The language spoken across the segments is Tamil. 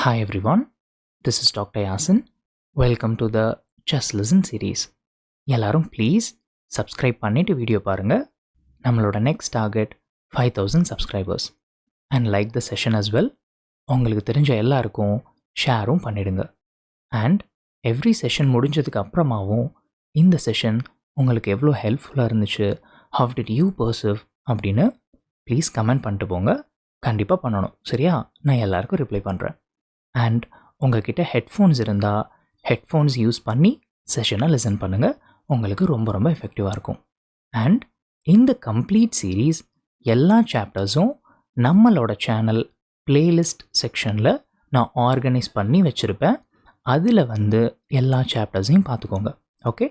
Hi everyone, this is Dr. Yasin. Welcome to the Just Listen series. எல்லாரும் ப்ளீஸ் சப்ஸ்கிரைப் பண்ணிட்டு வீடியோ பாருங்க. நம்மளோட next target 5000 subscribers and like the session as well. உங்களுக்கு தெரிஞ்ச எல்லாருக்கும் ஷேரும் பண்ணிடுங்க. அண்ட் எவ்ரி செஷன் முடிஞ்சதுக்கு அப்புறமாவும் இந்த செஷன் உங்களுக்கு எவ்வளோ ஹெல்ப்ஃபுல்லாக இருந்துச்சு, ஹவ் டிட் யூ பர்சீவ் அப்படின்னு ப்ளீஸ் கமெண்ட் பண்ணிட்டு போங்க. கண்டிப்பாக பண்ணணும், சரியா? நான் எல்லாருக்கும் ரிப்ளை பண்ணுறேன். அண்ட் உங்கள்கிட்ட ஹெட்ஃபோன்ஸ் இருந்தால் ஹெட்ஃபோன்ஸ் யூஸ் பண்ணி செஷனை லிசன் பண்ணுங்கள். உங்களுக்கு ரொம்ப ரொம்ப எஃபெக்டிவாக இருக்கும். அண்ட் இந்த கம்ப்ளீட் சீரீஸ் எல்லா சாப்டர்ஸும் நம்மளோட சேனல் பிளேலிஸ்ட் செக்ஷனில் நான் ஆர்கனைஸ் பண்ணி வச்சுருப்பேன். அதில் எல்லா சாப்டர்ஸையும் பார்த்துக்கோங்க, ஓகே?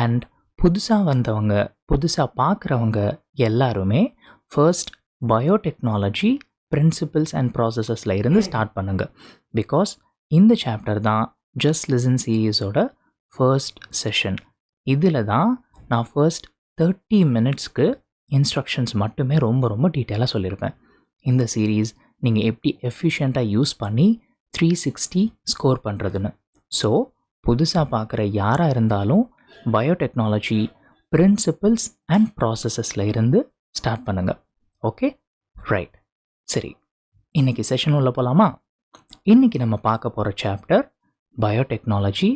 அண்ட் புதுசாக வந்தவங்க, புதுசாக பார்க்குறவங்க எல்லாருமே ஃபர்ஸ்ட் பயோடெக்னாலஜி பிரின்சிபல்ஸ் அண்ட் ப்ராசஸஸில் இருந்து ஸ்டார்ட் பண்ணுங்கள். பிகாஸ் இந்த சாப்டர் தான் ஜஸ்ட் லிசன் சீரீஸோட ஃபர்ஸ்ட் செஷன். இதில் தான் நான் ஃபர்ஸ்ட் 30 மினிட்ஸ்க்கு இன்ஸ்ட்ரக்ஷன்ஸ் மட்டுமே ரொம்ப ரொம்ப டீட்டெயிலாக சொல்லியிருப்பேன். இந்த சீரீஸ் நீங்கள் எப்படி எஃபிஷியண்ட்டாக யூஸ் பண்ணி 360 ஸ்கோர் பண்ணுறதுன்னு. ஸோ புதுசாக பார்க்குற யாராக இருந்தாலும் பயோடெக்னாலஜி பிரின்சிபல்ஸ் அண்ட் ப்ராசஸஸில் இருந்து ஸ்டார்ட் பண்ணுங்கள், ஓகே? ரைட், சரி, இன்றைக்கி செஷன் உள்ள போகலாமா? இன்றைக்கி நம்ம பார்க்க போகிற chapter biotechnology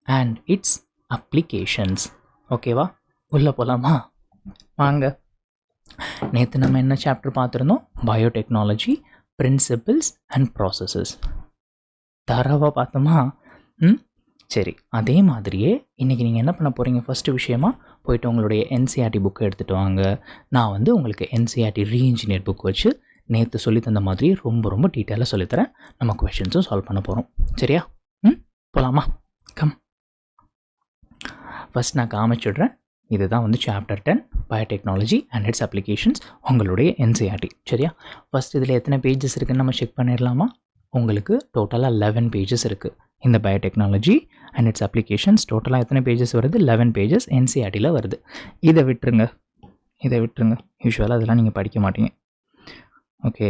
and it's applications. ஓகேவா? உள்ளே போகலாமா? வாங்க. நேற்று நம்ம என்ன சாப்டர் பார்த்துருந்தோம்? Biotechnology principles and processes. தரவாக பார்த்தோமா? சரி, அதே மாதிரியே இன்றைக்கி நீங்கள் என்ன பண்ண போகிறீங்க? ஃபஸ்ட்டு விஷயமா போய்ட்டு உங்களுடைய என்சிஆர்டி புக்கை எடுத்துகிட்டு வாங்க. நான் உங்களுக்கு என்சிஆர்டி ரீஇன்ஜினியர் புக் வச்சு நேற்று சொல்லி தந்த மாதிரி ரொம்ப ரொம்ப டீட்டெயிலாக சொல்லித்தரேன். நம்ம கொஷின்ஸும் சால்வ் பண்ண போகிறோம், சரியா? போகலாமா? கம். ஃபஸ்ட் நான் காமிச்சிடுறேன். இதுதான் chapter 10 biotechnology and it's applications, உங்களுடைய என்சிஆர்டி, சரியா? ஃபஸ்ட் இதில் எத்தனை பேஜஸ் இருக்குதுன்னு நம்ம செக் பண்ணிடலாமா? உங்களுக்கு டோட்டலாக 11 பேஜஸ் இருக்குது. இந்த பயோடெக்னாலஜி அண்ட் இட்ஸ் அப்ளிகேஷன்ஸ் டோட்டலாக எத்தனை பேஜஸ் வருது? 11 பேஜஸ் என்சிஆர்டியில் வருது. இதை விட்டுருங்க. யூஸ்வலாக அதெல்லாம் நீங்கள் படிக்க மாட்டீங்க, ஓகே?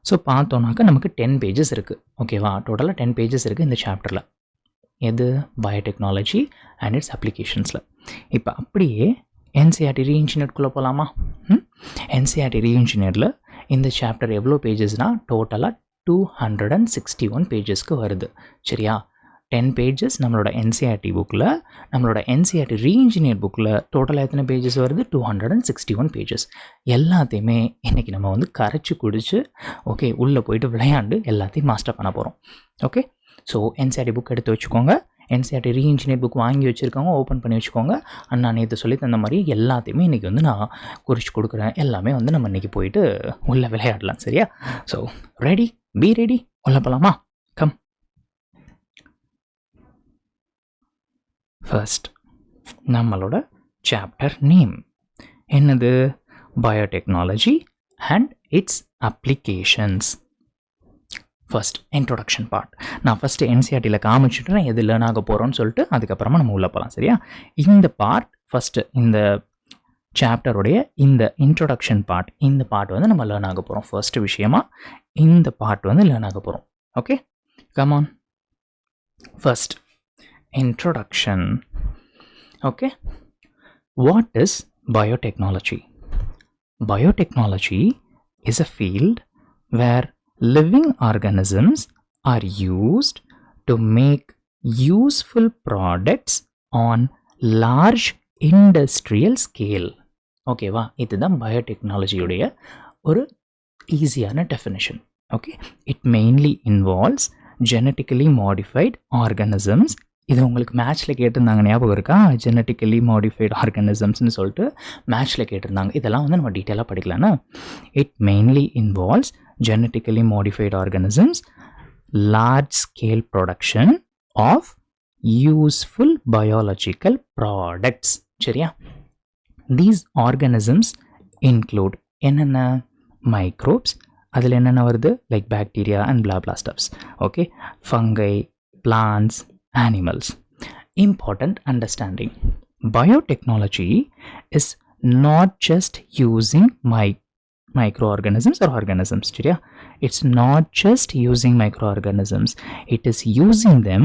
ஸோ பார்த்தோன்னாக்கா நமக்கு 10 பேஜஸ் இருக்குது, ஓகேவா? டோட்டலாக 10 பேஜஸ் இருக்குது இந்த சாப்டரில். எது? பயோடெக்னாலஜி அண்ட் இட்ஸ் அப்ளிகேஷன்ஸில். இப்போ அப்படியே என்சிஆர்டி ரீஇன்ஜினியர்க்குள்ளே போகலாமா? என்சிஆர்டி ரீஇன்ஜினியரில் இந்த சாப்டர் எவ்வளோ பேஜஸ்னால் டோட்டலாக 261 பேஜஸ்க்கு வருது, சரியா? 10 பேஜஸ் நம்மளோட என்சிஆர்டி புக்கில். நம்மளோட என்சிஆர்டி ரீஇன்ஜினியர் புக்கில் டோட்டலாக எத்தனை பேஜஸ் வருது? 261 பேஜஸ். எல்லாத்தையுமே இன்றைக்கி நம்ம கரைச்சி குடிச்சு, ஓகே, உள்ளே போயிட்டு விளையாண்டு எல்லாத்தையும் மாஸ்டர் பண்ண போகிறோம், ஓகே? ஸோ என்சிஆர்டி புக் எடுத்து வச்சுக்கோங்க. என்சிஆர்டி ரீஇன்ஜினியர் புக் வாங்கி வச்சுருக்கவங்க ஓப்பன் பண்ணி வச்சுக்கோங்க. அண்ணா நேற்று சொல்லி தந்த மாதிரி எல்லாத்தையுமே இன்றைக்கி நான் குறித்து கொடுக்குறேன். எல்லாமே நம்ம இன்றைக்கி போயிட்டு உள்ளே விளையாடலாம், சரியா? ஸோ ரெடி, பி ரெடி, உள்ளே போகலாமா? கம். ஃபர்ஸ்ட் நம்மளோட சாப்டர் நேம் என்னது? Biotechnology and it's applications. First introduction part. நான் ஃபஸ்ட்டு என்சிஆர்டியில் காமிச்சிட்டு எது லேர்ன் ஆக போகிறோன்னு சொல்லிட்டு அதுக்கப்புறமா நம்ம உள்ளே போகலாம், சரியா? இந்த பார்ட் ஃபஸ்ட்டு, இந்த சாப்டருடைய இந்த இன்ட்ரோடக்ஷன் பார்ட், இந்த பார்ட் நம்ம லேர்ன் ஆக போகிறோம். ஃபர்ஸ்ட் விஷயமா இந்த பார்ட் லேர்ன் ஆக போகிறோம், okay? Come on. First introduction. Okay, what is biotechnology? Biotechnology is a field where living organisms are used to make useful products on large industrial scale. Okay va, இதுதான் பயோடெக்னாலஜியுடைய ஒரு ஈஸியான definition, okay? It mainly involves genetically modified organisms. இது உங்களுக்கு மேட்ச்சில் கேட்டிருந்தாங்க, ஞாபகம் இருக்கா? ஜெனட்டிக்கலி மாடிஃபைடு ஆர்கானிசம்ஸ்னு சொல்லிட்டு மேட்ச்சில் கேட்டிருந்தாங்க. இதெல்லாம் நம்ம டீட்டெயிலாக படிக்கலாம்னா. It mainly involves genetically modified organisms, large scale production of useful biological products, சரியா? தீஸ் ஆர்கானிசம்ஸ் இன்க்ளூட் என்னென்ன? மைக்ரோப்ஸ், அதில் என்னென்ன வருது? Like bacteria and blah blah stuffs, okay? Fungi, plants, animals. Important understanding. Biotechnology is not just using microorganisms or organisms, it's not just using microorganisms, it is using them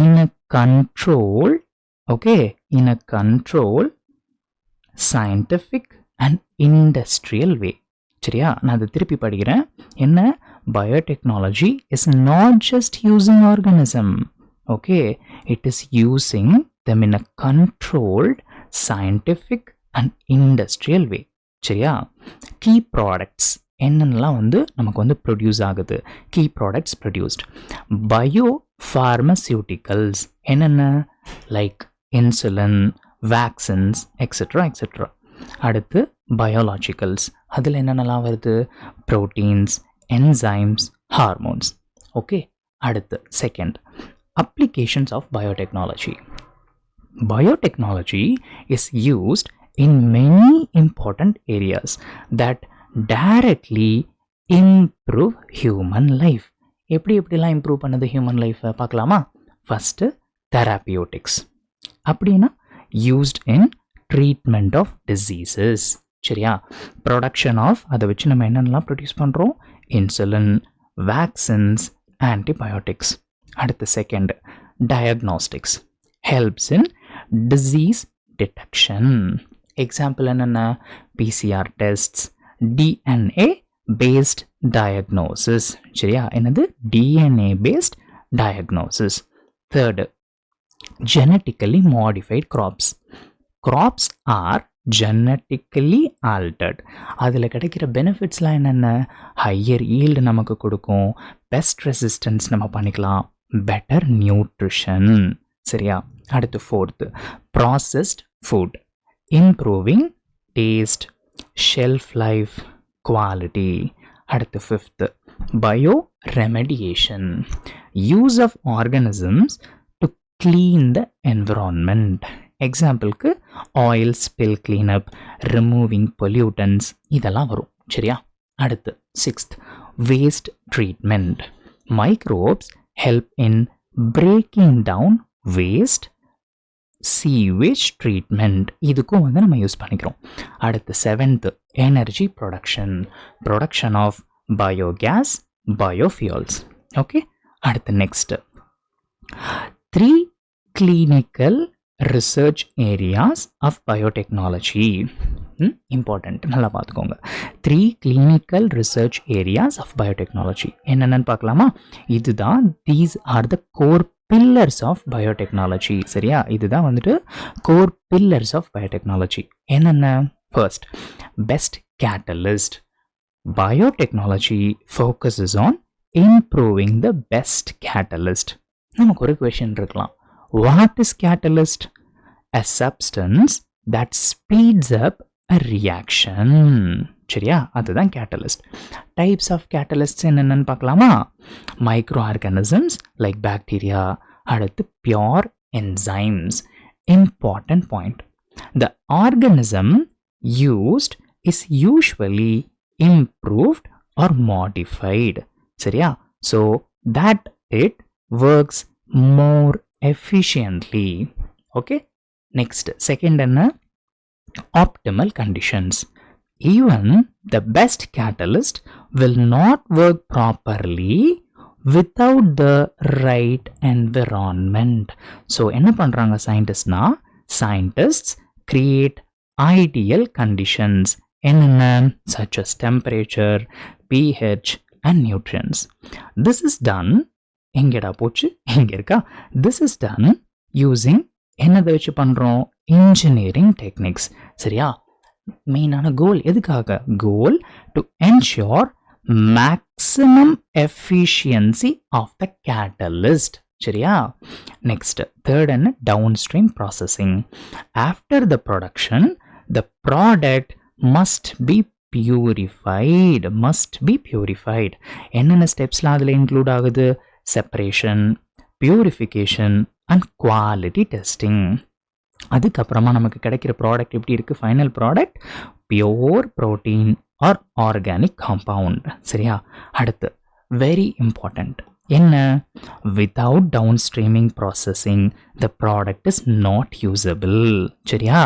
in a controlled, okay, in a controlled scientific and industrial way. சரியா? நான் அதை திருப்பி படிக்கிறேன். என்ன? Biotechnology is not just using organism, okay, it is using them in a controlled scientific and industrial way. சரியா? Key products என்னென்னலாம் நமக்கு ப்ரொடியூஸ் ஆகுது? Key products produced. Biopharmaceuticals என்னென்ன? Like insulin, vaccines, etc. etc. அடுத்து biologicals, அதில் என்னென்னலாம் வருது? Proteins, enzymes, hormones. ஓகே, அடுத்து second, applications of biotechnology. Biotechnology is used in many important areas that directly improve human life. எப்படிலாம் இம்ப்ரூவ் பண்ணுது ஹியூமன் லைஃப்பை பார்க்கலாமா? First therapeutics. அப்படின்னா used in treatment of diseases. சரியா? ப்ரொடக்ஷன் ஆஃப், அதை வச்சு நம்ம என்னென்னலாம் ப்ரொடியூஸ் பண்ணுறோம்? Insulin, vaccines, antibiotics. அடுத்து second, diagnostics. Helps in disease detection. Example என்னென்ன? PCR tests, DNA based diagnosis. சரியா? என்னது? DNA based diagnosis. Third, genetically modified crops. Crops are genetically altered. அதில் கிடைக்கிற பெனிஃபிட்ஸ்லாம் என்னென்ன? ஹையர் ஈல்டு நமக்கு கொடுக்கும், பெஸ்ட் ரெசிஸ்டன்ஸ் நம்ம பண்ணிக்கலாம், பெட்டர் நியூட்ரிஷன். சரியா? அடுத்து fourth, processed food. Improving taste, shelf life, quality. அடுத்து fifth, bioremediation. Use of organisms clean the environment. எக்ஸாம்பிளுக்கு oil spill cleanup, removing pollutants, இதெல்லாம் வரும். சரியா? அடுத்து sixth, waste treatment. Microbes help in breaking down waste, sewage treatment. இதுக்கும் நம்ம யூஸ் பண்ணிக்கிறோம். அடுத்து seventh, energy production. Production of biogas, biofuels. Okay, அடுத்து next, 3 clinical research areas of biotechnology. Important, நல்லா பார்த்துக்கோங்க. 3 clinical research areas of biotechnology. என்னென்னு பார்க்கலாமா? இதுதான், these are the core pillars of biotechnology. சரியா? இதுதான் core pillars of biotechnology. என்னென்ன? First, best catalyst. Biotechnology focuses on improving the best catalyst. நமக்கு ஒரு question இருக்கலாம். What is catalyst? A substance that speeds up a reaction. சரியா? அதுதான் catalyst. Types of catalysts என்னென்னு பார்க்கலாமா? Microorganisms like bacteria. அடுத்து pure enzymes. Important point. The organism used is usually improved or modified. சரியா? So that it works more efficiently. Okay, next, second என்ன? Optimal conditions. Even the best catalyst will not work properly without the right environment. So என்ன பண்றாங்க scientists-னா? Scientists create ideal conditions. என்னென்ன? Such as temperature, pH and nutrients. This is done, எங்கடா போச்சு? எங்க இருக்கா? This is done using என்னதை வச்சு பண்றோம்? Engineering techniques. சரியா? மெயினான கோல் எதுக்காக? Goal to ensure maximum efficiency of the catalyst. சரியா? நெக்ஸ்ட், தேர்ட் என்ன? Downstream processing. After the production the product must be purified. Must be purified. என்னென்ன ஸ்டெப்ஸ்லாம் அதில் இன்க்ளூட் ஆகுது? Separation, purification and quality testing. அதுக்கப்புறமா நமக்கு கிடைக்கிற ப்ராடக்ட் எப்படி இருக்குது? Final product pure protein or organic compound. சரியா? அடுத்து வெரி இம்பார்ட்டண்ட் என்ன? Without down streaming processing the product is not usable. சரியா?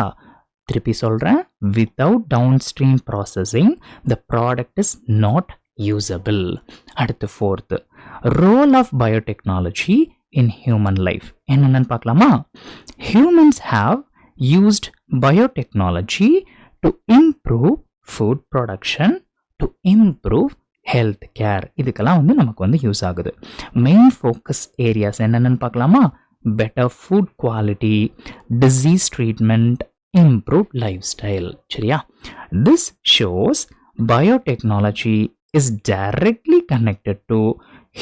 திருப்பி சொல்கிறேன், without downstream processing the product is not usable. அடுத்து fourth, role of biotechnology in human life. என்னன்னு பார்க்கலாமா? Humans have used biotechnology to improve food production, to improve health care. இதுக்கெல்லாம் வந்து நமக்கு வந்து யூஸ் ஆகுது. மெயின் ஃபோக்கஸ் ஏரியாஸ் என்னென்னு பார்க்கலாமா? better food quality, disease treatment, improved lifestyle. சரியா? This shows biotechnology is directly connected to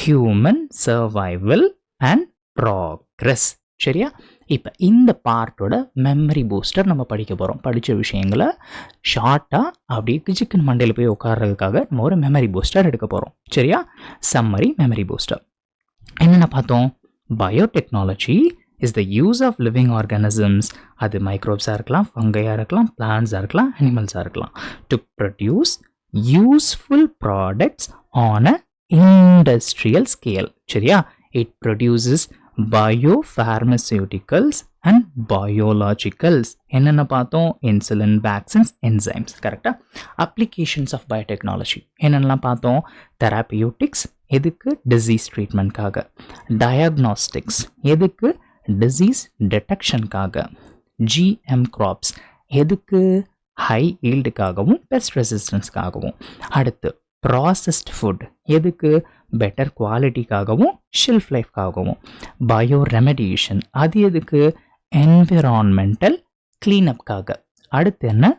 human survival and progress. சரியா? இப்போ இந்த பார்ட்டோட மெமரி பூஸ்டர் நம்ம படிக்க போகிறோம். படித்த விஷயங்களை ஷார்ட்டாக அப்படியே சிக்கன் மண்டையில் போய் உட்கார்றதுக்காக நம்ம ஒரு மெமரி பூஸ்டர் எடுக்க போகிறோம். சரியா? சம்மரி மெமரி பூஸ்டர் என்னென்ன பார்த்தோம்? Biotechnology is the use of living organisms, அது மைக்ரோப்ஸாக இருக்கலாம், ஃபங்கையாக இருக்கலாம், பிளான்ட்ஸாக இருக்கலாம், அனிமல்ஸாக இருக்கலாம், to produce useful products on a industrial scale. சரியா? It produces biopharmaceuticals and biologicals. என்னென்ன பார்த்தோம்? Insulin, vaccines, enzymes. கரெக்டாக? அப்ளிகேஷன்ஸ் ஆஃப் பயோடெக்னாலஜி என்னென்னலாம் பார்த்தோம்? தெராபியூட்டிக்ஸ் எதுக்கு? டிசீஸ் ட்ரீட்மெண்ட்காக. டயக்னாஸ்டிக்ஸ் எதுக்கு? டிசீஸ் டிடெக்ஷனுக்காக. ஜிஎம் கிராப்ஸ் எதுக்கு? ஹை ஈல்டுக்காகவும் பெஸ்ட் ரெசிஸ்டன்ஸ்க்காகவும். அடுத்து ப்ராசஸ்ட் ஃபுட் எதுக்கு? பெட்டர் குவாலிட்டிக்காகவும் ஷெல்ஃப் லைஃப்காகவும். பயோ ரெமெடியேஷன் அது எதுக்கு? என்விரான்மெண்டல் கிளீனப்காக. அடுத்து என்ன?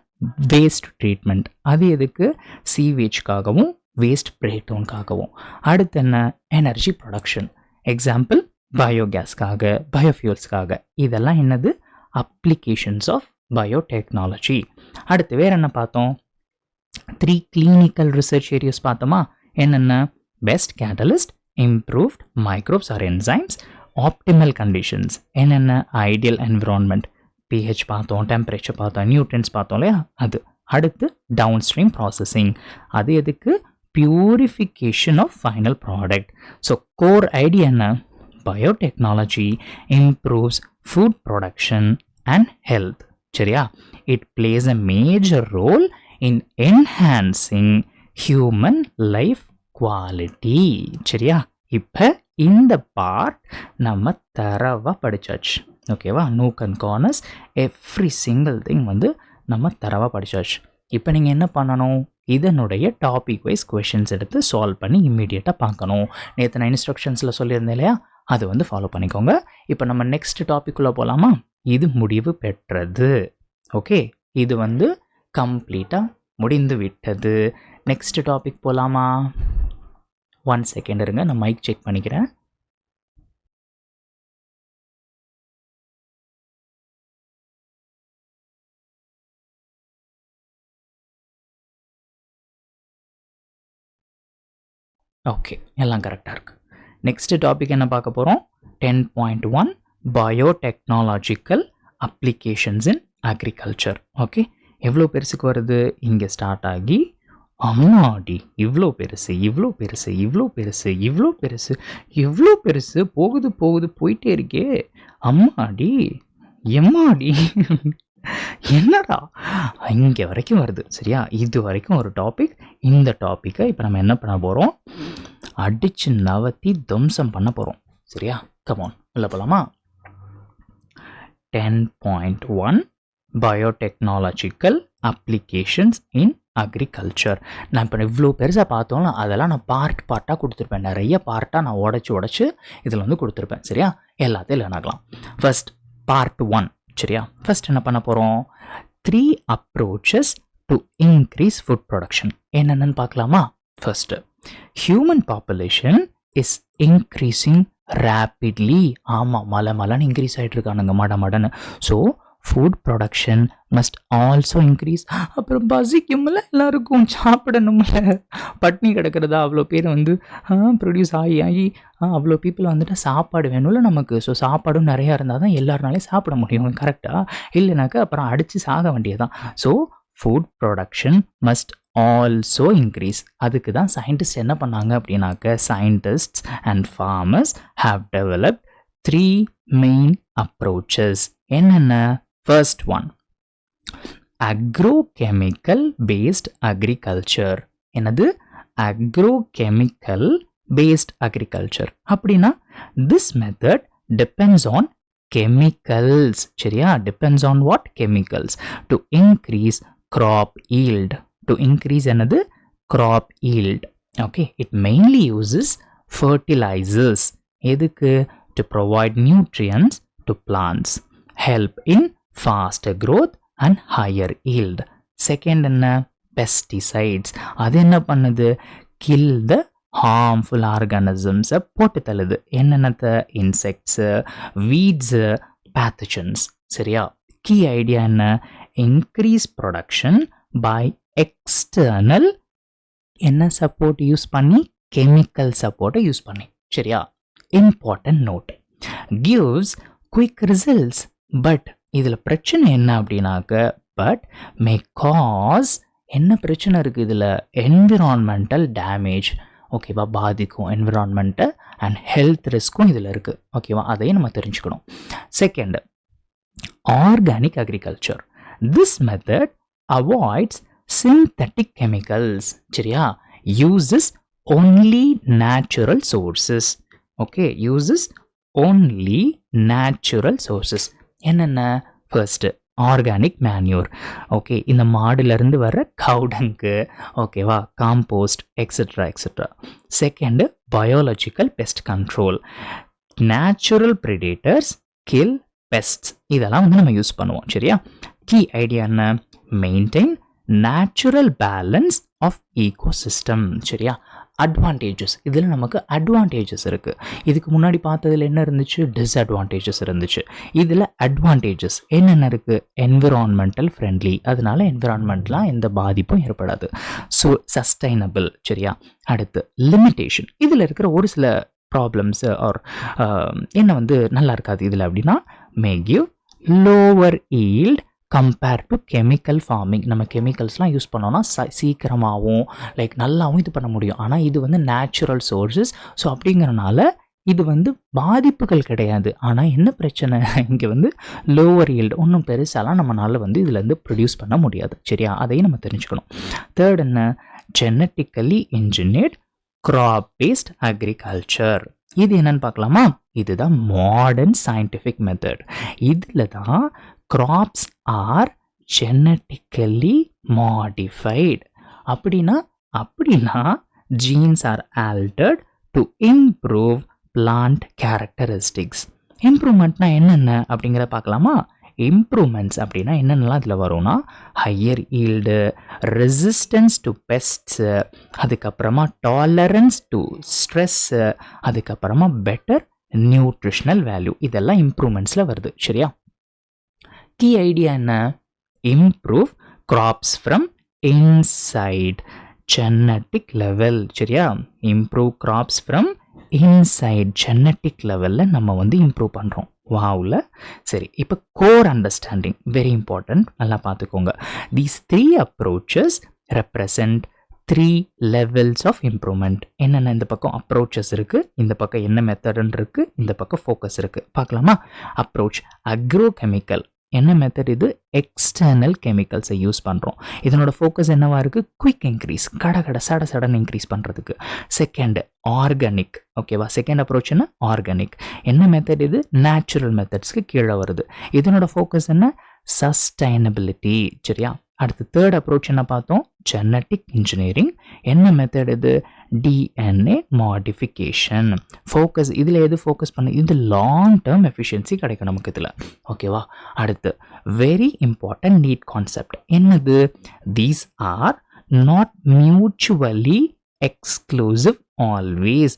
வேஸ்ட் ட்ரீட்மெண்ட் அது எதுக்கு? சீவேஜ்காகவும் வேஸ்ட் பிரேக்டவுன்காகவும். அடுத்து என்ன? Energy production. எக்ஸாம்பிள் பயோகேஸ்க்காக, பயோஃபியூல்ஸ்க்காக. இதெல்லாம் என்னது? Applications of biotechnology. அடுத்து வேறு என்ன பார்த்தோம்? 3 கிளினிக்கல் ரிசர்ச் ஏரியாஸ் பார்த்தோமா? என்னென்ன? Best catalyst, improved microbes or enzymes, optimal conditions. என்னென்ன? ஐடியல் என்விரான்மெண்ட், பிஹெச் பார்த்தோம், டெம்பரேச்சர் பார்த்தோம், நியூட்ரியன்ஸ் பார்த்தோம் இல்லையா? அது. அடுத்து டவுன் ஸ்ட்ரீம் ப்ராசஸிங் அது எதுக்கு? Purification of final product. So core idea என்ன? Biotechnology improves food production and health. சரியா? It plays a major role in enhancing human life quality. சரியா? இப்போ இந்த பார்ட் நம்ம தரவாக படித்தாச்சு. ஓகேவா? Nook and corners every single thing வந்து நம்ம தரவாக படித்தாச்சு. இப்போ நீங்கள் என்ன பண்ணணும்? இதனுடைய டாபிக் வைஸ் கொஷின்ஸ் எடுத்து சால்வ் பண்ணி இம்மீடியட்டாக பார்க்கணும். நேற்று நான் இன்ஸ்ட்ரக்ஷன்ஸில் சொல்லியிருந்தேன் இல்லையா? அது வந்து ஃபாலோ பண்ணிக்கோங்க. இப்போ நம்ம நெக்ஸ்ட் டாபிக்குள்ளே போகலாமா? இது முடிவு பெற்றது. ஓகே, இது வந்து கம்ப்ளீட்டாக முடிந்து விட்டது. நெக்ஸ்ட் டாபிக் போகலாமா? 1 செகண்ட் இருங்க, நான் மைக் செக் பண்ணிக்கிறேன். ஓகே, எல்லாம் கரெக்டாக இருக்குது. நெக்ஸ்ட் டாபிக் என்ன பார்க்க போகிறோம்? 10.1 பயோடெக்னாலஜிக்கல் அப்ளிகேஷன்ஸ் இன் அக்ரிகல்ச்சர். ஓகே, எவ்வளோ பெருசுக்கு வருது? இங்கே ஸ்டார்ட் ஆகி அம்மாடி இவ்வளோ பெருசு, இவ்வளோ பெருசு, இவ்வளோ பெருசு, இவ்வளோ பெருசு, இவ்வளோ பெருசு, போகுது போகுது போயிட்டே இருக்கே. அம்மாடி எம்மாடி என்னடா இங்கே வரைக்கும் வருது. சரியா? இது வரைக்கும் ஒரு டாபிக். இந்த டாப்பிக்கை இப்போ நம்ம என்ன பண்ண போகிறோம்? அடித்து நவத்தி துவம்சம் பண்ண போகிறோம். சரியா? கமான் உள்ள போகலாமா? 10.1 பயோடெக்னாலஜிக்கல் அப்ளிகேஷன்ஸ் இன் அக்ரிகல்ச்சர். நான் இப்போ இவ்வளோ பெருசாக பார்த்தோம்னா அதெல்லாம் நான் பார்ட்டாக கொடுத்துருப்பேன். நிறைய பார்ட்டாக நான் உடச்சி இதில் வந்து கொடுத்துருப்பேன். சரியா? எல்லாத்தையும் லேர்ன் ஆகலாம். First part 1. சரியா? ஃபர்ஸ்ட் என்ன பண்ண போகிறோம்? 3 approaches to increase food production. என்னென்னு பார்க்கலாமா? First, human population is increasing rapidly. ஆமாம், மலைன்னு இன்க்ரீஸ் ஆகிட்டு இருக்கானுங்க மடன்னு. So food production must also increase. அப்புறம் பசிக்கும்ல, எல்லாருக்கும் சாப்பிடணும்ல. பட்னி கிடக்கிறதா அவ்வளோ பேர் வந்து ப்ரொடியூஸ் ஆகி அவ்வளோ பீப்புள் வந்துட்டு சாப்பாடு வேணும்ல நமக்கு. ஸோ சாப்பாடும் நிறையா இருந்தால் தான் எல்லாருனாலையும் சாப்பிட முடியும். கரெக்டாக? இல்லைனாக்கா அப்புறம் அடித்து சாக வேண்டியதுதான். So food production must also increase. அதுக்கு தான் சயின்டிஸ்ட் என்ன பண்ணாங்க அப்படின்னாக்க, scientists and farmers have developed 3 main approaches. என்னென்ன? First one, agrochemical based agriculture. என்னது? agrochemical based agriculture. அப்படின்னா this method depends on chemicals. சரியா? depends on what? chemicals to increase crop yield. to increase another crop yield. Okay, it mainly uses fertilizers. எதுக்கு? to provide nutrients to plants, help in faster growth and higher yield. Second என்ன? pesticides. அது என்ன பண்ணுது? kill the harmful organisms போட்டு தள்ளுது. என்னென்னத்த? insects, weeds, pathogens. சரியா? key idea என்ன? increase production by external என்ன support யூஸ் பண்ணி? chemical support யூஸ் பண்ணி. சரியா? important note, gives quick results, but இதுல பிரச்சனை என்ன அப்படின்னாக்க but may cause என்ன பிரச்சனை இருக்கு இதுல? environmental damage. ஓகேவா? பாதிக்கும் என்விரான்மெண்ட்டை அண்ட் ஹெல்த் ரிஸ்க்கும் இதில் இருக்குது. ஓகேவா? அதையும் நம்ம தெரிஞ்சுக்கணும். Second, organic agriculture. This method avoids synthetic chemicals. சரியா? Uses only natural sources. Okay, uses only natural sources. என்னென்ன? First organic manure. ஓகே, இந்த மாடுலேருந்து வர்ற கவுடங்கு. ஓகேவா? Compost etcetera etcetera. Second, biological pest control. Natural predators kill pests. இதெல்லாம் வந்து நம்ம யூஸ் பண்ணுவோம். சரியா? கீ ஐடியா என்ன? Maintain natural balance of ecosystem. சரியா? அட்வான்டேஜஸ். இதில் நமக்கு அட்வான்டேஜஸ் இருக்குது. இதுக்கு முன்னாடி பார்த்ததில் என்ன இருந்துச்சு? டிஸ்அட்வான்டேஜஸ் இருந்துச்சு. இதில் அட்வான்டேஜஸ் என்னென்ன இருக்குது? என்விரான்மெண்டல் ஃப்ரெண்ட்லி, அதனால என்விரான்மெண்ட்லாம் எந்த பாதிப்பும் ஏற்படாது. So sustainable. சரியா? அடுத்து லிமிட்டேஷன். இதில் இருக்கிற ஒரு சில ப்ராப்ளம்ஸு ஆர் என்ன வந்து நல்லா இருக்காது இதில் அப்படின்னா, may give lower yield compare to chemical farming. நம்ம கெமிக்கல்ஸ்லாம் யூஸ் பண்ணோன்னா சீக்கிரமாகவும் லைக் நல்லாவும் இது பண்ண முடியும். ஆனால் இது வந்து நேச்சுரல் சோர்ஸஸ். ஸோ அப்படிங்கிறனால இது வந்து பாதிப்புகள் கிடையாது. ஆனால் என்ன பிரச்சனை? இங்கே வந்து லோவர் ஈல்டு, ஒன்றும் பெருசாலாம் நம்மளால் வந்து இதுலேருந்து ப்ரொடியூஸ் பண்ண முடியாது. சரியா? அதையும் நம்ம தெரிஞ்சுக்கணும். தேர்ட் என்ன? Genetically engineered crop based agriculture. இது என்னன்னு பார்க்கலாமா? இதுதான் மாடர்ன் சயின்டிஃபிக் மெத்தட். இதில் தான் crops are genetically modified. அப்படின்னா genes are altered to improve plant characteristics. இம்ப்ரூவ்மெண்ட்னா என்னென்ன அப்படிங்கிற பார்க்கலாமா? இம்ப்ரூவ்மெண்ட்ஸ் அப்படின்னா என்னென்னலாம் இதில் வரும்னா, higher yield, resistance to pests, அதுக்கப்புறமா டாலரன்ஸ் டு ஸ்ட்ரெஸ்ஸு, அதுக்கப்புறமா பெட்டர் நியூட்ரிஷனல் வேல்யூ. இதெல்லாம் இம்ப்ரூவ்மெண்ட்ஸில் வருது. சரியா? கீ ஐடியா என்ன? Improve crops from inside genetic level. சரியா? Improve crops from inside genetic லெவலில் நம்ம வந்து இம்ப்ரூவ் பண்ணுறோம். வாவில். சரி, இப்போ கோர் அண்டர்ஸ்டாண்டிங் வெரி இம்பார்ட்டன்ட். நல்லா பார்த்துக்கோங்க. These 3 approaches represent 3 levels of improvement. என்னென்ன? இந்த பக்கம் அப்ரோச்சஸ் இருக்குது, இந்த பக்கம் என்ன மெத்தடுன்னு இருக்குது, இந்த பக்கம் ஃபோக்கஸ் இருக்குது. பார்க்கலாமா? Approach agrochemical. என்ன மெத்தட் இது? எக்ஸ்டர்னல் கெமிக்கல்ஸை யூஸ் பண்ணுறோம். இதனோட ஃபோக்கஸ் என்னவா இருக்குது? குயிக் இன்க்ரீஸ், கட சடன் இன்க்ரீஸ் பண்ணுறதுக்கு. Second organic. ஓகேவா? செகண்ட் அப்ரோச் என்ன? ஆர்கானிக். என்ன மெத்தட் இது? நேச்சுரல் மெத்தட்ஸ்க்கு கீழே வருது. இதனோட ஃபோக்கஸ் என்ன? சஸ்டைனபிலிட்டி. சரியா? அடுத்து தேர்ட் அப்ரோச் என்ன பார்த்தோம்? Genetic engineering. என்ன மெத்தட் இது? DNA modification. ஃபோக்கஸ் இதில் எது ஃபோக்கஸ் பண்ணு? இது லாங் டேர்ம் எஃபிஷியன்சி கிடைக்கும் நமக்கு இதில். ஓகேவா? அடுத்து வெரி இம்பார்ட்டன்ட் நீட் கான்செப்ட். என்னது? These are not mutually exclusive always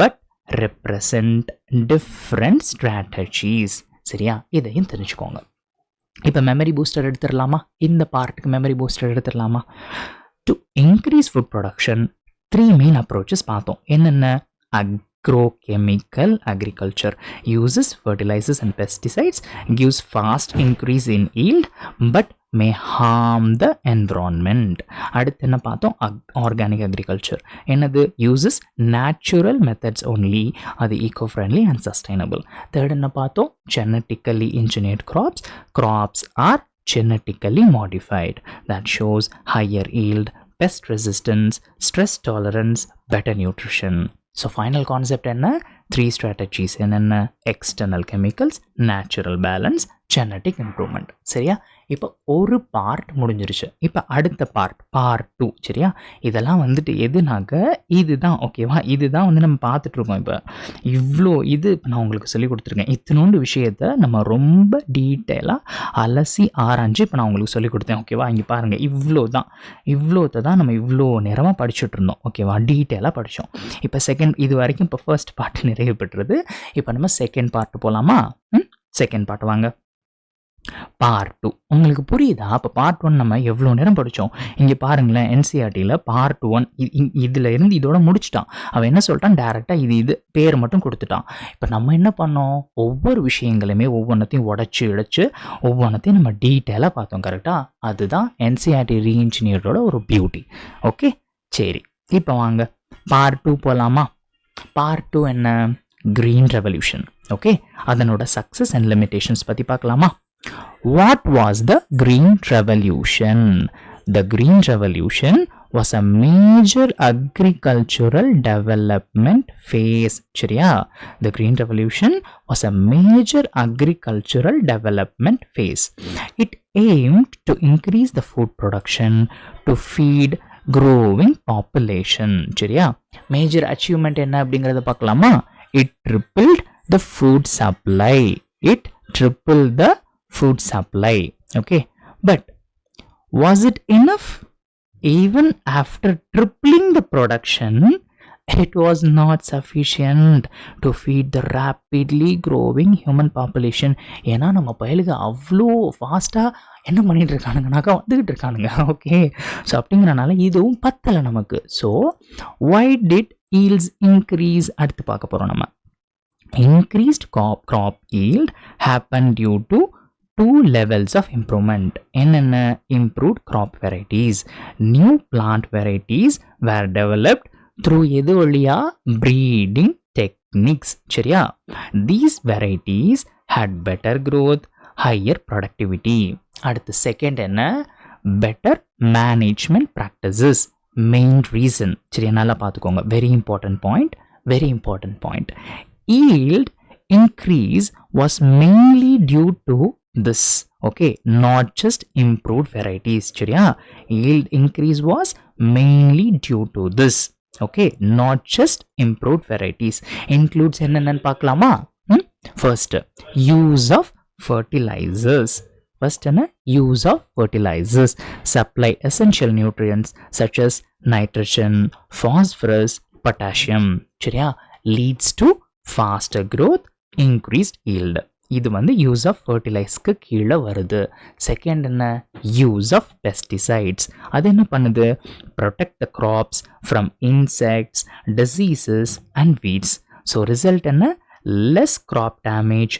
but represent different strategies. சரியா? இதையும் தெரிஞ்சுக்கோங்க. இப்போ மெமரி பூஸ்டர் எடுத்துடலாமா? இந்த பார்ட்டுக்கு மெமரி பூஸ்டர் எடுத்துடலாமா? To increase food production 3 main approaches பார்த்தோம். என்னென்ன? Agrochemical agriculture uses fertilizers and pesticides, gives fast increase in yield but may harm the environment. அடுத்து என்ன பார்த்தோம்? Organic agriculture. என்னது? uses natural methods only, அது eco friendly and sustainable. Third என்ன பார்த்தோம்? genetically engineered crops are genetically modified, that shows higher yield, pest resistance, stress tolerance, better nutrition. So final concept என்ன? 3 strategies என்னென்ன? External chemicals, natural balance, genetic improvement. சரியா? இப்போ ஒரு பார்ட் முடிஞ்சிருச்சு. இப்போ அடுத்த பார்ட் 2. சரியா? இதெல்லாம் வந்துட்டு எதுனாக்க இதுதான். ஓகேவா? இதுதான் வந்து நம்ம பார்த்துட்டு இருக்கோம். இப்போ இவ்வளோ இது நான் உங்களுக்கு சொல்லி கொடுத்துருக்கேன். இத்தனோண்டு விஷயத்த நம்ம ரொம்ப டீட்டெயிலாக அலசி ஆராய்ஞ்சு இப்போ நான் உங்களுக்கு சொல்லி கொடுத்தேன். ஓகேவா? இங்கே பாருங்கள், இவ்வளோத்தை தான் நம்ம இவ்வளோ நேரமாக படிச்சுட்டு இருந்தோம். ஓகேவா? டீட்டெயிலாக படித்தோம். இப்போ இது வரைக்கும் இப்போ ஃபர்ஸ்ட் பார்ட் நிறைவு பெற்றது. இப்போ நம்ம செகண்ட் பார்ட் போகலாமா? செகண்ட் பார்ட் வாங்க. பார்ட் 2 உங்களுக்கு புரியுதா? அப்போ பார்ட் 1 நம்ம எவ்வளோ நேரம் படித்தோம். இங்கே பாருங்களேன், என்சிஆர்டியில் பார்ட் 1 இதில் இருந்து இதோட முடிச்சிட்டான். அவன் என்ன சொல்லிட்டான்? டேரெக்டாக இது பேர் மட்டும் கொடுத்துட்டான். இப்போ நம்ம என்ன பண்ணோம்? ஒவ்வொரு விஷயங்களையுமே ஒவ்வொன்றத்தையும் உடச்சி இழைச்சி ஒவ்வொன்றத்தையும் நம்ம டீட்டெயிலாக பார்த்தோம். கரெக்டாக? அதுதான் என்சிஆர்டி ரீஇன்ஜினியரோட ஒரு பியூட்டி. ஓகே, சரி. இப்போ வாங்க பார்ட் 2 போகலாமா? பார்ட் 2 என்ன? Green revolution. ஓகே, அதனோட சக்ஸஸ் அண்ட் லிமிட்டேஷன்ஸ் பற்றி பார்க்கலாமா? What was the Green Revolution? The Green Revolution was a major agricultural development phase. சரியா? The Green Revolution was a major agricultural development phase. It aimed to increase the food production to feed growing population. சரியா? Major achievement என்ன அப்படிங்கறத பார்க்கலாமா? It tripled the food supply. It tripled the food supply. Okay, but was it enough? Even after tripling the production, it was not sufficient to feed the rapidly growing human population. ஏன்னா நம்ம பயலுக்கு அவ்வளோ ஃபாஸ்ட்டாக என்ன பண்ணிட்டு இருக்கானுங்கனாக்கா வந்துக்கிட்டு இருக்கானுங்க. ஓகே, ஸோ அப்படிங்கிறனால இதுவும் பத்தலை நமக்கு. So why did yields increase? அடுத்து பார்க்க போகிறோம் நம்ம. Increased crop yield happened due to 2 levels of improvement. என்னென்ன? Improved crop varieties. New plant varieties were developed through எது வழியா? Breeding techniques. சரியா? These varieties had better growth, higher productivity. அடுத்து செகண்ட் என்ன? Better management practices. Main reason. சரியா? நல்லா பார்த்துக்கோங்க. Very important point. Yield increase was mainly due to this. Okay, not just improved varieties. சரியா? Yield increase was mainly due to this. Okay, not just improved varieties. Includes என்னென்னு பார்க்கலாமா? First, use of fertilizers. Use of fertilizers supply essential nutrients such as nitrogen, phosphorus, potassium. சரியா? Leads to faster growth, increased yield. இது வந்து யூஸ் ஆஃப் ஃபர்டிலைஸ்க்கு கீழே வருது. செகண்ட் என்ன? Use of pesticides. அது என்ன பண்ணுது? Protect the crops from insects, diseases and weeds. So result என்ன? Less crop damage,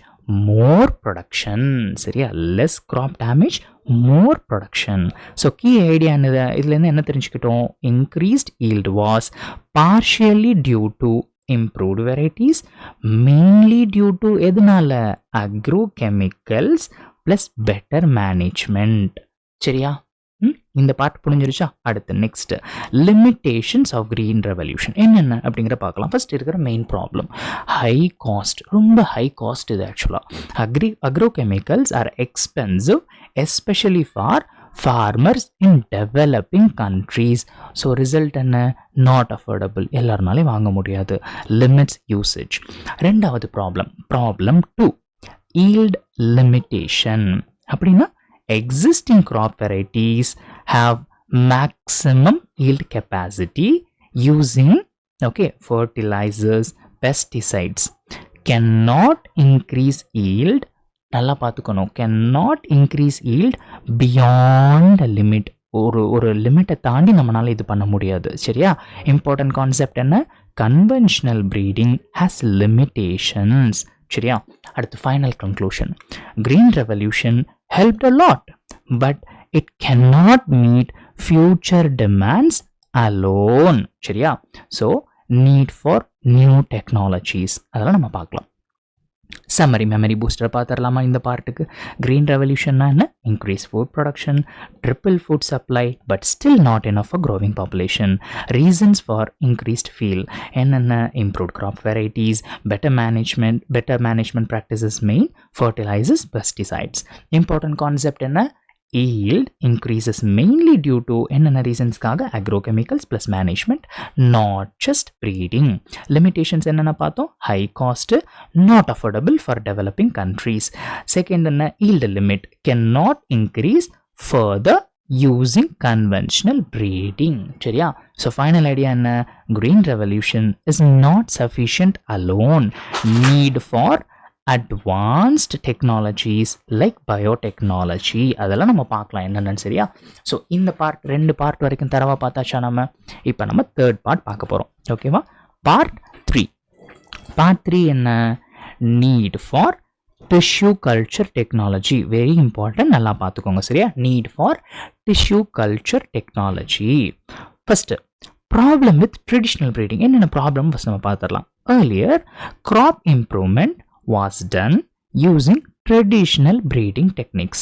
more production. சரியா? Less crop damage, more production. So key idea என்னது? இதுலேருந்து என்ன தெரிஞ்சுக்கிட்டோம்? Increased yield was partially due to improved varieties, mainly due to எதனால? agrochemicals plus better management. சரியா? இந்த பார்ட் புரிஞ்சிருச்சா? அடுத்து next limitations of green revolution என்னென்ன அப்படிங்கிற பார்க்கலாம். ஃபர்ஸ்ட் இருக்கிற மெயின் ப்ராப்ளம் ஹை காஸ்ட். ரொம்ப ஹை காஸ்ட் இது ஆக்சுவலாக. Agrochemicals are expensive especially for farmers in developing countries. So result என்ன? Not affordable. எல்லாருனாலையும் வாங்க முடியாது. Limits usage. ரெண்டாவது ப்ராப்ளம் 2 yield limitation. அப்படின்னா existing crop varieties have maximum yield capacity using fertilizers, pesticides cannot increase yield. நல்லா பார்த்துக்கணும். cannot increase yield beyond a limit. ஒரு லிமிட்டை தாண்டி நம்மளால இது பண்ண முடியாது. சரியா? இம்பார்ட்டன்ட் கான்செப்ட் என்ன? Conventional breeding has limitations. சரியா? அடுத்து final conclusion. Green revolution helped a lot, but it cannot meet future demands alone. சரியா? So need for new technologies. அதெல்லாம் நம்ம பார்க்கலாம். சம்மரி மெமரி பூஸ்டர் பார்த்துடலாமா இந்த பார்ட்டுக்கு. க்ரீன் ரெவல்யூஷன்னா என்ன? Increase food production, triple food supply, but still not enough for growing population. Reasons for increased ஃபீல் என்னென்ன? Improved crop varieties, better management practices, main fertilizers, pesticides. Important concept என்ன? yield increases mainly due to என்னென்ன ரீசன்ஸ்க்காக? agrochemicals plus management, not just breeding. limitations என்னென்ன பார்த்தோம்? high cost, not affordable for developing countries. second என்ன? yield limit, cannot increase further using conventional breeding. சரியா? so final idea என்ன? green revolution is not sufficient alone, need for advanced technologies like biotechnology. அதெல்லாம் நம்ம பார்க்கலாம் என்னென்னு. சரியா? ஸோ இந்த பார்ட் 2 பார்ட் வரைக்கும் தரவா பார்த்தாச்சா நம்ம. இப்போ நம்ம 3rd பார்ட் பார்க்க போகிறோம். ஓகேவா? பார்ட் 3 என்ன? Need for tissue culture technology. Very important, நல்லா பார்த்துக்கோங்க. சரியா? Need for tissue culture technology. First problem with traditional breeding. என்னென்ன ப்ராப்ளம் ஃபர்ஸ்ட் நம்ம பார்த்துடலாம். earlier crop improvement was done using traditional breeding techniques,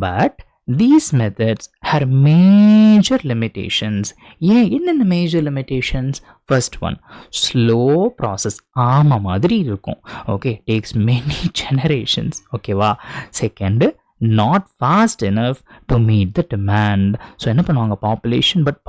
but these methods had major limitations. என்னென்ன major limitations? first one, slow process. ஆமா மாதிரி இருக்கும். okay, takes many generations. ஓகேவா? second, not fast enough to meet the demand. So என்ன பண்ணுவாங்க?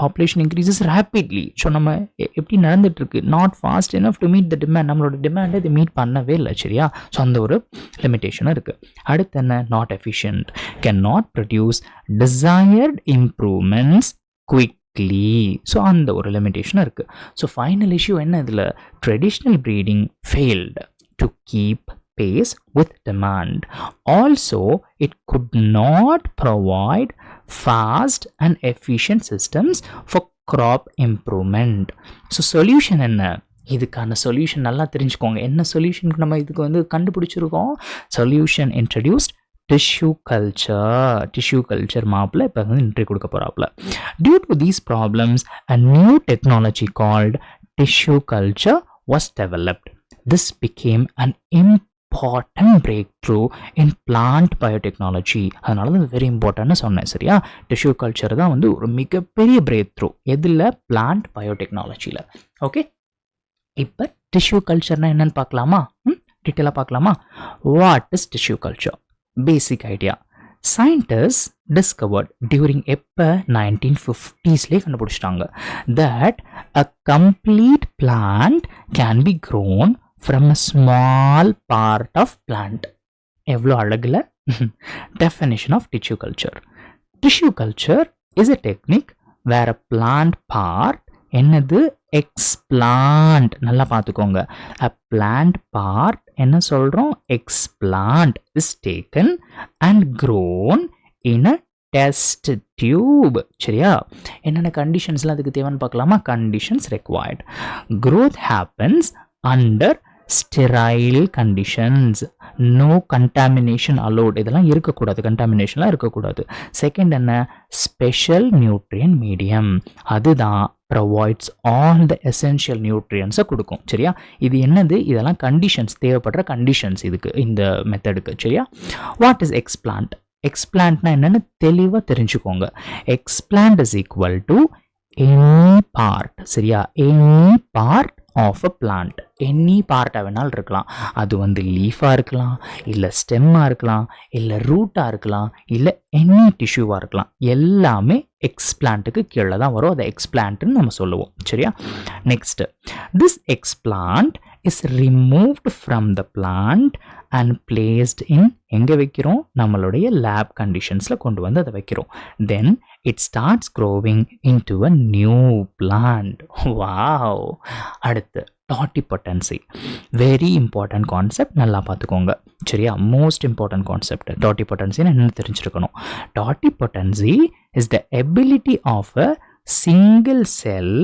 population increases rapidly. ஸோ நம்ம எப்படி நடந்துட்டு இருக்கு? not fast enough to meet the demand. நம்மளோட டிமாண்டை இது மீட் பண்ணவே இல்லை. சரியா? ஸோ அந்த ஒரு லிமிட்டேஷனும் இருக்கு. அடுத்து என்ன? not efficient, cannot produce desired improvements quickly. So அந்த ஒரு லிமிட்டேஷனும் இருக்கு. ஸோ ஃபைனல் இஷ்யூ என்ன இதில்? Traditional breeding failed to keep pace with demand. Also, it could not provide fast and efficient systems for crop improvement. So, solution என்ன? இதுக்கான சொல்யூஷன் நல்லா தெரிஞ்சுக்கோங்க. என்ன சொல்யூஷனுக்கு நம்ம இதுக்கு வந்து கண்டுபிடிச்சிருக்கோம்? சொல்யூஷன் இன்ட்ரடியூஸ்ட் டிஷ்யூ கல்ச்சர் மாப்பில் இப்போ வந்து இன்ட்ரி கொடுக்க போகிறாப்புல. Due to these problems a new technology called tissue culture was developed. This became an important breakthrough in plant biotechnology. அதனால தான் வெரி இம்பார்ட்டன்ட்னு சொன்னேன். சரியா? டிஷ்யூ கல்ச்சர் தான் வந்து ஒரு மிகப்பெரிய பிரேக் த்ரூ. எதில்? பிளான்ட் பயோடெக்னாலஜியில். ஓகே, இப்போ டிஷ்யூ கல்ச்சர்னா என்னன்னு பார்க்கலாமா? டீட்டெயிலாக பார்க்கலாமா? What is tissue culture? Basic idea. Scientist discovered during எப்போ? 1950ஸ்லேயே கண்டுபிடிச்சிட்டாங்க. That a complete plant can be grown from a small part of plant. எவ்வளோ அழகுல? definition of tissue culture. Tissue culture is a technique where a plant part என்னது? explant. நல்லா பார்த்துக்கோங்க. a plant part என்ன சொல்கிறோம்? explant is taken and grown in a test tube. சரியா? என்னென்ன கண்டிஷன்ஸ்லாம் அதுக்கு தேவைன்னு பார்க்கலாமா? conditions required. growth happens under sterile conditions, no contamination allowed. இதெல்லாம் இருக்கக்கூடாது, கண்டாமினேஷன்லாம் இருக்கக்கூடாது. செகண்ட் என்ன? Special nutrient medium. அதுதான் ப்ரொவைட்ஸ் ஆல் த எசென்ஷியல் நியூட்ரியன்ஸை கொடுக்கும். சரியா? இது என்னது? இதெல்லாம் கண்டிஷன்ஸ், தேவைப்படுற கண்டிஷன்ஸ் இதுக்கு, இந்த மெத்தடுக்கு. சரியா? What is explant? எக்ஸ்பிளான்ட்னா என்னன்னு தெளிவாக தெரிஞ்சுக்கோங்க. Explant is equal to any part. சரியா? Any part of a plant. Any பார்ட்டாக வேணாலும் இருக்கலாம். அது வந்து லீஃபாக இருக்கலாம், இல்லை ஸ்டெம்மாக இருக்கலாம், இல்லை ரூட்டாக இருக்கலாம், இல்லை எனி டிஷ்யூவாக இருக்கலாம். எல்லாமே எக்ஸ்பிளான்ட்டுக்கு கீழே தான் வரும். அதை எக்ஸ்பிளான்ட்னு நம்ம சொல்லுவோம். சரியா? Next, this explant is removed from the plant and placed இன், எங்கே வைக்கிறோம்? நம்மளுடைய லேப் கண்டிஷன்ஸில் கொண்டு வந்து அதை வைக்கிறோம். Then it starts growing in to a new plant. Wow! அடுத்து டாட்டிபொட்டன்சி. வெரி இம்பார்ட்டன்ட் கான்செப்ட், நல்லா பார்த்துக்கோங்க. சரியா? Most important concept. டாட்டிபொட்டன்சின்னு என்ன தெரிஞ்சிருக்கணும்? Totipotency is the ability of a single cell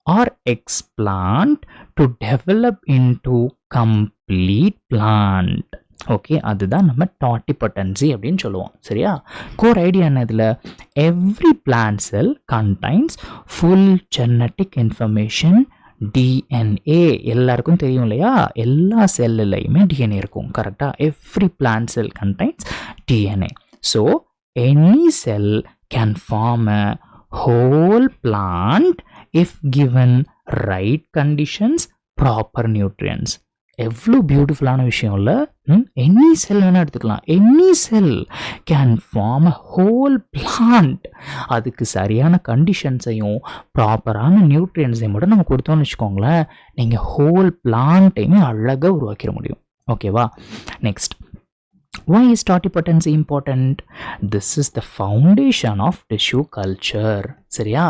or explant to develop into complete plant. Okay, அதுதான் நம்ம டாட்டிபொட்டன்சி அப்படின்னு சொல்லுவோம். சரியா? கோர் ஐடியா என்னதுல? Every plant cell contains full genetic information DNA எல்லாருக்கும் தெரியும் இல்லையா, எல்லா செல்லுலையுமே டிஎன்ஏ இருக்கும். கரெக்டாக every plant cell contains DNA. So any cell can form a whole plant if given right conditions, proper nutrients. எவ்வளோ பியூட்டிஃபுல்லான விஷயம் இல்லை? எனி செல் வேணால் எடுத்துக்கலாம். Any cell can form a whole plant. அதுக்கு சரியான கண்டிஷன்ஸையும் ப்ராப்பரான நியூட்ரியன்ஸையும் மட்டும் நம்ம கொடுத்தோம்னு வச்சுக்கோங்களேன், நீங்கள் ஹோல் பிளான்ட்டையுமே அழகாக உருவாக்கிட முடியும். ஓகேவா? Next, why is totipotency important? This is the foundation of tissue culture. சரியா?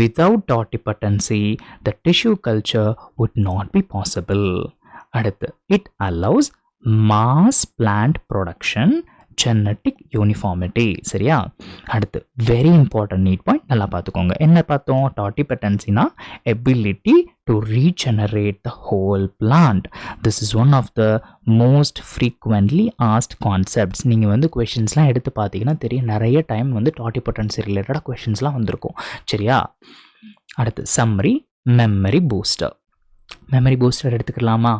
Without totipotency, the tissue culture would not be possible. அடுத்து, it allows mass plant production, genetic uniformity. சரியா? அடுத்து, very important need point, நல்லா பார்த்துக்கோங்க. என்ன பார்த்தோம்? totipotencyனா ability to regenerate the whole plant. This is one of the most frequently asked concepts. நீங்கள் வந்து கொஷின்ஸ்லாம் எடுத்து பார்த்தீங்கன்னா தெரியும், நிறைய டைம் வந்து totipotency ரிலேட்டடாக கொஷின்ஸ்லாம் வந்திருக்கும். சரியா? அடுத்து, summary, memory booster. Memory booster எடுத்துக்கலாமா?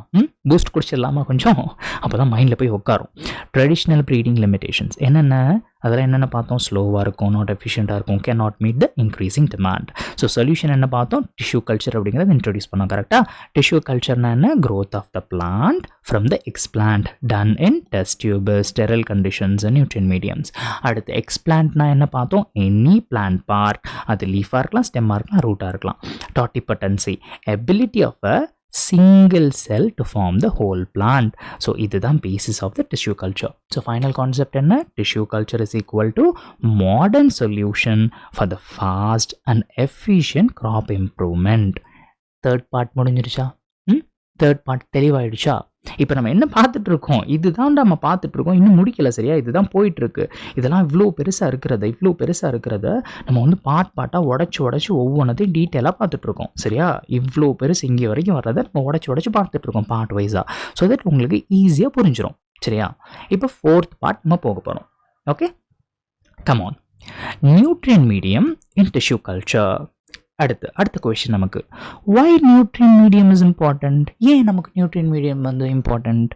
பூஸ்ட் குடிச்சிடலாமா கொஞ்சம்? அப்போ தான் மைண்டில் போய் உட்காரும். ட்ரெடிஷ்னல் ப்ரீடிங் லிமிடேஷன்ஸ் என்னென்ன? அதெல்லாம் என்னென்ன பார்த்தோம்? ஸ்லோவாக இருக்கும், நாட் எஃபிஷியண்ட்டாக இருக்கும், can not meet the increasing demand. So solution என்ன பார்த்தோம்? டிஷ்யூ கல்ச்சர் அப்படிங்கிறத இன்ட்ரடியூஸ் பண்ணோம். கரெக்டாக? டிஷ்யூ கல்ச்சர்னா என்ன? Growth of the plant from the explant done in test tubes, sterile conditions, nutrient mediums. அடுத்து எக்ஸ்பிளான்ட்னா என்ன பார்த்தோம்? எனி பிளான்ட் பார்ட், அது லீஃபாக இருக்கலாம், ஸ்டெம்மாக இருக்கலாம், ரூட்டாக இருக்கலாம். Totipotency, ability of a single cell to form the whole plant. So இதுதான் basis of the tissue culture. So final concept என்ன? Tissue culture is equal to modern solution for the fast and efficient crop improvement. Third part முடிஞ்சிருச்சா? தேர்ட் பார்ட் தெளிவாயிடுச்சா? இப்போ நம்ம என்ன பார்த்துட்டு இருக்கோம்? இதுதான் நம்ம பார்த்துட்டு இருக்கோம், இன்னும் முடிக்கல. சரியா? இதுதான் போயிட்டு இருக்கு. இதெல்லாம் இவ்வளோ பெருசாக இருக்கிறத நம்ம வந்து பார்ட்டாக உடச்சி ஒவ்வொன்றத்தையும் டீட்டெயிலாக பார்த்துட்டு இருக்கோம். சரியா? இவ்வளோ பெருசு இங்கே வரைக்கும் வர்றதை நம்ம உடச்சி பார்த்துட்டு இருக்கோம் பார்ட் வைஸாக. ஸோ தட் உங்களுக்கு ஈஸியாக புரிஞ்சிடும். சரியா? இப்போ ஃபோர்த் பார்ட் நம்ம போக போகிறோம். Okay, come on. Nutrient medium in tissue culture. அடுத்த கொஸ்டின் நமக்கு, why nutrient medium is important? ஏன் நமக்கு nutrient medium வந்து important?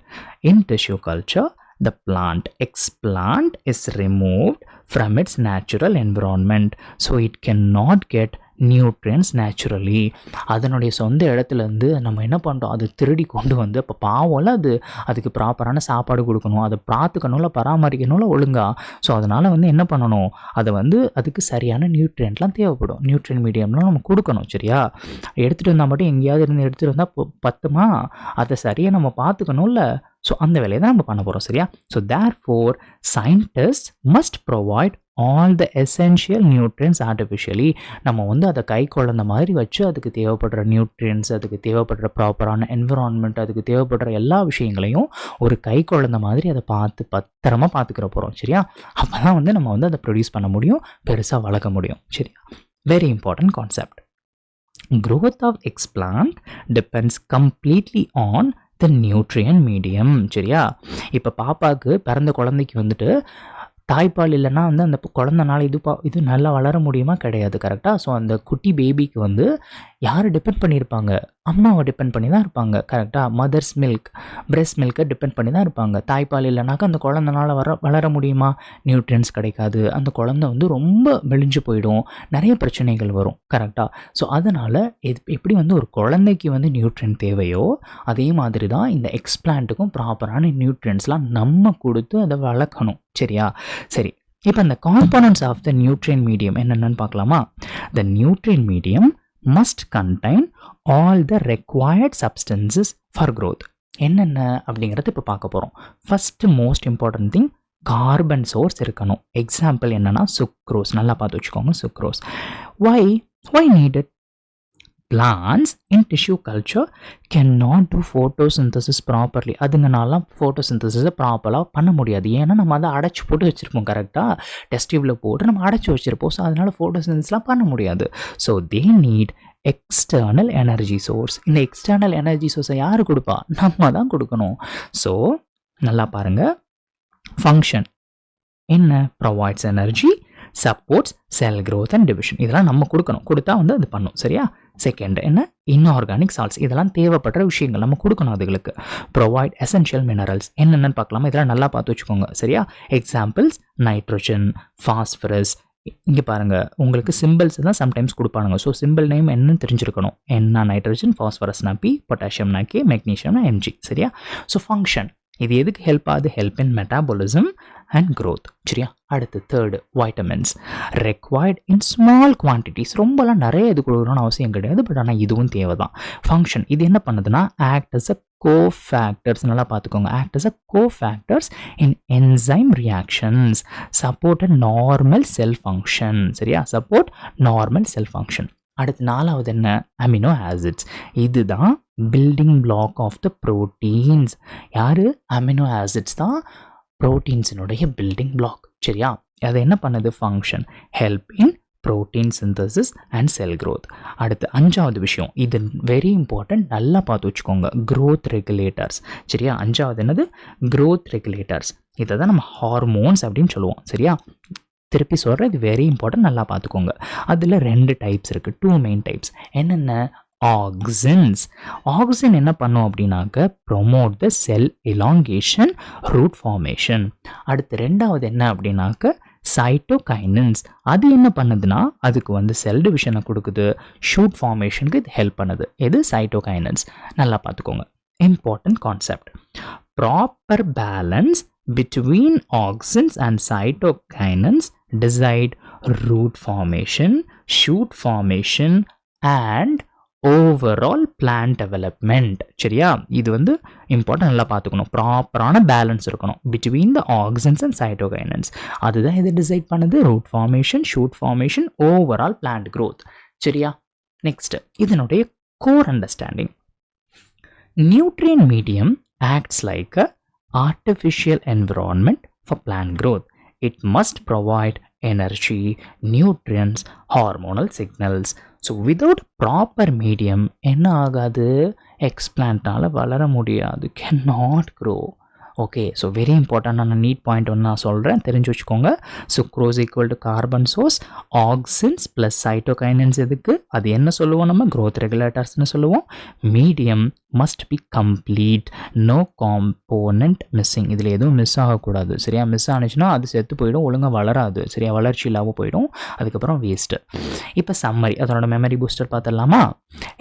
In tissue culture, the plant explant is removed from its natural environment, so it cannot get nutrients naturally. அதனுடைய சொந்த இடத்துலேருந்து நம்ம என்ன பண்ணுறோம்? அது திருடி கொண்டு வந்து, இப்போ பாவம்ல அது, அதுக்கு ப்ராப்பரான சாப்பாடு கொடுக்கணும், அதை பார்த்துக்கணும்ல, பராமரிக்கணும்ல ஒழுங்கா. ஸோ அதனால் வந்து என்ன பண்ணணும்? அதை வந்து அதுக்கு சரியான நியூட்ரியன்ட்லாம் தேவைப்படும். நியூட்ரியன் மீடியம்லாம் நம்ம கொடுக்கணும். சரியா? எடுத்துகிட்டு வந்தால் மட்டும் எங்கேயாவது இருந்து எடுத்துகிட்டு வந்தால் பத்துமா? அதை சரியாக நம்ம பார்த்துக்கணும்ல. ஸோ அந்த வேலையை தான் நம்ம பண்ண போகிறோம். சரியா? So therefore scientists must provide all the essential nutrients artificially. நம்ம வந்து அதை கை குழந்த மாதிரி வச்சு அதுக்கு தேவைப்படுற நியூட்ரியன்ஸ், அதுக்கு தேவைப்படுற ப்ராப்பரான என்விரான்மெண்ட், அதுக்கு தேவைப்படுற எல்லா விஷயங்களையும் ஒரு கை குழந்த மாதிரி அதை பத்திரமா பார்த்துக்கிற போகிறோம். சரியா? அப்போ தான் வந்து நம்ம வந்து அதை ப்ரொடியூஸ் பண்ண முடியும், பெருசாக வளர்க்க முடியும். சரியா? Very important concept. growth of explant depends completely on the nutrient medium. சரியா? இப்போ பாப்பாவுக்கு, பிறந்த குழந்தைக்கு வந்துட்டு தாய்ப்பால் இல்லைன்னா வந்து அந்த குழந்தைனால இது நல்லா வளர முடியுமா? கிடையாது. கரெக்டாக? ஸோ அந்த குட்டி பேபிக்கு வந்து யார் டிபெண்ட் பண்ணியிருப்பாங்க? அம்மாவை டிபெண்ட் பண்ணி தான் இருப்பாங்க. கரெக்டாக? மதர்ஸ் மில்க், பிரெஸ்ட் மில்க்கை டிபெண்ட் பண்ணி தான் இருப்பாங்க. தாய்ப்பால் இல்லைனாக்கா அந்த குழந்தைனால வளர முடியுமா? நியூட்ரியன்ஸ் கிடைக்காது, அந்த குழந்தை வந்து ரொம்ப மெலிஞ்சு போயிடும், நிறைய பிரச்சனைகள் வரும். கரெக்டாக? ஸோ அதனால் எப்படி வந்து ஒரு குழந்தைக்கு வந்து நியூட்ரியன் தேவையோ அதே மாதிரி தான் இந்த எக்ஸ்பிளான்ட்டுக்கும் ப்ராப்பரான நியூட்ரியன்ஸ்லாம் நம்ம கொடுத்து அதை வளர்க்கணும். சரியா? சரி, இப்போ இந்த காம்பனன்ட்ஸ் ஆஃப் த நியூட்ரியன் மீடியம் என்னென்னு பார்க்கலாமா? த நியூட்ரியன் medium must contain all the required substances for growth. என்னென்ன அப்படிங்கிறத இப்போ பார்க்க போகிறோம். First most important thing, carbon source இருக்கணும். எக்ஸாம்பிள் என்னென்னா சுக்ரோஸ். நல்லா பார்த்து வச்சுக்கோங்க, sucrose. why needed? Plants in tissue culture cannot do photosynthesis properly. அதுங்கனால ஃபோட்டோசிந்தசிஸை ப்ராப்பராக பண்ண முடியாது. ஏன்னா நம்ம அதை அடைச்சி போட்டு வச்சுருப்போம். கரெக்டாக? டெஸ்ட் டியூபில் போட்டு நம்ம அடைச்சி வச்சுருப்போம். ஸோ அதனால் ஃபோட்டோசிந்தசிஸ்லாம் பண்ண முடியாது. So they need external energy source. இந்த எக்ஸ்டர்னல் எனர்ஜி சோர்ஸை யார் கொடுப்பா? நம்ம தான் கொடுக்கணும். ஸோ நல்லா பாருங்கள், ஃபங்க்ஷன் என்ன? Provides energy, supports sell growth and division. இதெல்லாம் நம்ம கொடுக்கணும், கொடுத்தா வந்து அது பண்ணும். சரியா? செகண்ட் என்ன, இன்ஆர்கானிக் சால்ட்ஸ். இதெல்லாம் தேவைப்படுற விஷயங்கள் நம்ம கொடுக்கணும் அதுகளுக்கு. Provide essential minerals. என்னென்னு பார்க்கலாமா? இதெல்லாம் நல்லா பார்த்து வச்சுக்கோங்க. சரியா? Examples nitrogen, phosphorus. இங்கே பாருங்கள், உங்களுக்கு சிம்பிள்ஸ் தான் சம்டைம்ஸ் கொடுப்பானுங்க. ஸோ சிம்பிள் நேம் என்னன்னு தெரிஞ்சிருக்கணும். என்ன நைட்ரோஜன், ஃபாஸ்பரஸ்னா பி, பொட்டாசியம்னா கே, மெக்னீஷியம்னா எம்ஜி. சரியா? ஸோ ஃபங்க்ஷன் இது எதுக்கு ஹெல்ப் ஆகுது? Help in metabolism and growth. சரியா? அடுத்து தேர்டு, வைட்டமின்ஸ் ரெக்வயர்ட் இன் ஸ்மால் குவான்டிட்டிஸ். ரொம்பலாம் நிறைய இது கொடுக்கணும்னு அவசியம் கிடையாது, பட் ஆனால் இதுவும் தேவை தான். ஃபங்க்ஷன் இது என்ன பண்ணுதுன்னா ஆக்ட் அஸ் அ கோஃபேக்டர்ஸ். நல்லா பார்த்துக்கோங்க. Act as a cofactors in enzyme reactions, support a normal cell function. சரியா? Support normal cell function. அடுத்து நாலாவது என்ன, அமினோ ஆசிட்ஸ். இதுதான் building block of the proteins. யார்? அமினோ ஆசிட்ஸ் தான் ப்ரோட்டீன்ஸினுடைய பில்டிங் பிளாக். சரியா? அது என்ன பண்ணுது? Function help in protein synthesis and cell growth. அடுத்து அஞ்சாவது விஷயம், இது வெரி இம்பார்ட்டன்ட், நல்லா பார்த்து வச்சுக்கோங்க. Growth regulators. சரியா? அஞ்சாவது என்னது? Growth regulators. இதை தான் நம்ம ஹார்மோன்ஸ் அப்படின்னு சொல்லுவோம். சரியா? திருப்பி சொல்கிறேன், இது வெரி இம்பார்ட்டன்ட், நல்லா பார்த்துக்கோங்க. அதில் 2 டைப்ஸ் இருக்குது, 2 மெயின் டைப்ஸ். என்னென்ன? ஆக்சின்ஸ். ஆக்சின் என்ன பண்ணும் அப்படின்னாக்க promote the cell elongation, root formation. அடுத்து ரெண்டாவது என்ன அப்படின்னாக்க சைட்டோகைனன்ஸ். அது என்ன பண்ணுதுன்னா அதுக்கு வந்து செல் டிவிஷனை கொடுக்குது, ஷூட் ஃபார்மேஷனுக்கு இது ஹெல்ப் பண்ணுது. எது? சைட்டோகைனன்ஸ். நல்லா பார்த்துக்கோங்க, important concept. Proper balance between auxins and cytokinins decide root formation, shoot formation and overall plant development. சரியா? இது வந்து இம்பார்ட்டன்ட், நல்லா பார்த்துக்கணும். ப்ராப்பரான பேலன்ஸ் இருக்கணும் between the auxins and cytokinins. அதுதான் இது டிசைட் பண்ணுது, root formation, shoot formation, overall plant growth. சரியா? நெக்ஸ்ட், இதனுடைய core understanding. Nutrient medium acts like a artificial environment for plant growth. It must provide energy, nutrients, hormonal signals. So without proper medium என்ன ஆகாது? எக்ஸ்பிளான்ட்னால வளர முடியாது, cannot grow. Okay, so very இம்பார்ட்டண்டான நீட் பாயிண்ட் ஒன்று நான் சொல்கிறேன், தெரிஞ்சு வச்சுக்கோங்க. Sucrose equal to carbon source, auxins plus cytokinins. எதுக்கு? அது என்ன சொல்லுவோம் நம்ம? க்ரோத் ரெகுலேட்டர்ஸ்னு சொல்லுவோம். Medium must be complete, no component missing. இதில் எதுவும் மிஸ் ஆகக்கூடாது. சரியா? மிஸ் ஆனிச்சுன்னா அது செத்து போயிடும், ஒழுங்காக வளராது. சரியா? வளர்ச்சி இல்லாமல் போயிடும், அதுக்கப்புறம் வேஸ்ட்டு. இப்போ சம்மரி, அதனோட மெமரி பூஸ்டர் பார்த்துடலாமா?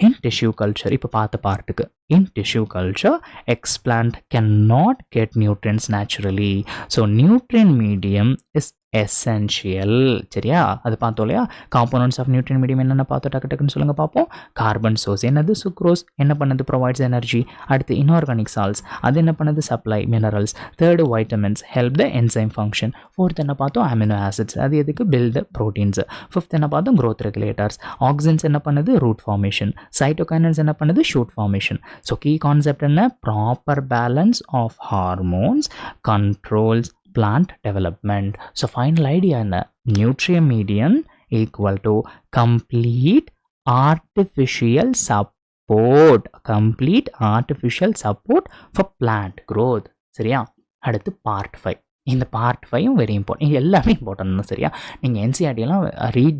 இன் டிஷ்யூ கல்ச்சர், இப்போ பார்த்த பார்ட்டுக்கு. In tissue culture, explant cannot get nutrients naturally. So nutrient medium is essential. சரியா? அது பார்த்தோம் இல்லையா? காம்போனன்ட்ஸ் ஆஃப் நியூட்ரியன் மீடியம் என்னென்ன பார்த்தோம், டக்கு டக்குன்னு சொல்லுங்கள் பார்ப்போம். கார்பன் சோர்ஸ் என்னது? சுக்ரோஸ். என்ன பண்ணுது? Provides energy. அடுத்து இன்ஆர்கானிக் சால்ட்ஸ், அது என்ன பண்ணுது? Supply minerals. Third vitamins, help the enzyme function. Fourth என்ன பார்த்தோம்? அமினோ ஆசிட்ஸ், அது எதுக்கு? Build proteins. ஃபிஃப்த் என்ன பார்த்தோம்? Growth regulators. ஆக்சின்ஸ் என்ன பண்ணுது? Root formation. சைட்டோகைனன்ஸ் என்ன பண்ணுது? Shoot formation. So key concept என்ன? Proper balance of hormones controls plant development. So final idea என்ன? Nutrient medium equal to complete artificial support, complete artificial support for plant growth. சரியா? அடுத்து பார்ட் 5. இந்த பார்ட் 5ம் வெரி இம்பார்ட்டன்ட். இது எல்லாமே இம்பார்ட்டன்ட் தான். சரியா? நீங்கள் என்சிஆர்டியெல்லாம்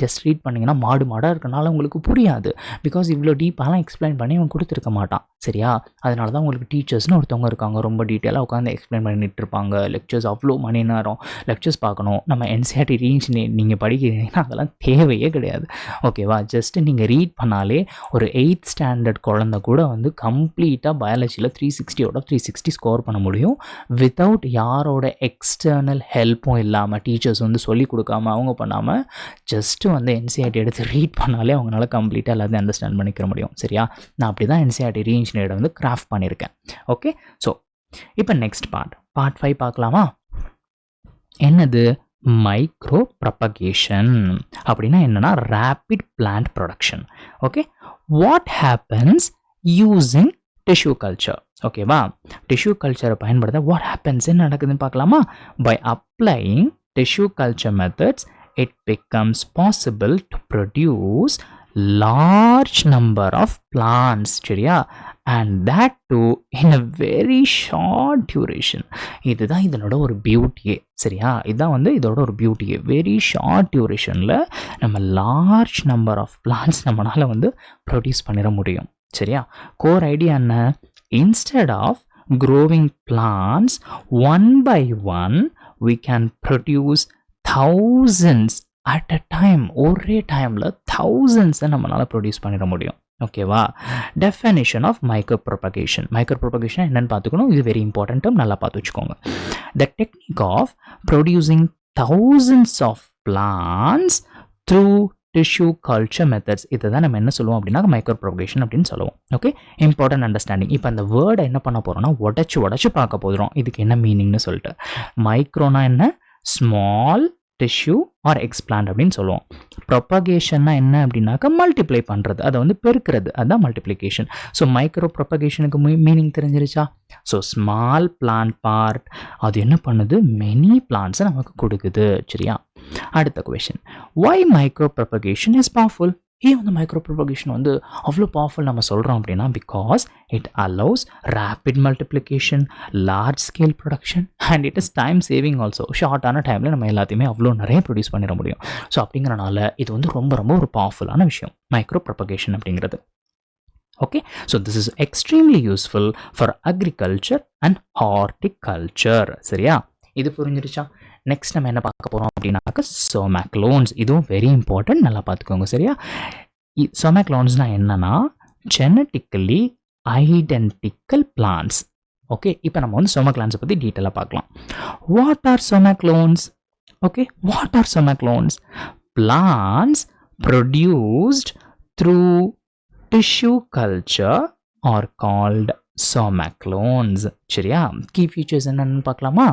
ஜஸ்ட் ரீட் பண்ணிங்கன்னா மாடாக இருக்கனால உங்களுக்கு புரியாது. பிகாஸ் இவ்வளோ டீப்பாலாம் எக்ஸ்பிளைன் பண்ணி அவன் கொடுத்துருக்க மாட்டான். சரியா? அதனால தான் உங்களுக்கு டீச்சர்ஸ்னு ஒருத்தவங்க இருக்காங்க, ரொம்ப டீட்டெயிலாக உட்காந்து எக்ஸ்பிளைன் பண்ணிட்டு இருப்பாங்க. லெக்சர்ஸ் அவ்வளோ மணி நேரம் லெக்சர்ஸ் பார்க்கணும். நம்ம என்சிஆர்டி ரீச் நீங்கள் படிக்கிறீங்கன்னா அதெல்லாம் தேவையே கிடையாது. ஓகேவா? ஜஸ்ட்டு நீங்கள் ரீட் பண்ணாலே ஒரு 8th ஸ்டாண்டர்ட் குழந்தை கூட வந்து கம்ப்ளீட்டாக பயாலஜியில் 360 ஸ்கோர் பண்ண முடியும், வித்தவுட் யாரோட எக்ஸ்டர்னல் ஹெல்ப்பும் இல்லாமல், டீச்சர்ஸ் வந்து சொல்லிக் கொடுக்காம அவங்க பண்ணாமல் ஜஸ்ட்டு வந்து என்சிஆர்டி எடுத்து ரீட் பண்ணாலே அவங்களால கம்ப்ளீட்டாக எல்லாத்தையும் அண்டர்ஸ்டாண்ட் பண்ணிக்கிற முடியும். சரியா? நான் அப்படி தான் என்சிஆர்டி ரீஇன்ஜினியரை வந்து கிராஃப்ட் பண்ணியிருக்கேன். ஓகே, ஸோ இப்போ நெக்ஸ்ட் பார்ட் 5 பார்க்கலாமா? என்னது? Micropropagation. அப்படின்னா என்னன்னா rapid plant production. Okay, what happens using tissue culture. ஓகேவா? டிஷ்யூ கல்ச்சரை பயன்படுத்த வாட் ஹேப்பன்ஸ் என்ன நடக்குதுன்னு பார்க்கலாமா? By applying tissue culture methods it becomes possible to produce large number of plants. சரியா? and that too in a very short duration. இதுதான் இதனோட ஒரு பியூட்டியே. சரியா? இதுதான் வந்து இதோட ஒரு பியூட்டியே. வெரி ஷார்ட் டியூரேஷனில் நம்ம லார்ஜ் நம்பர் ஆஃப் பிளான்ஸ் நம்மளால் வந்து ப்ரொடியூஸ் பண்ணிட முடியும். சரியா? கோர் ஐடியா என்ன? Instead of growing plants one by one, we can produce thousands at a time. ஒரே டைமில் thousands நம்மளால் ப்ரொடியூஸ் பண்ணிட முடியும். ஓகேவா? Definition of micropropagation. Micropropagation என்னென்னு பார்த்துக்கணும். இது வெரி இம்பார்ட்டன்ட்டும் நல்லா பார்த்து வச்சுக்கோங்க. The technique of producing thousands of plants through tissue culture methods. இதை தான் நம்ம என்ன சொல்லுவோம் அப்படின்னா மைக்ரோ ப்ரொபகேஷன் அப்படின்னு சொல்லுவோம். Okay, important understanding. இப்போ அந்த வேர்டை என்ன பண்ண போகிறோம்னா உடச்சு பார்க்க போகிறோம். இதுக்கு என்ன மீனிங்னு சொல்லிட்டு. மைக்ரோனா என்ன? ஸ்மால் டிஷ்யூ ஆர் எக்ஸ்பிளான்ட் அப்படின்னு சொல்லுவோம். ப்ரொபகேஷன்னா என்ன அப்படின்னாக்கா மல்டிப்ளை பண்ணுறது, அதை வந்து பெருக்கிறது, அதுதான் மல்டிப்ளிகேஷன். ஸோ மைக்ரோ ப்ரொபகேஷனுக்கு மீனிங் தெரிஞ்சிருச்சா? ஸோ ஸ்மால் பிளான்ட் பார்ட் அது என்ன பண்ணுது? மெனி பிளான்ட்ஸை நமக்கு கொடுக்குது. சரியா? அடுத்த question, why micropropagation is powerful? ஏன் வந்து மைக்ரோ ப்ரொபகேஷன் வந்து அவ்வளோ பவர்ஃபுல் நம்ம சொல்கிறோம் அப்படின்னா, because it allows rapid multiplication, large scale production and it is time saving also. ஷார்ட்டான டைமில் நம்ம எல்லாத்தையுமே அவ்வளோ நிறைய ப்ரொடியூஸ் பண்ணிட முடியும். ஸோ அப்படிங்கிறனால இது வந்து ரொம்ப ரொம்ப ஒரு பவர்ஃபுல்லான விஷயம் மைக்ரோ ப்ரொபகேஷன் அப்படிங்கிறது. Okay, so this is extremely useful for agriculture and horticulture. சரியா? இது புரிஞ்சிருச்சா? நெக்ஸ்ட் நம்ம என்ன பார்க்க போகிறோம் அப்படின்னாக்க சோமேக்லோன்ஸ். இதுவும் வெரி இம்பார்ட்டன்ட், நல்லா பார்த்துக்கோங்க. சரியா? சோமேக்லோன்ஸ்னால் என்னன்னா ஜெனட்டிக்கலி ஐடென்டிக்கல் பிளான்ஸ். ஓகே, இப்போ நம்ம வந்து சோமேக்லோன்ஸை பற்றி டீட்டெயிலாக பார்க்கலாம். What are somaclones? Okay, what are somaclones? Plants produced through tissue culture are called somaclones. சரியா? கீ ஃபீச்சர்ஸ் என்னன்னு பார்க்கலாமா?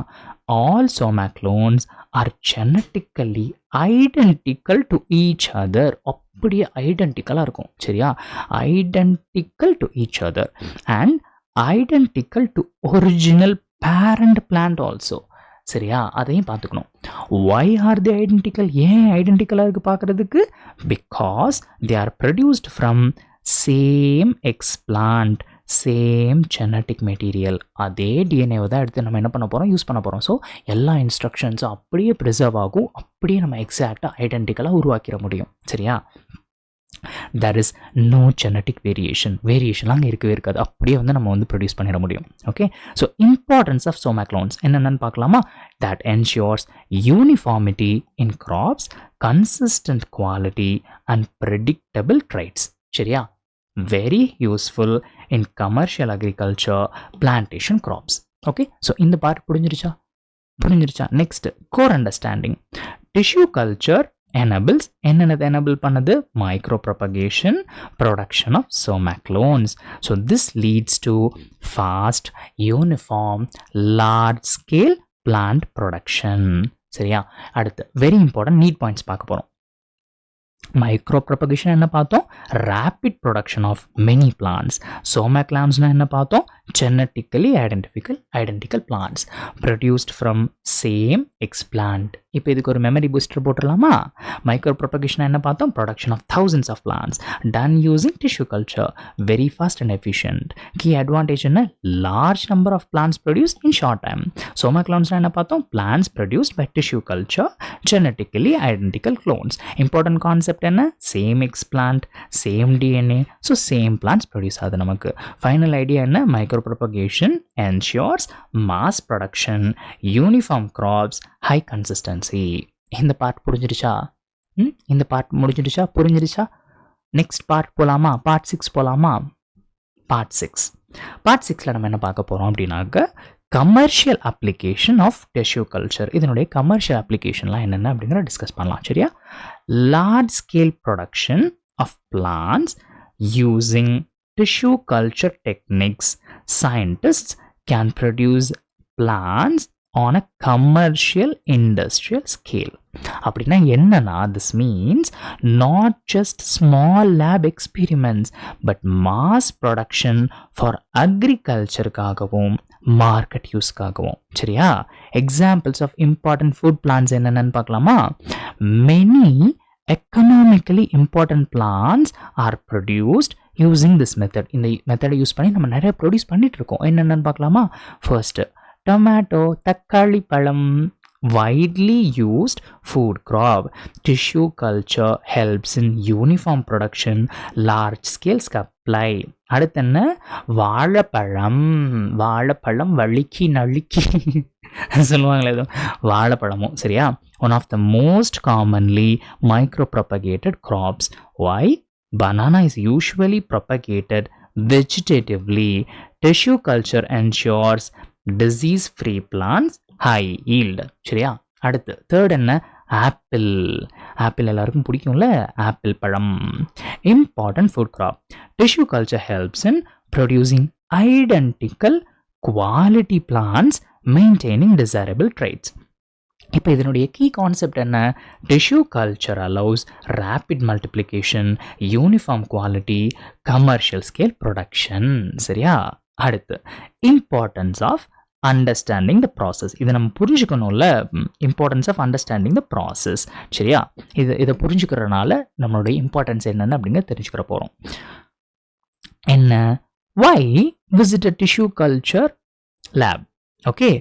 All somaclones are genetically identical to each other. அப்படியே ஐடென்டிக்கலாக இருக்கும். சரியா? Identical to each other and identical to original parent plant also. சரியா? அதையும் பார்த்துக்கணும். ஒய் ஆர் தி ஐடென்டிக்கல்? ஏன் ஐடென்டிக்கலாக இருக்குது பார்க்குறதுக்கு? Because they R produced from same explant, same genetic material. அதே டிஎன்ஏவை தான் எடுத்து நம்ம என்ன பண்ண போகிறோம்? யூஸ் பண்ண போகிறோம். ஸோ எல்லா இன்ஸ்ட்ரக்ஷன்ஸும் அப்படியே ப்ரிசர்வ் ஆகும், அப்படியே நம்ம எக்ஸாக்டாக ஐடென்டிக்கலாக உருவாக்கிட முடியும். சரியா? there is no genetic வேரியேஷன்லாம் அங்கே இருக்கவே இருக்காது. அப்படியே வந்து நம்ம வந்து ப்ரொடியூஸ் பண்ணிட முடியும். ஓகே, ஸோ இம்பார்ட்டன்ஸ் ஆஃப் சோமேக்லோன்ஸ் என்னென்னு பார்க்கலாமா? that ensures uniformity in crops, consistent quality and predictable traits. சரியா? Very useful in commercial agriculture, plantation crops. Okay, so இந்த பார்ட் புரிஞ்சிருச்சா? Next, core understanding. Tissue culture enables என்னென்னது எனபிள் பண்ணுது? Micropropagation, production of somaclones. So this leads to fast, uniform, large scale plant production. சரியா? அடுத்து வெரி இம்பார்ட்டன்ட் நீட் பாயிண்ட்ஸ் பார்க்க போகிறோம். மைக்ரோ ப்ரொபகேஷன் என்ன பார்த்தோம்? Rapid production of many plants. சோமேக்லான்ஸ்னா என்ன பார்த்தோம்? Genetically identical plants produced from same explant. இப்போ இதுக்கு ஒரு மெமரி பூஸ்டர் போட்டுடலாமா? மைக்ரோ ப்ரொபகேஷன் என்ன பார்த்தோம்? Production of thousands of plants done using tissue culture, very fast and efficient. Key advantage என்ன? Large number of plants produce in short time. சோமேக்லான்ஸ்னா என்ன பார்த்தோம்? Plants produced by tissue culture, genetically identical clones. Important concept என்ன? Same explant, same DNA, so same plants produce ஆகுது நமக்கு. ஃபைனல் ஐடியா என்ன? Micropropagation ensures mass production, uniform crops, high consistency. இந்த பார்ட் புரிஞ்சிருச்சா? இந்த பார்ட் புரிஞ்சிருச்சா? நெக்ஸ்ட் பார்ட் போகலாமா? பார்ட் 6 போகலாமா? பார்ட் 6ல் நம்ம என்ன பார்க்க போகிறோம் அப்படின்னாக்க commercial application of tissue culture. இதனுடைய கமர்ஷியல் அப்ளிகேஷன்லாம் என்னென்ன அப்படிங்கிற டிஸ்கஸ் பண்ணலாம். சரியா? Large scale production of plants using tissue culture techniques. Scientists can produce plants on a commercial industrial scale. அப்படின்னா என்னன்னா, this means not just small lab experiments but mass production for agricultureக்காகவும் மார்க்கெட் யூஸ்க்காகவும். சரியா? Examples of important food plants என்னென்னு பார்க்கலாமா? many economically important plants are produced using this method. இந்த மெத்தடை யூஸ் பண்ணி நம்ம நிறைய ப்ரொடியூஸ் பண்ணிட்டு இருக்கோம். என்னென்னு பார்க்கலாமா? ஃபர்ஸ்ட், டொமேட்டோ, தக்காளி பழம், widely used food crop. Tissue culture helps in uniform production, large scale supply. அடுத்து என்ன? வாழைப்பழம். வாழைப்பழம் வழுக்கி நழுக்கி சொல்லுவாங்களே எதுவும், வாழைப்பழமும் சரியா. One of the most commonly micropropagated crops. Why? Banana is usually propagated vegetatively. Tissue culture ensures disease free plants, high yield. சரியா. அடுத்து தேர்ட் என்ன? ஆப்பிள். ஆப்பிள் எல்லாருக்கும் பிடிக்கும்ல, ஆப்பிள் பழம். Important food crop. Tissue culture helps in producing identical quality plants, maintaining desirable traits. இப்போ இதனுடைய கீ கான்செப்ட் என்ன? Tissue culture allows rapid multiplication, uniform quality, commercial scale production. சரியா. அடுத்து importance of understanding the process. இதை நம்ம புரிஞ்சுக்கணும்ல, importance of understanding the process. சரியா. இதை புரிஞ்சுக்கிறதுனால நம்மளுடைய இம்பார்ட்டன்ஸ் என்னென்னு அப்படிங்க தெரிஞ்சுக்கிற போகிறோம். என்ன? Why visit a tissue culture lab? Okay,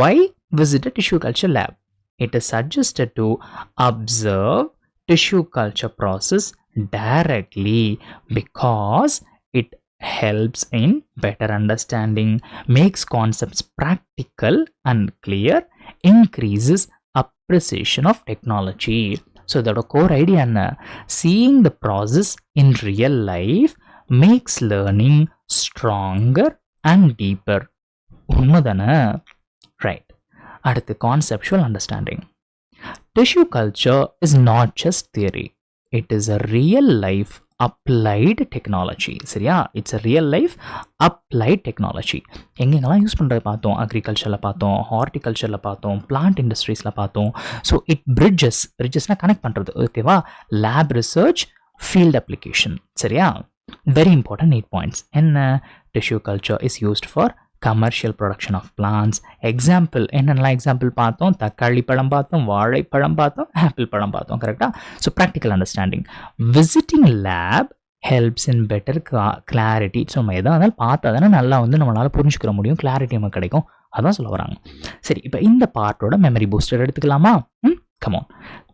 why visit a tissue culture lab? It is suggested to observe tissue culture process directly because it helps in better understanding, makes concepts practical and clear, increases appreciation of technology. So the core idea is seeing the process in real life makes learning stronger and deeper. உண்மைதானே? ரைட். அடுத்து conceptual understanding. Tissue culture is not just theory, it is a real life applied technology. சரியா. It's a real life applied technology. எங்கெங்கெல்லாம் யூஸ் பண்ணுறதை பார்த்தோம்? அக்ரிகல்ச்சரில் பார்த்தோம், ஹார்டிகல்ச்சரில் பார்த்தோம், பிளான்ட் இண்டஸ்ட்ரீஸில் பார்த்தோம். ஸோ இட் பிரிட்ஜஸ்னால் கனெக்ட் பண்ணுறது. ஓகேவா. Lab research, field application. சரியா. Very important 8 points. என்ன? Tissue culture is used for commercial production of plants. Example என்னென்னலாம் எக்ஸாம்பிள் பார்த்தோம்? தக்காளி பழம் பார்த்தோம், வாழைப்பழம் பார்த்தோம், ஆப்பிள் பழம் பார்த்தோம். கரெக்டாக. So practical understanding. Visiting lab helps in better clarity. So நம்ம எதாக இருந்தாலும் பார்த்தா தானே நல்லா நம்மளால் புரிஞ்சுக்கிற முடியும், கிளாரிட்டி நமக்கு கிடைக்கும். அதான் சொல்ல வராங்க. சரி, இப்போ இந்த பார்ட்டோட மெமரி பூஸ்டர் எடுத்துக்கலாமா? கமான்.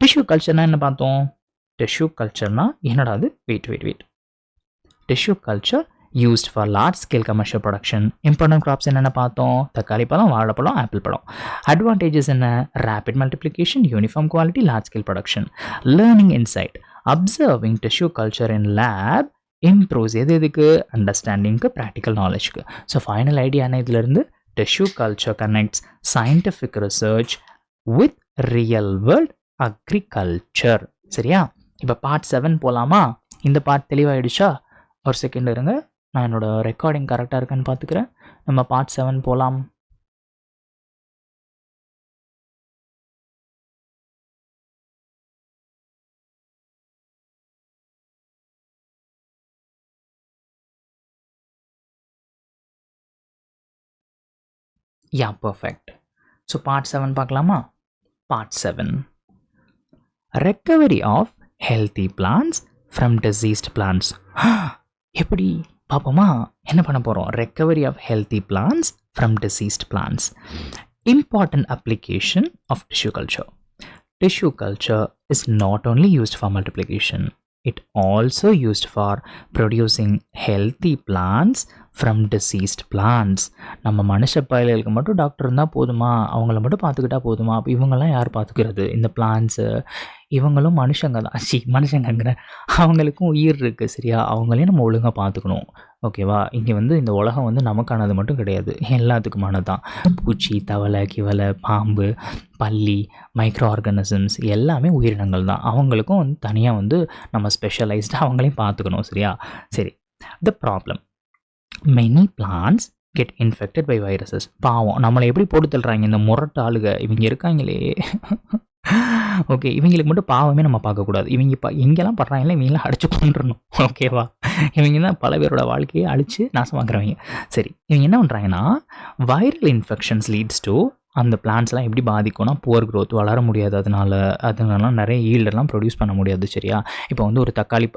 டிஷ்யூ கல்ச்சர்னா என்ன பார்த்தோம்? டிஷ்யூ கல்ச்சர்னா என்னடா அது? Wait. Tissue culture used for large scale commercial production. Important crops என்னென்ன பார்த்தோம்? தக்காளி பழம், வாழைப்பழம், ஆப்பிள் பழம். அட்வான்டேஜஸ் என்ன? rapid multiplication, uniform quality, large scale production. Learning insight. Observing tissue culture in lab improves எதுக்கு? அண்டர்ஸ்டாண்டிங்க்கு, ப்ராக்டிக்கல் நாலேஜ்க்கு. ஸோ ஃபைனல் ஐடியா என்ன இதிலிருந்து? tissue culture connects scientific research with real world agriculture. சரியா. இப்போ பார்ட் 7 போகலாமா? இந்த பார்ட் தெளிவாயிடுச்சா? ஒரு செகண்ட் இருங்க, நான் என்னோட ரெக்கார்டிங் கரெக்டாக இருக்கான்னு பார்த்துக்கிறேன். நம்ம பார்ட் 7 போகலாம். யா, பர்ஃபெக்ட். ஸோ பார்ட் 7 பார்க்கலாமா? Part 7, recovery of healthy plants from diseased plants. எப்படி பார்ப்போமா? என்ன பண்ண போகிறோம்? Recovery of healthy plants from diseased plants. Important application of tissue culture. Tissue culture is not only used for multiplication, it also used for producing healthy plants from deceased plants. நம்ம மனுஷ பயலுக்கு மட்டும் டாக்டர் இருந்தால் போதுமா? அவங்கள மட்டும் பார்த்துக்கிட்டா போதுமா? அப்போ இவங்கெல்லாம் யார் பார்த்துக்கிறது? இந்த பிளான்ஸு இவங்களும் மனுஷங்க தான். மனுஷங்கிற அவங்களுக்கும் உயிர் இருக்குது. சரியா. அவங்களையும் நம்ம ஒழுங்காக பார்த்துக்கணும். ஓகேவா. இங்கே இந்த உலகம் நமக்கானது மட்டும் கிடையாது, எல்லாத்துக்குமானது தான். பூச்சி, தவளை, கிவலை, பாம்பு, பல்லி, மைக்ரோ ஆர்கானிசம்ஸ் எல்லாமே உயிரினங்கள் தான். அவங்களுக்கும் தனியாக நம்ம ஸ்பெஷலைஸ்டாக அவங்களையும் பார்த்துக்கணும். சரியா. சரி. The problem, many plants get infected by viruses. பாவம், நம்மளை எப்படி போட்டு தள்ளுறாங்க இந்த முரட்டு ஆளுக இவங்க இருக்காங்களே. ஓகே, இவங்களுக்கு மட்டும் பாவமே நம்ம பார்க்கக்கூடாது. இவங்க எங்கெல்லாம் படுறாங்களோ இவங்கெல்லாம் அடிச்சு கொண்டுறணும். ஓகேவா. இவங்க தான் பல பேரோட வாழ்க்கையை அழித்து நாசமாக்குறவங்க. சரி, இவங்க என்ன பண்ணுறாங்கன்னா, வைரல் இன்ஃபெக்ஷன்ஸ் லீட்ஸ் டு அந்த பிளான்ட்ஸ்லாம் எப்படி பாதிக்கும்னா புவர் க்ரோத், வளர முடியாது, அதனால நிறைய ஈல்டெல்லாம் ப்ரொடியூஸ் பண்ண முடியாது. சரியா? இப்போ வந்து ஒரு தக்காளி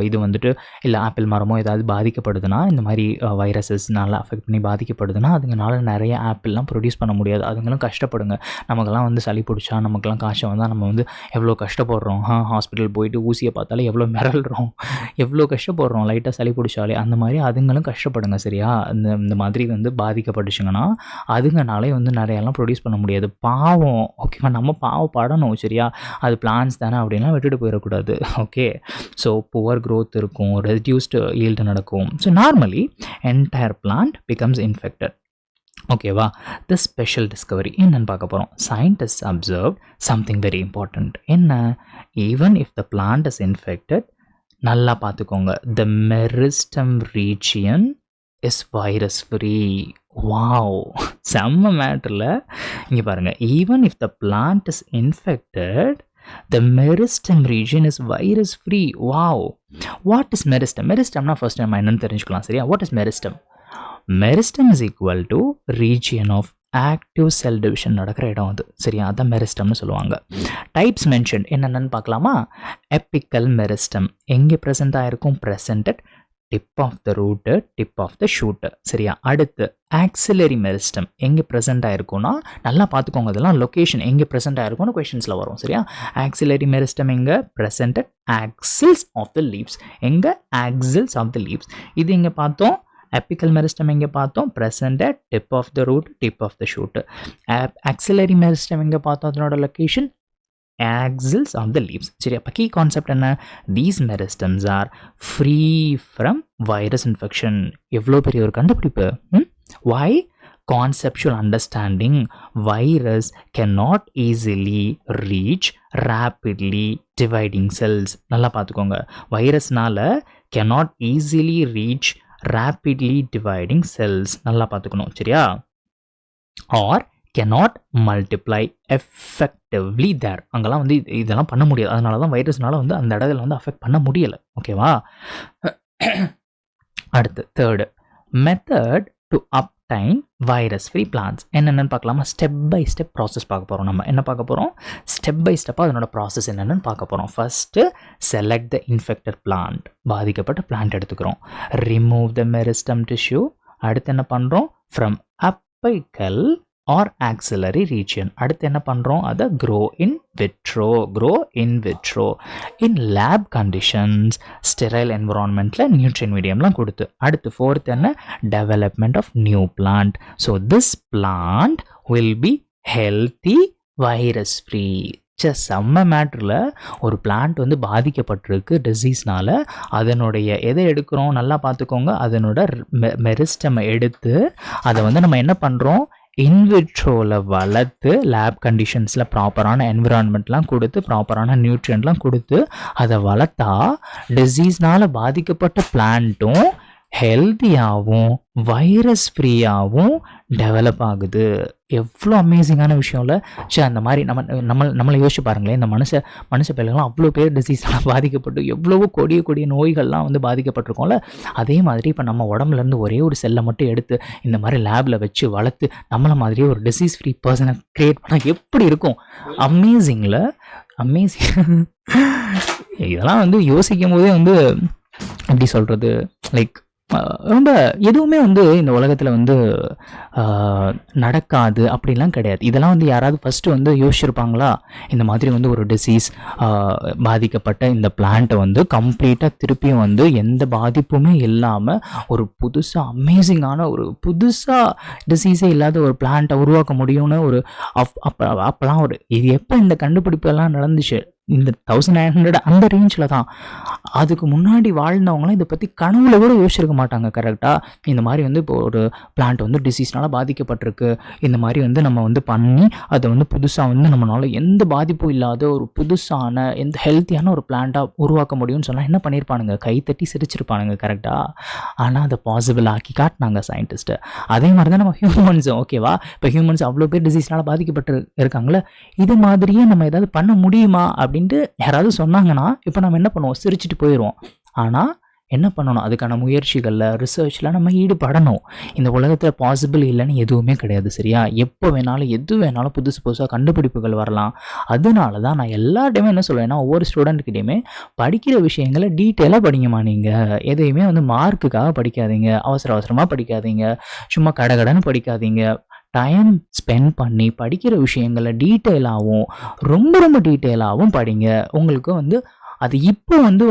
இது வந்துட்டு இல்லை ஆப்பிள் மரமோ ஏதாவது பாதிக்கப்படுதுன்னா, இந்த மாதிரி வைரஸஸ்னால அஃபெக்ட் பண்ணி பாதிக்கப்படுதுன்னா அதுங்கனால நிறைய ஆப்பிள்லாம் ப்ரொடியூஸ் பண்ண முடியாது. அதுங்களும் கஷ்டப்படுங்க. நமக்கெல்லாம் வந்து சளி பிடிச்சா, நமக்கெல்லாம் காய்ச்சல் வந்தால் நம்ம வந்து எவ்வளோ கஷ்டப்படுறோம். ஹாஸ்பிட்டல் போயிட்டு ஊசியை பார்த்தாலே எவ்வளோ மிரள்றோம், எவ்வளோ கஷ்டப்படுறோம் லைட்டாக சளி பிடிச்சாலே. அந்த மாதிரி அதுங்களும் கஷ்டப்படுங்க. சரியா? இந்த மாதிரி வந்து பாதிக்கப்படுச்சுங்கன்னா அதுங்கனாலே வந்து நிறையெல்லாம் ப்ரொடியூஸ் பண்ண முடியாது. பாவம். ஓகேவா? நம்ம பாவப்படணும். சரியா? அது பிளான்ஸ் தானே அப்படின்லாம் விட்டுட்டு போயிடக்கூடாது. ஓகே. ஸோ புவர் க்ரோத் இருக்கும், ரெடியூஸ்டு ஈல்டு நடக்கும். So normally entire plant becomes infected. ஓகேவா? தி ஸ்பெஷல் டிஸ்கவரி என்னன்னு பார்க்க போகிறோம். Scientist observe something very important. என்ன? Even if the plant is infected, நல்லா பார்த்துக்கோங்க, the meristem region is virus free. Wow, செம்ம மேட்டரில். இங்கே பாருங்கள், even if the plant is infected, the meristem region is virus free. Wow. What is meristem? Meristemனா ஃபர்ஸ்ட் நம்ம என்னன்னு தெரிஞ்சுக்கலாம். சரியா? What is meristem? Meristem is equal to region of active cell division நடக்கிற இடம் அது. சரியா? அதான் மெரிஸ்டம்னு சொல்லுவாங்க. டைப்ஸ் மென்ஷன் என்னென்னு பார்க்கலாமா? எப்பிக்கல் மெரிஸ்டம் எங்கே ப்ரெசென்ட் ஆகிருக்கும்? Present at tip of the root, tip of the shoot. சரியா? அடுத்து ஆக்சிலரி மெரிஸ்டம் எங்கே ப்ரெசென்ட் ஆகிருக்கும்னா, நல்லா பார்த்துக்கோங்க, இதெல்லாம் லொக்கேஷன் எங்கே ப்ரெசென்ட் ஆகிருக்கும்னு கொஷின்ஸில் வரும். சரியா? ஆக்சிலரி மெரிஸ்டம் எங்கே? Presented axils of the leaves. எங்கே? Axils of the leaves. இது இங்கே பார்த்தோம். apical meristem எங்கே பார்த்தோம்? present at tip of the root, tip of the shoot. axillary meristem எங்கே பார்த்தோம்? அதனோட location axils of the leaves. சரி, அப்போ கீ கான்செப்ட் என்ன? these meristems are free from virus infection. எவ்வளோ பெரிய ஒரு கண்டுபிடிப்பு. why? Conceptual understanding. Virus cannot easily reach rapidly dividing cells. நல்லா பார்த்துக்கோங்க, வைரஸ்னால cannot easily reach rapidly dividing cells. நல்லா பார்த்துக்கணும். சரியா? or cannot multiply effectively there. அங்கெல்லாம் வந்து இதெல்லாம் பண்ண முடியாது. அதனால தான் வைரஸ்னால வந்து அந்த இடத்துல வந்து அஃபெக்ட் பண்ண முடியலை. ஓகேவா? அடுத்து third method to obtain virus free plans என்னென்னு பார்க்கலாமா? ஸ்டெப் பை ஸ்டெப் ப்ராசஸ் பார்க்க போகிறோம். நம்ம என்ன பார்க்க போகிறோம்? ஸ்டெப் பை ஸ்டெப்பாக அதனோட ப்ராசஸ் என்னென்னு பார்க்க போகிறோம். First select the infected plant. பாதிக்கப்பட்ட பிளான்ட் எடுத்துக்கிறோம். Remove the meristem tissue. அடுத்து என்ன பண்ணுறோம்? From apical or axillary region. அடுத்து என்ன பண்ணுறோம்? அதை grow in vitro in lab conditions, sterile என்விரான்மெண்ட்டில் நியூட்ரியன் மீடியம்லாம் கொடுத்து. அடுத்து ஃபோர்த் என்ன? Development of new plant. So this plant will be healthy, virus free. செம்ம மேட்டரில் ஒரு பிளான்ட் வந்து பாதிக்கப்பட்டிருக்கு டிசீஸ்னால. அதனுடைய எதை எடுக்கிறோம்? நல்லா பார்த்துக்கோங்க, அதனோட மெரிஸ்டம் எடுத்து அதை வந்து நம்ம என்ன பண்ணுறோம்? இன்விட்ரோவில் வளர்த்து லேப் கண்டிஷன்ஸில் ப்ராப்பரான என்விரான்மெண்ட்லாம் கொடுத்து ப்ராப்பரான நியூட்ரியன்ட்லாம் கொடுத்து அதை வளர்த்தா டிசீஸ்னால் பாதிக்கப்பட்ட பிளான்ட்டும் ஹெல்த்தியாகவும் வைரஸ் ஃப்ரீயாகவும் டெவலப் ஆகுது. எவ்வளோ அமேசிங்கான விஷயம் இல்லை? சரி, அந்த மாதிரி நம்மளை யோசிச்சு பாருங்களேன். இந்த மனுஷ பிள்ளைகள்லாம் அவ்வளோ பேர் டிசீஸ்லாம் பாதிக்கப்பட்டு எவ்வளவோ கொடிய நோய்கள்லாம் வந்து பாதிக்கப்பட்டிருக்கோம்ல. அதே மாதிரி இப்போ நம்ம உடம்புலேருந்து ஒரே ஒரு செல்லை மட்டும் எடுத்து இந்த மாதிரி லேபில் வச்சு வளர்த்து நம்மளை மாதிரியே ஒரு டிசீஸ் ஃப்ரீ பர்சனை க்ரியேட் பண்ணால் எப்படி இருக்கும்? அமேசிங்கில் அமேசிங். இதெல்லாம் வந்து யோசிக்கும் போதே வந்து எப்படி சொல்கிறது, லைக் ரொம்ப எதுவுமே வந்து இந்த உலகத்தில் வந்து நடக்காது அப்படிலாம் கிடையாது. இதெல்லாம் வந்து யாராவது ஃபஸ்ட்டு வந்து யோசிச்சிருப்பாங்களா? இந்த மாதிரி வந்து ஒரு டிசீஸ் பாதிக்கப்பட்ட இந்த பிளான்ட்டை வந்து கம்ப்ளீட்டாக திருப்பியும் வந்து எந்த பாதிப்புமே இல்லாமல் ஒரு புதுசாக அமேசிங்கான ஒரு புதுசாக டிசீஸே இல்லாத ஒரு பிளான்ட்டை உருவாக்க முடியும்னு ஒரு அப்போலாம் ஒரு இது எப்போ இந்த கண்டுபிடிப்பெல்லாம் நடந்துச்சு? இந்த 1900 அந்த ரேஞ்சில் தான். அதுக்கு முன்னாடி வாழ்ந்தவங்களாம் இதை பற்றி கனவுல கூட யோசிச்சிருக்க மாட்டாங்க. கரெக்டாக இந்த மாதிரி வந்து இப்போ ஒரு பிளான்ட் வந்து டிசீஸ்னால் பாதிக்கப்பட்டிருக்கு, இந்த மாதிரி வந்து நம்ம வந்து பண்ணி அதை வந்து புதுசாக வந்து நம்மளால் எந்த பாதிப்பும் இல்லாத ஒரு புதுசான எந்த ஹெல்த்தியான ஒரு பிளான்ட்டாக உருவாக்க முடியும்னு சொன்னால் என்ன பண்ணியிருப்பானுங்க? கைத்தட்டி சிரிச்சிருப்பானுங்க. கரெக்டாக. ஆனால் அதை பாசிபிள் ஆக்கி காட்டினாங்க சயின்டிஸ்ட்டு. அதே மாதிரி தான் நம்ம ஹியூமன்ஸும். ஓகேவா? இப்போ ஹியூமன்ஸ் அவ்வளோ பேர் டிசீஸ்னால் பாதிக்கப்பட்டு இருக்காங்களே, இது மாதிரியே நம்ம ஏதாவது பண்ண முடியுமா அப்படின்ட்டு யாராவது சொன்னாங்கன்னா இப்போ நம்ம என்ன பண்ணுவோம்? சிரிச்சுட்டு போயிடுவோம். ஆனால் என்ன பண்ணணும், அதுக்கான முயற்சிகளில் ரிசர்ச்சில் நம்ம ஈடுபடணும். இந்த உலகத்தில் பாசிபிள் இல்லைன்னு எதுவுமே கிடையாது. சரியா? எப்போ வேணாலும் எது வேணாலும் புதுசு புதுசாக கண்டுபிடிப்புகள் வரலாம். அதனால தான் நான் எல்லார்டையுமே என்ன சொல்லுவேன்னா, ஒவ்வொரு ஸ்டூடெண்ட்கிட்டையுமே படிக்கிற விஷயங்களை டீட்டெயிலாக படிங்கம்மா. நீங்கள் எதையுமே வந்து மார்க்குக்காக படிக்காதீங்க, அவசரமாக படிக்காதீங்க, சும்மா கடகடன்னு படிக்காதீங்க. டைம் ஸ்பெண்ட் பண்ணி படிக்கிற விஷயங்களை டீட்டெயிலாகவும் ரொம்ப டீட்டெயிலாகவும் படிங்க. உங்களுக்கு வந்து அது இப்போ வந்து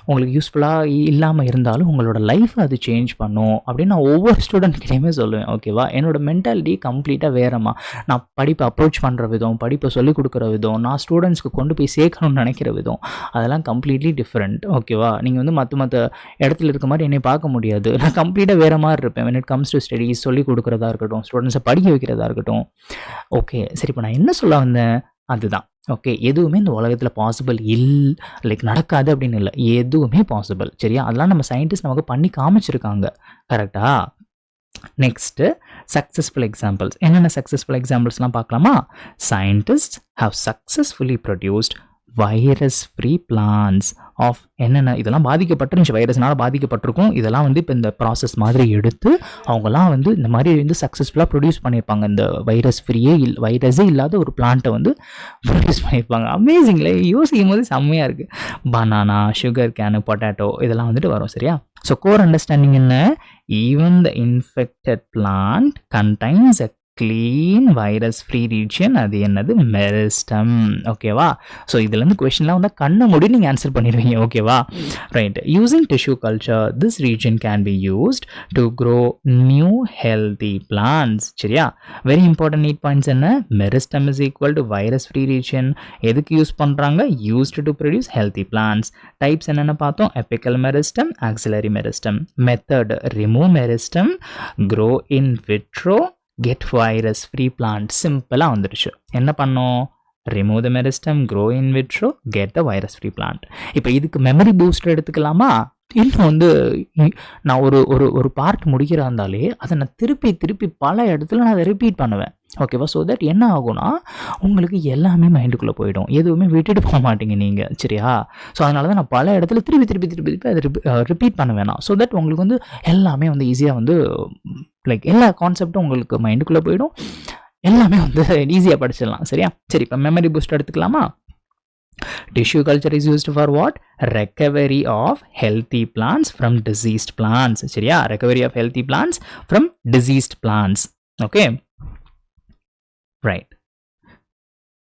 உங்களுக்கு யூஸ்ஃபுல்லாக இல்லாமல் இருந்தாலும் உங்களோட லைஃப்பை அது சேஞ்ச் பண்ணும் அப்படின்னு நான் ஒவ்வொரு ஸ்டூடெண்ட்கிட்டையுமே சொல்லுவேன். ஓகேவா? என்னோட மென்டாலிட்டி கம்ப்ளீட்டாக வேறம்மா. நான் படிப்பை அப்ரோச் பண்ணுற விதம், படிப்பை சொல்லிக் கொடுக்குற விதம், நான் ஸ்டூடெண்ட்ஸ்க்கு கொண்டு போய் சேர்க்கணும்னு நினைக்கிற விதம், அதெல்லாம் கம்ப்ளீட்லி டிஃப்ரெண்ட். ஓகேவா? நீங்கள் வந்து மற்ற இடத்துல இருக்க மாதிரி என்னை பார்க்க முடியாது. நான் கம்ப்ளீட்டாக வேறு மாதிரி இருப்பேன். when it comes to studies சொல்லிக் கொடுக்குறதா இருக்கட்டும், ஸ்டூடெண்ட்ஸை படிக்க வைக்கிறதா இருக்கட்டும். ஓகே, சரி, இப்போ நான் என்ன சொல்ல வந்தேன், அதுதான். ஓகே, எதுவுமே இந்த உலகத்தில் பாசிபிள் நடக்காது அப்படின்னு இல்லை, எதுவுமே பாசிபிள். சரியா? அதெல்லாம் நம்ம சயின்டிஸ்ட் நமக்கு பண்ணி காமிச்சிருக்காங்க. கரெக்டா? Next successful examples. என்னென்ன சக்ஸஸ்ஃபுல் எக்ஸாம்பிள்ஸ்லாம் பார்க்கலாமா? Scientist have successfully produced virus free plants of என்னென்ன இதெல்லாம் பாதிக்கப்பட்டிருந்துச்சு, வைரஸ்னால் பாதிக்கப்பட்டிருக்கும். இதெல்லாம் வந்து இப்போ இந்த ப்ராசஸ் மாதிரி எடுத்து அவங்களாம் வந்து இந்த மாதிரி வந்து சக்ஸஸ்ஃபுல்லாக ப்ரொடியூஸ் பண்ணியிருப்பாங்க. இந்த வைரஸே இல்லாத ஒரு பிளான்ட்டை வந்து ப்ரொடியூஸ் பண்ணியிருப்பாங்க. அமேசிங்ல யோசிக்கும் போது செம்மையாக இருக்குது. பனானா, சுகர் கேனு, பொட்டேட்டோ இதெல்லாம் வந்துட்டு வரும். சரியா? ஸோ கோர் அண்டர்ஸ்டாண்டிங் என்ன? Even the infected plant contains a clean virus free region. அது என்னது? மெரிஸ்டம். ஓகேவா? ஸோ இதுலேருந்து கொஸ்டின்லாம் வந்து கண்ணை மூடி நீங்கள் ஆன்சர் பண்ணிடுவீங்க. ஓகேவா? Right. Using tissue culture this region can be used to grow new healthy plants. சரியா? வெரி இம்பார்ட்டன்ட் நீட் பாயிண்ட்ஸ் என்ன? Meristem is equal to virus free region. எதுக்கு யூஸ் பண்ணுறாங்க? Used to produce healthy plants. Types என்னென்ன பார்த்தோம்? Apical meristem, axillary meristem. Method remove meristem, grow in vitro, get virus free plant. சிம்பிளாக வந்துடுச்சு. என்ன பண்ணோம்? Remove the meristem, grow in vitro, get the virus free plant. இப்போ இதுக்கு மெமரி பூஸ்டர் எடுத்துக்கலாமா? இன்னும் வந்து நான் ஒரு பார்ட் முடிக்கிறா இருந்தாலே அதை நான் திருப்பி பல இடத்துல நான் அதை ரிப்பீட் பண்ணுவேன். ஓகேவா? ஸோ தட் என்ன ஆகும்னா உங்களுக்கு எல்லாமே மைண்டுக்குள்ளே போயிடும், எதுவுமே விட்டுட்டு போக மாட்டீங்க நீங்கள். சரியா? ஸோ அதனால தான் நான் பல இடத்துல திருப்பி அதை ரிப்பீட் பண்ணுவேன் நான். ஸோ தட் உங்களுக்கு வந்து எல்லாமே வந்து ஈஸியாக வந்து எல்லா கான்செப்டும் உங்களுக்கு மைண்டுக்குள்ளே போயிடும், எல்லாமே வந்து ஈஸியாக படிச்சிடலாம். சரியா? சரி, இப்போ மெமரி பூஸ்ட் எடுத்துக்கலாமா? Tissue culture is used for what? Recovery of healthy plants from diseased plants. சரியா? Recovery of healthy plants from diseased plants. Okay? Right.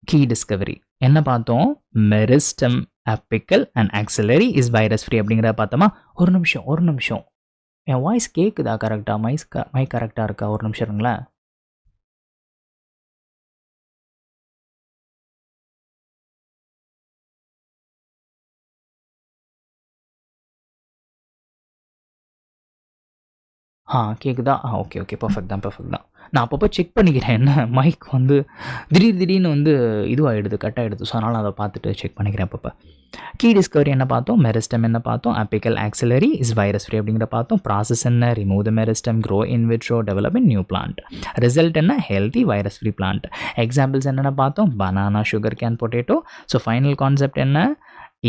Key discovery. என்ன பார்த்தோம்? Meristem, apical and axillary is virus free அப்படிங்கிறத பார்த்தோமா? ஒரு நிமிஷம். என் வாய்ஸ் கேட்குதா கரெக்டாக? மைக் கரெக்டாக இருக்கா? ஒரு நிமிஷம் இருங்களேன். கேட்குதா? ஓகே பர்ஃபெக்ட் தான். நான் அப்பப்போ செக் பண்ணிக்கிறேன், என்ன மைக் வந்து திடீர்னு வந்து இதுவாகிடுது, கட் ஆகிடுது. ஸோ அதனால் அதை பார்த்துட்டு செக் பண்ணிக்கிறேன் அப்பப்போ. கீ டிஸ்கவரி என்ன பார்த்தோம்? மெரிஸ்டம் என்ன பார்த்தோம்? Apical axillary is virus free அப்படிங்கிற பார்த்தோம். ப்ராசஸ் என்ன? Remove the meristem, grow in vitro, develop in new plant. Result என்ன? Healthy virus free plant. Examples என்னென்ன பார்த்தோம்? Banana, sugar cane, potato. So final concept என்ன?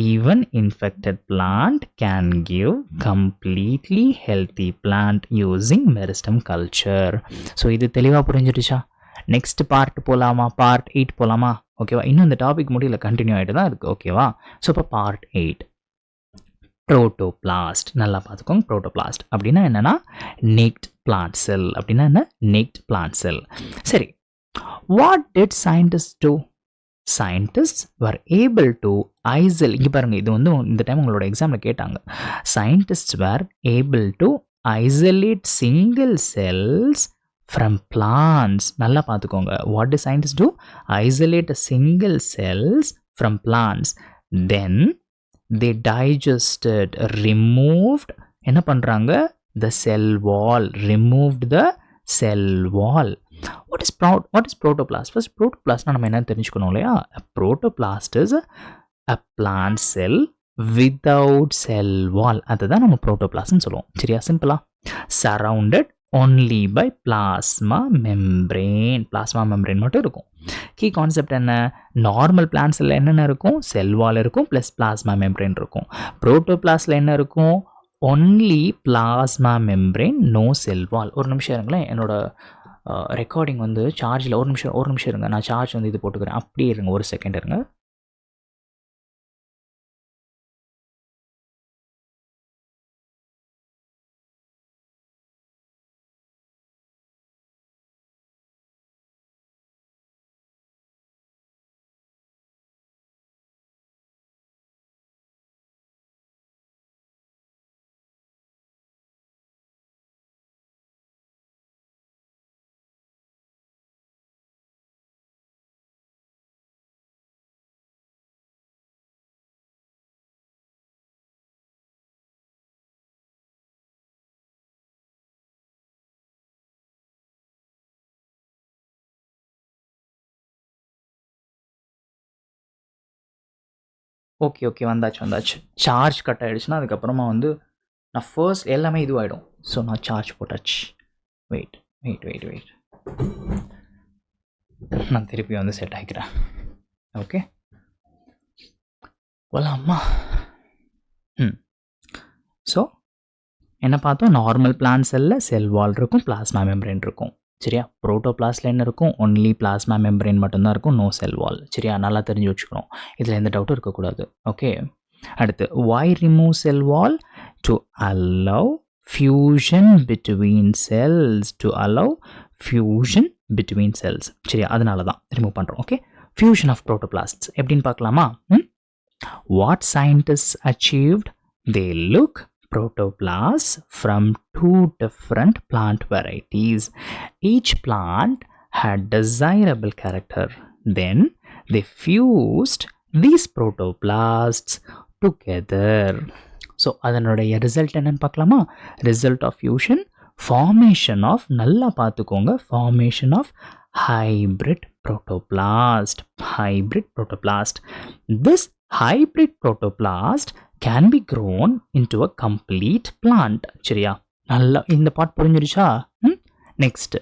Even infected plant can give completely healthy plant using meristem culture. So இது தெளிவாக புரிஞ்சிடுச்சா? நெக்ஸ்ட் பார்ட் போகலாமா? பார்ட் 8 போகலாமா? ஓகேவா? இன்னும் இந்த டாபிக் முடியல, கண்டினியூ ஆகிட்டு தான் இருக்குது. ஓகேவா? ஸோ இப்போ பார்ட் 8 புரோட்டோபிளாஸ்ட். நல்லா பார்த்துக்கோங்க. புரோட்டோபிளாஸ்ட் அப்படின்னா என்னென்னா நேக்ட் பிளான்ட் செல். அப்படின்னா என்ன? Naked plant cell. சரி, what did scientist do? Scientists were able to isolate. இங்கே பாருங்கள், இது வந்து இந்த டைம் உங்களோட எக்ஸாமில் கேட்டாங்க. Scientists were able to isolate single cells from plants. நல்லா பார்த்துக்கோங்க. What do scientists do? Isolate single cells from plants. Then they digested, removed. என்ன பண்ணுறாங்க? The cell wall. Removed the cell wall. What is protoplast? First, protoplasm நம்ம என்ன தெரிஞ்சுக்கணும் இல்லையா? A protoplast is a plant cell without cell wall. அதுதான் நம்ம protoplasm சொல்லுவோம். சரியா? சிம்பிளா? Surrounded only by plasma membrane. plasma membrane மட்டும் இருக்கும். கீ கான்செப்ட் என்ன? நார்மல் பிளான்ட்ஸில் என்னென்ன இருக்கும்? செல் வால் இருக்கும் ப்ளஸ் பிளாஸ்மா மெம்ப்ரெயின் இருக்கும். புரோட்டோபிளாஸ்டில் என்ன இருக்கும்? ஒன்லி பிளாஸ்மா மெம்ப்ரெயின், நோ செல் வால். ஒரு நிமிஷம் இருங்களேன், என்னோட ரெக்கார்டிங் வந்து சார்ஜில் ஒரு நிமிஷம் இருங்க, நான் சார்ஜ் வந்து இது போட்டுக்கிறேன். அப்படியே இருங்க, ஒரு செகண்ட் இருங்க. ஓகே வந்தாச்சு. சார்ஜ் கட் ஆகிடுச்சுன்னா அதுக்கப்புறமா வந்து நான் ஃபர்ஸ்ட் எல்லாமே இதுவாகிடும். ஸோ நான் சார்ஜ் போட்டாச்சு. வெயிட். நான் திருப்பி வந்து செட் ஆகிக்கிறேன். ஓகே போலாமா? ஸோ என்ன பார்த்தோம்? நார்மல் பிளான்ட் செல்லில் செல் வால் இருக்கும், பிளாஸ்மா மெம்ப்ரெயின் இருக்கும். சரியா? புரோட்டோபிளாஸ்டில் என்ன இருக்கும்? ஒன்லி பிளாஸ்மா மெம்ப்ரெயின் மட்டும்தான் இருக்கும், நோ செல் வால். சரியா? நல்லா தெரிஞ்சு வச்சுக்கணும். இதில் எந்த டவுட்டும் இருக்கக்கூடாது. ஓகே, அடுத்து why remove cell wall? To allow fusion between cells. சரியா? அதனால தான் ரிமூவ் பண்ணுறோம். ஓகே, fusion of protoplasts எப்படின்னு பார்க்கலாமா? What scientists achieved? They look protoplasts from two different plant varieties. Each plant had desirable character. Then they fused these protoplasts together. So அதனுடைய ரிசல்ட் என்னன்னு பார்க்கலாமா? Result of fusion, formation of, நல்லா பார்த்துக்கோங்க, formation of hybrid protoplast. This hybrid protoplast can be grown into a complete plant. சரியா? நல்லா இந்த பார்ட் புரிஞ்சிருச்சா? Next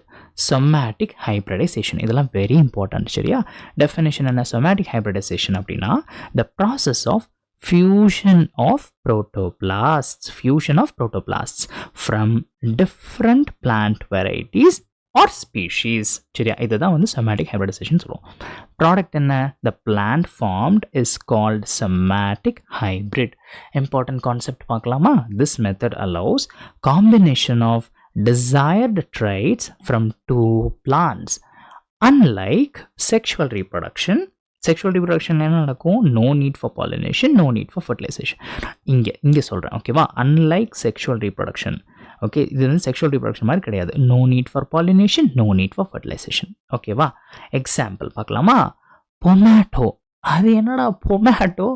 somatic hybridization. இதெல்லாம் வெரி இம்பார்ட்டன்ட். சரியா? டெஃபினேஷன் என்ன? somatic hybridization அப்படின்னா the process of fusion of protoplasts from different plant varieties or species. சரியா? இதுதான் வந்து somatic hybridization சொல்லுவோம். ப்ராடக்ட் என்ன? the plant formed is called somatic hybrid. important concept பார்க்கலாமா? this method allows combination of desired traits from two plants. unlike sexual reproduction என்ன நடக்கும்? no need for pollination, no need for fertilization. இங்கே சொல்கிறேன். ஓகேவா? unlike sexual reproduction. ஓகே, இது வந்து செக்ஷுவல் ரீப்ரொடக்ஷன் மாதிரி கிடையாது. no need for pollination, no need for fertilization. ஓகேவா? எக்ஸாம்பிள் பார்க்கலாமா? பொமேட்டோ. அது என்னடா பொமேட்டோ?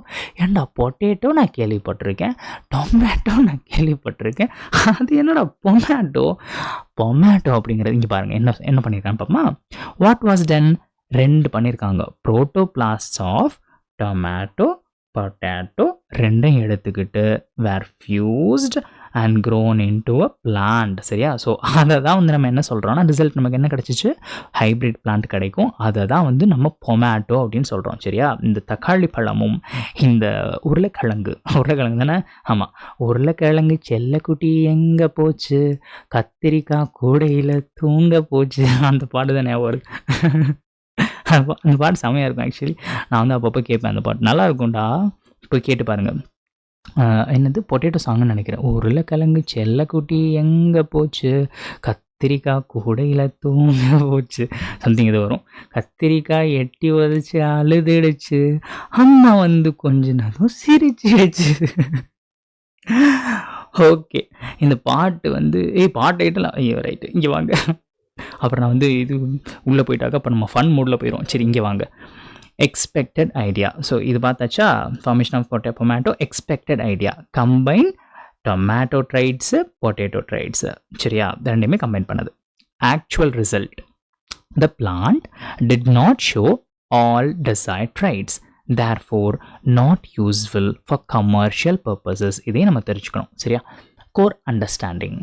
ஏன்டா பொட்டேட்டோ நான் கேள்விப்பட்டிருக்கேன், டொமேட்டோ நான் கேள்விப்பட்டிருக்கேன், அது என்னடா பொமேட்டோ அப்படிங்கிறது. இங்கே பாருங்கள் என்ன பண்ணியிருக்கான்னு பார்ப்போமா? What was done? ரெண்டு பண்ணியிருக்காங்க. புரோட்டோபிளாஸ்ட்ஸ் ஆஃப் டொமேட்டோ, பொட்டேட்டோ ரெண்டையும் எடுத்துக்கிட்டு were fused and grown into a plant. சரியா? ஸோ அதை தான் வந்து நம்ம என்ன சொல்கிறோம்னா, ரிசல்ட் நமக்கு என்ன கிடச்சிச்சு? ஹைப்ரிட் பிளான்ட் கிடைக்கும். அதை தான் வந்து நம்ம பொமேட்டோ அப்படின்னு சொல்கிறோம். சரியா? இந்த தக்காளி பழமும் இந்த உருளைக்கிழங்கு தானே? ஆமாம், உருளைக்கிழங்கு செல்லக்குட்டி எங்கே போச்சு, கத்திரிக்காய் கூடையில் தூங்க போச்சு, அந்த பாட்டு தான் ஞாபகம் வருது. அந்த பாட்டு செமையாக இருக்கும். ஆக்சுவலி நான் வந்து அப்பப்போ கேட்பேன் அந்த பாட்டு. நல்லா இருக்கும்டா, போய் கேட்டு பாருங்கள். என்னது பொட்டேட்டோ சாங்குன்னு நினைக்கிறேன். உருளைக்கிழங்கு செல்லக்குட்டி எங்கே போச்சு, கத்திரிக்காய் கூடையில் தூங்க போச்சு, சம்திங் இது வரும். கத்திரிக்காய் எட்டி உதச்சு அழுதுடுச்சு, அம்மா வந்து கொஞ்சம் சிரிச்சிடுச்சு. ஓகே, இந்த பாட்டு வந்து பாட்டு ஐட்டலாம். ஐயோ ரைட்டு, இங்கே வாங்க. அப்புறம் நான் வந்து இது உள்ளே போயிட்டாக்க அப்புறம் நம்ம ஃபன் மூடில் போயிடுவோம். சரி, இங்கே வாங்க. Expected idea. ஸோ இது பார்த்தாச்சா? Formation of pomato, expected idea, combine tomato traits, potato traits. சரியா? ரெண்டுமே கம்பைன் பண்ணது. Actual result, the plant did not show all desired traits, therefore not useful for commercial purposes. இதே நம்ம தெரிஞ்சுக்கணும். சரியா? Core understanding.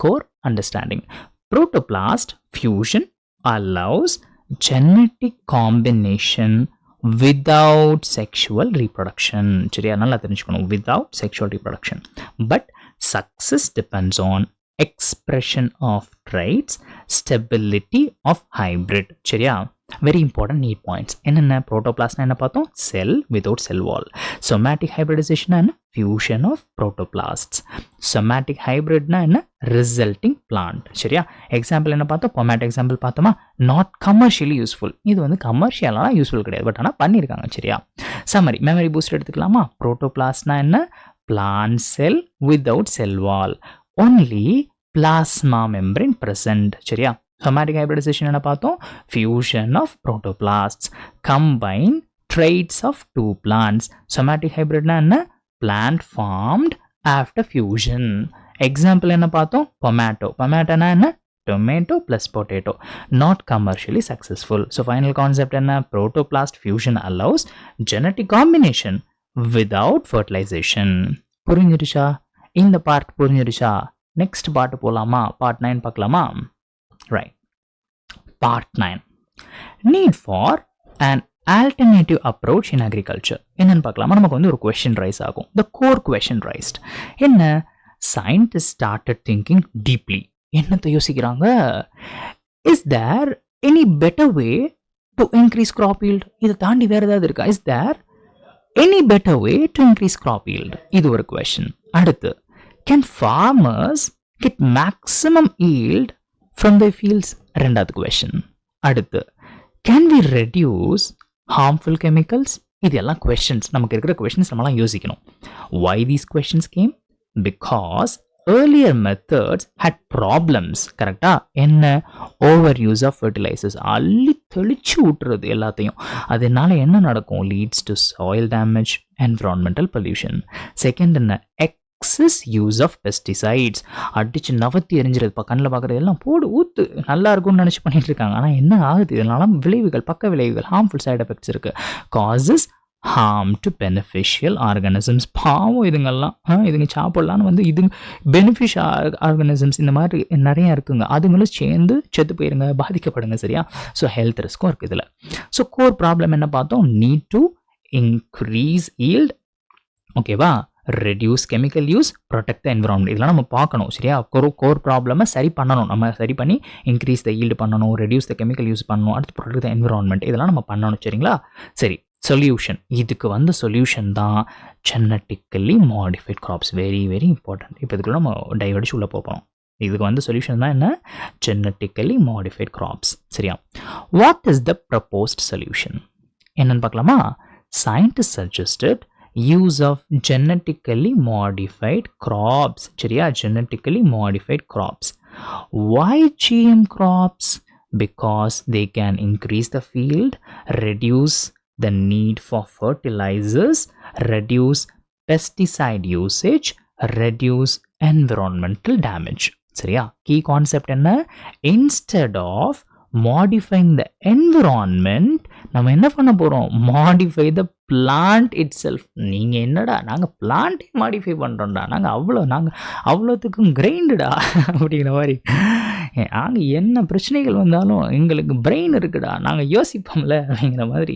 Core understanding. Protoplast fusion allows genetic combination without sexual reproduction. சரியா, நல்லா தெரிஞ்சுக்கணும். without sexual reproduction. But success depends on expression of traits, stability of hybrid. சரியா, very important need points. என்னென்ன? புரோட்டோபிளாஸ்ட்னா என்ன பார்த்தோம்? Cell without cell wall. Somatic hybridization என்ன? Fusion of protoplasts. சொமேட்டிக் ஹைபிரிட்னா என்ன? Resulting plant. சரியா, எக்ஸாம்பிள் என்ன பார்த்தோம்? பொமேட் எக்ஸாம்பிள் பார்த்தோமா? Not commercially useful. இது வந்து கமர்ஷியலாக யூஸ்ஃபுல் கிடையாது, பட் ஆனால் பண்ணியிருக்காங்க. சரியா, சம்மரி மெமரி பூஸ்ட் எடுத்துக்கலாமா? புரோட்டோபிளாஸ்ட்னா என்ன? பிளான்ட் செல் வித்வுட் செல் வால், only plasma membrane present. சரியா, somatic hybridization என்ன பார்த்தோம்? fusion of protoplasts, combine traits of two plants. somatic hybridனா என்ன? plant formed after fusion. example என்ன பார்த்தோம்? tomato. tomato என்ன? tomato plus potato, not commercially successful. so final concept என்ன? protoplast fusion allows genetic combination without fertilization. புரிஞ்சிருச்சா? இந்த பார்ட் புரிஞ்சிருச்சா? நெக்ஸ்ட் பார்ட் போகலாமா? பார்ட் 9 பார்க்கலாமா? Right, part 9, need for and alternative approach in agriculture. என்னன்னு பார்க்கலாமா? நமக்கு வந்து ஒரு கொஸ்டின் ரைஸ் ஆகும். த கோர் கொஸ்டின் ரைஸ்ட் என்ன? Scientist started thinking deeply. என்னத்தை யோசிக்கிறாங்க? Is there any better way to increase crop yield? இதை தாண்டி வேற ஏதாவது இருக்கா? Is there any better way to increase crop yield? இது ஒரு கொஸ்டின். அடுத்து, can farmers get maximum yield from their fields? ரெண்டாவது question. அடுத்து, can we reduce harmful chemicals? இதெல்லாம் questions. நமக்கு இருக்கிற questions நம்மலாம் யோசிக்கணும். Why these questions came? Because earlier methods had problems. கரெக்டா? என்ன? overuse of fertilizers. அள்ளி தெளிச்சு விட்டுறது எல்லாத்தையும். அதனால என்ன நடக்கும்? leads to soil damage, environmental pollution. second என்ன? excess use of pesticides. அடிச்சு நவத்தி எரிஞ்சிருதுப்பா, கண்ணில் பார்க்குறது எல்லாம் போடு ஊத்து நல்லா இருக்கும்னு நினச்சி பண்ணிட்டு இருக்காங்க. ஆனால் என்ன ஆகுது? இதனால விளைவுகள், பக்க விளைவுகள், ஹார்ம்ஃபுல் சைட் எஃபெக்ட்ஸ் இருக்கு. Causes harm to beneficial organisms. பாவம் இதுங்கெல்லாம், இதுங்க சாப்பிடலான்னு வந்து இது பெனிஃபிஷியல் ஆர்கானிசம்ஸ் இந்த மாதிரி நிறைய இருக்குங்க. அதுங்களும் சேர்ந்து செத்து போயிருங்க, பாதிக்கப்படுங்க. சரியா, ஸோ ஹெல்த் ரிஸ்க்கும் இருக்குது இதில். ஸோ கோர் ப்ராப்ளம் என்ன பார்த்தோம்? நீட் டு இன்க்ரீஸ் ஈல்ட், ஓகேவா, reduce chemical use, protect the environment. இதெல்லாம் நம்ம பார்க்கணும். சரியா, கோர் ப்ராப்ளமை சரி பண்ணணும். நம்ம சரி பண்ணி இன்க்ரீஸ் த ஈல்டு பண்ணணும், ரெடியூஸ் த கெமிக்கல் யூஸ் பண்ணணும், அடுத்து ப்ரொடெக்ட் த என்விரான்மெண்ட். இதெல்லாம் நம்ம பண்ணணும். சரிங்களா, சரி, சொல்யூஷன். இதுக்கு வந்து சொல்யூஷன் தான் genetically modified crops. Very very important. இப்போ இதுக்குள்ள நம்ம டைவர்டிச்சு உள்ளே போகிறோம். இதுக்கு வந்து சொல்யூஷன் தான் என்ன? Genetically modified crops. சரியா, what is the proposed solution? என்னன்னு பார்க்கலாமா? Scientist suggested use of genetically modified crops. சரியா, genetically modified crops. Why GM crops? Because they can increase the field, reduce the need for fertilizers, reduce pesticide usage, reduce environmental damage. சரியா, key concept என்ன? Instead of modifying the environment, நம்ம என்ன பண்ண போகிறோம்? modify the plant itself. நீங்கள் என்னடா, நாங்கள் பிளான்ட்டே மாடிஃபை பண்ணுறோம்டா, நாங்கள் அவ்வளோத்துக்கும் கிரைண்டுடா அப்படிங்கிற மாதிரி. நாங்கள் என்ன பிரச்சனைகள் வந்தாலும் எங்களுக்கு பிரெயின் இருக்குடா, நாங்கள் யோசிப்போம்ல அப்படிங்கிற மாதிரி.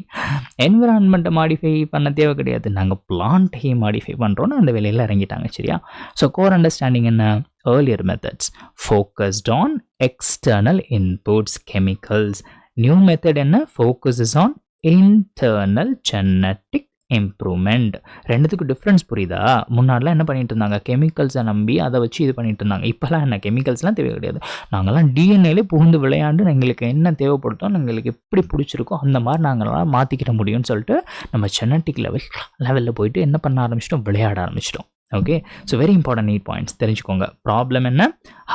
என்விரான்மெண்ட்டை மாடிஃபை பண்ண தேவை கிடையாது, நாங்கள் பிளான்ட்டையே மாடிஃபை பண்ணுறோன்னு அந்த வேலையில் இறங்கிட்டாங்க. சரியா, ஸோ கோர் அண்டர்ஸ்டாண்டிங் என்ன? earlier methods focused on external inputs, chemicals. New method என்ன? focuses on internal genetic improvement. ரெண்டுத்துக்கு டிஃப்ரென்ஸ் புரியுதா? முன்னாடிலாம் என்ன பண்ணிட்டு இருந்தாங்க? கெமிக்கல்ஸை நம்பி அதை வச்சு இது பண்ணிட்டு இருந்தாங்க. இப்போலாம் என்ன? கெமிக்கல்ஸ்லாம் தேவை கிடையாது. நாங்கள்லாம் டிஎன்ஏலே புகுந்து விளையாண்டு எங்களுக்கு என்ன தேவைப்படுத்தோ, எங்களுக்கு எப்படி பிடிச்சிருக்கோ அந்த மாதிரி நாங்களாம் மாற்றிக்கிட முடியும்னு சொல்லிட்டு நம்ம ஜெனட்டிக் லெவலில் போயிட்டு என்ன பண்ண ஆரம்பிச்சிட்டோம்? விளையாட ஆரம்பிச்சிட்டோம். Okay, so very important NEET points தெரிஞ்சுக்கோங்க. ப்ராப்ளம் என்ன?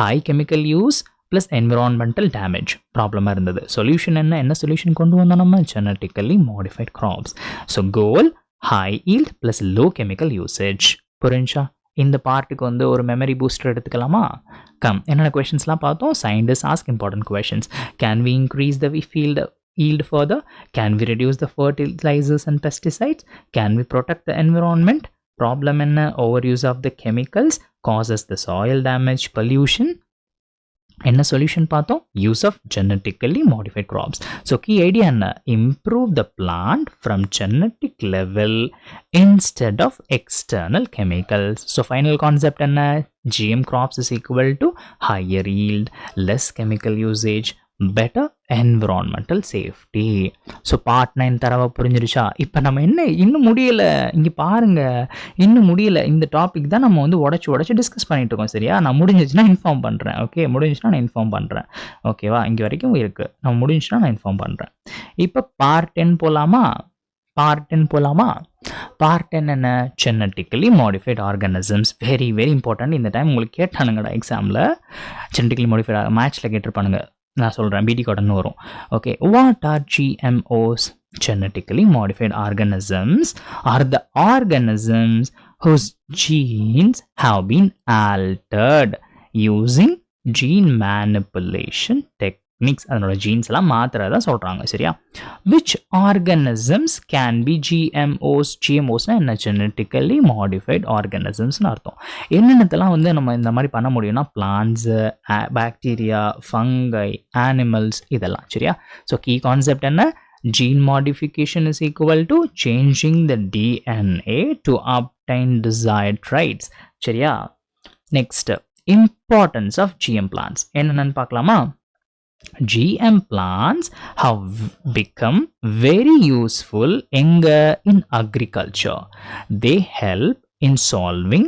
High chemical use plus environmental damage ப்ராப்ளமாக இருந்தது. சொல்யூஷன் என்ன சொல்யூஷன் கொண்டு வந்தோம் நம்ம? Genetically modified crops. So goal high yield plus low chemical usage. புரிஞ்சா? இந்த பார்ட்டுக்கு வந்து ஒரு மெமரி பூஸ்டர் எடுத்துக்கலாமா? என்னென்ன கொஷின்ஸ்லாம் பார்த்தோம்? Scientist ask important questions. Can we increase the field yield further? Can we reduce the fertilizers and pesticides? Can we protect the environment? Problem என்ன? Overuse of the chemicals causes the soil damage, pollution. என்ன சொல்யூஷன் பார்த்தோம்? Use of genetically modified crops. So key idea என்ன? Improve the plant from genetic level instead of external chemicals. So final concept என்ன? GM crops is equal to higher yield, less chemical usage, better environmental safety. So part 9 தரவா புரிஞ்சிருச்சா? இப்போ நம்ம என்ன இன்னும் முடியல, இங்கே பாருங்க, இன்னும் முடியல. இந்த டாபிக் தான் நம்ம வந்து உடச்சி டிஸ்கஸ் பண்ணிட்டு இருக்கோம். சரியா? நான் முடிஞ்சிச்சுன்னா இன்ஃபார்ம் பண்ணுறேன். ஓகே, முடிஞ்சிச்சுன்னா நான் இன்ஃபார்ம் பண்ணுறேன். ஓகேவா? இங்கே வரைக்கும் இருக்குது. நம்ம முடிஞ்சிச்சுன்னா நான் இன்ஃபார்ம் பண்ணுறேன். இப்போ பார்ட் 10 போகலாமா? பார்ட் 10 என்ன? Genetically modified organisms. Very very important. இந்த டைம் உங்களுக்கு கேட்டானுங்கடா எக்ஸாமில். ஜெனட்டிக்கலி மாடிஃபைட் மேட்ச்சில் கேட்டிருப்பானுங்க. நான் சொல்கிறேன், பிடி கார்டன் வரும். Okay, what R GMOs? Genetically modified organisms are the organisms whose genes have been altered using gene manipulation techniques. அதனோட ஜீன்ஸ் எல்லாம் மாத்திரதான் சொல்றாங்க. சரியா? which organisms can be GMOs? GMOஸ்னா என்ன? genetically modified organismsனு அர்த்தம். என்னென்னத்தெல்லாம் வந்து நம்ம இந்த மாதிரி பண்ண முடியும்னா பிளான்ட்ஸ், பாக்டீரியா, ஃபங்கை, அனிமல்ஸ், இதெல்லாம். சரியா? ஸோ கீ கான்செப்ட் என்ன? gene modification is equal to changing the DNA to obtain desired traits. சரியா? Next, importance of GM plants என்னென்னு பார்க்கலாமா? GM plants have become very useful in agriculture. They help in solving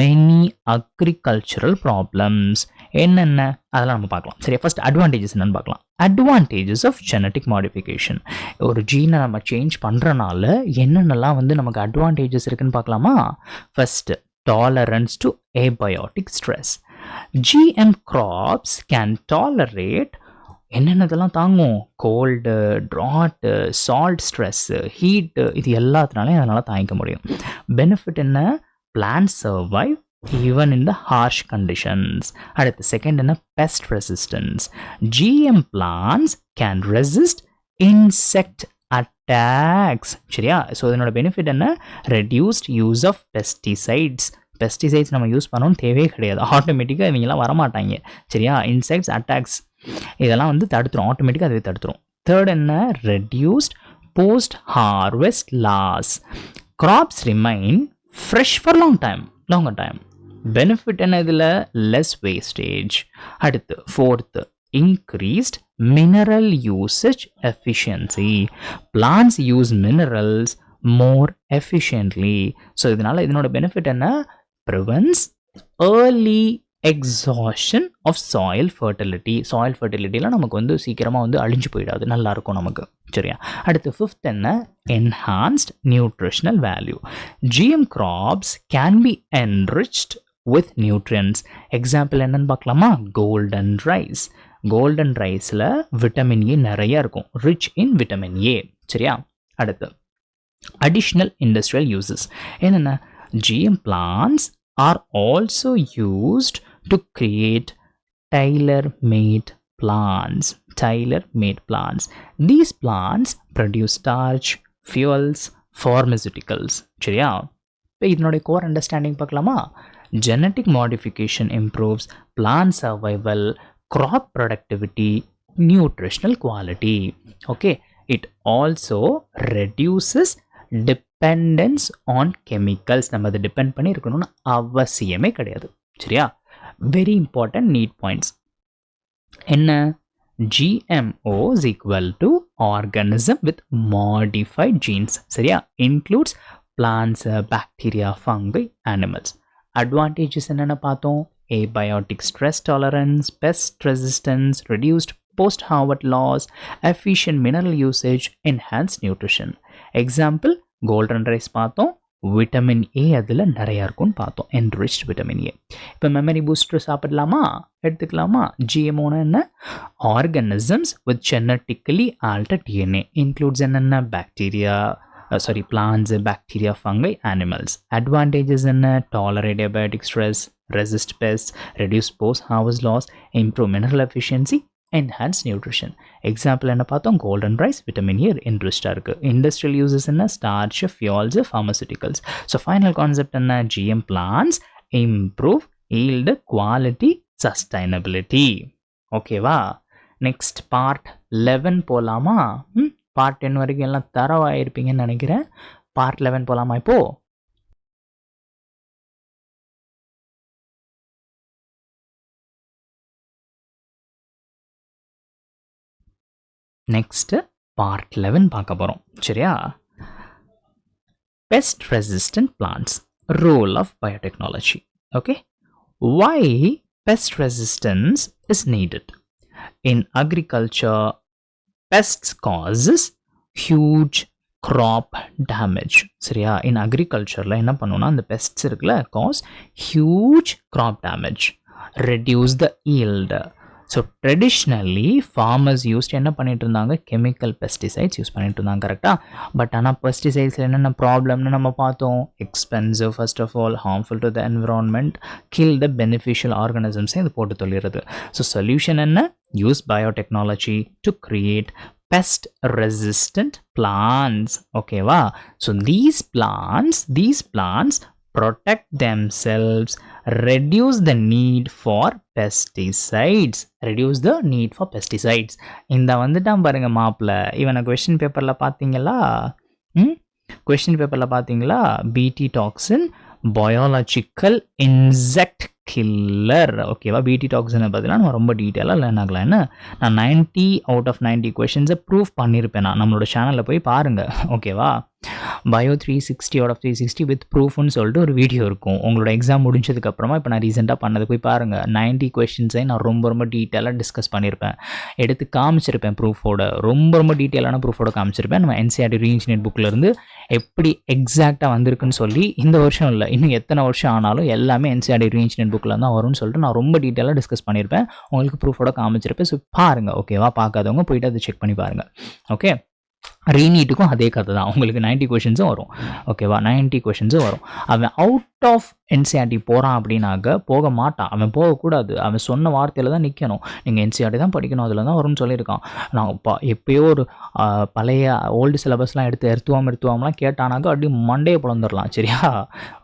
many agricultural problems. என்னென்ன அதெல்லாம் நம்ம பார்க்கலாம். சரி, ஃபர்ஸ்ட் அட்வான்டேஜஸ் என்னன்னு பார்க்கலாம். Advantages of genetic modification. ஒரு ஜீனை நம்ம சேஞ்ச் பண்ணுறனால என்னென்னலாம் வந்து நமக்கு அட்வான்டேஜஸ் இருக்குன்னு பார்க்கலாமா? First, tolerance to abiotic stress. GM crops can tolerate என்னென்னதெல்லாம் தாங்கும்? Cold, drought, salt stress, heat, இது எல்லாத்தினாலையும் அதனால் தாங்கிக்க முடியும். பெனிஃபிட் என்ன? Plant survive even in the harsh conditions. அடுத்து செகண்ட் என்ன? Pest resistance. GM plants can resist insect attacks. சரியா? ஸோ இதனோட பெனிஃபிட் என்ன? Reduced use of pesticides. Pesticides நம்ம யூஸ் பண்ணணும்னு தேவையே கிடையாது. ஆட்டோமேட்டிக்காக இவங்கெல்லாம் வரமாட்டாங்க. சரியா? இன்செக்ட்ஸ், அட்டாக்ஸ் இதெல்லாம் வந்து தடுத்துரும். ஆட்டோமேட்டிக்காக அதுவே தடுத்துரும். தேர்ட் என்ன? Reduced post harvest loss. Crops remain fresh for longer time. Benefit என்ன இதில்? Less wastage. அடுத்து fourth, increased mineral usage efficiency. Plants use minerals more efficiently. So இதனோட பெனிஃபிட் என்ன? prevents early exhaustion of soil fertility. soil fertilityலாம் நமக்கு வந்து சீக்கிரமாக வந்து அழிஞ்சு போயிடாது, நல்லா இருக்கும் நமக்கு. சரியா? அடுத்து ஃபிஃப்த் என்ன? enhanced nutritional value. GM crops can be enriched with nutrients. Example என்னன்னு பார்க்கலாமா? Golden rice. கோல்டன் ரைஸில் விட்டமின் ஏ நிறைய இருக்கும், ரிச் இன் விட்டமின் ஏ. சரியா? அடுத்து additional industrial uses. என்னென்ன? GM plants are also used to create tailor-made plants. These plants produce starch, fuels, pharmaceuticals. சரியா? இப்போ இதனுடைய கோர் அண்டர்ஸ்டாண்டிங் பார்க்கலாமா? genetic modification improves plant survival, crop productivity, nutritional quality. Okay, it also reduces dependence on chemicals. நம்ம அதை டிபெண்ட் பண்ணி இருக்கணும்னு அவசியமே கிடையாது. சரியா? வெரி இம்பார்ட்டன்ட் நீட் பாயிண்ட்ஸ் என்ன? GMO is equal to organism with modified genes. சரியா? includes plants, bacteria, fungi, animals. advantages என்னென்ன பார்த்தோம்? abiotic stress tolerance, pest resistance, reduced post-harvest loss, efficient mineral usage, enhanced nutrition. Example golden rice பார்த்தோம், விட்டமின் ஏ அதில் நிறையா இருக்கும்னு பார்த்தோம், enriched விட்டமின் ஏ. இப்போ மெமரி பூஸ்டர் சாப்பிடலாமா? எடுத்துக்கலாமா? GMOனா என்ன? Organisms with genetically altered DNA. Includes என்னென்ன? Bacteria, plants, bacteria, fungi, animals. Advantages என்ன? tolerate abiotic stress, resist pests, reduce post-harvest loss, improve mineral efficiency, enhance nutrition. Example என்ன பார்த்தோம், golden rice, vitamin A இன்ட்ரெஸ்டாக இருக்குது. Industrial uses என்ன, starch, fuels, pharmaceuticals. So final concept என்ன, GM plants improve yield, quality, sustainability. ஓகேவா? நெக்ஸ்ட் பார்ட் 11 போகலாமா? பார்ட் 10 வரைக்கும் எல்லாம் தரவாயிருப்பீங்கன்னு நினைக்கிறேன். பார்ட் 11 போகலாமா இப்போ? நெக்ஸ்ட் பார்ட் 11 பார்க்க போகிறோம். சரியா? Pest resistant plants, role of biotechnology. Okay, why pest resistance is needed? In agriculture, pests causes huge crop damage. சரியா? in agricultureல என்ன பண்ணுவோம்னா, அந்த pests இருக்குல்ல, cause huge crop damage, reduce the yield. So traditionally farmers used என்ன பண்ணிட்டு இருந்தாங்க, கெமிக்கல் பெஸ்டிசைட்ஸ் யூஸ் பண்ணிட்டு இருந்தாங்க. கரெக்டாக? பட் ஆனால் பெஸ்டிசைட்ஸில் என்னென்ன ப்ராப்ளம்னு நம்ம பார்த்தோம். Expensive, first of all harmful to the environment, kill the beneficial ஆர்கனிசம்ஸை இது போட்டு சொல்லிடுறது. ஸோ சொல்யூஷன் என்ன, use biotechnology to create pest resistant plants. ஓகேவா? So these plants protect themselves, reduce the need for pesticides. இந்த வந்துட்டான் பாருங்க மாப்பிள்ள. இவனை கொஸ்டின் பேப்பரில் பார்த்தீங்களா? கொஸ்டின் பேப்பரில் பார்த்தீங்களா? பிடி டாக்ஸின் பயாலஜிக்கல் இன்செக்ட் கில்லர். ஓகேவா? பிடி டாக்ஸினை பார்த்தீங்கன்னா நம்ம ரொம்ப டீட்டெயிலாக லேர்ன் ஆகலாம். என்ன, நான் 90 out of 90 கொஷின்ஸை ப்ரூவ் பண்ணியிருப்பேன். நான் நம்மளோட சேனலில் போய் பாருங்கள். ஓகேவா? பயோ 360 out of 360 வித் ப்ரூஃப்னு சொல்லிட்டு ஒரு வீடியோ இருக்கும். உங்களோட எக்ஸாம் முடிஞ்சதுக்கப்புறமா இப்போ நான் ரீசெண்டாக பண்ணது போய் பாருங்கள். 90 கொஷின்ஸை நான் ரொம்ப டீட்டெயிலாக டிஸ்கஸ் பண்ணியிருப்பேன், எடுத்து காமிச்சிருப்பேன் ப்ரூஃபோட. ரொம்ப டீட்டெயிலான ப்ரூஃபோட காமிச்சிருப்பேன். நம்ம என்சிஆர்டி ரீஇன்ஜினியர் புக்கிலேருந்து எப்படி எக்ஸாக்டாக வந்திருக்குன்னு சொல்லி, இந்த வருஷம் இல்லை, இன்னும் எத்தனை வருஷம் ஆனாலும் எல்லாமே என்சிஆர்டி ரீஇன்ஜினியர் புக்கில் தான் வரும்னு சொல்லிட்டு நான் ரொம்ப டீட்டெயிலாக டிஸ்கஸ் பண்ணியிருப்பேன். உங்களுக்கு ப்ரூஃபோட காமிச்சிருப்பேன். ஸோ பாருங்கள். ஓகேவா? பார்க்காதவங்க போயிட்டு அதை செக் பண்ணி பாருங்கள். ஓகே, ரீநீட்டுக்கும் அதே கதை தான். உங்களுக்கு 90 கொஷின்ஸும் வரும். ஓகேவா? 90 கொஷின்ஸும் வரும். அவன் அவுட் ஆஃப் என்சிஆர்டி போகிறான் அப்படின்னாக்க போக மாட்டான். அவன் போகக்கூடாது. அவன் சொன்ன வார்த்தையில் தான் நிற்கணும். நீங்கள் என்சிஆர்டி தான் படிக்கணும், அதில் தான் வரும்னு சொல்லியிருக்கான். நான் எப்போயோ ஒரு பழைய ஓல்டு சிலபஸ்லாம் எடுத்துவாமலாம் கேட்டானாக்க அப்படி மண்டையை பிளந்துடலாம். சரியா?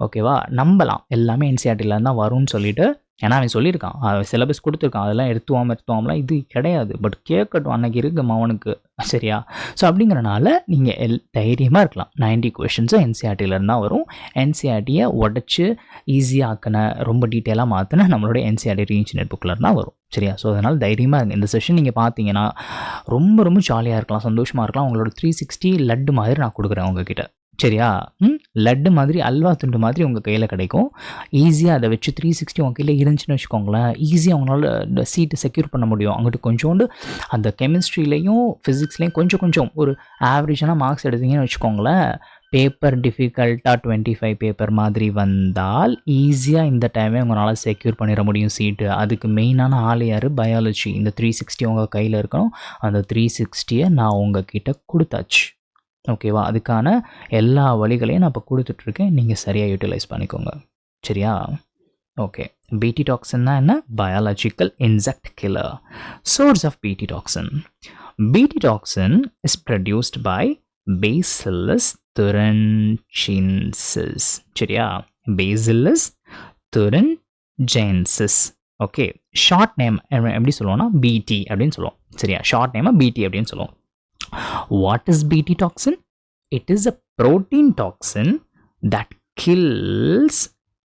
ஓகேவா? நம்பலாம் எல்லாமே என்சிஆர்டியில் தான் வரும்னு சொல்லிட்டு. ஏன்னா அவன் சொல்லியிருக்கான், அவன் சிலபஸ் கொடுத்துருக்கான், அதெல்லாம் எடுத்துவாமலாம் இது கிடையாது. பட் கேட்கட்டும், அன்னைக்கு இருக்குமா அவனுக்கு. சரியா? ஸோ அப்படிங்கிறனால நீங்கள் தைரியமாக இருக்கலாம். 90 கொஷின்ஸும் என்சிஆர்டியிலேருந்து தான் வரும். என்சிஆர்டியை உடச்சி ஈஸியாக்கின, ரொம்ப டீட்டெயிலாக மாற்றின நம்மளுடைய என்சிஆர்டி ரீஇன்ஜினியர் புக்கில் தான் வரும். சரியா? ஸோ அதனால் தைரியமாக இருங்க. இந்த செஷன் நீங்கள் பார்த்தீங்கன்னா ரொம்ப ஜாலியாக இருக்கலாம், சந்தோஷமாக இருக்கலாம். உங்களோட 360 லட்டு மாதிரி நான் கொடுக்குறேன் உங்ககிட்ட. சரியா? லட்டு மாதிரி, அல்வா துண்டு மாதிரி உங்கள் கையில் கிடைக்கும். ஈஸியாக அதை வச்சு 360 உங்கள் கையில் இருந்துச்சுன்னு வச்சுக்கோங்களேன், ஈஸியாக அவங்களால சீட்டை செக்யூர் பண்ண முடியும். அங்கிட்டு கொஞ்சோண்டு அந்த கெமிஸ்ட்ரிலையும் ஃபிசிக்ஸ்லேயும் கொஞ்சம் ஒரு ஆவரேஜான மார்க்ஸ் எடுத்தீங்கன்னு வச்சுக்கோங்களேன், பேப்பர் டிஃபிகல்ட்டாக 25 பேப்பர் மாதிரி வந்தால் ஈஸியாக இந்த டைமே உங்களால் செக்யூர் பண்ணிட முடியும் சீட்டு. அதுக்கு மெயினான ஆள் யார்? பயாலஜி. இந்த 360 உங்கள் கையில் இருக்கணும். அந்த 360 நான் உங்ககிட்ட கொடுத்தாச்சு. ஓகேவா? அதுக்கான எல்லா வழிகளையும் நான் இப்போ கொடுத்துட்ருக்கேன். நீங்கள் சரியாக யூட்டிலைஸ் பண்ணிக்கோங்க. சரியா? ஓகே, பிடி டாக்ஸின்னா என்ன? Biological insect killer. Source of Bt toxin. Bt toxin is produced by bacillus thuringiensis. சரியா? Bacillus thuringiensis. Okay, short name எப்படி சொல்லுவோம்னா பிடி அப்படின்னு சொல்லுவோம். சரியா? ஷார்ட் நேமாக பிடி அப்படின்னு சொல்லுவோம். What is Bt toxin? It is a protein toxin that kills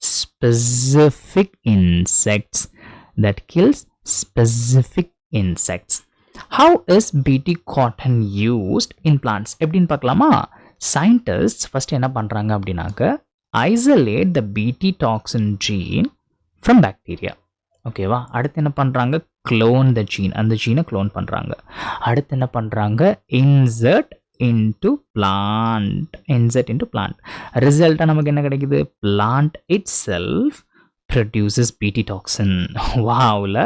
specific insects. How is Bt cotton used in plants? எப்படின்னு பார்க்கலாமா? Scientists first என்ன பண்ணுறாங்க அப்படின்னாக்க, isolate the Bt toxin gene from bacteria. ஓகேவா? அடுத்து என்ன பண்ணுறாங்க? Clone the gene. அந்த ஜீனை க்ளோன் பண்ணுறாங்க. அடுத்து என்ன பண்ணுறாங்க? Insert into plant. ரிசல்ட்டாக நமக்கு என்ன கிடைக்குது? Plant itself produces BT toxin. வாவ்ல.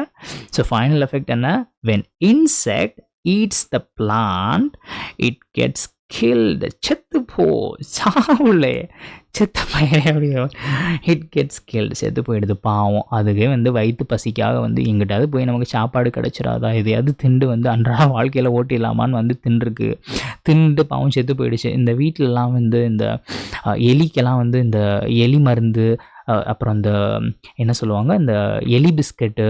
ஸோ ஃபைனல் எஃபெக்ட் என்ன? When insect eats the plant, it gets killed, செத்து போ, சாவுலே, செத்து போயிடு, இட் கெட்ஸ் கில்டு, செத்து போயிடுது பாவம். அதுவே வந்து வயிற்று பசிக்காக வந்து எங்கிட்டாவது போய் நமக்கு சாப்பாடு கிடச்சிடாதா, எதையாவது திண்டு வந்து அன்றாட வாழ்க்கையில் ஓட்டிடலாமான்னு வந்து தின்னுட்டு பாவம் செத்து போயிடுச்சு. இந்த வீட்டிலலாம் வந்து இந்த எலிக்கெல்லாம் வந்து இந்த எலி மருந்து, அப்புறம் இந்த என்ன சொல்லுவாங்க, இந்த எலி பிஸ்கட்டு,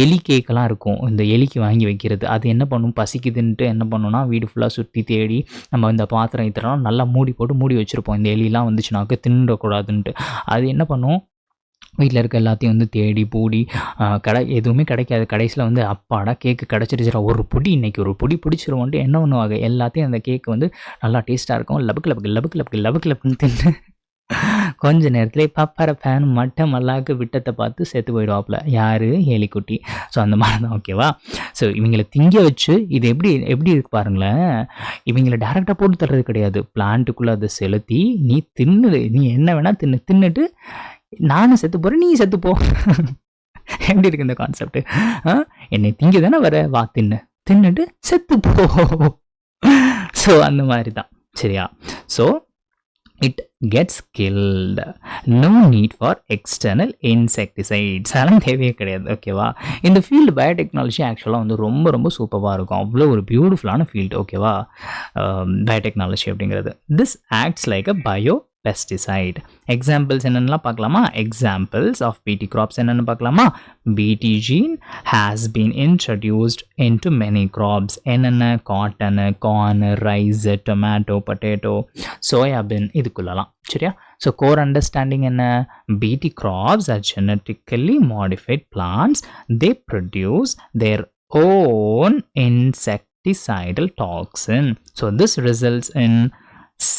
எலி கேக்கெல்லாம் இருக்கும், இந்த எலிக்கு வாங்கி வைக்கிறது. அது என்ன பண்ணும், பசிக்குதுன்ட்டு என்ன பண்ணுன்னா வீடு ஃபுல்லாக சுற்றி தேடி நம்ம இந்த பாத்திரம் இதெல்லாம் நல்லா மூடி போட்டு மூடி வச்சுருப்போம், இந்த எலிலாம் வந்துச்சுனாக்க தின்னுடக்கூடாதுன்ட்டு. அது என்ன பண்ணும், வீட்டில் இருக்க எல்லாத்தையும் வந்து தேடி பூடி எதுவுமே கிடைக்காது. கடைசியில் வந்து அப்பாடா கேக்கு கிடச்சிருச்சுரா, ஒரு பொடி இன்றைக்கி ஒரு பொடி பிடிச்சிருவோன்ட்டு என்ன பண்ணுவாங்க, எல்லாத்தையும் அந்த கேக்கு வந்து நல்லா டேஸ்ட்டாக இருக்கும், லபுக்கு லபுக்கு லபுக்கு லபுக்கு லபுக்கு லபுக்குன்னு தின்னு கொஞ்ச நேரத்துலேயே பப்பர ஃபேன் மட்டை மல்லாக்கு விட்டத்தை பார்த்து செத்து போயிடுவாப்புல. யார், எலிக்குட்டி. ஸோ அந்த மாதிரி தான், ஓகேவா. ஸோ இவங்களை திங்க வச்சு இது எப்படி இருக்கு பாருங்களேன். இவங்களை டேரெக்டாக போட்டு தர்றது கிடையாது, பிளான்ட்டுக்குள்ளே அதை செலுத்தி நீ நீ என்ன வேணால் தின்னுட்டு நானும் செத்து போகிறேன், நீ செத்துப்போ. எப்படி இருக்கு இந்த கான்செப்ட்? என்னை திங்க தானே வர, வா தின்னுட்டு செத்துப்போ. ஸோ அந்த மாதிரி தான், சரியா. So it gets killed. No need for external insecticides. அதெல்லாம் தேவையே கிடையாது, ஓகேவா. இந்த ஃபீல்டு பயோடெக்னாலஜி ஆக்சுவலாக வந்து ரொம்ப ரொம்ப சூப்பராக இருக்கும், அவ்வளோ ஒரு பியூட்டிஃபுல்லான ஃபீல்டு, ஓகேவா. பயோடெக்னாலஜி அப்படிங்கிறது. This acts like a bio pesticide. Examples என்னென்னலாம் பார்க்கலாமா? எக்ஸாம்பிள்ஸ் ஆஃப் பிடி கிராப்ஸ் என்னென்னு பார்க்கலாமா? Bt gene has been introduced into many crops. என்னென்ன? Cotton, corn, rice, tomato, potato, soybean, இதுக்குள்ளலாம், சரியா. ஸோ கோர் அண்டர்ஸ்டாண்டிங் என்ன? Bt crops are genetically modified plants. They produce their own insecticidal toxin. So this results in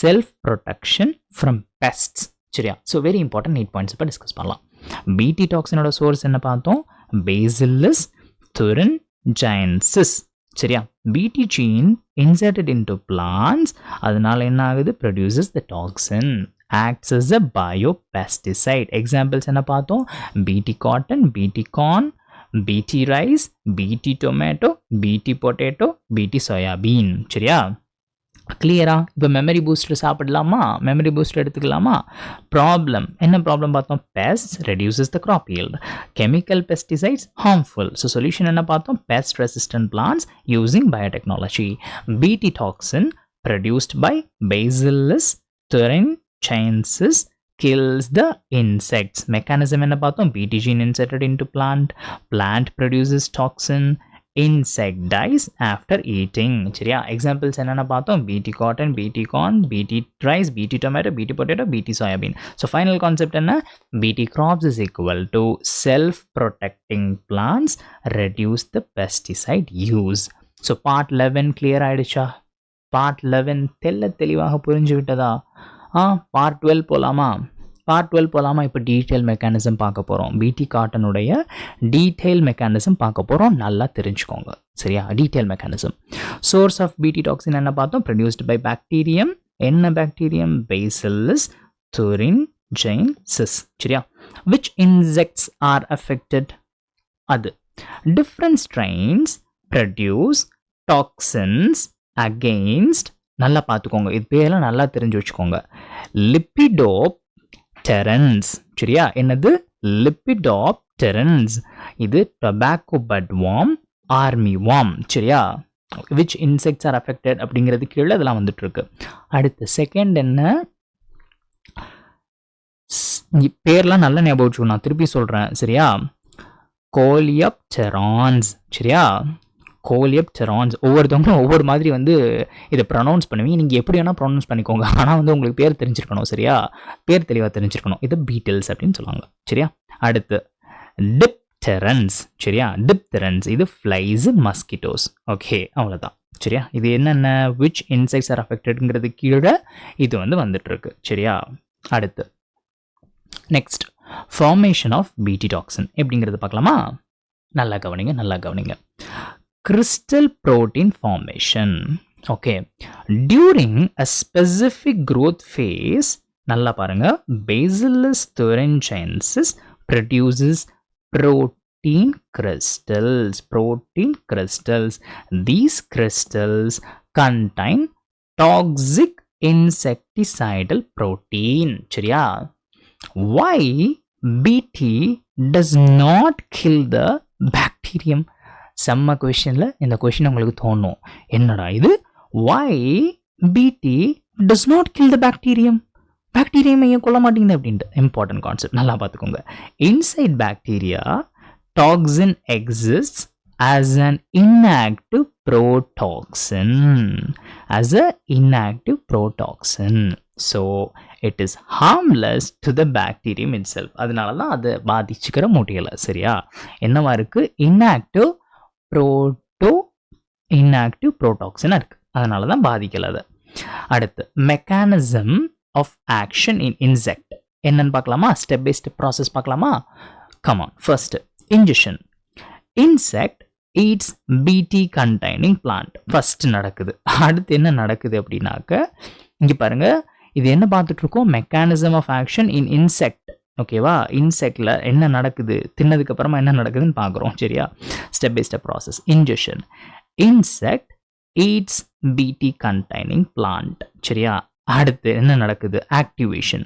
self protection from pests, சரியா. ஸோ வெரி இம்பார்ட்டன்ட் 8 பாயிண்ட்ஸ் இப்போ டிஸ்கஸ் பண்ணலாம். பிடி டாக்ஸினோட சோர்ஸ் என்ன பார்த்தோம்? பேசில்லஸ் துரின்ஜென்சிஸ், சரியா. பிடி ஜீன் இன்சர்டட் இன்டு பிளான்ட்ஸ், அதனால என்ன ஆகுது? Produces the toxin, acts as a biopesticide. Examples என்ன பார்த்தோம்? பிடி காட்டன், பிடி கார்ன், பிடி ரைஸ், பிடி டொமேட்டோ, பிடி பொட்டேட்டோ, பிடி சோயாபீன், சரியா. கிளியரா? இப்போ மெமரி பூஸ்டர் சாப்பிடலாமா? மெமரி பூஸ்டர் எடுத்துக்கலாமா? ப்ராப்ளம் என்ன ப்ராப்ளம் பார்த்தோம்? Pest reduces the crop yield. Chemical pesticides harmful. So solution என்ன பார்த்தோம்? Pest resistant plants using biotechnology. BT toxin produced by Bacillus thuringiensis kills the insects. Mechanism என்ன பார்த்தோம்? BT gene inserted into plant. Plant produces toxin. Insect dies after eating. சரியா? எக்ஸாம்பிள்ஸ் என்னென்ன பார்த்தோம்? BT cotton, BT corn, BT rice, BT tomato, BT potato, BT soybean. So final concept என்ன? BT crops is equal to self-protecting plants reduce the pesticide use. So part 11 clear ஆயிடுச்சா? part 11 தெளிவாக புரிஞ்சு விட்டதா? part 12 போலாமா? part 12 போலாமா? இப்போ டீட்டெயில் மெக்கானிசம் பார்க்க போகிறோம். பிடி காட்டனுடைய டீட்டெயில் மெக்கானிசம் பார்க்க போகிறோம், நல்லா தெரிஞ்சுக்கோங்க, சரியா. Detail mechanism. Source of Bt toxin என்ன பார்த்தோம்? Produced by bacterium. என்ன பாக்டீரியம்? பேசில்லஸ் thuringiensis, சரியா. Which insects are affected? அது different strains produce toxins against, நல்லா பார்த்துக்கோங்க, இது பேரெல்லாம் நல்லா தெரிஞ்சு வச்சுக்கோங்க. லிப்பிடோப்டெரன்ஸ், சரியா. என்னது? லிப்பிடோப்டெரன்ஸ். இது tobacco but warm, army warm, சரியா. விச் இன்செக்ட்ஸ் ஆர் அஃபெக்டட் அப்படிங்கிறது கீழே இதெல்லாம் வந்துட்டு இருக்கு. அடுத்து செகண்ட் என்ன? பேர்லாம் நல்லா ஞாபகம் வச்சுக்கணும், நான் திருப்பி சொல்கிறேன், சரியா. கோலியோப்டெரான்ஸ், சரியா. கோலியோப்டெரான்ஸ். ஒவ்வொருத்தவங்களும் ஒவ்வொரு மாதிரி வந்து இதை ப்ரொனவுன்ஸ் பண்ணுவீங்க, நீங்கள் எப்படி வேணால் ப்ரொனவுன்ஸ் பண்ணிக்கோங்க, ஆனால் வந்து உங்களுக்கு பேர் தெரிஞ்சிருக்கணும், சரியா. பேர் தெளிவாக தெரிஞ்சிருக்கணும். இது பீட்டில்ஸ் அப்படின்னு சொல்லுவாங்க, சரியா. அடுத்து டிப்டெரன்ஸ், சரியா. டிப்டெரன்ஸ் இது ஃப்ளைஸ், மஸ்கிட்டோஸ், ஓகே, அவ்வளோதான், சரியா. இது என்னென்ன? விச் இன்செக்ட்ஸ் ஆர் அஃபெக்டட்ங்கிறது கீழே இது வந்து வந்துட்டுருக்கு, சரியா. அடுத்து next formation of Bt toxin எப்படிங்கிறது பார்க்கலாமா? நல்லா கவனிங்க. Crystal protein formation. Okay. During a specific growth phase, நல்லா பாருங்க, Bacillus thuringiensis produces protein crystals. These crystals contain toxic insecticidal protein. சரியா? Why BT does not kill the bacterium? செம்ம கொஷனில் இந்த கொஷின் உங்களுக்கு தோணும், என்னடா இது, why BT does not kill the bacterium? Bacterium ஏன் கொல்ல மாட்டேங்குது அப்படின்ட்டு இம்பார்ட்டன்ட் கான்செப்ட், நல்லா பார்த்துக்கோங்க. Inside bacteria toxin exist as an inactive protoxin, as a inactive protoxin. So it is harmless to the bacterium itself. அதனால தான் அது பாதிச்சுக்கிற முடியல. சரியா? என்னவா இருக்கு? inactive protoxin இருக்கு, அதனால தான் பாதிக்கல அது. அடுத்து mechanism of action in insect என்னன்னு பார்க்கலாமா? ஸ்டெப் பை ஸ்டெப் ப்ராசஸ் பார்க்கலாமா? Come on. First injection. Insect eats BT containing plant. First நடக்குது. அடுத்து என்ன நடக்குது அப்படின்னாக்க, இங்கே பாருங்க, இது என்ன பார்த்துட்டு இருக்கோம்? Mechanism of action in insect. ஓகேவா? இன்செக்டில் என்ன நடக்குது, தின்னதுக்கு அப்புறமா என்ன நடக்குதுன்னு பார்க்குறோம். சரியா? Step by step process. Injection. Insect eats BT containing plant. சரியா? அடுத்து என்ன நடக்குது? Activation.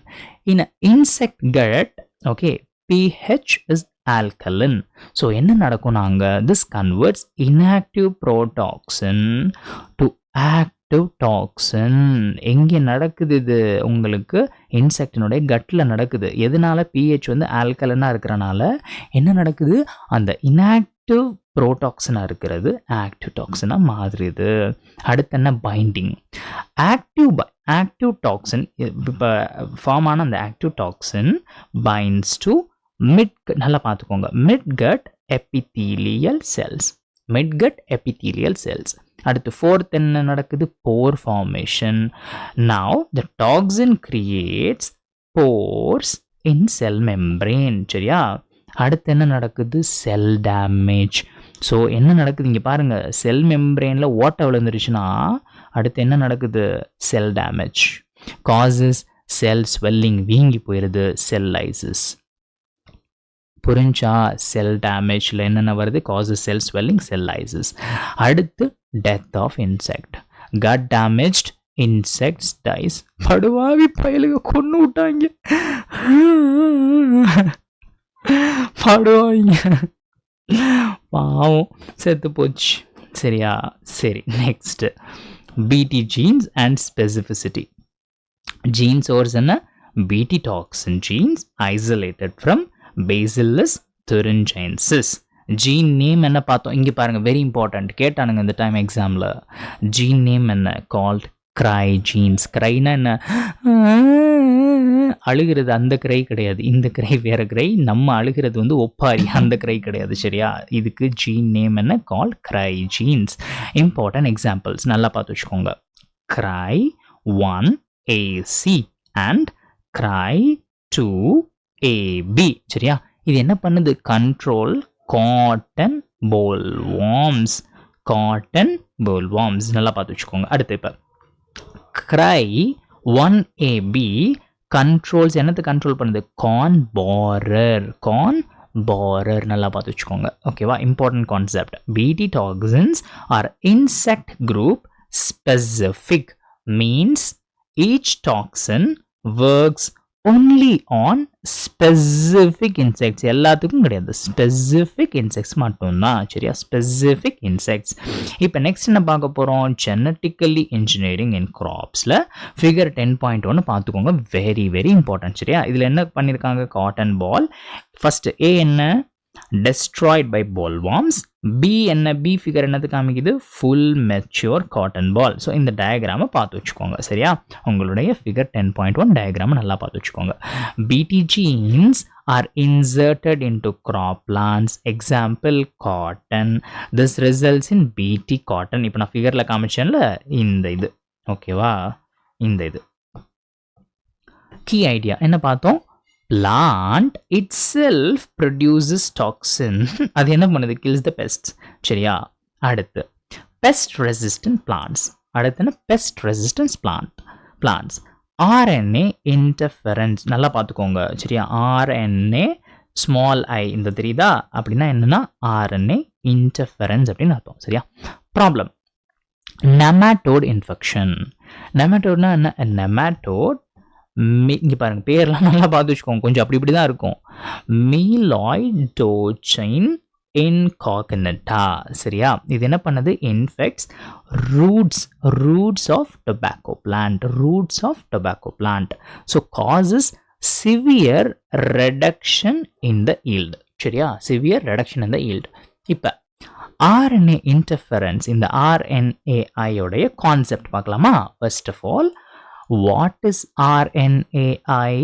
In insect gut, okay, pH is alkaline. So என்ன நடக்கும்? நாங்கள் this converts inactive protoxin to active toxin. எங்கே நடக்குது இது? உங்களுக்கு இன்செக்டினுடைய கட்டில் நடக்குது. எதனால? pH வந்து ஆல்கலனாக இருக்கிறனால என்ன நடக்குது? அந்த இன்ஆக்டிவ் ப்ரோடாக்சினாக இருக்கிறது ஆக்டிவ் டாக்ஸினாக மாறுது. அடுத்து என்ன? பைண்டிங். ஆக்டிவ் டாக்ஸின் இப்போ ஃபார்ம் ஆன அந்த ஆக்டிவ் டாக்ஸின் பைண்ட்ஸ் டு நல்லா பார்த்துக்கோங்க, midgut epithelial cells. Midgut epithelial cells. அடுத்து ஃபோர்த் என்ன நடக்குது? Pore formation. Now the toxin creates pores in cell membrane. சரியா? அடுத்து என்ன நடக்குது? Cell damage. ஸோ என்ன நடக்குது இங்கே பாருங்கள், செல் மெம்பரேனில் ஓட்டை விழுந்துருச்சுன்னா அடுத்து என்ன நடக்குது? Cell damage. Causes cell swelling, வீங்கி போயிடுது. Cell lysis. புரிஞ்சா? செல் டேமேஜில் என்னென்ன வருது? Causes cell swelling, cell lysis. அடுத்து death of insect. Gut damaged insects dies. படுவாவி பயலுக கொண்டு விட்டாங்க, பாடுவாங்க, பாவம் செத்து போச்சு. சரியா? சரி, next BT genes and specificity. Gene source என்ன? BT toxin genes isolated from Bacillus thuringiensis. Gene name என்ன பார்த்தோம்? இங்கே பாருங்கள், வெரி இம்பார்ட்டன்ட், கேட்டானுங்க இந்த டைம் எக்ஸாமில். ஜீன் நேம் என்ன? கால்ட் கிரை ஜீன்ஸ். கிரைனா என்ன? அழுகிறது அந்த கிரை கிடையாது, இந்த கிரை வேற கிரை. நம்ம அழுகிறது வந்து ஒப்பாரி, அந்த கிரை கிடையாது. சரியா? இதுக்கு ஜீன் நேம் என்ன? Called cry genes. Important examples நல்லா பார்த்து வச்சுக்கோங்க. Cry 1AC and cry 2AB. சரியா? இது என்ன பண்ணுது? Control cotton bollworms. Cotton bollworms நல்லா பார்த்து வச்சுக்கோங்க. அடுத்து இப்போ கிரை 1AB கண்ட்ரோல்ஸ் என்னத்தை கண்ட்ரோல் பண்ணுது? கார்ன் borer நல்லா பார்த்து வச்சுக்கோங்க. ஓகேவா? Important concept. Bt toxins are insect group specific, means each toxin works only on specific insects. எல்லாத்துக்கும் கிடையாது, ஸ்பெசிஃபிக் இன்செக்ட்ஸ் மட்டும்தான். சரியா? Specific insects. இப்போ நெக்ஸ்ட் என்ன பார்க்க போகிறோம்? ஜெனட்டிக்கலி இன்ஜினியரிங் இன் கிராப்ஸில் ஃபிகர் 10.1 பார்த்துக்கோங்க. Very very important. சரியா? இதில் என்ன பண்ணியிருக்காங்க? காட்டன் பால். ஃபர்ஸ்ட் ஏ என்ன? destroyed by bollworms. B என்ன? B ஃபிகர் என்னது காமிக்குது? full mature cotton ball. So இந்த டயக்ராமை பார்த்து வச்சுக்கோங்க. சரியா? உங்களுடைய ஃபிகர் 10.1 டயக்ராமை நல்லா பார்த்து வச்சுக்கோங்க. BT genes are inserted into crop plants. Example cotton. This results in BT cotton. இப்போ நான் ஃபிகரில் காமிச்சேன்ல, இந்த இது. ஓகேவா? இந்த இது கீ ஐடியா என்ன பார்த்தோம்? plant itself produces toxin. அது என்ன பண்ணுது? kills the pests. சரியா? அடுத்து pest resistant plants. அடுத்து என்ன? pest resistance plants. RNA interference நல்லா பார்த்துக்கோங்க. சரியா? RNA small I இந்த தெரியுதா? அப்படின்னா என்னன்னா RNA interference அப்படின்னு அர்த்தம். சரியா? Problem nematode infection. நெமட்டோட்னா என்ன? நெமட்டோட் இங்கே பாருங்க, பேர்லாம் நல்லா பார்த்து வச்சுக்கோங்க, கொஞ்சம் அப்படி இப்படி தான் இருக்கும். மீலாய்டோச்சைன் இன்காக்னட்டா. சரியா? இது என்ன பண்ணுது? Infects roots of tobacco plant. So causes severe reduction in the yield. சரியா? Severe reduction in the yield. இப்போ RNA இன்டர்ஃபரன்ஸ், இந்த RNAi உடைய கான்செப்ட் பார்க்கலாமா? First of all, what is RNAi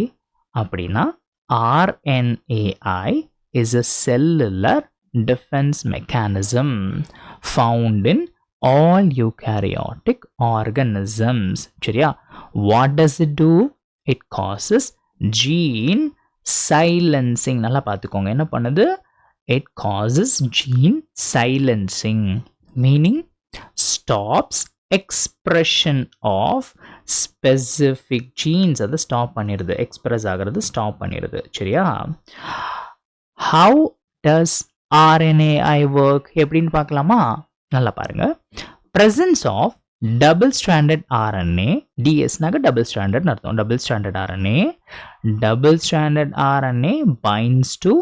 அப்படின்னா, RNAi is a cellular defense mechanism found in all eukaryotic organisms. சரியா? What does it do? It causes gene silencing. நல்லா பார்த்துக்கோங்க, என்ன பண்ணுது? It causes gene silencing, meaning stops expression of specific genes. அதை stop பண்ணிடுது, எக்ஸ்பிரஸ் ஆகிறது ஸ்டாப் பண்ணிடுது. சரியா? How does RNAi work எப்படின்னு பார்க்கலாமா? நல்லா பாருங்க. Presence of double stranded RNA, DSனாக double stranded அர்த்தம். double stranded RNA binds to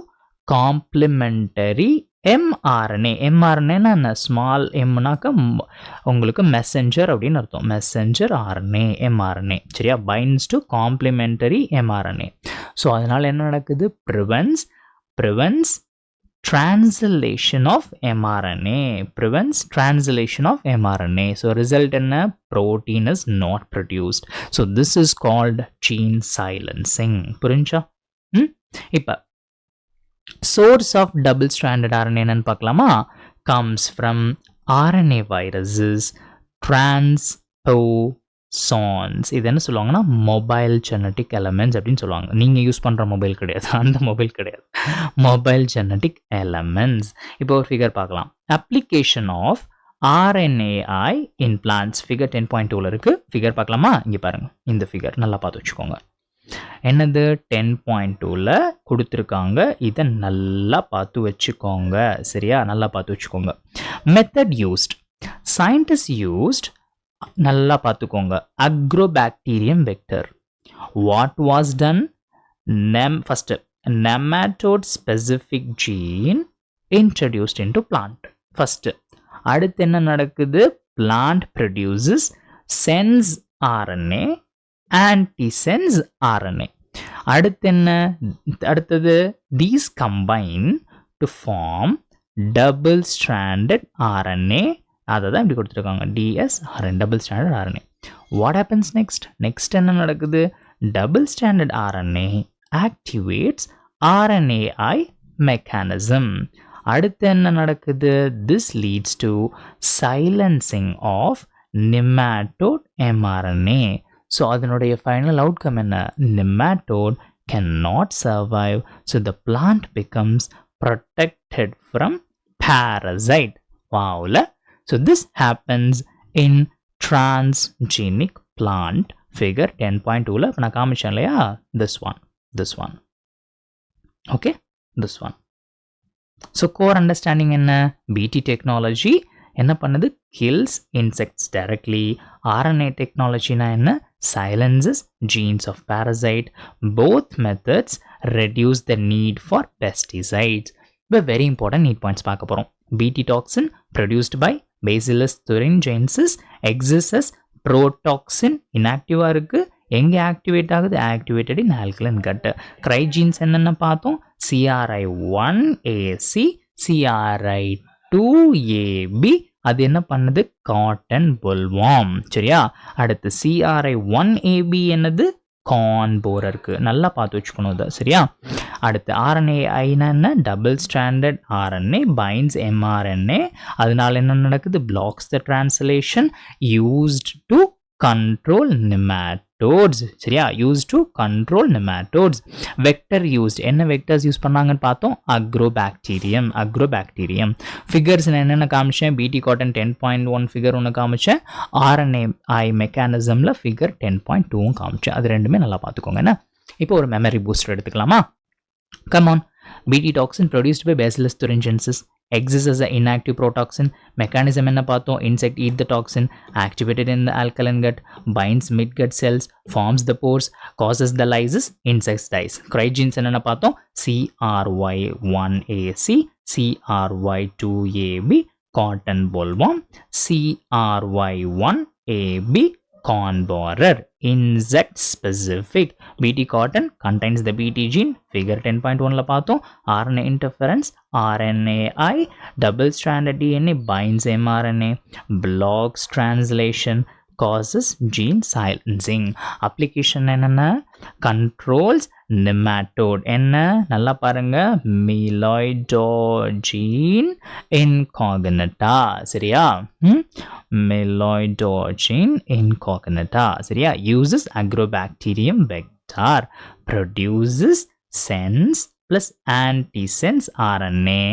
complementary mRNA. mRNA என்ன? ஸ்மால் mனாக்க உங்களுக்கு மெசஞ்சர் அப்படின்னு அர்த்தம். Messenger RNA, mRNA. சரியா? binds to complementary mRNA. So அதனால என்ன நடக்குது? prevents translation of mRNA. So result என்ன? Protein is not produced. So this is called gene silencing. புரிஞ்சா? இப்போ source of double stranded RNA என்னன்னு பார்க்கலாமா? comes from RNA viruses, transposons. இது என்ன சொல்லுவாங்கன்னா, மொபைல் ஜெனட்டிக் எலமெண்ட்ஸ் அப்படின்னு சொல்லுவாங்க. நீங்கள் யூஸ் பண்ணுற மொபைல் கிடையாது, அந்த மொபைல் கிடையாது, மொபைல் ஜெனட்டிக் எலமெண்ட்ஸ். இப்போ ஒரு ஃபிகர் பார்க்கலாம். Application of RNAi in plants. Figure 10.2ல இருக்கு. ஃபிகர் பார்க்கலாமா? இங்கே பாருங்க, இந்த ஃபிகர் நல்லா பார்த்து வச்சுக்கோங்க. என்னது? 10.2ல கொடுத்துருக்காங்க. இதை நல்லா பார்த்து வச்சுக்கோங்க. சரியா? நல்லா பார்த்து வச்சுக்கோங்க. மெத்தட் யூஸ்ட், சயின்டிஸ்ட் யூஸ்ட், நல்லா பார்த்துக்கோங்க, Agrobacterium vector. What was ton? First nematode specific gene introduced into plant. First, அடுத்து என்ன நடக்குது? Plant produces sense RNA, antisense RNA. அடுத்தது these combine to form double stranded RNA. அதான் இப்படி கொடுத்துருக்காங்க, DSRNA, double stranded RNA. What happens next? Next என்ன நடக்குது? Double stranded RNA activates RNAi mechanism. அடுத்து என்ன நடக்குது? This leads to silencing of nematode mRNA. So அதனுடைய final outcome என்ன? Nematode cannot survive. So the plant becomes protected from parasite. Wowல. So this happens in transgenic plant. Figure 10.2ல நான் காமிச்சேன் இல்லையா? This one. Okay, this one. So core understanding என்ன? BT technology என்ன பண்ணுது? Kills insects directly. RNA technology na என்ன? Silences genes of parasite. Both methods reduce the need for pesticides. But very important need points பார்க்க போறோம். BT toxin produced by Bacillus thuringiensis exists as protoxin. inactive இருக்கு. எங்கே ஆக்டிவேட் ஆகுது? ஆக்டிவேட்டட் இன் ஆல்கலைன் கட். கிரைஜீன்ஸ் என்னென்ன பார்த்தோம்? CRI1AC, CRI2AB. அது என்ன பண்ணுது? காட்டன் புல்வாம். சரியா? அடுத்து CRI1AB என்னது? கார்ன் போரருக்கு. நல்லா பார்த்து வச்சுக்கணும் இதை. சரியா? அடுத்து RNAi என்ன? Double standard RNA binds mRNA. அதனால என்ன நடக்குது? blocks the translation, used to control nematodes. சரியா? used to control nematodes. vector used. என்ன vectors யூஸ் பண்ணாங்கன்னு பார்த்தோம்? அக்ரோபாக்டீரியம். ஃபிகர்ஸ் என்னென்ன காமிச்சேன்? BT காட்டன் 10.1 ஃபிகர் ஒன்று காமிச்சேன். RNAi மெக்கானிசமில் ஃபிகர் 10.2 காமிச்சேன். அது ரெண்டுமே நல்லா பார்த்துக்கோங்க. என்ன? இப்போ ஒரு மெமரி பூஸ்டர் எடுத்துக்கலாமா? Come on. BT toxin produced by Bacillus thuringiensis exists as an inactive protoxin. Mechanism enna paathom, insect eat the toxin, activated in the alkaline gut, binds midgut cells, forms the pores, causes the lysis, insects dies. Cryogens enna paathom, CRY1AC, CRY2AB, cotton bollworm, CRY1AB, corn borer. Insect specific. BT cotton contains the BT gene. Figure 10.1 la paathom. RNA interference, RNAi, double stranded DNA binds mRNA, blocks translation, causes gene silencing. Application என்னன்னா controls nematode. என்ன நல்லா பாருங்க, meloidogene incognita. சரியா? meloidogene incognita. சரியா? Uses agrobacterium vector, produces sense plus antisense RNA.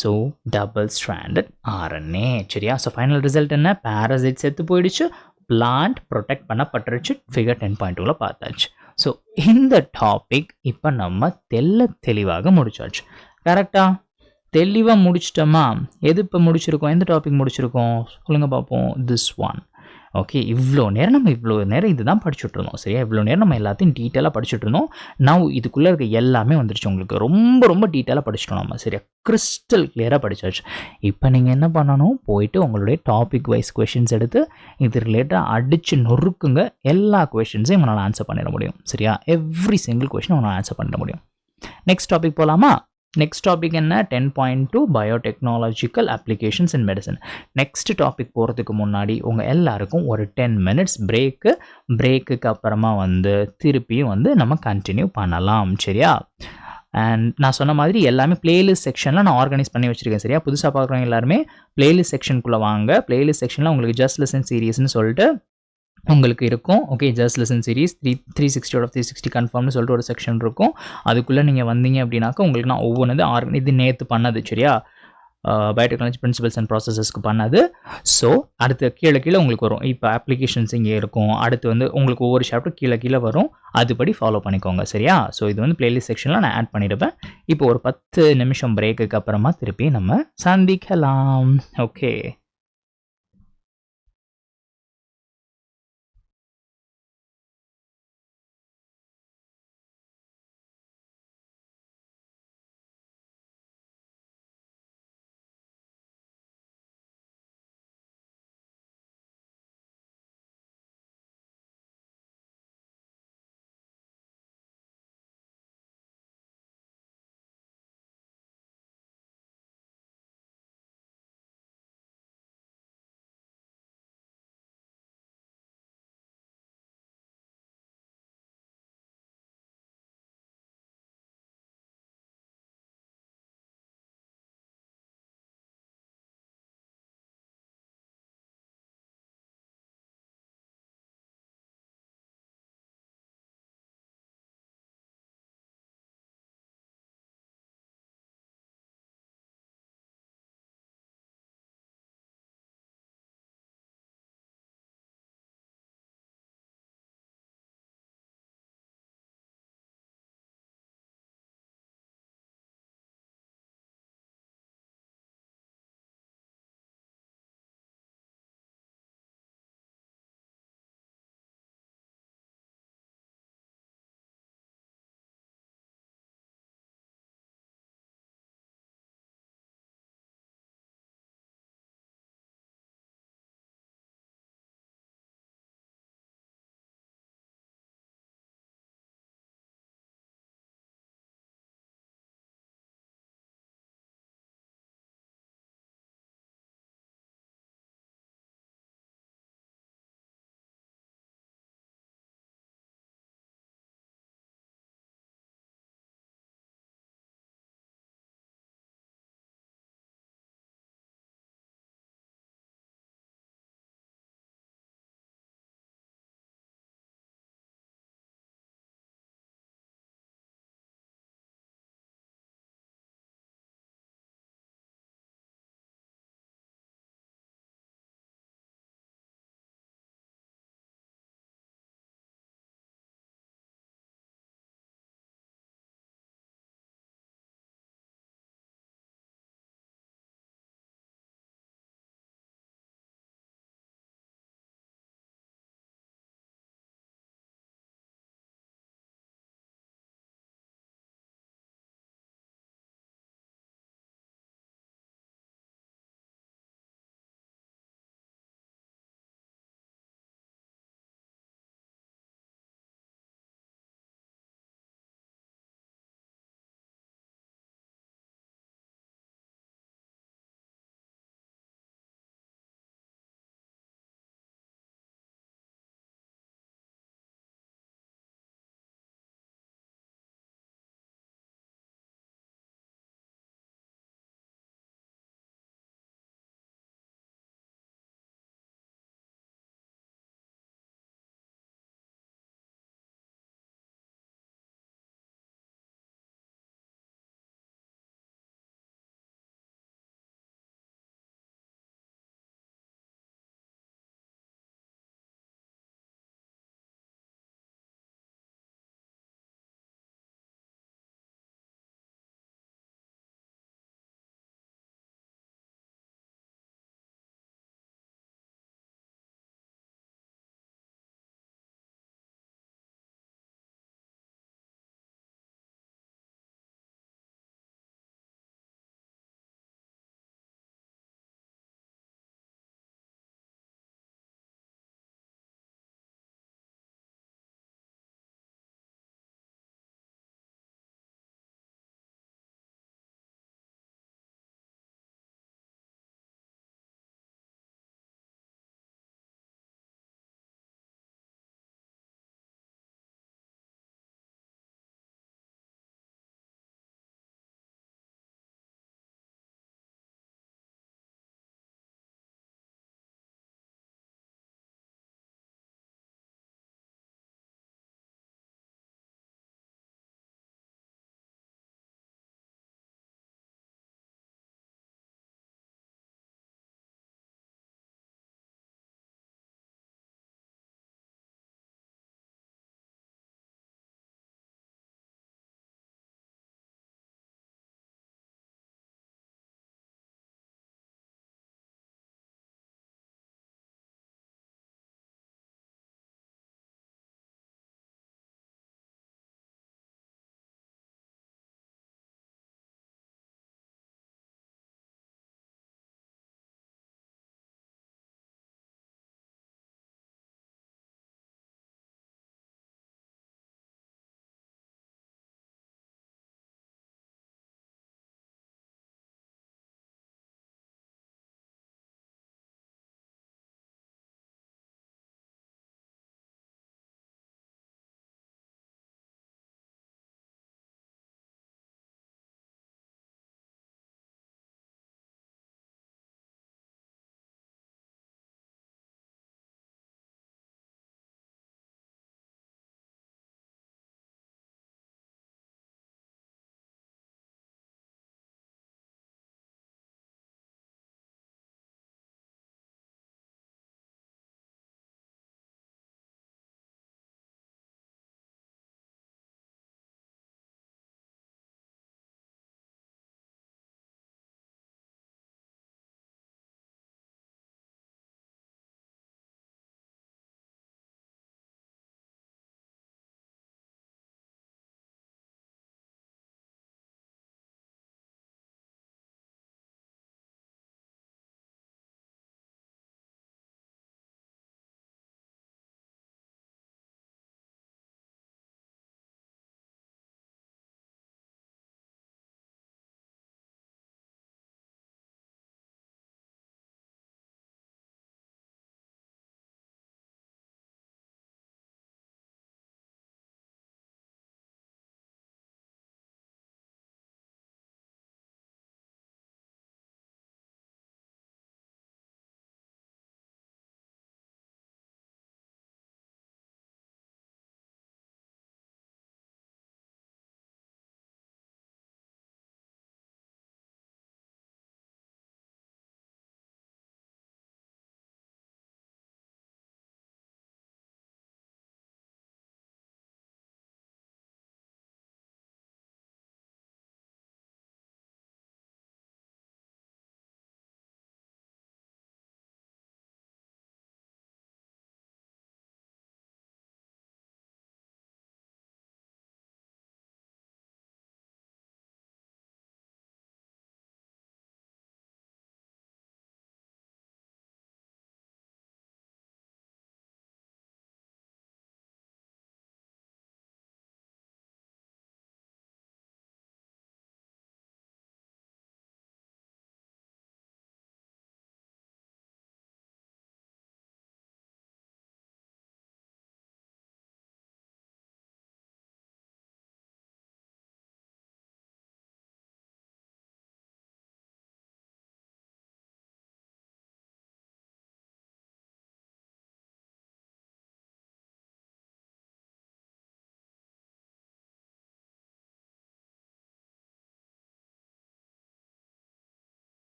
So double stranded RNA. சரியா? So final result என்ன? Parasite செத்து போயிடுச்சு, plant protect பண்ணப்பட்டுருச்சு. Figure 10.2ல பார்த்தாச்சு. ஸோ இந்த டாபிக் இப்போ நம்ம தெளிவாக முடிச்சாச்சு. கரெக்டா? தெளிவாக முடிச்சிட்டோமா? எது இப்போ முடிச்சிருக்கோம்? எந்த டாபிக் முடிச்சிருக்கோம் சொல்லுங்கள் பார்ப்போம். This one. ஓகே, இவ்வளோ நேரம் இதுதான் படிச்சுட்டு இருந்தோம். சரியா? இவ்வளோ நேரம் நம்ம எல்லாத்தையும் டீட்டெயிலாக படிச்சுட்டு இருந்தோம். நான் இதுக்குள்ளே இருக்க எல்லாமே வந்துருச்சு உங்களுக்கு. ரொம்ப டீட்டெயிலாக படிச்சிட்டோம் நம்ம. சரியா? கிறிஸ்டல் கிளியராக படிச்சாச்சு. இப்போ நீங்கள் என்ன பண்ணணும், போயிட்டு உங்களுடைய டாபிக் வைஸ் கொஷின்ஸ் எடுத்து இது ரிலேட்டாக அடித்து நொறுக்குங்க. எல்லா கொஷின்ஸையும் உங்களால் ஆன்சர் பண்ணிட முடியும். சரியா? எவ்ரி சிங்கிள் கொஷின் உங்களால் ஆன்சர் பண்ணிட முடியும். நெக்ஸ்ட் டாபிக் போகலாமா? நெக்ஸ்ட் டாபிக் என்ன? 10.2 பயோடெக்னாலஜிக்கல் அப்ளிகேஷன்ஸ் இன் மெடிசன். நெக்ஸ்ட் டாபிக் போகிறதுக்கு முன்னாடி உங்கள் எல்லாருக்கும் ஒரு 10 மினிட்ஸ் பிரேக்குக்கு அப்புறமா திருப்பியும் நம்ம கண்டினியூ பண்ணலாம். சரியா? அண்ட் நான் சொன்ன மாதிரி எல்லாமே பிளேலிஸ்ட் செக்ஷனில் நான் ஆர்கனைஸ் பண்ணி வச்சுருக்கேன். சரியா? புதுசாக பார்க்குறவங்க எல்லாருமே பிளேலிஸ்ட் செக்ஷனுக்குள்ளே வாங்க. பிளேலிஸ்ட் செக்ஷனில் உங்களுக்கு ஜஸ்ட் லிசன் சீரீஸ்னு சொல்லிட்டு உங்களுக்கு இருக்கும். ஓகே, ஜஸ்ட் லிசன் சீரீஸ் 360 கன்ஃபார்ம்னு சொல்லிட்டு ஒரு செக்ஷன் இருக்கும். அதுக்குள்ளே நீங்கள் வந்தீங்க அப்படின்னாக்கா உங்களுக்கு நான் ஒவ்வொன்று இது நேற்று பண்ணது. சரியா? பயோடெக்னாலஜி பிரின்சிபல்ஸ் அண்ட் ப்ராசஸஸ்க்கு பண்ணது. ஸோ அடுத்து கீழே உங்களுக்கு வரும். இப்போ அப்ளிகேஷன்ஸ் இங்கே இருக்கும். அடுத்து உங்களுக்கு ஒவ்வொரு சாப்டர் கீழே வரும். அதுபடி ஃபாலோ பண்ணிக்கோங்க. சரியா? ஸோ இது பிளேலிஸ்ட் செக்ஷனில் நான் ஆட் பண்ணிடுவேன். இப்போ ஒரு 10 நிமிஷம் பிரேக்குக்கு அப்புறமா திருப்பி நம்ம சந்திக்கலாம். ஓகே.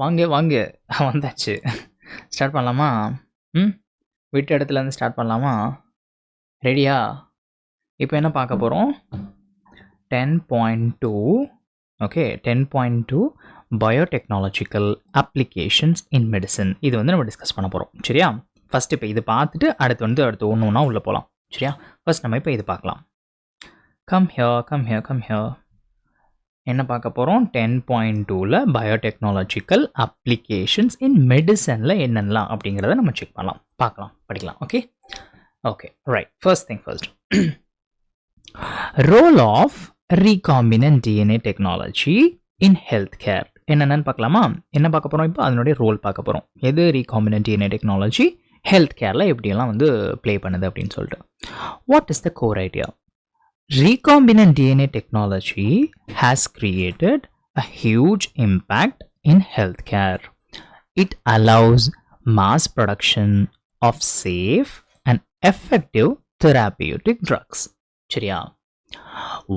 வாங்க வாங்க வந்தாச்சு. ஸ்டார்ட் பண்ணலாமா? ம் விட்ட இடத்துலேருந்து ஸ்டார்ட் பண்ணலாமா? ரெடியா? இப்போ என்ன பார்க்க போகிறோம்? 10.2 ஓகே 10.2 பயோடெக்னாலஜிக்கல் அப்ளிகேஷன்ஸ் இன் மெடிசன். இது வந்து நம்ம டிஸ்கஸ் பண்ண போகிறோம். சரியா? ஃபஸ்ட் இப்போ இது பார்த்துட்டு அடுத்து ஒன்று ஒன்றா உள்ளே போகலாம். சரியா? ஃபர்ஸ்ட் நம்ம இப்போ இது பார்க்கலாம். Come here. என்ன பார்க்க போகிறோம்? 10.2ல பயோடெக்னாலஜிக்கல் அப்ளிகேஷன்ஸ் இன் மெடிசனில் என்னென்னலாம் அப்படிங்கிறத நம்ம செக் பண்ணலாம், பார்க்கலாம், படிக்கலாம். Okay right. First thing first, role of recombinant DNA technology in health care என்னென்னு பார்க்கலாமா? என்ன பார்க்க போகிறோம் இப்போ? அதனுடைய ரோல் பார்க்க போகிறோம். எது recombinant DNA டெக்னாலஜி ஹெல்த் கேரில் எப்படியெல்லாம் வந்து ப்ளே பண்ணுது அப்படின்னு சொல்லிட்டு. What is the core idea? Recombinant DNA technology has created a huge impact in healthcare. It allows mass production of safe and effective therapeutic drugs. சரியா?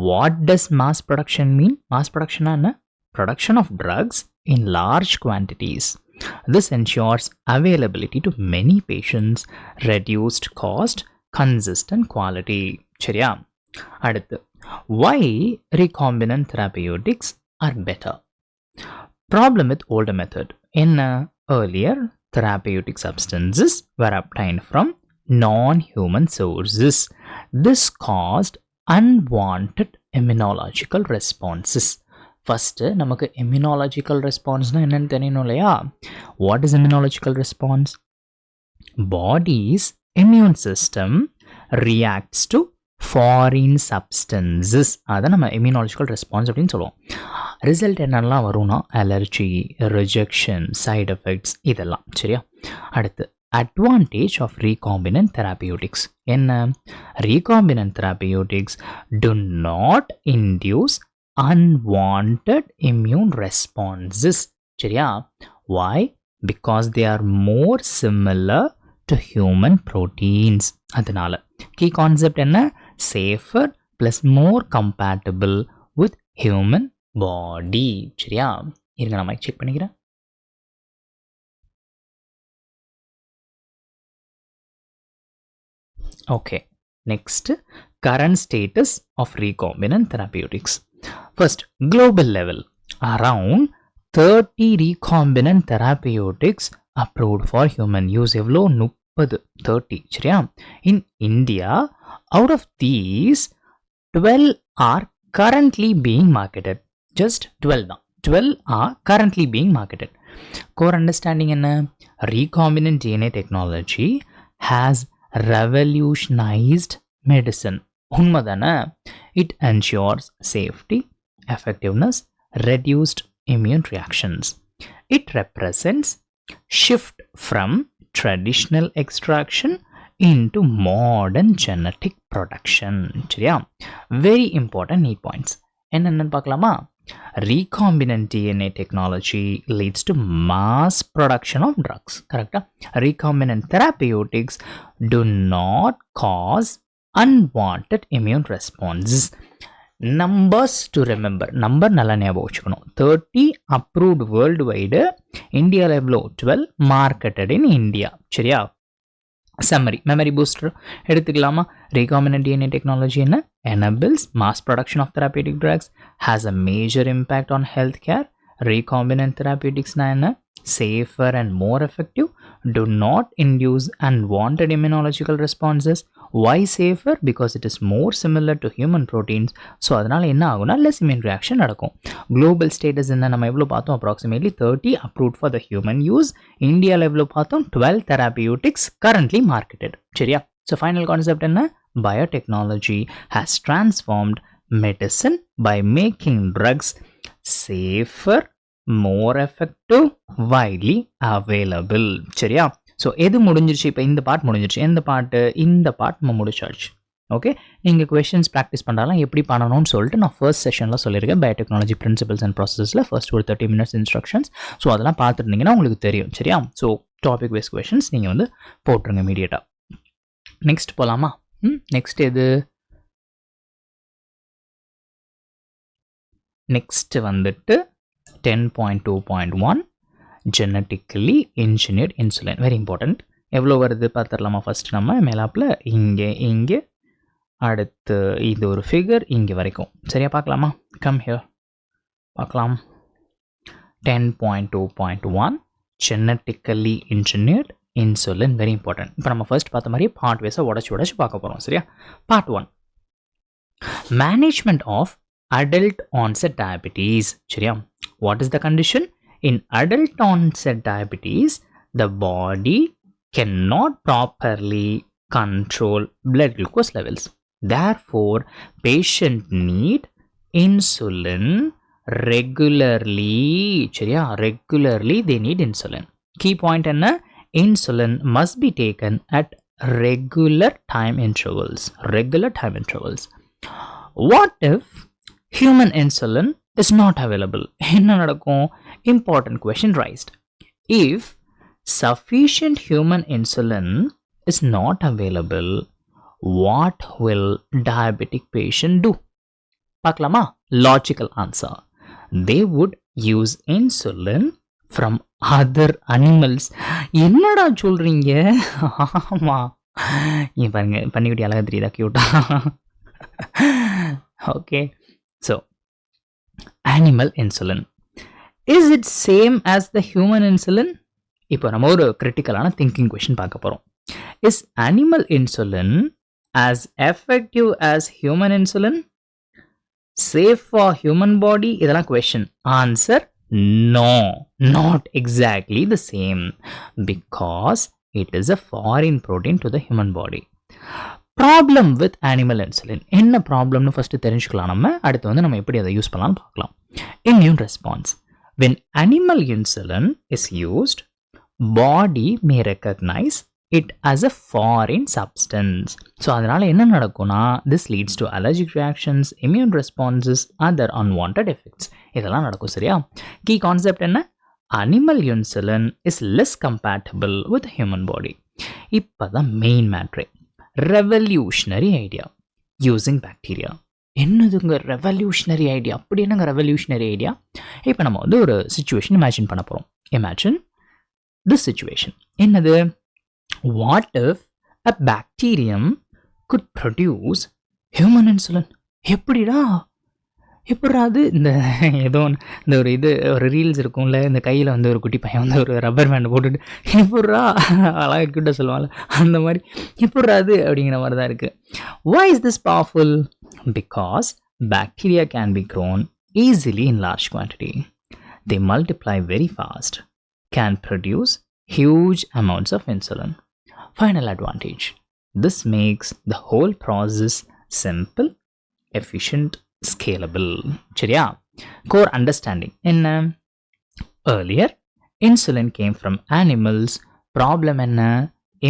What does mass production mean? Mass production is production of drugs in large quantities. This ensures availability to many patients, reduced cost, consistent quality. சரியா? அடுத்து, why recombinant therapeutics are better? Problem with older method. In earlier, therapeutic substances were obtained from non-human sources. This caused unwanted immunological responses. First, நமக்கு immunological response என்னன்னு தெரியணும் இல்லையா? What is immunological response? Body's immune system reacts to foreign substances, அதை நம்ம இம்யூனாலஜிக்கல் ரெஸ்பான்ஸ் அப்படின்னு சொல்லுவோம். ரிசல்ட் என்னெல்லாம் வரும்னா அலர்ஜி, ரிஜெக்ஷன், சைட் எஃபெக்ட்ஸ் இதெல்லாம். சரியா? அடுத்து, அட்வான்டேஜ் ஆஃப் ரீகாம்பினன்ட் தெராபியூட்டிக்ஸ் என்ன? Recombinant therapeutics do not induce unwanted immune responses. சரியா? Why? Because they are more similar to human proteins. அதனால கீ கான்செப்ட் என்ன? safer plus more compatible with human body. சரியா? இருங்க நான் மைக் செக் பண்ணிக்கிறேன். Okay, next, current status of recombinant therapeutics. First, global level, around 30 recombinant therapeutics approved for human use. எவ்வளோ? 30. சரியா? In India, out of these, 12 are currently being marketed. Just 12 தான். 12 are currently being marketed. Core understanding என்ன? Recombinant DNA technology has revolutionized medicine. உண்மைதானே? It ensures safety, effectiveness, reduced immune reactions. It represents shift from traditional extraction into modern genetic production. சரியா? Very important need points. என்னென்னு பார்க்கலாமா? Recombinant DNA technology leads to mass production of drugs. கரெக்டா? Recombinant therapeutics do not cause unwanted immune responses. Numbers to remember. Number நல்லா ஞாபகம் வச்சுக்கணும். 30 approved worldwide. இந்தியாவில் எவ்வளோ? 12 marketed in India. சரியா? சம்மரி, மெமரி பூஸ்டர் எடுத்துக்கலாமா? recombinant DNA technology என்ன? enables mass production of therapeutic drugs, has a major impact on healthcare. recombinant therapeutics என்ன? safer and more effective, do not induce unwanted immunological responses. Why safer? Because it is more similar to human proteins. So அதனால் என்ன ஆகும்னா less immune reaction நடக்கும். global status என்ன? நம்ம எவ்வளோ பார்த்தோம்? approximately 30 approved for the human use. இந்தியாவில் எவ்வளோ பார்த்தோம்? 12 therapeutics currently marketed. சரியா? ஸோ ஃபைனல் கான்செப்ட் என்ன? biotechnology has transformed medicine by making drugs safer, more effective, widely available. சரியா? ஸோ எது முடிஞ்சிருச்சு? இப்போ இந்த பார்ட் முடிஞ்சிருச்சு. எந்த பார்ட்டு? இந்த பார்ட் நம்ம முடிச்சாச்சு. ஓகே, நீங்கள் கொஷின்ஸ் ப்ராக்டிஸ் பண்ணாலும் எப்படி பண்ணணும்னு சொல்லிட்டு நான் ஃபர்ஸ்ட் செஷனில் சொல்லியிருக்கேன். பயோடெக்னாலஜி பிரின்சிபல்ஸ் அண்ட் ப்ராசஸில் ஃபர்ஸ்ட் ஒரு 30 minutes இன்ஸ்ட்ரக்ஷன்ஸ். ஸோ அதெல்லாம் பார்த்துருந்தீங்கன்னா உங்களுக்கு தெரியும். சரியா? ஸோ டாபிக் வைஸ் கொஷின்ஸ் நீங்கள் வந்து போட்டுருங்க இமீடியட்டாக. நெக்ஸ்ட் போகலாமா? நெக்ஸ்ட் எது? நெக்ஸ்ட் வந்துட்டு 10.2.1 genetically engineered insulin. Very important. எவ்வளோ வருது பார்த்துடலாமா? ஃபஸ்ட் நம்ம மேலாப்பில் இங்கே அடுத்து இது ஒரு ஃபிகர் இங்கே வரைக்கும். சரியா பார்க்கலாமா? கம் ஹியர் பார்க்கலாம். 10.2.1 genetically engineered insulin. Very important. இப்போ நம்ம ஃபர்ஸ்ட் பார்த்த மாதிரி பார்ட் வைஸாக உடச்சி பார்க்க போகிறோம். சரியா? Part 1, management of adult onset diabetes. சரியா? What is the condition? In adult onset diabetes, the body cannot properly control blood glucose levels. Therefore, patient need insulin regularly. சரியா? Regularly they need insulin. Key point என்ன? Insulin must be taken at regular time intervals. Regular time intervals. What if human insulin is not available? என்ன நடக்கும்? Important question raised. If sufficient human insulin is not available, what will diabetic patient do? பார்க்கலாமா? Logical answer. They would use insulin from other animals. என்னடா சொல்றீங்க? ஆமா, இங்க பாருங்க, பண்ணிக்கிட்டு அழகா தெரியுதா? கியூட்டா. Okay, so animal insulin, is it same as the human insulin? இப்போ நம்ம ஒரு கிரிட்டிக்கலான திங்கிங் கொஸ்டின் பார்க்க போறோம். Is animal insulin as effective as human insulin? Safe for human body? இதெல்லாம் question. Answer: no, not exactly the same, because it is a foreign protein to the human body. Problem with animal insulin. என்ன ப்ராப்ளம்னு ஃபஸ்ட்டு தெரிஞ்சுக்கலாம். நம்ம அடுத்து வந்து நம்ம எப்படி அதை யூஸ் பண்ணலாம்னு பார்க்கலாம். Immune response. When animal insulin is used, body may recognise it as a foreign substance. So அதனால் என்ன நடக்கும்னா, this leads to allergic reactions, immune responses, other unwanted effects. இதெல்லாம் நடக்கும். சரியா? கீ கான்செப்ட் என்ன? Animal insulin is less compatible with human body. இப்போ தான் main matter. Revolutionary idea using bacteria. என்னதுங்க ரெவல்யூஷனரி ஐடியா? அப்படி என்னங்க ரெவல்யூஷனரி ஐடியா? இப்போ நம்ம வந்து ஒரு சுச்சுவேஷன் இமேஜின் பண்ண போகிறோம். Imagine this situation. என்னது? What if a bacterium could produce human insulin? எப்படிடா? எப்படா அது? இந்த ஏதோ இந்த ஒரு ரீல்ஸ் இருக்கும்ல, இந்த கையில் வந்து ஒரு குட்டி பையன் வந்து ஒரு ரப்பர் பேண்ட் போட்டுட்டு எப்பட்றா அழகாக கிட்ட சொல்லுவாங்கல்ல, அந்த மாதிரி எப்பட்றா அது அப்படிங்கிற மாதிரி தான் இருக்குது. Why is this powerful? Because bacteria can be grown easily in large quantity. They multiply very fast, can produce huge amounts of insulin. Final advantage. This makes the whole process simple, efficient, scalable. சரியா? Core understanding என்ன? Earlier, insulin came from animals. Problem என்ன?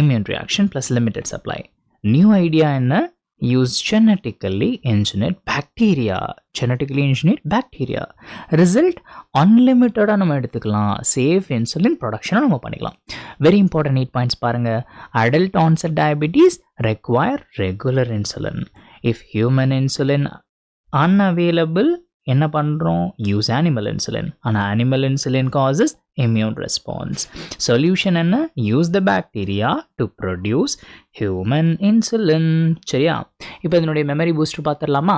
Immune reaction plus limited supply. New idea என்ன? Use genetically engineered bacteria. Genetically engineered bacteria. Result, unlimitedா நம்ம எடுத்துக்கலாம். Safe insulin production நம்ம பண்ணிக்கலாம். Very important 8 points பாருங்க. Adult onset diabetes require regular insulin. If human insulin unavailable, என்ன பண்ணுறோம்? Use animal insulin. ஆனால் animal insulin causes immune response. Solution என்ன? Use the bacteria to produce human insulin. சரியா? இப்போ இதனுடைய மெமரி பூஸ்டர் பார்த்துடலாமா?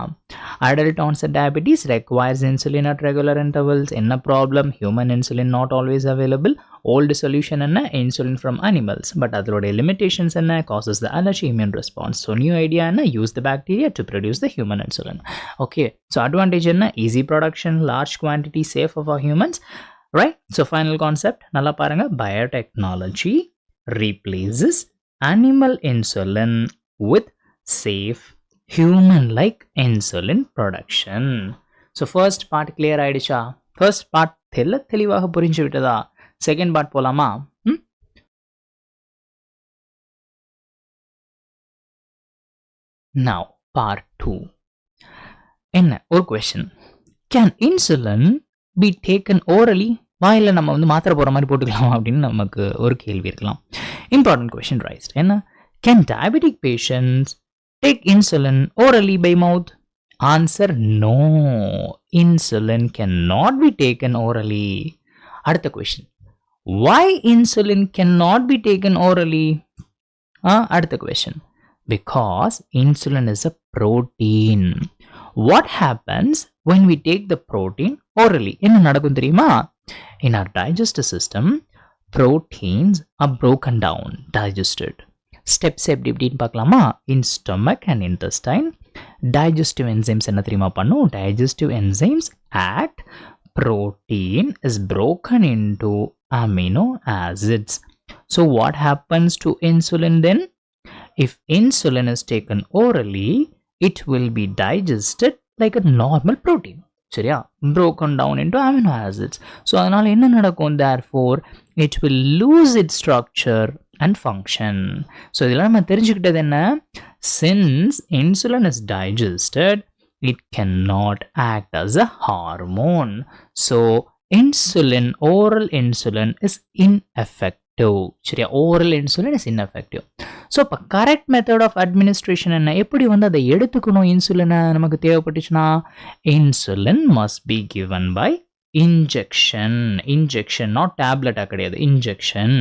Adult onset diabetes requires insulin at regular intervals. என்ன problem? Human insulin not always available. Old solution என்ன? Insulin from animals. பட் அதோடைய லிமிடேஷன்ஸ் என்ன? Causes the allergy, immune response. So new idea என்ன? Use the bacteria to produce the human insulin. Okay, so advantage என்ன? Easy production, large quantity, safe for humans. Right? So final concept நல்லா பாருங்க. Biotechnology replaces animal insulin with safe human-like insulin production. So first part clear ஆயிடுச்சா? First part தெளிவாக புரிஞ்சு விட்டதா? Second part போலாமா? Now part 2. என்ன ஒரு question. Can insulin be taken orally? வாயில நம்ம வந்து மாத்திரை போற மாதிரி போட்டுக்கலாம் அப்படின்னு நமக்கு ஒரு கேள்வி இருக்கலாம். Important question raised. என்ன? Can diabetic patients take insulin orally by mouth? Answer: no. Insulin cannot be taken orally. அடுத்த question. Why insulin cannot be taken orally? அடுத்த question. Because insulin is a protein. What happens when we take the protein orally? என்ன நடக்கும் தெரியுமா? In our digestive system, proteins are broken down, digested. Steps எப்படி எப்படின்னு பார்க்கலாமா? In stomach and intestine, digestive enzymes என்ன தெரியுமா பண்ணும்? Digestive enzymes act. Protein is broken into amino acids. So what happens to insulin then? If insulin is taken orally, it will be digested like a normal protein. சரியா? Broken down into amino acids. So அதனால என்ன நடக்கும்? Therefore, it will lose its structure and function. So இதெல்லாம் நம்ம தெரிஞ்சுக்கிட்டது என்ன? Since insulin is digested, it cannot act as a hormone. So oral insulin is ineffective. சரியா? Oral insulin is ineffective. So இப்போ கரெக்ட் மெத்தட் ஆஃப் அட்மினிஸ்ட்ரேஷன் என்ன? எப்படி வந்து அதை எடுத்துக்கணும் இன்சுலினை நமக்கு தேவைப்பட்டுச்சுன்னா? Insulin must be given by injection. Not tablet கிடையாது, injection.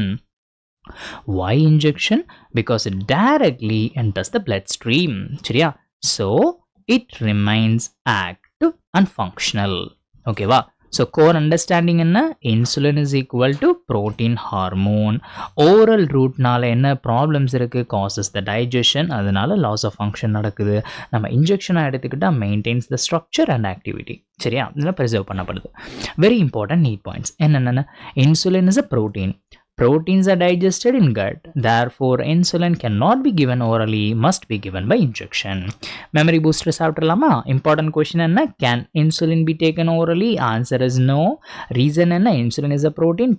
Why injection? Because it directly enters the bloodstream. சரியா? So it remains active and functional. ஓகேவா? So core understanding என்ன? Insulin is equal to protein hormone. Oral route நால என்ன problems இருக்கு? Causes the digestion. அதனால loss of function நடக்குது. நம்ம injection எடுத்துக்கிட்டா maintains the structure and activity. சரியா? இதெல்லாம் preserve பண்ணப்படுது. Very important need points. என்னென்ன? Insulin is a protein. Proteins are digested in gut. Therefore, insulin cannot be given orally, must be given by injection. Memory booster சாப்பிடலாமா? Important question என்ன? Can insulin be taken orally? Answer is no. Reason என்ன? Insulin is a protein,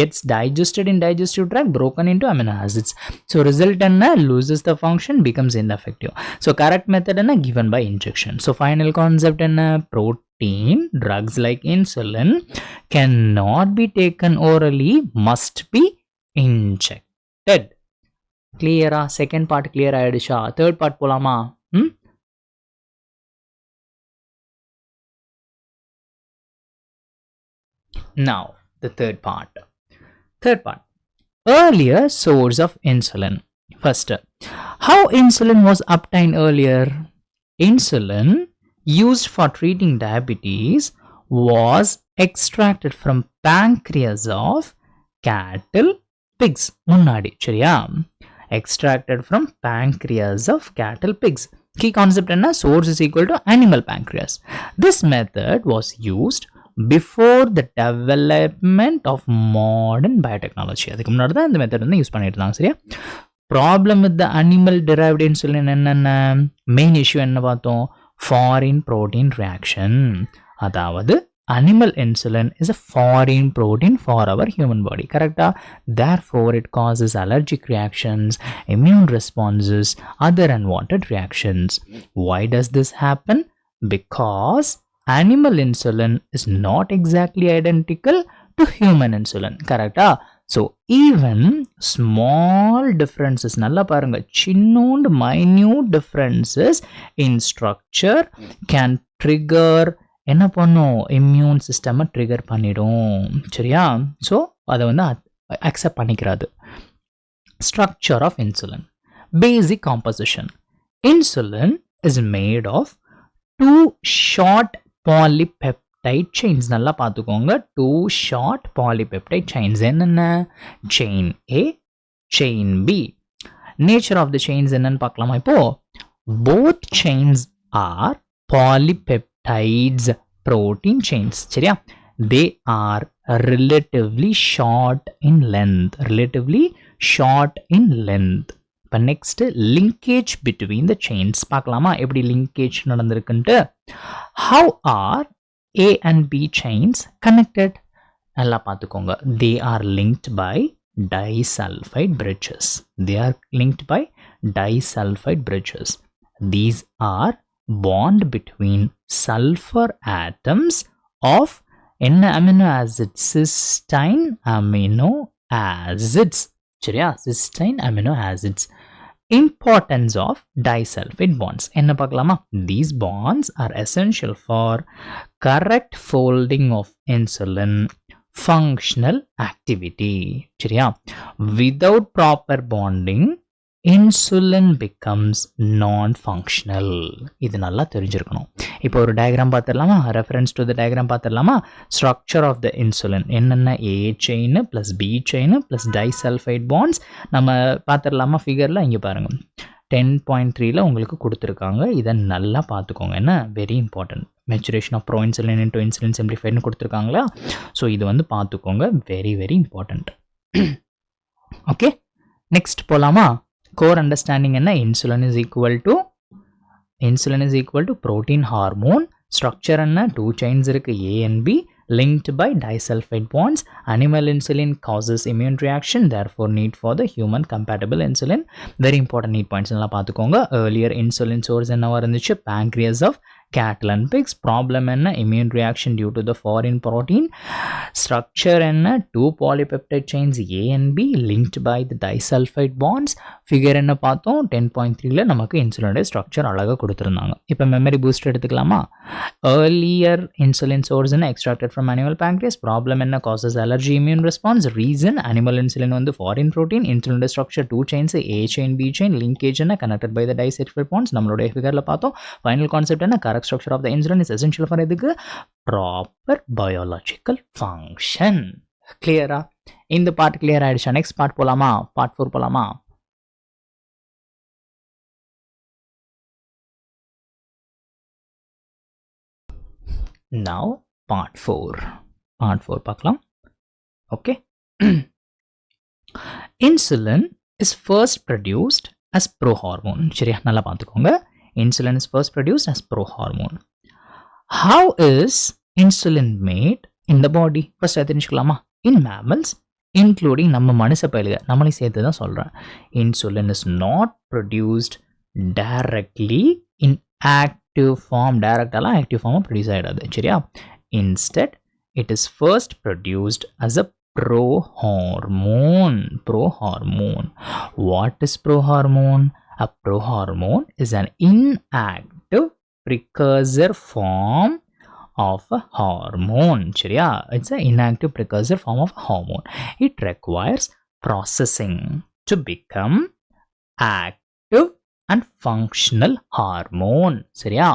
gets digested in digestive tract, broken into amino acids. So result என்ன? Loses the function, becomes ineffective. So correct method என்ன? Given by injection. So final concept என்ன? Drugs like insulin cannot be taken orally, must be injected. Clear? Second part clear ஆயிடுச்சா? Third part போலாமா? Now the third part. Earlier source of insulin. First, how insulin was obtained earlier? Insulin used for treating diabetes was extracted from pancreas of cattle, pigs. முன்னாடி சரியா? Extracted from pancreas of cattle, pigs. Key concept என்ன? Source is equal to animal pancreas. This method was used before the development of modern biotechnology. அதுக்கு முன்னாடி தான் இந்த மெத்தட் வந்து யூஸ் பண்ணிட்டு இருந்தாங்க. சரியா? Problem with the animal derived insulin என்னென்ன? Main issue என்ன பார்த்தோம்? Foreign protein reaction. அதாவது animal insulin is a foreign protein for our human body. Correct? Therefore, it causes allergic reactions, immune responses, other unwanted reactions. Why does this happen? Because animal insulin is not exactly identical to human insulin. Correct? So even small differences, நல்லா பாருங்க, சின்னோண்டு minute differences in structure can trigger என்ன பண்ணும்? இம்யூன் சிஸ்டமை ட்ரிகர் பண்ணிடும். சரியா? ஸோ அதை வந்து அக்செப்ட் பண்ணிக்கிறாது. Structure of insulin. Basic composition. Insulin is made of 2 short polypeptide chains. நல்லா பார்த்துக்கோங்க, 2 ஷார்ட் பாலிபெப்டைட் செயின்ஸ். என்னென்ன? Chain A, chain B. Nature of the chains என்னன்னு பார்க்கலாமா? இப்போ both chains are polypeptides protein chains. சரியா? They are relatively short in length. இப்போ next linkage between the chains பார்க்கலாமா? எப்படி linkage நடந்திருக்குன்ட்டு. How are A and B chains connected? நல்லா பார்த்துக்கோங்க. They are linked by disulfide bridges. These are bond between sulfur atoms of என்ன amino acids? Cysteine amino acids. சரியா? Cysteine amino acids. Importance of disulfide bonds என்ன பார்க்கலாமா? These bonds are essential for correct folding of insulin, functional activity. சரியா? Without proper bonding, insulin becomes non-functional. இது நல்லா தெரிஞ்சிருக்கணும். இப்போ ஒரு டயக்ராம் பார்த்துடலாமா? ரெஃபரன்ஸ் டு த டயக்ராம் பார்த்துடலாமா? ஸ்ட்ரக்சர் ஆஃப் த இன்சுலின் என்னென்ன A chain plus B chain plus disulphide bonds நம்ம பார்த்துடலாமா? ஃபிகரில் இங்கே பாருங்கள் 10.3ல உங்களுக்கு கொடுத்துருக்காங்க. இதை நல்லா பார்த்துக்கோங்க. என்ன very important. Maturation of pro insulin into insulin சிம்பிளிஃபைட்னு கொடுத்துருக்காங்களா? ஸோ இது வந்து பார்த்துக்கோங்க. Very very important. Okay, next போகலாமா? கோர் அண்டர்ஸ்டாண்டிங் என்ன? Insulin is equal to protein hormone. Structure என்ன? 2 செயின்ஸ் இருக்கு, A and B, linked by disulfide bonds. Animal insulin causes immune reaction, therefore need for the human compatible insulin. Very important need points எல்லாம் பார்த்துக்கோங்க. earlier insulin source என்னவா இருந்துச்சு? pancreas of cattle and pigs. problem என்ன? immune reaction due to the foreign protein. structure என்ன? 2 polypeptide chains A and B linked by the disulfide bonds. figure என்ன பார்த்தோம்? 10.3ல நமக்கு இன்சுலினோட ஸ்ட்ரக்சர் அழகாக கொடுத்துருந்தாங்க. இப்போ மெமரி பூஸ்ட் எடுத்துக்கலாமா? earlier insulin source என்ன? extracted from animal pancreas. problem என்ன? causes allergy immune response. reason animal insulin வந்து foreign protein. insulin structure 2 chains A chain B chain. linkage என்ன? connected by the disulfide bonds. நம்மளுடைய ஃபிகரில் பார்த்தோம். final concept என்ன? correct structure of the insulin is essential for எதுக்கு? proper biological function. clear-ஆ? இந்த பார்ட் clear ஆயிடுச்சா? next part போலாமா? part 4 போலாமா? now part 4 பார்க்கலாம். okay. insulin is first produced as prohormone. சரியா? நல்லா பார்த்துக்கோங்க. insulin is first produced as prohormone. how is insulin made in the body? first தெரிஞ்சுக்கலாமா? in mammals including நம்ம மனுஷ பயிலுக நம்மளை சேர்த்து தான் சொல்கிறேன். insulin is not produced directly in active form. டைரக்டாலாம் ஆக்டிவ் ஃபார்மாக ப்ரொடியூஸ் ஆகிடாது. சரியா? instead it is first produced as a prohormone. What is prohormone? A prohormone is an inactive precursor form of a hormone. சரியா? It's an inactive precursor form of a hormone. It requires processing to become active and functional hormone. சரியா?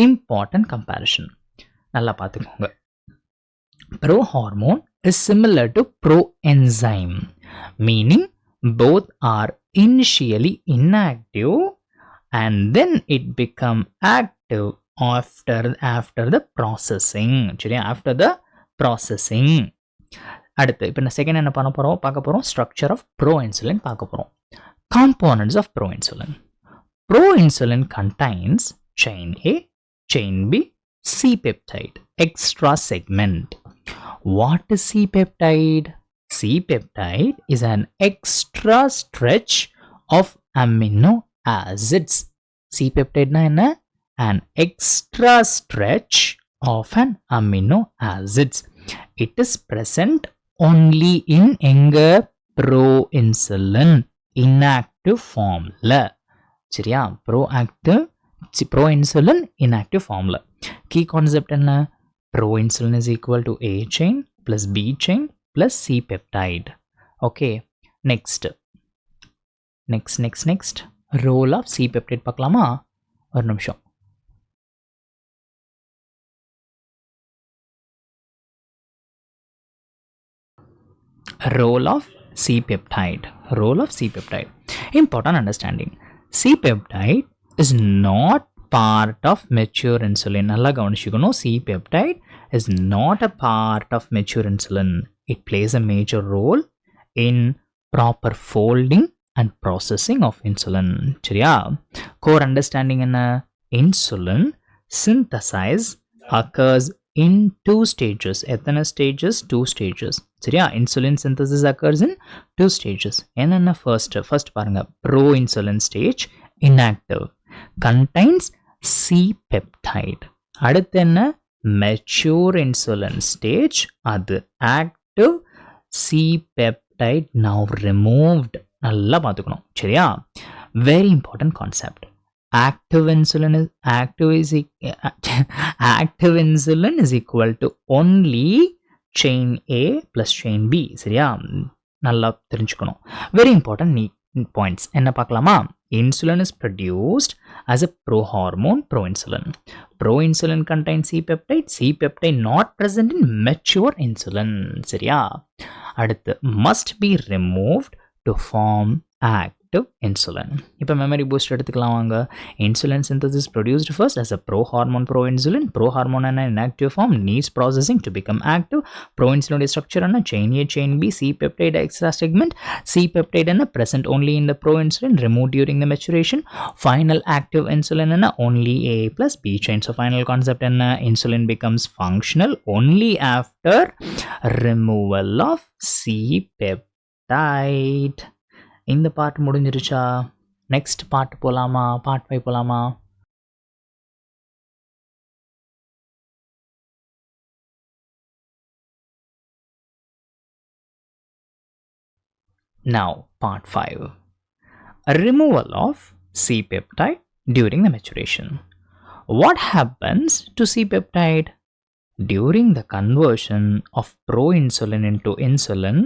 important comparison. நல்லா பார்த்துக்கோங்க. prohormone is similar to proenzyme, meaning both are initially inactive and then it become active after the processing. சரியா? after the processing. அடுத்து இப்போ நான் செகண்ட் என்ன பண்ண போகிறோம்? பார்க்க போகிறோம் structure of proinsulin பார்க்க போகிறோம். components of proinsulin. proinsulin contains chain A, chain B, C-peptide, extra segment. What is C-peptide? C-peptide is an extra stretch of amino acids. C-peptide na enna? An extra stretch of an amino acids. It is present only in enga proinsulin inactive form la. சரியா? proinsulin inactive form la. key concept enna? proinsulin is equal to A chain plus B chain plus C-peptide. okay. next role of C-peptide பார்க்கலாமா? ஒரு நிமிஷம். role of C-peptide. important understanding. C-peptide is not part of mature insulin. நல்லா கவனிச்சுக்கணும். C-peptide is not a part of mature insulin. It plays a major role in proper folding and processing of insulin. சரியா? core understanding என்ன? insulin synthesis occurs in 2 stages. எத்தனை stages? 2 stages. சரியா? insulin synthesis occurs in 2 stages. என்னென்ன? first பாருங்க. proinsulin stage inactive contains C-peptide. அடுத்து என்ன? mature insulin stage, அது active, C-peptide now removed. நல்லா பார்த்துக்கணும். சரியா? very important concept. active insulin is equal to only chain A plus chain B. சரியா? நல்லா தெரிஞ்சுக்கணும். Very important points. என்ன பார்க்கலாமா? Insulin is produced as a prohormone, proinsulin. Proinsulin contains C-peptide. C-peptide not present in mature insulin. சரியா? அடுத்து must be removed to form active insulin. இப்போ memory boost எடுத்துக்கலாம் வாங்க. Insulin synthesis produced first as a prohormone, proinsulin. Prohormone in inactive form needs processing to become active. Proinsulin structure and chain A, chain B, C-peptide extra segment. C-peptide and present only in the proinsulin, removed during the maturation. Final active insulin and only A plus B chain. So final concept and insulin becomes functional only after removal of C-peptide. இந்த பார்ட் முடிஞ்சிருச்சா? நெக்ஸ்ட் பார்ட் போலாமா? பார்ட் 5 போலாமா? Now part 5. Removal of C-peptide during the maturation. What happens to C-peptide? During the conversion of proinsulin into insulin,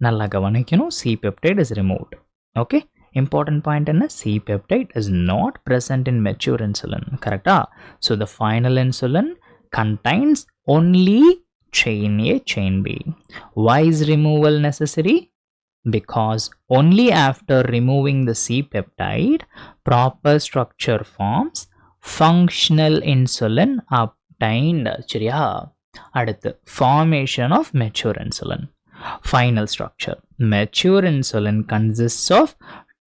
நல்லா கவனிக்கணும், C-peptide is removed. Okay, important point என்ன? C-peptide is not present in mature insulin. Correct? So the final insulin contains only chain A, chain B. Why is removal necessary? Because only after removing the C-peptide, proper structure forms, functional insulin obtained. சரியா? அடுத்து formation of mature insulin. Final structure. Mature insulin consists of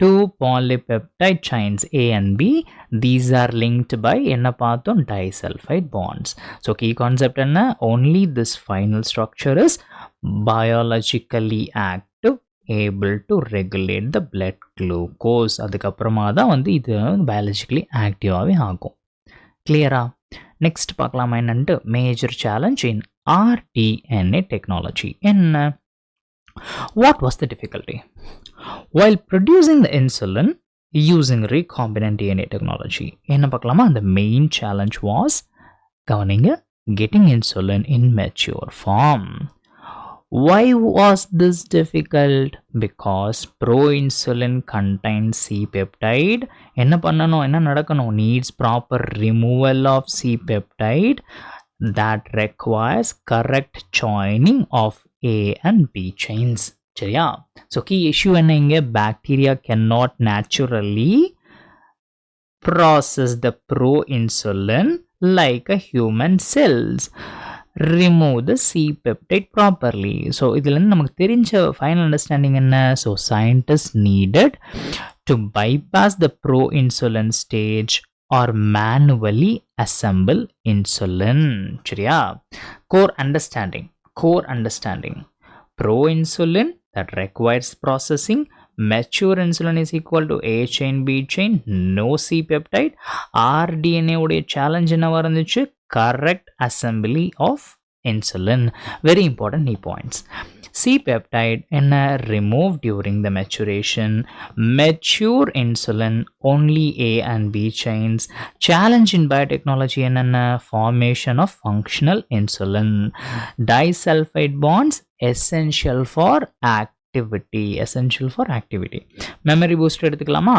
two polypeptide chains A and B. These are linked by என்ன பார்த்தோம்? Disulfide bonds. So key concept என்ன? Only this final structure is biologically active, able to regulate the blood glucose. அதுக்கப்புறமா தான் வந்து இது biologically activeாகவே ஆகும். கிளியரா? நெக்ஸ்ட் பார்க்கலாமா என்னன்ட்டு? மேஜர் சேலஞ்ச் இன் RDNA technology. என்ன? What was the difficulty? While producing the insulin using recombinant DNA technology, என்ன பார்க்கலாமா? The main challenge was கவனிங்க, getting insulin in mature form. Why was this difficult? Because proinsulin contains C-peptide. என்ன பண்ணணும்? என்ன நடக்கணும்? Needs proper removal of C-peptide that requires correct joining of A and B chains. சரியா? So key issue என்ன இங்க? Bacteria cannot naturally process the proinsulin like a human cells. Remove the C-peptide properly. So இதிலிருந்து நமக்கு தெரிஞ்ச final understanding என்ன? So scientists needed to bypass the proinsulin stage or manually assemble insulin. சரியா? Core understanding. Proinsulin that requires processing. Mature insulin is equal to A chain, B chain, no C-peptide. RDNA உடைய challenge என்ன இருந்துச்சு? Correct assembly of insulin. Very important key points. C-peptide என்ன? Removed during the maturation. Mature insulin only A and B chains. Challenge in biotechnology என்னென்ன? Formation of functional insulin. Disulfide bonds essential for activity. Memory booster எடுத்துக்கலாமா?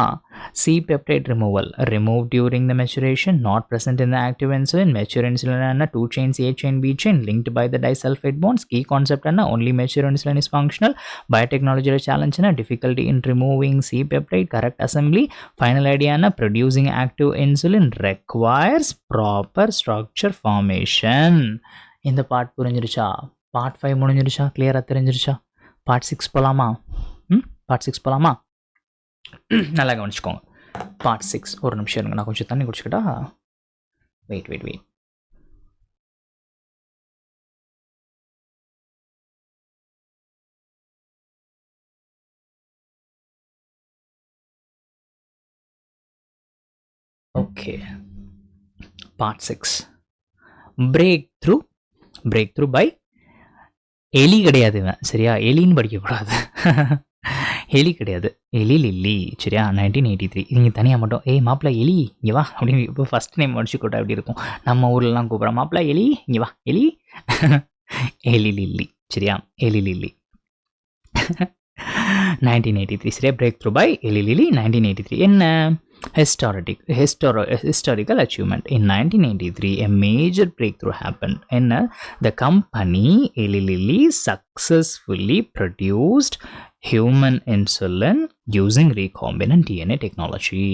C-peptide removal. Removed during the maturation, not present in the active insulin. Mature insulin and two chains A chain, B chain linked by the disulfide bonds. Key concept and only mature insulin is functional. Biotechnology challenge and difficulty in removing C-peptide. Correct assembly. Final idea and producing active insulin requires proper structure formation. இந்த பார்ட் புரிஞ்சிருச்சா? பார்ட் 5 முடிஞ்சிருச்சா? கிளியரா தெரிஞ்சிருச்சா? பார்ட் 6 போலாமா? பார்ட் 6 போலாமா? நல்லா கவனிச்சுக்கோங்க. பார்ட் 6. ஒரு நிமிஷம் இருங்க, நான் கொஞ்சம் தண்ணி குடிச்சுக்கிட்டா. Wait. Okay, part 6. Breakthrough by Eli கிடையாது இவன். சரியா? எலின்னு படிக்கக்கூடாது. எலி கிடையாது, எலி லில்லி. சரியா? 1983. நீங்கள் தனியாக மட்டும் மாப்பிள்ளை எலி இங்கே வா அப்படின்னு இப்போ ஃபஸ்ட் நேம் முடிச்சு கூட அப்படி இருக்கும். நம்ம ஊர்லலாம் கூப்பிட்றோம், மாப்பிள்ளை எலி இங்கே வா எலி. Eli Lilly. சரியா? Eli Lilly. 1983 சரியா? breakthrough by Eli Lilly 1983. என்ன? Historical achievement. In 1983, a major breakthrough happened. என்ன? The company Eli Lilly successfully produced human insulin using recombinant DNA technology.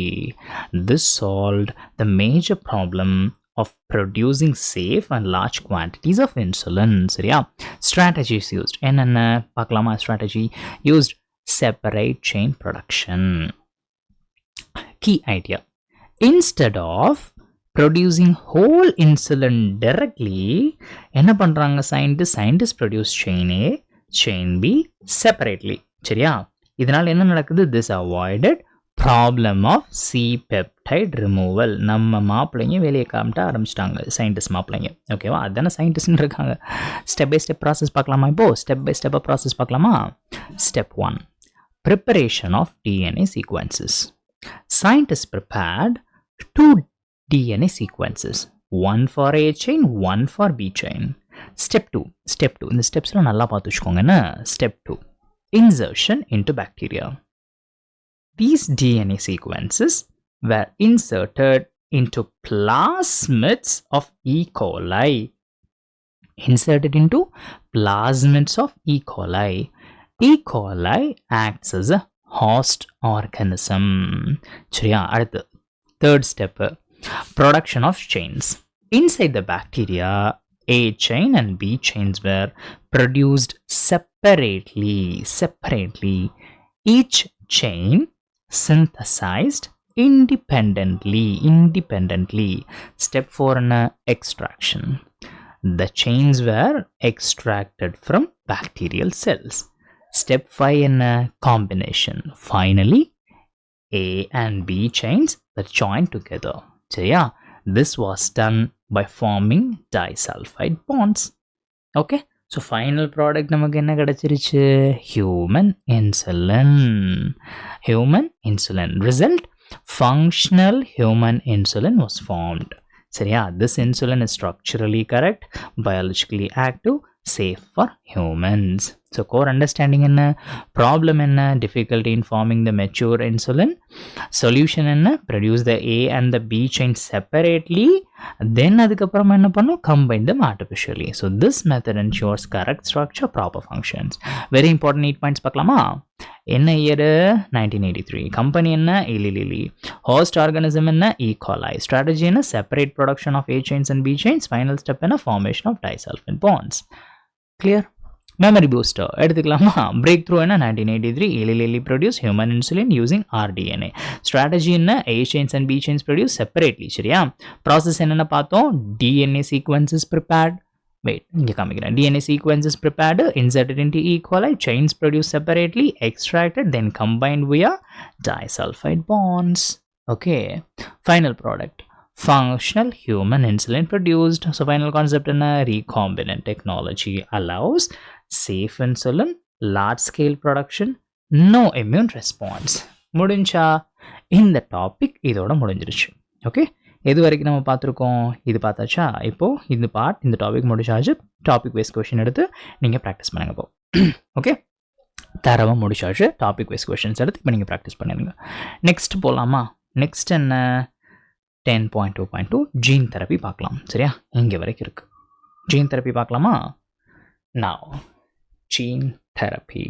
This solved the major problem of producing safe and large quantities of insulin. சரியா? Strategies used. என்னென்ன பார்க்கலாமா? Strategy used separate chain production. Key idea. Instead of producing whole insulin directly, என்ன பண்றாங்க scientists produce chain A, chain B separately. சரியா? இதனால் என்ன நடக்குது? This avoided problem of C-peptide removal. நம்ம மாப்பிள்ளைங்க வேலையை காமிட்ட ஆரம்பிச்சிட்டாங்க, சயின்டிஸ்ட் மாப்பிள்ளைங்க. ஓகேவா? அதுதானே சயின்டிஸ்ட்னு இருக்காங்க. ஸ்டெப் பை ஸ்டெப் ப்ராசஸ் பார்க்கலாமா? இப்போ ஸ்டெப் பை ஸ்டெப்பாக ப்ராசஸ் பார்க்கலாமா? Step 1. Preparation of DNA sequences. Scientists prepared 2 DNA sequences, one for A chain, one for B chain. Step 2. இந்த ஸ்டெப்ஸ்லாம் நல்லா பார்த்து வச்சுக்கோங்கன்னு. Step 2. Insertion into bacteria. These DNA sequences were inserted into plasmids of E. coli. Inserted into plasmids of E. coli. E. coli acts as a host organism. சரியா? அடுத்து third step, production of chains. Inside the bacteria, A chain and B chains were produced separately. Each chain synthesized independently. Step 4 in extraction. The chains were extracted from bacterial cells. Step 5 in combination. Finally, A and B chains were joined together. சரியா? This was done by forming disulfide bonds. Okay? So final product நமக்கு என்ன கிடைச்சிருச்சு? Human insulin. Result, functional human insulin was formed. சரியா? This insulin is structurally correct, biologically active, safe for humans. So core understanding என்ன? Problem என்ன? Difficulty in forming the mature insulin. Solution என்ன? Produce the A and the B chain separately. Then அதுக்கப்புறமா என்ன பண்ணும்? Combine them artificially. So this method ensures correct structure, proper functions. Very important 8 points பார்க்கலாமா? என்ன year? 1983. Company என்ன? Eli Lilly. Host organism என்ன? E. coli. Strategy என்ன? Separate production of A chains and B chains. Final step என்ன? Formation of disulfide bonds. Clear? Memory booster எடுத்துக்கலாமா? Breakthrough என்ன? 1983. Eli Lilly produced human insulin using rDNA. Strategy என்ன? A chains and B chains produced separately. சரியா? Process என்னன்னு பார்த்தோம்? DNA sequences prepared. இங்க காமிக்கிறேன். DNA sequences prepared, inserted into E. coli, chains produced separately, extracted, then combined via disulfide bonds. Okay. Final product. Functional human insulin produced. So final concept in a recombinant technology allows safe insulin, large scale production, no immune response. முடிஞ்சா? இந்த டாபிக் இதோட முடிஞ்சிருச்சு. ஓகே, எது வரைக்கும் நம்ம பார்த்துருக்கோம்? இது பார்த்தாச்சா? இப்போ இந்த டாபிக் முடிச்சாச்சு. டாபிக் வைஸ் கொஷின் எடுத்து நீங்கள் ப்ராக்டிஸ் பண்ணுங்க. இப்போ ஓகே, தரவாக முடிச்சாச்சு. டாபிக் வைஸ் கொஷின்ஸ் எடுத்து இப்போ நீங்கள் ப்ராக்டிஸ் பண்ணிடுங்க. நெக்ஸ்ட் போகலாமா? நெக்ஸ்ட் என்ன? 10.2.2 ஜீன் தெரப்பி பார்க்கலாம். சரியா? இங்கே வரைக்கும் இருக்கு. ஜீன் தெரப்பி பார்க்கலாமா? Now, gene therapy.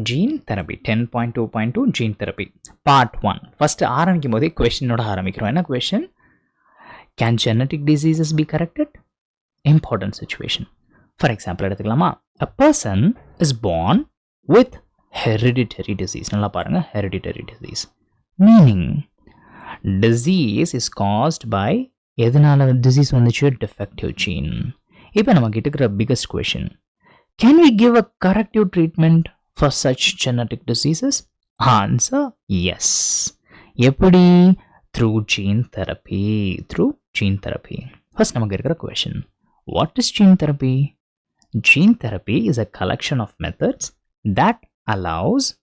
Gene therapy 10.2.2 gene therapy part 1. First ஆரம்பிக்கும் போதே கொஸ்டினோட ஆரம்பிக்கிறோம். என்ன question? Can genetic diseases be corrected? Important situation. For example எடுத்துக்கலாமா? A person is born with hereditary disease. நல்லா பாருங்க, hereditary disease. Meaning, disease is caused by எதனால disease வந்துச்சு? Defective gene. இப்போ நம்ம கிட்ட இருக்கிற biggest question. Can we give a corrective treatment for such genetic diseases? Answer, yes. எப்படி? Through gene therapy. First நமக்கு இருக்கிற question. What is gene therapy? Gene therapy is a collection of methods that allows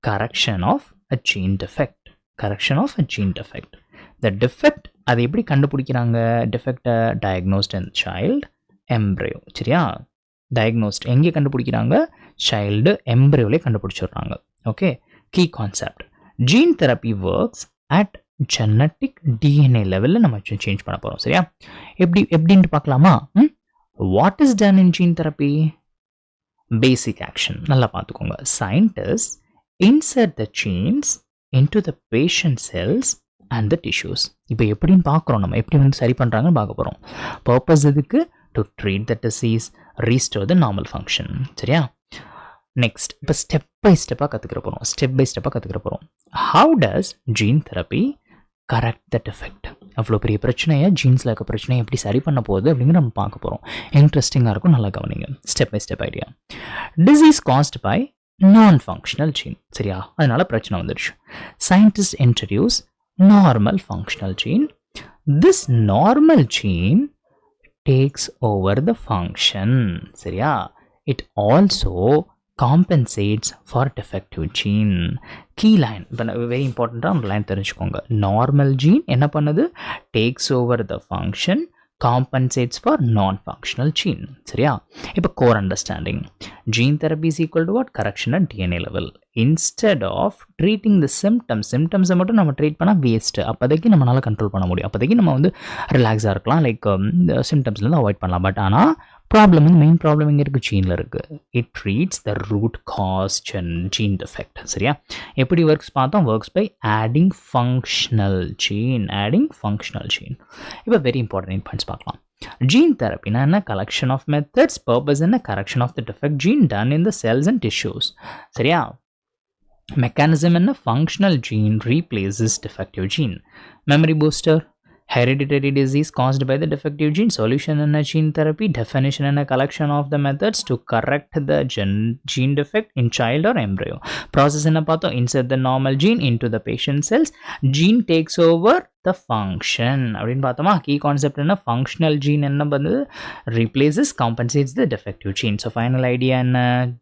correction of a gene defect. Correction of a gene defect. The defect அதை எப்படி கண்டுபிடிக்கிறாங்க? defect diagnosed in child embryo. சரியா? diagnosed எங்கே கண்டுபிடிக்கிறாங்க? child embryoலே கண்டுபிடிச்சிடுறாங்க. Okay, key concept. Gene therapy works at genetic DNA லெவலில் நம்ம சேஞ்ச் பண்ண போகிறோம். சரியா? எப்படின்ட்டு பார்க்கலாமா? What is done in gene therapy? Basic action நல்லா பார்த்துக்கோங்க. scientists insert the genes into the patient cells and the tissues. இப்போ எப்படின்னு பார்க்குறோம், நம்ம எப்படி வந்து சரி பண்ணுறாங்கன்னு பார்க்க போகிறோம். பர்பஸ் இதுக்கு to treat the disease, restore the normal function. சரியா? நெக்ஸ்ட் இப்போ ஸ்டெப் பை ஸ்டெப்பாக கற்றுக்கிற போகிறோம். How does gene therapy correct the defect? அவ்வளோ பெரிய பிரச்சனையை, ஜீன்ஸில் இருக்க பிரச்சனையை எப்படி சரி பண்ண போகுது அப்படிங்கிற நம்ம பார்க்க போகிறோம். இன்ட்ரெஸ்டிங்காக இருக்கும், நல்லா கவனிங்க. Step by step idea. Disease caused by non-functional gene. சரியா? அதனால பிரச்சனை வந்துடுச்சு. Scientists introduce normal functional gene. This normal gene takes over the function. சரியா? It also compensates for defective gene. Key line, very important line தெரிஞ்சுக்கோங்க. Normal gene என்ன பண்ணுது? Takes over the function, compensates for non-functional gene. சரியா? இப்போ core understanding. Gene therapy is equal to what? Correction at DNA level. Instead of treating the symptoms மட்டும் நம்ம ட்ரீட் பண்ணால் வேஸ்ட்டு. அப்போதைக்கு நம்மளால் கண்ட்ரோல் பண்ண முடியும். அப்போதைக்கு நம்ம வந்து ரிலாக்ஸாக இருக்கலாம், லைக் சிம்டம்ஸ்லேருந்து அவாய்ட் பண்ணலாம். பட் ஆனால் ப்ராப்ளம் வந்து மெயின் ப்ராப்ளம் இங்கே இருக்குது, ஜீனில் இருக்குது. It treats the root cause gene defect. சரியா? எப்படி ஒர்க்ஸ் பார்த்தோம்? Works by adding functional gene. இப்போ வெரி இம்பார்ட்டன்ட் பாயிண்ட்ஸ் பார்க்கலாம். Gene therapy na collection of methods, purpose and correction of the defect gene done in the cells and tissues. சரியா? mechanism and functional gene replaces defective gene. Memory booster, hereditary disease caused by the defective gene, solution in a gene therapy, definition and a collection of the methods to correct the gene defect in child or embryo. Process in a patho, insert the normal gene into the patient cells, gene takes over the function. அப்படினு பார்த்தோமா? key concept என்ன? functional gene என்ன பண்ணுது? replaces, compensates the defective gene. So final idea என்ன?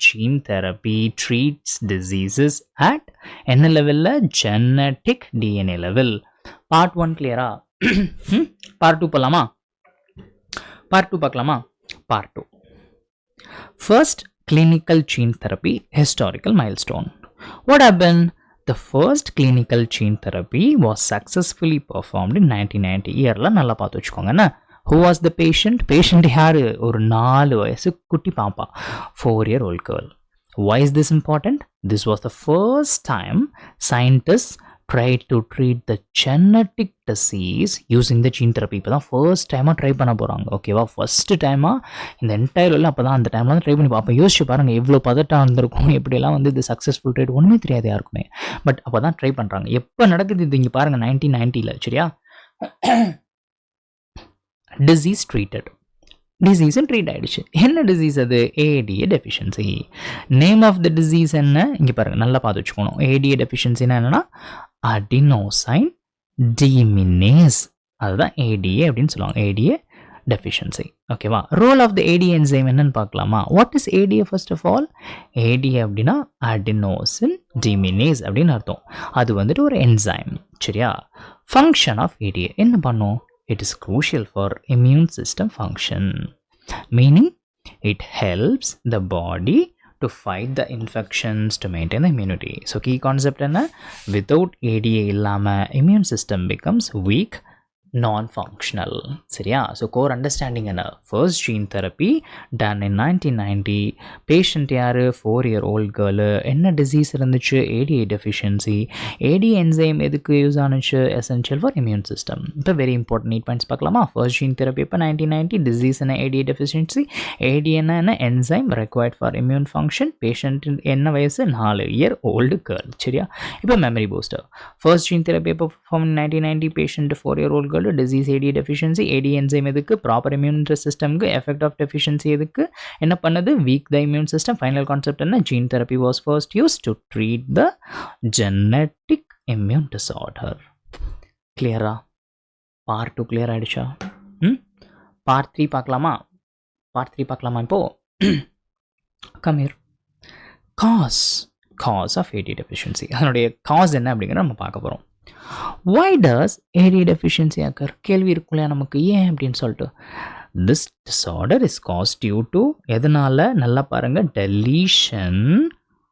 gene therapy treats diseases at என்ன லெவல்ல? genetic DNA level. part 1 clear-ஆ? part 2 போலாமா? part 2 பார்க்கலாமா? part 2. First clinical gene therapy historical milestone. What happened? The first clinical gene therapy was successfully performed in 1990. இயர்ல நல்லா பார்த்து வச்சுக்கோங்க. Who was the patient? Patient யாரு? ஒரு 4 வயசு குட்டி பாப்பா, 4-year-old girl. Why is this important? This was the first time scientists tried to treat the genetic disease using the gene therapy. இப்போ தான் ஃபர்ஸ்ட் டைமாக ட்ரை பண்ண போகிறாங்க. ஓகேவா? ஃபஸ்ட்டு டைமாக இந்த என்டையர் இல்லை, அப்போ தான் அந்த டைமில் தான் ட்ரை பண்ணி பார்ப்போம். யோசிச்சு பாருங்கள், எவ்வளோ பதட்டம் இருந்திருக்கும், எப்படியெல்லாம் வந்து இது சக்ஸஸ்ஃபுல் ரேட் ஒன்றுமே தெரியாது யாருக்குமே. பட் அப்போ தான் ட்ரை பண்ணுறாங்க. எப்போ நடக்குது இது? இங்கே பாருங்கள், 1990. சரியா? Disease treated. டிசீஸும் ட்ரீட் ஆகிடுச்சு. என்ன டிசீஸ் அது? ADA deficiency. Name of the disease என்ன? இங்கே பாருங்கள், நல்லா பார்த்து வச்சுக்கணும். ஏடிஏ டெஃபிஷியன்சினா என்னென்னா அடினோசைன் டிமினேஸ். அதுதான் ஏடிஏ அப்படின்னு சொல்லுவாங்க. ADA deficiency. ஓகேவா? Role of the ADA enzyme என்னன்னு பார்க்கலாமா? What is ADA? First of all, ADA அப்படின்னா அடினோசின் டிமினேஸ் அப்படின்னு அர்த்தம். அது வந்துட்டு ஒரு என்சைம். சரியா? ஃபங்க்ஷன் ஆஃப் ஏடிஏ என்ன பண்ணும்? It is crucial for immune system function, meaning it helps the body to fight the infections, to maintain the immunity. So key concept enna? Without ADA illama immune system becomes weak, non-functional. சரியா? So core understanding என்ன? First gene therapy done in 1990. patient யாரு? 4-year-old girl. என்ன disease இருந்துச்சு? ADA deficiency. ADA enzyme எதுக்கு use ஆனுச்சு? essential for immune system. இப்போ very important neat points பார்க்கலாமா? first gene therapy இப்போ 1990. disease என்ன? ADA deficiency. ADA என்ன? enzyme required for immune function. patient என்ன வயசு? 4-year-old girl. சரியா? இப்போ memory booster. first gene therapy இப்போ performed in 1990. patient 4-year-old girl. disease ADA deficiency. ADA enzyme எதுக்கு? proper immune systemக்கு. effect of deficiency எதுக்கு? என்ன பண்ணுது? weak the immune system. final concept என்ன? gene therapy was first used to treat the genetic immune disorder. clear-ஆ? part 2 clear ஆயிடுச்சா? part 3 பார்க்கலாமா? part 3 பார்க்கலாமா இப்போ? Come here. Cause of AD deficiency, அதனுடைய காஸ் என்ன அப்படிங்கிற நம்ம பார்க்க போகிறோம். why does AD deficiency occur? கேள்வி இருக்குல்லையா நமக்கு, ஏன் அப்படின்னு சொல்லிட்டு. this disorder is caused due to எதனால, நல்லா பாருங்க, deletion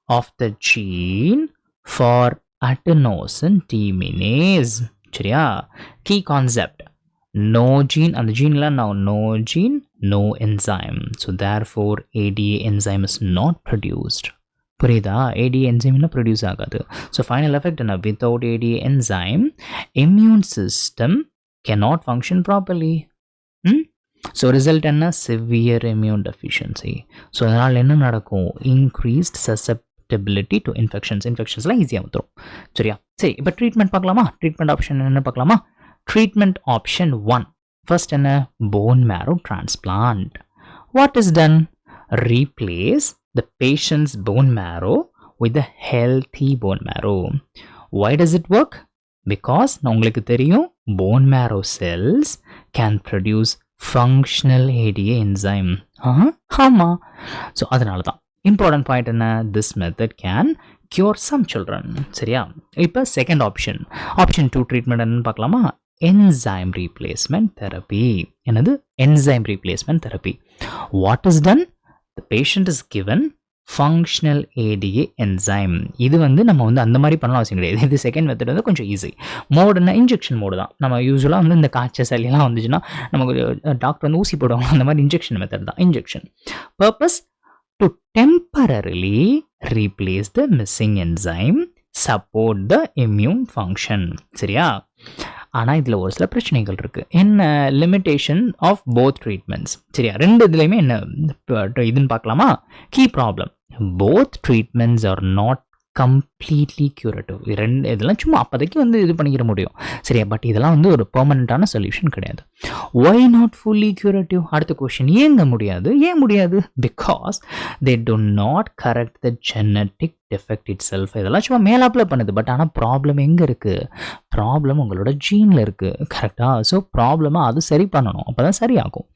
of the gene for adenosine deaminase. சரியா? key concept, no gene, அந்த geneல now no gene no enzyme, so therefore ADA enzyme is not produced. புரியுதா? ADA enzyme இன்னும் ப்ரொடியூஸ் ஆகாது. ஸோ ஃபைனல் எஃபெக்ட் என்ன, without ADA enzyme immune system cannot function properly. So result என்ன, சிவியர் இம்யூன் டெஃபிஷியன்சி. ஸோ அதனால் என்ன நடக்கும், இன்க்ரீஸ்ட் சசப்டபிலிட்டி டு இன்ஃபெக்ஷன்ஸ்லாம் ஈஸியாக வந்துடும். சரியா? சரி, இப்போ ட்ரீட்மெண்ட் பார்க்கலாமா? ட்ரீட்மெண்ட் ஆப்ஷன் என்ன பார்க்கலாமா? ட்ரீட்மெண்ட் ஆப்ஷன் 1, ஃபர்ஸ்ட் என்ன, bone marrow transplant. What is ton, replace the patient's bone marrow with a healthy bone marrow. Why does it work? Because உங்களுக்கு தெரியும், bone marrow cells can produce functional ADA enzyme. ஆமா. ஸோ அதனால தான் இம்பார்ட்டன்ட் பாயிண்ட் என்ன, this method can cure some children. சரியா? இப்போ செகண்ட் ஆப்ஷன் 2 ட்ரீட்மெண்ட் என்னன்னு பார்க்கலாமா? enzyme replacement therapy. என்னது, enzyme replacement therapy. What is done? The patient is given functional ADA enzyme. இது நம்ம அந்த மாதிரி பண்ணலாம் அவசியம் கிடையாது. இது செகண்ட் மெத்தட் கொஞ்சம் ஈஸி. மோடுன்னா இன்ஜெக்ஷன் மோடு தான். நம்ம யூஸ்வலாக இந்த காய்ச்சல் சளியெல்லாம் வந்துச்சுன்னா நமக்கு டாக்டர் ஊசி போடுவாங்க, அந்த மாதிரி இன்ஜெக்ஷன் மெத்தட் தான். Injection purpose to temporarily replace the missing enzyme, support the immune function. சரியா? ஆனால் இதில் ஒரு சில பிரச்சனைகள் இருக்குது. என்ன, லிமிட்டேஷன் ஆஃப் போத் ட்ரீட்மெண்ட்ஸ். சரியா? ரெண்டு இதுலேயுமே என்ன இதுன்னு பார்க்கலாமா? Key problem, both treatments are not completely curative. ரெண்டு இதெல்லாம் சும்மா அப்போதைக்கு இது பண்ணிக்கிற முடியும். சரியா? பட் இதெல்லாம் ஒரு பெர்மனண்ட்டான சொல்யூஷன் கிடையாது. Why not fully curative? அடுத்த கொஷின், ஏங்க முடியாது? ஏன் முடியாது? Because they do not correct the genetic defect itself. இதெல்லாம் சும்மா மேலாப்பில் பண்ணுது. பட் ஆனால் ப்ராப்ளம் எங்கே இருக்குது? ப்ராப்ளம் உங்களோட ஜீனில் இருக்குது. கரெக்டாக? ஸோ ப்ராப்ளமை அது சரி பண்ணணும், அப்போ தான் சரியாகும்.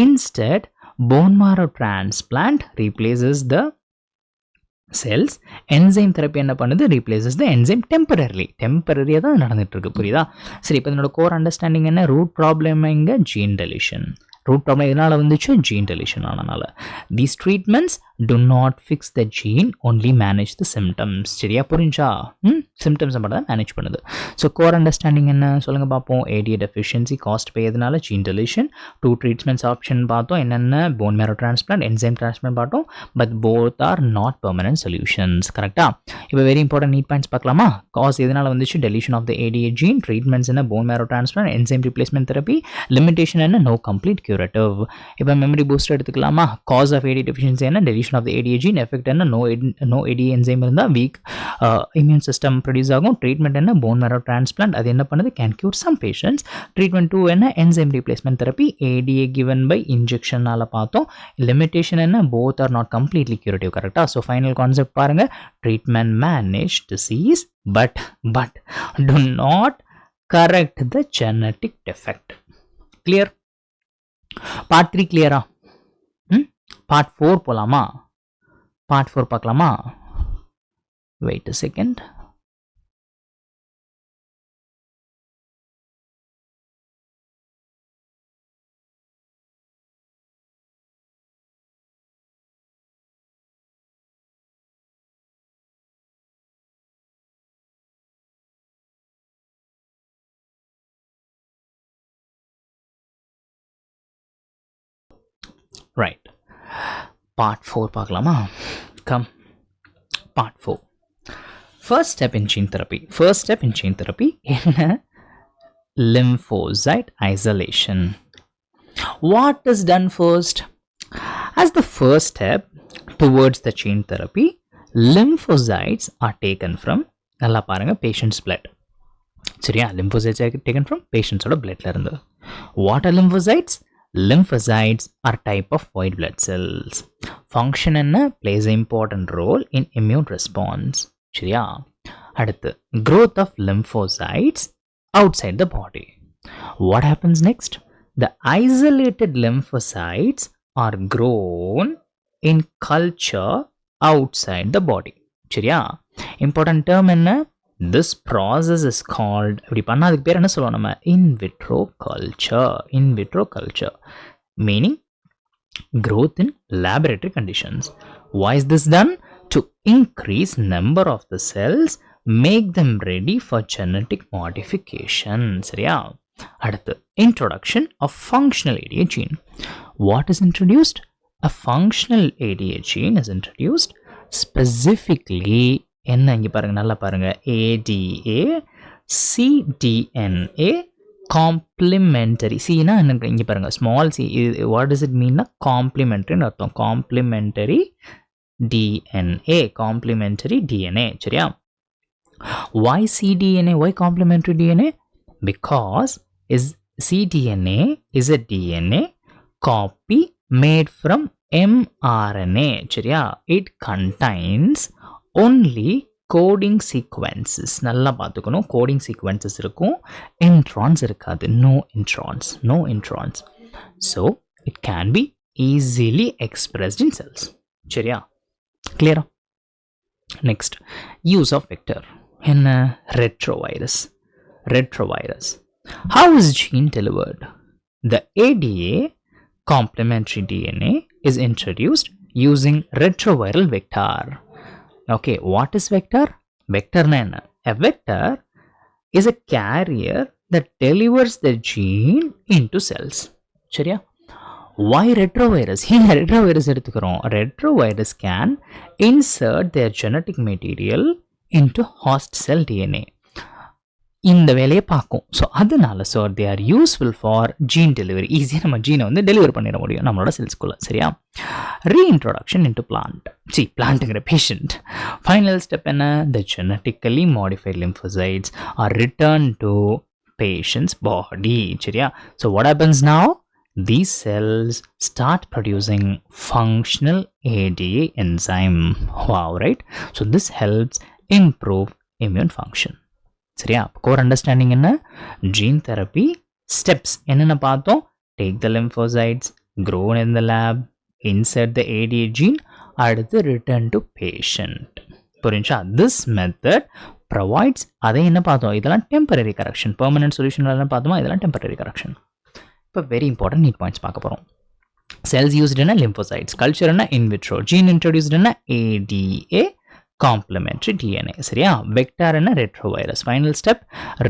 Instead bone marrow transplant replaces the cells. Enzyme therapy என்ன பண்ணுது, ரீப்ளேசஸ் த என்சைம் டெம்பரரியாக தான் நடந்துட்டு இருக்கு. புரியுதா? சரி, இப்போ இதனோட கோர் அண்டர்ஸ்டாண்டிங் என்ன, ரூட் ப்ராப்ளம் எங்க, ஜீன் டெலிஷன். ரூட் ப்ராப்ளம் எதனால் வந்துச்சு, ஜீன் டெலிஷன் ஆனனால. These treatments do not fix the gene, only manage the symptoms. சரியா? புரிஞ்சா? சிம்டம்ஸை மட்டும் தான் மேனேஜ் பண்ணுது. ஸோ கோர் அண்டர்ஸ்டாண்டிங் என்ன சொல்லுங்கள் பார்ப்போம். ADA டெஃபிஷியன்சி காஸ்ட் பை எதனால, ஜீன் டெலிஷன். 2 ட்ரீட்மெண்ட்ஸ் ஆப்ஷன் பார்த்தோம். என்னென்ன, bone marrow transplant, enzyme transplant பார்த்தோம். But both are not permanent solutions. கரெக்டாக? இப்போ வெரி இம்பார்ட்டன்ட் நீட் பாயிண்ட்ஸ் பார்க்கலாமா? காஸ் எதனால் வந்துச்சு, deletion of the ADA gene. Treatments என்ன, bone marrow transplant, enzyme replacement therapy. Limitation என்ன, நோ கம்ப்ளீட் க்யூரேட்டிவ். இப்போ மெமரி பூஸ்டர் எடுத்துக்கலாமா? காஸ் ஆஃப் ADA டெஃபிஷியன்சி என்ன, deletion of the ADA gene. Effect என்ன, நோ ADA என்சைம் இருந்தால் வீக் இம்யூன் சிஸ்டம் ப்ரொடியூஸ் ஆகும். ட்ரீட்மெண்ட் என்ன, போன் மேரோ டிரான்ஸ்பிளான்ட். அது என்ன பண்ணுது, can cure some patients. Treatment 2 என்ன, enzyme replacement therapy. ADA given by இன்ஜெக்ஷனால் பார்த்தோம். லிமிட்டேஷன் என்ன, both are not completely curative. கரெக்டாக? ஸோ ஃபைனல் கான்செப்ட் பாருங்க, treatment manage disease but do not correct the genetic defect. Clear? Part 3 கிளியரா? பார்ட் 4 போகலாமா? பார்ட் 4 பார்க்கலாமா? Wait a second. Right, part 4 பார்க்கலாமா? Come, part 4. First step in gene therapy என்ன, lymphocyte isolation. What is done first? As the first step towards the gene therapy, lymphocytes are taken from, நல்லா பாருங்க, patient's blood. சரியா? lymphocytes are taken from patient's bloodல இருந்து. What are lymphocytes? Lymphocytes are type of white blood cells. Function என்ன, plays an important role in immune response. சரியா? அடுத்து, growth of lymphocytes outside the body. What happens next? The isolated lymphocytes are grown in culture outside the body. சரியா? important term என்ன? This process is called, இப்படி பண்ணா அதுக்கு பேர் என்ன சொல்லுவோம் நம்ம? In vitro culture. In vitro culture. Meaning growth in laboratory conditions. Why is this done? To increase number of the cells, make them ready for genetic modification. சரியா? அடுத்து introduction of functional ADA gene. What is introduced? A functional ADA gene is introduced specifically என்ன இங்க பாருங்க, நல்லா பாருங்க, ADA cDNA complementary. C னா என்ன இங்க பாருங்க, small c. what does it mean? complementary னு அர்த்தம். complementary DNA, complementary DNA. சரியா? why cDNA? why complementary DNA? because cDNA is a DNA copy made from mRNA. சரியா? it contains only coding sequences. நல்லா பார்த்துக்கணும், coding sequences இருக்கும், introns இருக்காது. no introns. so it can be easily expressed in cells. சரியா? clear? next, use of vector. என்ன? retrovirus. how is gene delivered? the ADA complementary DNA is introduced using retroviral vector. okay, what is vector? vector na enna? a vector is a carrier that delivers the gene into cells. சரியா? why retrovirus? ஏன் retrovirus எடுத்துக்கிறோம்? retrovirus can insert their genetic material into host cell DNA. இந்த வேலையை பார்க்கும். ஸோ அதனால they are useful for gene delivery. ஈஸியாக நம்ம ஜீனை வந்து டெலிவர் பண்ணிட முடியும் நம்மளோட செல்ஸ்குள்ள. சரியா? reintroduction into plant. பிளான்ட்டுங்கிற பேஷண்ட். ஃபைனல் ஸ்டெப் என்ன? the genetically modified lymphocytes are returned to patient's body. சரியா? so what happens now? these cells start producing functional ADA enzyme. wow, right? so this helps improve immune function. சரியா? core understanding என்ன? gene therapy steps என்னென்ன பார்த்தோம்? take the lymphocytes, grow in the lab, insert the ADA gene, அடுத்து return to patient. புரிஞ்சா? this method provides, அதை என்ன பார்த்தோம்? இதெல்லாம் temporary correction. permanent solution எல்லாம் பார்த்தோமா? இதெல்லாம் temporary correction. இப்போ very important neat points பார்க்க போகிறோம். cells used in lymphocytes, culture in vitro, gene introduced in ADA complementary DNA. சரியா? vector என்ன? retrovirus. final step,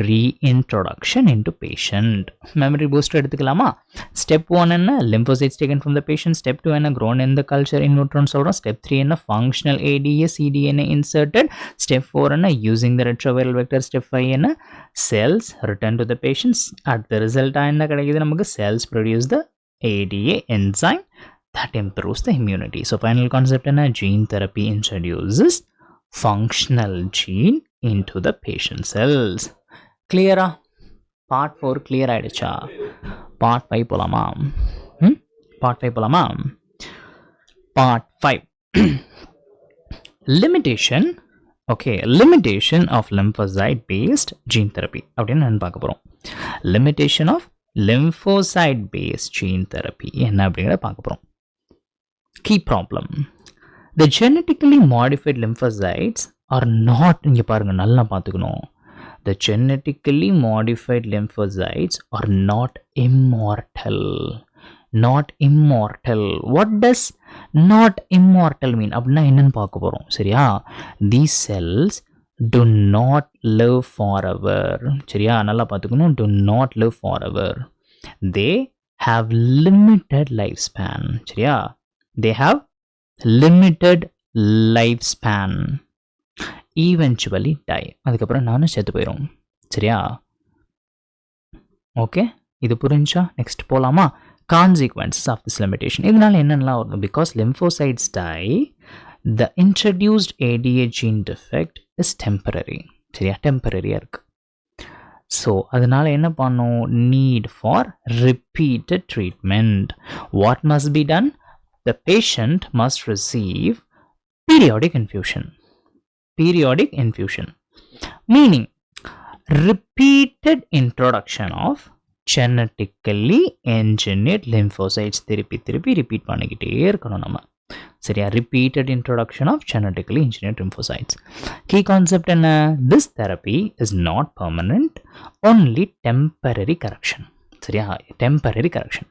reintroduction into patient. memory booster எடுத்துக்கலாமா? step 1 என்ன? lymphocytes taken from the patient. step 2 என்ன? grown in the culture in vitro சொல்றோம். step 3 என்ன? functional ADA cDNA inserted. step 4 என்ன? using the retroviral vector. step 5 என்ன? cells return to the patients. at the result என்ன கிடைக்குது நமக்கு? cells produce the ADA enzyme that improves the immunity. so final concept என்ன? gene therapy introduces functional gene into the patient cells. clear? part 4 clear ஆயிடுச்சா? part 5 போலாமா? part 5 போலாமா? part 5 limitation. okay, limitation of lymphocyte based gene therapy அப்படின்னு நான் பார்க்க போறோம். limitation of lymphocyte based gene therapy என்ன அப்படிங்கறத பார்க்க போறோம். key problem, the genetically modified lymphocytes are not, இங்க பாருங்க நல்லா பார்த்துக்கணும், the genetically modified lymphocytes are not immortal. what does not immortal mean? அப்படின்னா என்னன்னு பார்க்க போறோம். சரியா? these cells do not live forever. சரியா? நல்லா பார்த்துக்கணும், do not live forever. they have limited lifespan. சரியா? they have limited lifespan, eventually die. அதுக்கப்புறம் நானும் செத்து போயிடும். சரியா? ஓகே, இது புரிஞ்சா? நெக்ஸ்ட் போலாமா? consequences of this limitation. இதனால என்னென்னலாம் வரும்? because lymphocytes die, the introduced ADA gene defect is temporary. சரியா? டெம்பரரியா இருக்கு. ஸோ அதனால என்ன பண்ணும்? need for repeated treatment. what must be done? the patient must receive periodic infusion. meaning repeated introduction of genetically engineered lymphocytes. திருப்பி ரிப்பீட் பண்ணிக்கிட்டே இருக்கணும் நம்ம. சரியா, repeated introduction of genetically engineered lymphocytes. Key concept என்ன, this therapy is not permanent, only temporary correction. சரியா, temporary correction.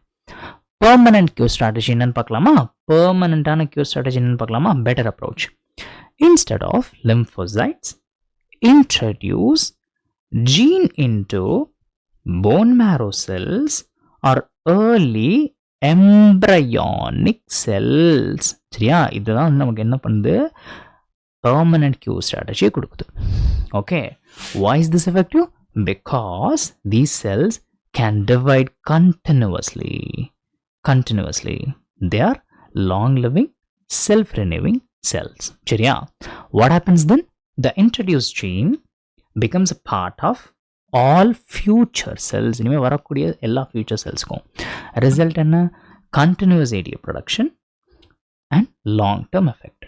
Permanent cure strategy என்னன்னு பார்க்கலாமா, permanent cure strategy என்னன்னு பார்க்கலாமா, better approach. Instead of lymphocytes, introduce gene into bone marrow cells or early embryonic cells. சரியா, இதுதான் நமக்கு என்ன பண்ணுது, permanent cure strategy கொடுக்குது. Okay, why is this effective? Because these cells can divide continuously. They are long living, self renewing cells. சரியா, what happens then? The introduced gene becomes a part of all future cells. இனிமே வரக்கூடிய எல்லா future cellsக்கும் result என்ன, continuous ADA production and long term effect.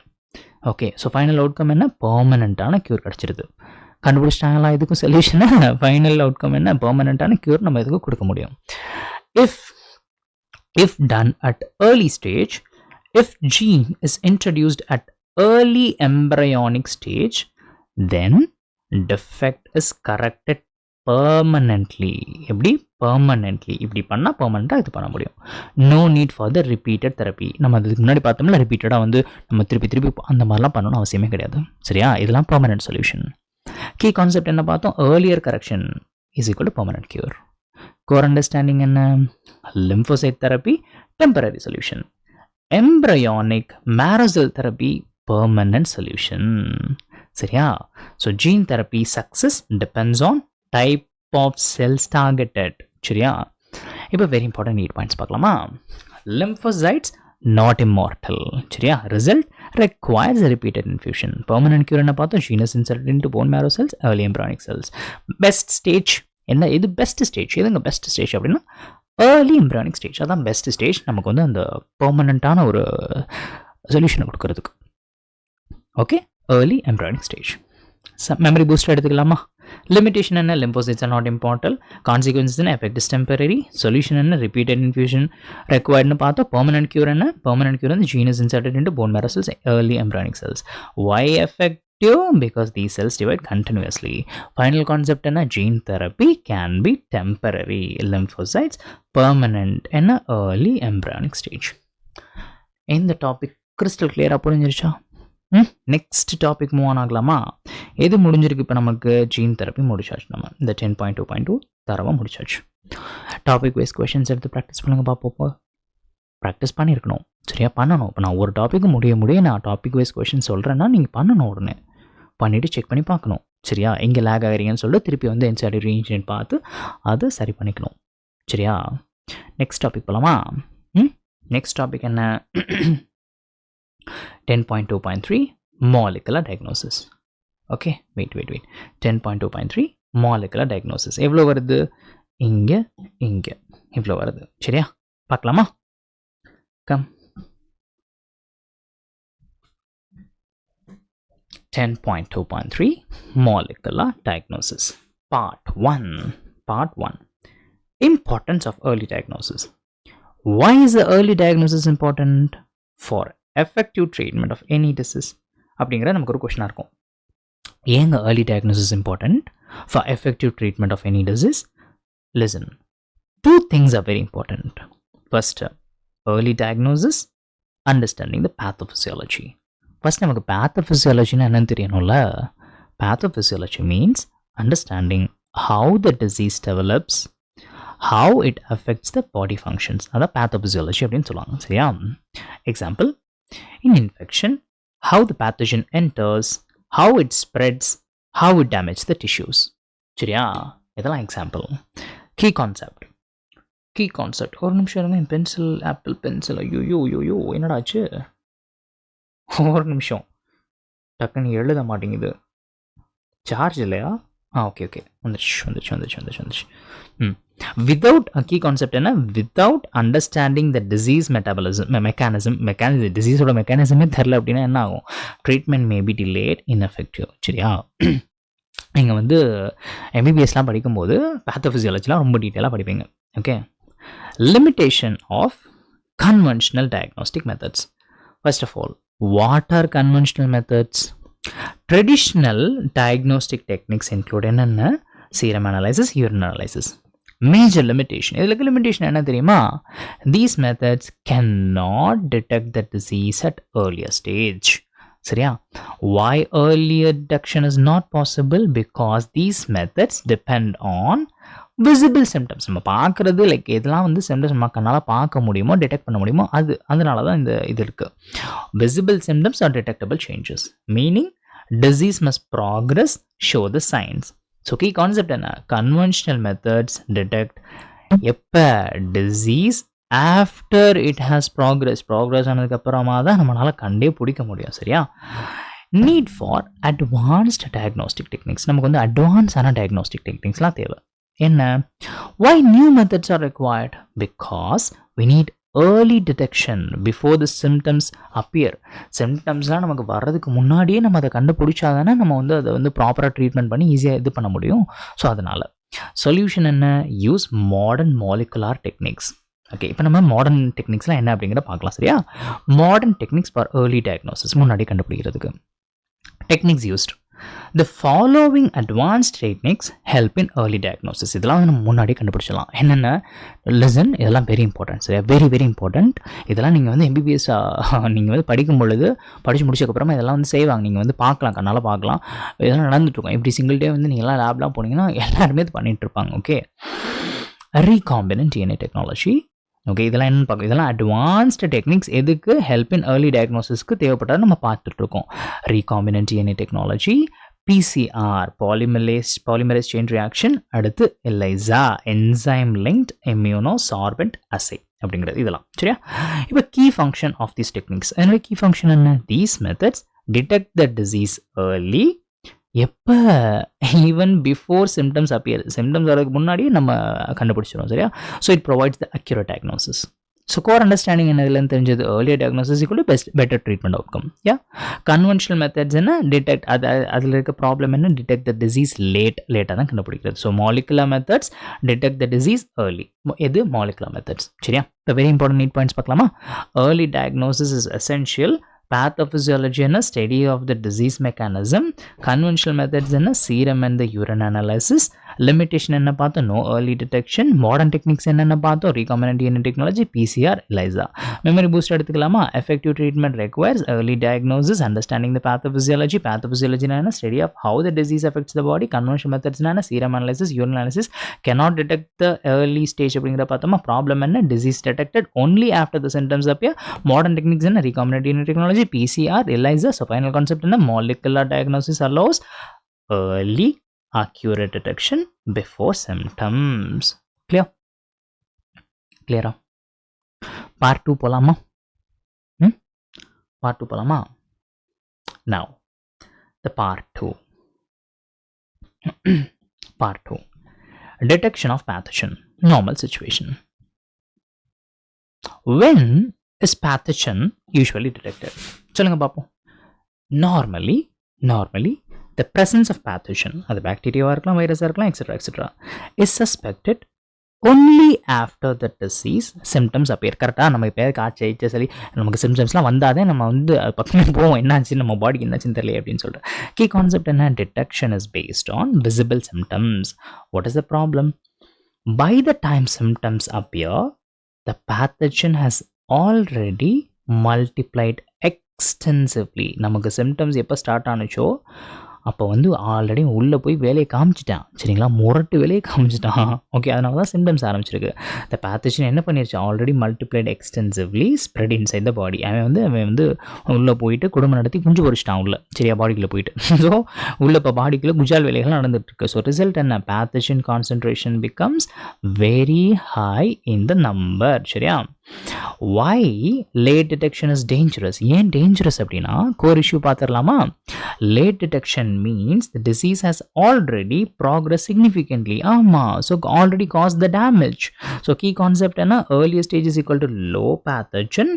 Okay, so final outcome என்ன, பெர்மனண்ட்டான க்யூர் கிடச்சிருது. கண்டுபிடிச்சிட்டாங்களா இதுக்கும் சொல்யூஷனை? ஃபைனல் அவுட்கம் என்ன, பெர்மனண்ட்டான க்யூர் நம்ம இதுக்கு கொடுக்க முடியும். If done at early stage, if gene is introduced at early embryonic stage, then defect is corrected permanently. எப்படி, permanently. இப்படி பண்ணால் பெர்மனண்ட்டாக இது பண்ண முடியும். No need for the repeated therapy. நம்ம அதுக்கு முன்னாடி பார்த்தோம்னா ரிப்பீட்டடாக வந்து நம்ம திருப்பி அந்த மாதிரிலாம் பண்ணணும்னு அவசியமே கிடையாது. சரியா, இதெல்லாம் பெர்மனன்ட் சொல்யூஷன். கீ கான்செப்ட் என்ன பார்த்தோம், earlier correction is equal to permanent cure. Core understanding என்ன, lymphocyte therapy temporary solution, embryonic marrow cell therapy permanent solution. சரியா, so gene therapy success depends on type of cells targeted. சரியா, இப்போ வெரி இம்பார்ட்டன்ட் நீட் பாயிண்ட்ஸ் பார்க்கலாமா. Lymphocytes not immortal. சரியா, result requires a repeated infusion. Permanent cure என்ன பார்த்தோம், gene is inserted into bone marrow cells, early embryonic cells. Best stage என்ன, இது பெஸ்ட் ஸ்டேஜ். எதுங்க பெஸ்ட் ஸ்டேஜ் அப்படின்னா ஏர்லி எம்ப்ரியானிக் ஸ்டேஜ். அதான் பெஸ்ட் ஸ்டேஜ் நமக்கு வந்து அந்த பெர்மனண்ட்டான ஒரு சொல்யூஷனை கொடுக்கறதுக்கு. Okay, early embryonic stage. Memory booster எடுத்துக்கலாமா. லிமிடேஷன் என்ன, lymphocytes are not important, consequences என்ன, எஃபெக்ட் இஸ் டெம்பரரி, சொல்யூஷன் என்ன, ரிப்பீட்டட் இன்ஃபியூஷன் ரெக்வயர்ட்னு பார்த்தோம். பெர்மனன்ட் கியூர் என்ன, பெர்மனன்ட் கியூர் வந்து gene is inserted into bone marrow cells, early embryonic cells. Why effective? Because these cells divide continuously. Final concept என்ன, gene therapy can be temporary, lymphocytes permanent in a early embryonic stage. இந்த டாபிக் கிறிஸ்டல் கிளியராக புரிஞ்சிருச்சா? நெக்ஸ்ட் டாபிக் மூவ் ஆன் ஆகலாமா. எது முடிஞ்சிருக்கு இப்போ நமக்கு, ஜீன் தெரப்பி முடிச்சாச்சு. நம்ம இந்த 10.2.2 தரவாக முடிச்சாச்சு. டாபிக் வைஸ் கொஷின்ஸ் எடுத்து ப்ராக்டிஸ் பண்ணுங்க பார்ப்போம். ப்ராக்டிஸ் பண்ணியிருக்கணும். சரியா, பண்ணணும். இப்போ நான் ஒரு டாப்பிக்கு முடிய நான் டாபிக் வைஸ் கொஷின் சொல்கிறேன்னா நீங்கள் பண்ணணும். உடனே பண்ணிவிட்டு செக் பண்ணி பார்க்கணும். சரியா, எங்கே லேக் ஆகிறீங்கன்னு சொல்லிட்டு திருப்பி வந்து என்சிஆர்டி ரீஇன்ஜினியர் பார்த்து அதை சரி பண்ணிக்கணும். சரியா, நெக்ஸ்ட் டாபிக் போகலாமா. நெக்ஸ்ட் டாபிக் என்ன, 10.2.3 molecular diagnosis. Okay, wait 10.2.3 molecular diagnosis. எவ்வளோ வருது, இங்கே இவ்வளோ வருது. சரியா, பார்க்கலாமா. Come 10.2.3 molecular diagnosis. Part 1. Importance of early diagnosis. Why is the early diagnosis important? For effective treatment of any disease. அப்படிங்கிற நமக்கு ஒரு கொஸ்டினாக இருக்கும். ஏங்க early diagnosis important for effective treatment of any disease? Listen, two things are very important. First, early diagnosis, understanding the pathophysiology. First, நமக்கு pathophysiology என்னன்னு தெரியணும்ல. Pathophysiology means understanding how the disease develops, how it affects the body functions. அதான் pathophysiology அப்படின்னு சொல்லுவாங்க. சரியா, example, in infection, how the pathogen enters, how it spreads, how it damages the tissues. சரியா, இதெல்லாம் எக்ஸாம்பிள். கீ கான்செப்ட் ஒரு நிமிஷம் இருங்க. பென்சில், ஆப்பிள் பென்சில், ஐயோ என்னடா ஆச்சு, ஒரு நிமிஷம், டக்குன்னு எழுத மாட்டேங்குது. சார்ஜ் இல்லையா? ஓகே வந்துருச்சு. வித்தவுட் கீ கான்செப்ட் என்ன, without understanding the disease mechanism டிசீஸோட மெக்கானிசமே தெரில அப்படின்னா என்ன ஆகும், treatment may be delayed, ineffective. சரியா, நீங்கள் வந்து எம்பிபிஎஸ்லாம் படிக்கும்போது பேத்தோஃபிசியாலஜிலாம் ரொம்ப டீட்டெயிலாக படிப்பீங்க. Okay, limitation of conventional diagnostic methods. First of all, what are conventional methods? Traditional diagnostic techniques include என்னென்ன serum analysis, urine analysis. Major limitation. இதுக்கு limitation என்ன தெரியுமா? These methods cannot detect the disease at earlier stage. சரியா? Why earlier detection is not possible? Because these methods depend on visible symptoms. நம்ம பார்க்குறது லைக் எதெல்லாம் வந்து சிம்டம்ஸ் நம்ம கண்ணால் பார்க்க முடியுமோ டிடெக்ட் பண்ண முடியுமோ அதனால தான் இந்த இது இருக்குது. Visible symptoms are detectable changes. Meaning disease must progress, show the signs. So key concept என்ன? Conventional methods detect எப்போ disease after it has progress ஆனதுக்கு அப்புறமா தான் நம்மளால கண்டே பிடிக்க முடியும். சரியா? Need for advanced diagnostic techniques. நமக்கு வந்து அட்வான்ஸான diagnostic techniquesலாம் தேவை. என்ன? Why new methods are required? Because we need early detection before the symptoms appear. சிம்டம்ஸ்லாம் நமக்கு வர்றதுக்கு முன்னாடியே நம்ம அதை கண்டுபிடிச்சாதானே நம்ம வந்து அதை வந்து ப்ராப்பராக ட்ரீட்மெண்ட் பண்ணி ஈஸியாக இது பண்ண முடியும். ஸோ அதனால் சொல்யூஷன் என்ன? Use modern molecular techniques. Okay, இப்போ நம்ம மாடர்ன் டெக்னிக்ஸ்லாம் என்ன அப்படிங்கிறத பார்க்கலாம். சரியா? Modern techniques for early diagnosis, முன்னாடி கண்டுபிடிக்கிறதுக்கு. Techniques used. The following advanced techniques help in early diagnosis. இதெல்லாம் வந்து நம்ம முன்னாடி கண்டுபிடிச்சலாம். என்னென்ன? லிசன், இதெல்லாம் வெரி இம்பார்ட்டன்ட். சரியா? Very very important. இதெல்லாம் நீங்கள் வந்து எம்பிபிஎஸ் நீங்கள் வந்து படிக்கும் பொழுது படித்து முடிச்சக்கப்புறமா இதெல்லாம் வந்து செய்வாங்க. நீங்கள் வந்து பார்க்கலாம், கண்ணால் பார்க்கலாம். இதெல்லாம் நடந்துட்டுருக்கோம். இப்படி சிங்கிள் டே வந்து நீங்கள்லாம் லேப்லாம் போனீங்கன்னா எல்லாருமே இது பண்ணிகிட்டு இருப்பாங்க. Okay, recombinant DNA technology. Okay, இதெல்லாம் என்னென்னு பார்க்க, இதெல்லாம் அட்வான்ஸ்டு டெக்னிக்ஸ் எதுக்கு ஹெல்ப் இன் ஏர்லி டயக்னோசிஸ்க்கு தேவைப்பட்டால் நம்ம பார்த்துட்ருக்கோம். Recombinant DNA technology, PCR polymerase chain reaction, அடுத்து ELISA enzyme linked immunosorbent assay அப்படிங்கிறது இதெல்லாம். சரியா? இப்போ key function of these techniques. அதனுடைய கீ ஃபங்க்ஷன் என்ன? These methods detect the disease early. எப்போ? Even before symptoms appear. Symptoms வரதுக்கு முன்னாடியே நம்ம கண்டுபிடிச்சிடும். சரியா? So it provides the accurate diagnosis. So core understanding என்னதுலன்னு தெரிஞ்சது? Earlier diagnosis equal to better treatment outcome. Yeah, conventional methods என்ன? டிடெக்ட் அதில் இருக்க ப்ராப்ளம் என்ன? டிடெக்ட் த டிசீஸ் லேட்டாக தான் கண்டுபிடிக்கிறது. So molecular methods detect the disease early. எது? Molecular methods. சரியா? இப்போ வெரி இம்பார்ட்டன்ட் நீட் பாயிண்ட்ஸ் பார்க்கலாமா? Early diagnosis is essential. Pathophysiology என்ன? Study of the disease mechanism. Conventional methods என்ன? Serum and the urine analysis. Limitation என்ன பார்த்தோம்? No early detection. Modern techniques என்னென்ன பார்த்தோம்? Recombinant DNA technology, PCR, ELISA. Memory boost எடுத்துக்கலாமா? Effective treatment requires early diagnosis, understanding the pathophysiology. Pathophysiology என்ன? Study of how the disease affects the body. Conventional methods என்ன? Serum analysis, urine analysis. Cannot detect the early stage அப்படிங்கிற பார்த்தோமா? Problem என்ன? Disease detected only after the symptoms appear. Modern techniques என்ன? Recombinant DNA technology, PCR, ELISA. So final concept என்ன? Molecular diagnosis allows early accurate detection before symptoms. Clear? Part 2 போலாமா? Part 2 போலாமா? Now the part 2. Part 2. Detection of pathogen. Normal situation. When is pathogen usually detected? சொல்லுங்க பாப்போம். Normally the presence of pathogen, அது பாக்டீரியாவாக இருக்கலாம், வைரஸாக இருக்கலாம், etcetera etcetera, is suspected only after the disease symptoms appear. கரெக்டாக நம்ம இப்போ காய்ச்சல் சளி நமக்கு சிம்டம்ஸ்லாம் வந்தாதே நம்ம வந்து பக்கமே போவோம், என்னாச்சு நம்ம பாடிக்கு என்னாச்சுன்னு தெரியல அப்படின்னு சொல்லிட்டு. கீ கான்செப்ட் என்ன? Detection is based on visible symptoms. What is the problem? By the time symptoms appear, the pathogen has already multiplied extensively. நமக்கு சிம்டம்ஸ் எப்போ ஸ்டார்ட் ஆனுச்சோ அப்போ வந்து ஆல்ரெடி உள்ளே போய் வேலையை காமிச்சிட்டான். சரிங்களா? முரட்டு வேலையை காமிச்சிட்டான். ஓகே, அதனால தான் சிம்டம்ஸ் ஆரம்பிச்சிருக்கு. இந்த பேத்தஜன் என்ன பண்ணிருச்சு? Already multiplied extensively spread inside the body. அவன் வந்து உள்ளே போயிட்டு குடும்பம் நடத்தி குஞ்சு பொறிச்சிட்டான் உள்ள. சரியா? பாடிக்குள்ளே போயிட்டு. ஸோ உள்ள இப்போ பாடிக்குள்ளே குஜால் வேலைகள் நடந்துட்டுருக்கு. ஸோ ரிசல்ட் என்ன? Pathogen concentration becomes very high in the number. சரியா? Why late detection is dangerous? ஏன் dangerous அப்படின்னா கோர் இஷ்யூ பார்த்துடலாமா? Late detection means the disease has already progressed significantly. ஆமாம், so already caused the damage. So key concept என்ன? Early stage is equal to low pathogen,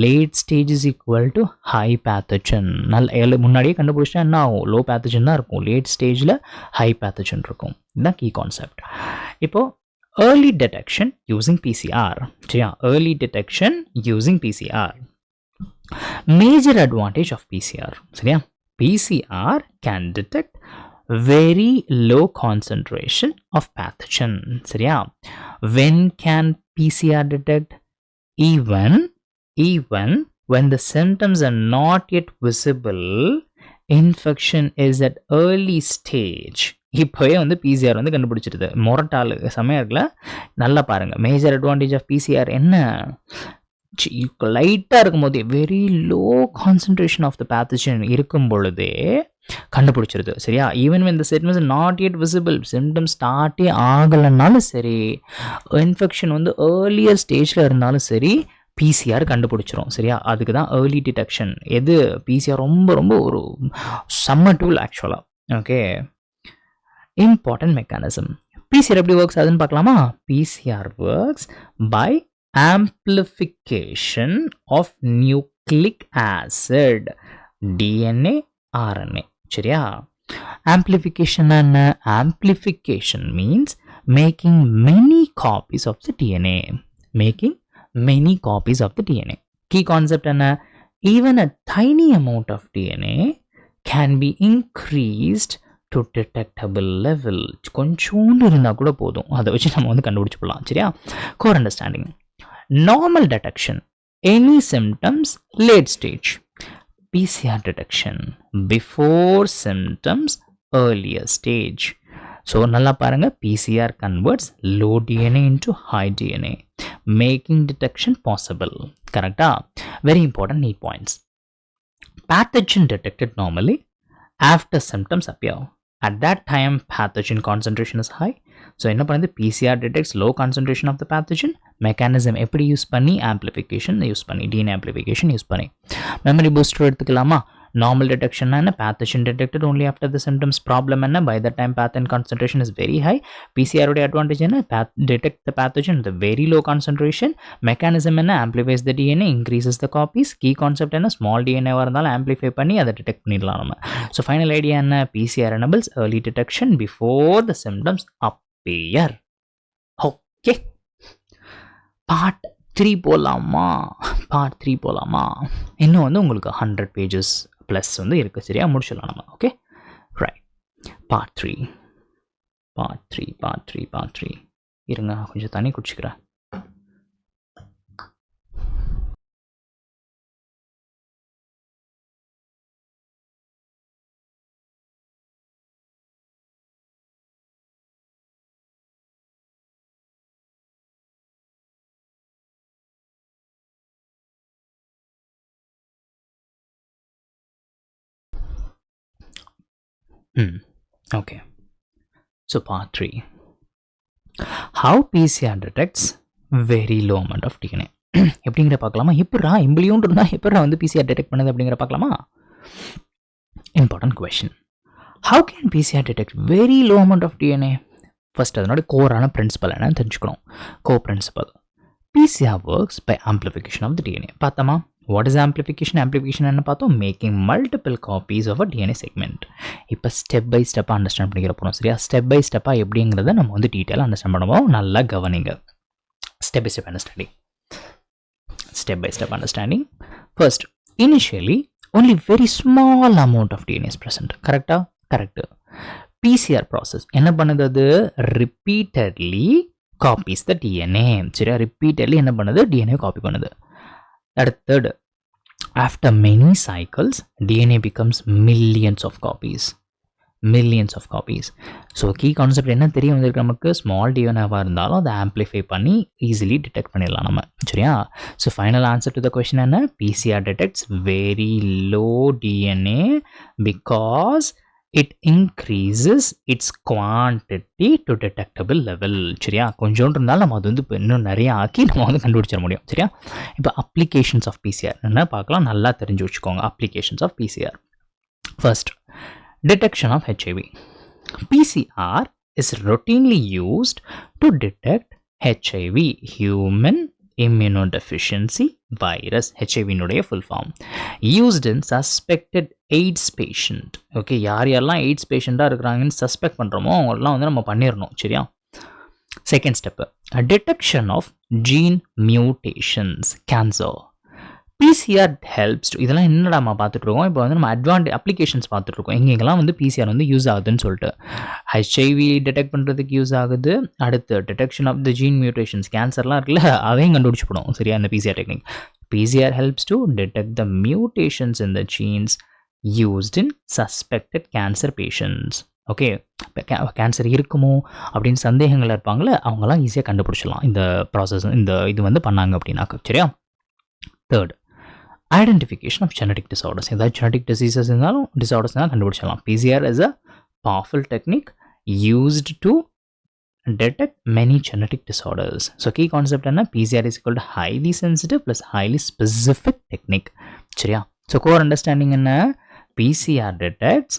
late stage is equal to high pathogen. முன்னாடியே கண்டுபிடிச்சா என்ன ஆகும்? லோ பேத்தஜன் தான் இருக்கும், லேட் ஸ்டேஜில் ஹை பேத்தஜன் இருக்கும். இதுதான் கீ கான்செப்ட். இப்போது early detection using PCR. சரியா? early detection using PCR. Major advantage of PCR. சரியா? PCR can detect very low concentration of pathogen. சரியா? When can PCR detect? Even when the symptoms are not yet visible, infection is at early stage. இப்போவே வந்து பிசிஆர் வந்து கண்டுபிடிச்சிருது. மொரட்டால் செம்மையாக இருக்குல்ல, நல்லா பாருங்கள். மேஜர் அட்வான்டேஜ் ஆஃப் பிசிஆர் என்ன? லைட்டாக இருக்கும் போதே very low concentration of the pathogen இருக்கும் பொழுதே கண்டுபிடிச்சிருது. சரியா? Even when the symptoms are not yet visible, symptoms ஸ்டார்ட்டே ஆகலைன்னாலும் சரி, இன்ஃபெக்ஷன் வந்து ஏர்லியர் ஸ்டேஜில் இருந்தாலும் சரி, பிசிஆர் கண்டுபிடிச்சிரும். சரியா? அதுக்கு தான் ஏர்லி டிடெக்ஷன். எது பிசிஆர் ரொம்ப ரொம்ப ஒரு செம்ம டூல் ஆக்சுவலாக. Okay, important mechanism. பிசிஆர் எப்படி ஒர்க்ஸ் ஆகுதுன்னு பார்க்கலாமா? PCR works by amplification of nucleic acid, DNA, RNA. சரியா? amplification என்ன? amplification means making many copies of the DNA. making many copies of the DNA. Key concept என்ன? even a tiny amount of DNA can be increased to detectable level. கொஞ்சோண்டு இருந்தால் கூட போதும், அதை வச்சு நம்ம வந்து கண்டுபிடிச்சு போடலாம். சரியா? core understanding. Normal detection, any symptoms, late stage. PCR detection, before symptoms, earlier stage. So நல்லா பாருங்க, PCR converts low DNA into high DNA, making detection possible. Correcta? Very important need points. Pathogen detected normally after symptoms appear. At that time, pathogen concentration is high. So என்ன பண்ணுது? PCR detects low concentration of the pathogen. mechanism எப்படி யூஸ் பண்ணி? amplification யூஸ் பண்ணி, DNA amplification யூஸ் பண்ணி. memory booster எடுத்துக்கலாமா? normal detection என்ன? pathogen detected only after the symptoms. problem என்ன? by the time pathogen concentration is very high. PCR உடைய advantage என்ன? detect the pathogen with a very low concentration. mechanism என்ன? amplifies the DNA, increases the copies. key concept என்ன? small DNA இருந்தாலும் amplify பண்ணி அதை detect பண்ணிடலாம் நம்ம. so final idea என்ன? PCR enables early detection before the symptoms appear. okay, part 3 போலாமா? part 3 போலாமா? இன்னும் வந்து உங்களுக்கு 100 pages ப்ளஸ் வந்து இருக்குது. சரியா? முடிச்சிடலாம் நம்ம. Okay, right. பார்ட் த்ரீ இருங்க, கொஞ்சம் தண்ணி குடிச்சிக்கிறேன். Okay, so part 3, how PCR detects very low amount of DNA. எப்படிங்கிற பார்க்கலாமா? எப்படா இம்பிளியோன் இருந்தால் எப்படா வந்து PCR detect பண்ணுது அப்படிங்கிற பார்க்கலாமா? important question. how can PCR detect very low amount of DNA? First அதனோட கோரான பிரின்சிபல் என்னன்னு தெரிஞ்சுக்கணும். கோ principal, PCR works by amplification of the DNA. பார்த்தோமா? what is amplification? amplification என்ன பார்த்தோம்? making multiple copies of a DNA segment. இப்போ ஸ்டெப் பை ஸ்டெப்பாக அண்டர்ஸ்டாண்ட் பண்ணிக்கிற போகிறோம். சரியா? ஸ்டெப் பை ஸ்டெப்பாக எப்படிங்கிறத நம்ம வந்து டீட்டெயிலாக அண்டர்ஸ்டாண்ட் பண்ணுவோம். நல்லா கவனிங்க. Step by step understanding. step by step understanding. First, initially only very small amount of DNA is present. correct? PCR process என்ன பண்ணுது? அது repeatedly copies the DNA. சரியா? repeatedly என்ன பண்ணுது? DNA copy பண்ணுது. third, after many cycles DNA becomes millions of copies. So key concept என்ன தெரியும் வந்துருக்கு நமக்கு? ஸ்மால் டிஎன்ஏவாக இருந்தாலும் அதை ஆம்ப்ளிஃபை பண்ணி ஈஸிலி டிடெக்ட் பண்ணிடலாம் நம்ம. சரியா? So final answer to the question என்ன? PCR detects very low DNA because it increases its quantity to detectable level. சரியா? கொஞ்சோண்டு இருந்தாலும் நம்ம அது வந்து இப்போ இன்னும் நிறைய ஆக்கி நம்ம வந்து கண்டுபிடிச்சிட முடியும். சரியா? இப்போ அப்ளிகேஷன்ஸ் ஆஃப் பிசிஆர் என்ன பார்க்கலாம், நல்லா தெரிஞ்சு வச்சுக்கோங்க. Applications of PCR. First, detection of HIV. PCR is routinely used to detect HIV, human immunodeficiency virus. HIV னுடைய full form. Used in suspected AIDS patient. ஓகே, யாரெல்லாம் எய்ட்ஸ் பேஷண்ட்டாக இருக்கிறாங்கன்னு சஸ்பெக்ட் பண்ணுறோமோ அவங்களெலாம் வந்து நம்ம பண்ணிடணும். சரியா? Second step, detection of gene mutations, cancer. PCR helps to இதெல்லாம் என்னடா நம்ம பார்த்துட்டு இருக்கோம். இப்போ வந்து நம்ம அப்ளிகேஷன்ஸ் பார்த்துட்டு இருக்கோம். எங்கெங்கெல்லாம் வந்து PCR வந்து யூஸ் ஆகுதுன்னு சொல்லிட்டு. HIV டிடெக்ட் பண்ணுறதுக்கு யூஸ் ஆகுது. அடுத்து detection of the gene mutations, கேன்சர்லாம் இருக்குல்ல, அதையும் கண்டுபிடிச்சிப்படும். சரியா, இந்த PCR technique. PCR helps to detect the mutations in the genes used in suspected cancer patients. Okay, cancer இருக்குமோ அப்படின்னு சந்தேகங்கள் இருப்பாங்களே, அவங்களாம் ஈஸியாக கண்டுபிடிச்சிடலாம் இந்த ப்ராசஸ், இந்த இது வந்து பண்ணாங்க அப்படின்னாக்க. சரியா. Third, identification of genetic disorders. ஏதாவது ஜெனடிக் டிசீசஸ் இருந்தாலும் டிசார்டர்ஸ் இருந்தாலும் கண்டுபிடிச்சிடலாம். PCR is a powerful technique used to detect many genetic disorders. So key concept என்ன, PCR is equal to highly sensitive plus highly specific technique. சரியா. So core understanding என்ன, PCR detects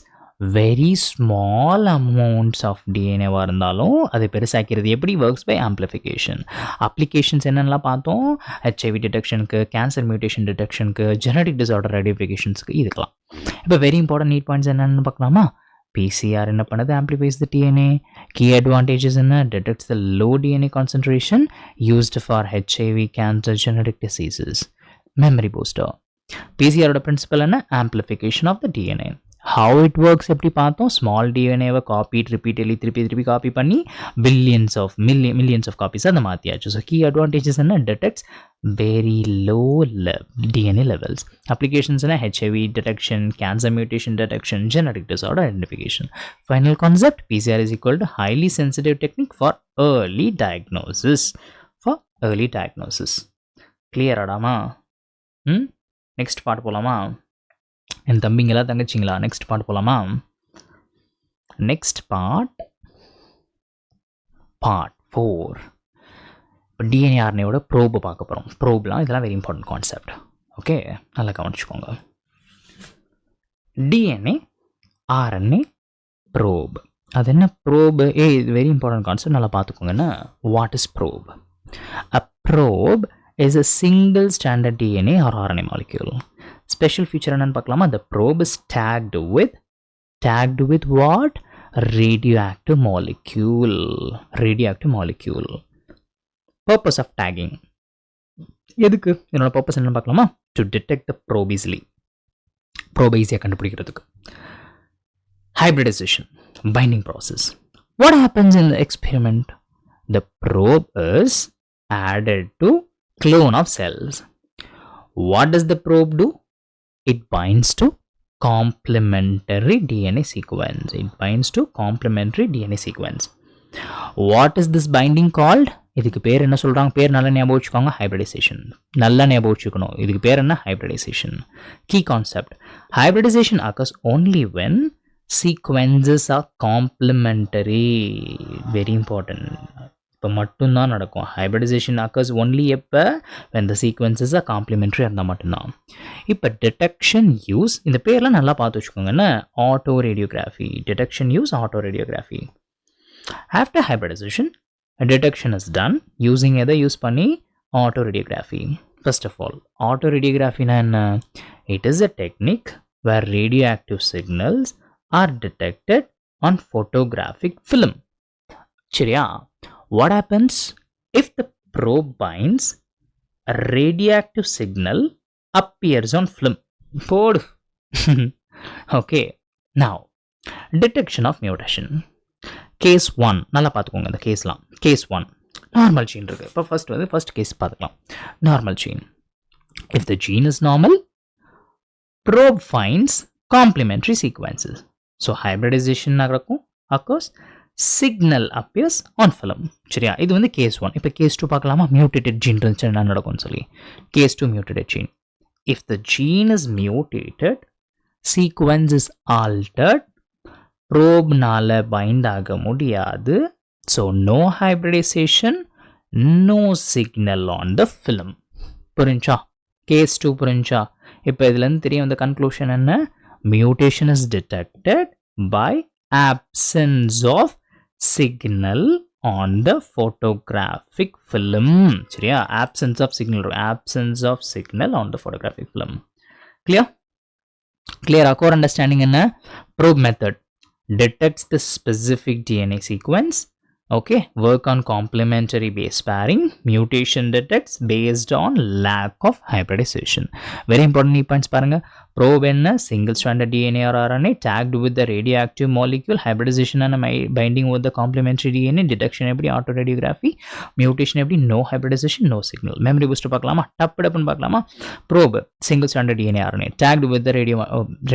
very small amounts of DNA வா இருந்தாலும் அதை பெருசாக்கிறது எப்படி, ஒர்க்ஸ் பை ஆம்பிளிஃபிகேஷன். அப்ளிகேஷன்ஸ் என்னென்னலாம் பார்த்தோம், HIV டிடெக்ஷனுக்கு, கேன்சர் மியூட்டேஷன் டிடெக்ஷனுக்கு, ஜெனடிக் டிசார்டர் ஐடென்டிஃபிகேஷன்ஸ்க்கு, இதுக்கெல்லாம். இப்போ வெரி இம்பார்ட்டன்ட் நீட் பாயிண்ட்ஸ் என்னென்னு பார்க்கலாமா. PCR என்ன பண்ணுது, amplifies the DNA. Key advantages என்ன, detects the low DNA concentration used for HIV, cancer, genetic diseases. Memory booster. PCR ஓட principle என்ன, amplification of the DNA. How it works எப்படி பார்த்தோம், ஸ்மால் டிஎன்ஏவை காப்பி திருப்பி காப்பி பண்ணி millions of copies அதை மாற்றியாச்சு. ஸோ கீ அட்வான்டேஜஸ் என்ன, detects very low DNA levels. Applications என்ன, HIV detection, cancer mutation detection, genetic disorder identification. Final concept, PCR is equal to highly sensitive technique for early diagnosis. Clear ஆடாமா? நெக்ஸ்ட் பார்ட் போகலாமா? என் தம்பிங்களா தங்கச்சிங்களா, நெக்ஸ்ட் பார்ட் போகலாமா? Next part 4. இப்போ டிஎன்ஏ ஆர்என்ஏவோட ப்ரோபை பார்க்க போகிறோம். ப்ரோப்லாம் இதெல்லாம் வெரி இம்பார்ட்டன்ட் கான்செப்ட். ஓகே, நல்லா கவனிச்சுக்கோங்க. DNA RNA probe. அது என்ன ப்ரோபு? இது வெரி இம்பார்ட்டன்ட் கான்செப்ட், நல்லா பார்த்துக்கோங்கன்னா. What is probe? A probe is a single standard DNA or RNA molecule. Special feature என்னன்னு பார்க்கலாமா? The probe is tagged with what? Radioactive molecule. Purpose of tagging. எதுக்கு? என்னோட purpose என்னன்னு பார்க்கலாமா? To detect the probe easily. probe ஈஸியாக கண்டுபிடிக்கிறதுக்கு. Hybridization, binding process. What happens in the experiment? The probe is added to clone of cells. What does the probe do? It binds to complementary DNA sequence. What is this binding called? இதுக்கு பேர் என்ன சொல்றாங்க? பேர் நல்லா ஞாபகம் வச்சுக்கோங்க, hybridization. நல்லா ஞாபகம் வச்சுக்கணும். இதுக்கு பேர் என்ன? hybridization. Key concept, hybridization occurs only when sequences are complementary. Very important. இப்போ மட்டும்தான் நடக்கும். ஹைப்ரிடைசேஷன் அக்கர்ஸ் ஒன்லி எப்போ, when the sequences are complementary இருந்தால் மட்டும்தான். இப்போ டிடெக்ஷன் யூஸ், இந்த பேர்லாம் நல்லா பார்த்து வச்சுக்கோங்கன்னா, autoradiography. Detection use autoradiography. After hybridization detection is done using எதை யூஸ் பண்ணி, autoradiography. First of all, ஆட்டோ ரேடியோகிராஃபினா என்ன? It is a technique where radioactive signals are detected on photographic film. சரியா? What happens if the probe binds, a radioactive signal appears on film? Okay, now detection of mutation. Case 1 நல்லா பார்த்துக்கோங்க. இந்த கேஸ்லாம் case 1 நார்மல் ஜீன் இருக்கு. இப்போ ஃபர்ஸ்ட் கேஸ் பார்த்துக்கலாம். Normal gene. If the gene is normal, probe finds complementary sequences. So hybridization நடக்கும், occurs, signal appears on film. சரியா? இது வந்து கேஸ் 1. இப்போ கேஸ் 2 பார்க்கலாமா? மியூட்டேட்டட் ஜீன் இருந்துச்சு என்ன நடக்கும்னு சொல்லி. Case 2 mutated gene. If the gene is mutated, sequence is altered, probeனால பைண்ட் ஆக முடியாது. So no hybridization, no signal on the film. புரிஞ்சா? கேஸ் 2 புரிஞ்சா? இப்போ இதுலேருந்து தெரியும் இந்த கன்க்ளூஷன் என்ன? Mutation is detected by absence of signal on the photographic film. சரியா? absence of signal on the photographic film. clear core understanding என்ன? probe method detects the specific DNA sequence, Okay, work on complementary base pairing. Mutation detects based on lack of hybridization. Very important points paranga. Probe என்ன single stranded DNA or RNA tagged with the radioactive molecule. Hybridization and binding with the complementary DNA. Detection எப்படி autoradiography. Mutation எப்படி no hybridization, no signal. Memory booster பார்க்கலாமா? டப்புன்னு பார்க்கலாமா? Probe single stranded DNA RNA tagged with the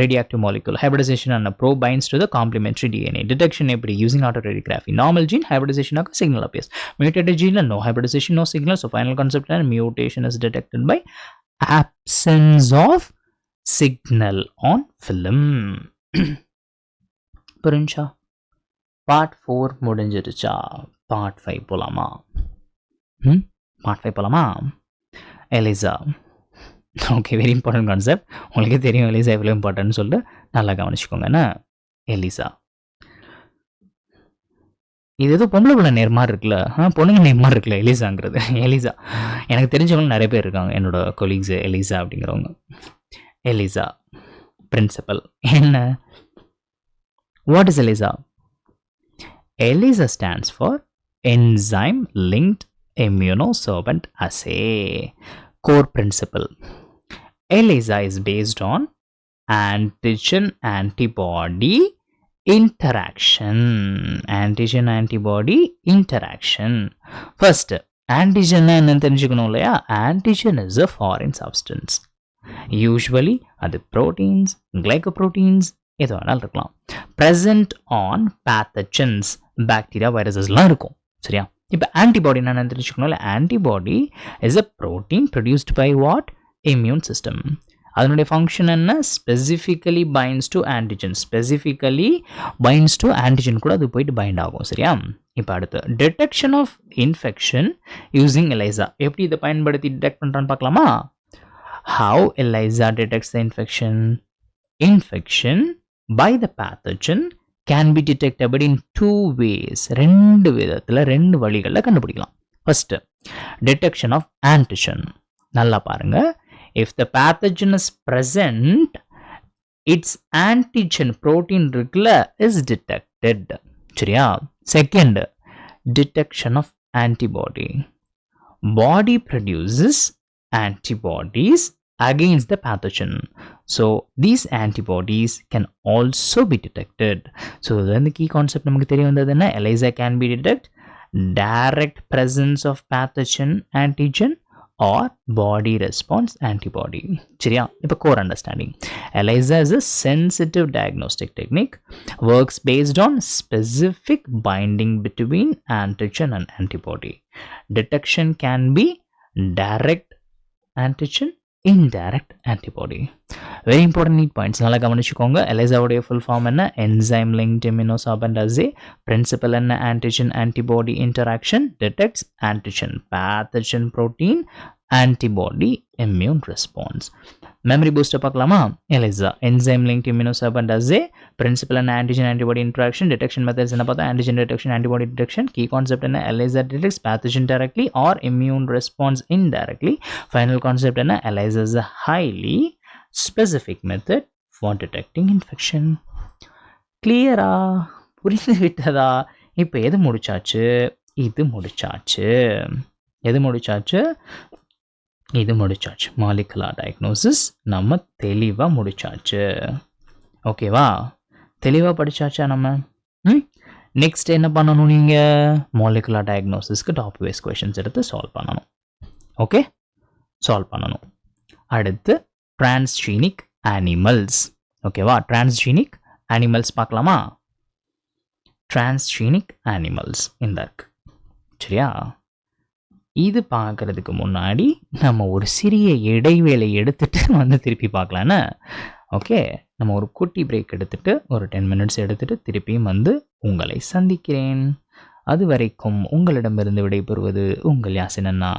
radioactive molecule. Hybridization and probe binds to the complementary DNA. Detection எப்படி using autoradiography. Normal gene hybridization signal appears. Mutated gene no hybridization, no signal. So final concept and mutation is detected by absence of signal on film. புரிஞ்சா? பார்ட் 4 முடிஞ்சிருச்சா? பார்ட் 5 போலாமா? பார்ட் 5 போலாமா? ELISA. Okay, very important concept. உங்களுக்கே தெரியும் எலிசா எவ்வளோ இம்பார்ட்டன்ட்னு சொல்லிட்டு நல்லா கவனிச்சுக்கோங்க. என்ன எலிசா? இது ஏதோ பொம்பளை பிள்ளை நேர் மாதிரி இருக்குல்ல, பொண்ணுங்க நேர் மாதிரி இருக்குல்ல எலிசாங்கிறது. எலிசா எனக்கு தெரிஞ்சவங்க நிறைய பேர் இருக்காங்க, என்னோட கொலீக்ஸு எலிசா அப்படிங்கிறவங்க. எலிசா பிரின்சிபல் என்ன? What is ELISA? ELISA stands for enzyme linked immunosorbent assay. Core principle. ELISA is based on antigen antibody interaction. Antigen antibody interaction. First, antigen என்னன்னு தெரிஞ்சுக்கணும் இல்லையா? Antigen is a foreign substance. Usually அது proteins, glycoproteins எது வேணாலும் இருக்கலாம். Present on pathogens, bacteria, viruses இருக்கும். சரியா? இப்போ ஆன்டிபாடி என்னன்னு தெரிஞ்சுக்கணும்ல? Antibody is a protein produced by what? Immune system. அதனுடைய ஃபங்க்ஷன் என்ன? Specifically binds to antigen. Specifically binds to antigen கூட அது போயிட்டு பைண்ட் ஆகும். சரியா? இப்போ அடுத்து detection of infection using ELISA. எப்படி இதை பயன்படுத்தி டிடெக்ட் பண்ணுறான்னு பார்க்கலாமா? How ELISA detects the infection? Infection by the pathogen can be detected in two ways. ரெண்டு விதத்தில், ரெண்டு வழிகளில் கண்டுபிடிக்கலாம். First, detection of antigen. நல்லா பாருங்க. If the pathogen is present, its antigen protein இருக்குல்ல இஸ் டிடெக்டட். சரியா? Second, detection of antibody. Body produces antibodies against the pathogen. So these antibodies can also be detected. So then the key concept நமக்கு தெரிய வந்தது என்ன? ELISA can be detect direct presence of pathogen antigen or body response antibody. சரியா? இப்போ core understanding. ELISA is a sensitive diagnostic technique, works based on specific binding between antigen and antibody. Detection can be direct antigen, indirect antibody. Very important neat points. நல்லா கவனிச்சுக்கோங்க. எலிசாவுடைய ஃபுல் ஃபார்ம் என்ன? Enzyme linked immunosorbent assay. Principle என்ன? Antigen antibody interaction. Detects antigen pathogen protein antibody immune response. Memory booster பார்க்கலாமா? ELISA enzyme linked immunosorbent assay. Principal and antigen antibody interaction. Detection methods என்ன பார்த்தா? Antigen detection, antibody detection. Key concept என்ன? ELISA detects pathogen directly or immune response indirectly. Final concept என்ன? ELISA is a highly specific method for detecting infection. கிளியரா? புரிந்து விட்டதா? இப்போ எது முடிச்சாச்சு? இது முடிச்சாச்சு. எது முடிச்சாச்சு? இது முடிச்சாச்சு. மாலிகுலர் டயக்னோசிஸ் நம்ம தெளிவாக முடிச்சாச்சு. ஓகேவா? தெளிவாக படிச்சாச்சா நம்ம? நெக்ஸ்ட் என்ன பண்ணணும்? நீங்கள் மாலிகுலர் டயக்னோசிஸ்க்கு டாப் வைஸ் கொஷின்ஸ் எடுத்து சால்வ் பண்ணணும். ஓகே, சால்வ் பண்ணணும். அடுத்து டிரான்ஸ்ஜீனிக் அனிமல்ஸ். ஓகேவா? டிரான்ஸ்ஜீனிக் அனிமல்ஸ் பார்க்கலாமா? டிரான்ஸ்ஜீனிக் அனிமல்ஸ் இந்த இருக்கு. சரியா? இது பார்க்குறதுக்கு முன்னாடி நம்ம ஒரு சிறிய இடைவேளை எடுத்துகிட்டு திருப்பி பார்க்கலான்னு. ஓகே, நம்ம ஒரு குட்டி பிரேக் எடுத்துகிட்டு ஒரு 10 minutes எடுத்துகிட்டு திருப்பியும் உங்களை சந்திக்கிறேன். அது வரைக்கும் உங்களிடமிருந்து விடைபெறுவது உங்கள் யாசின் அண்ணா.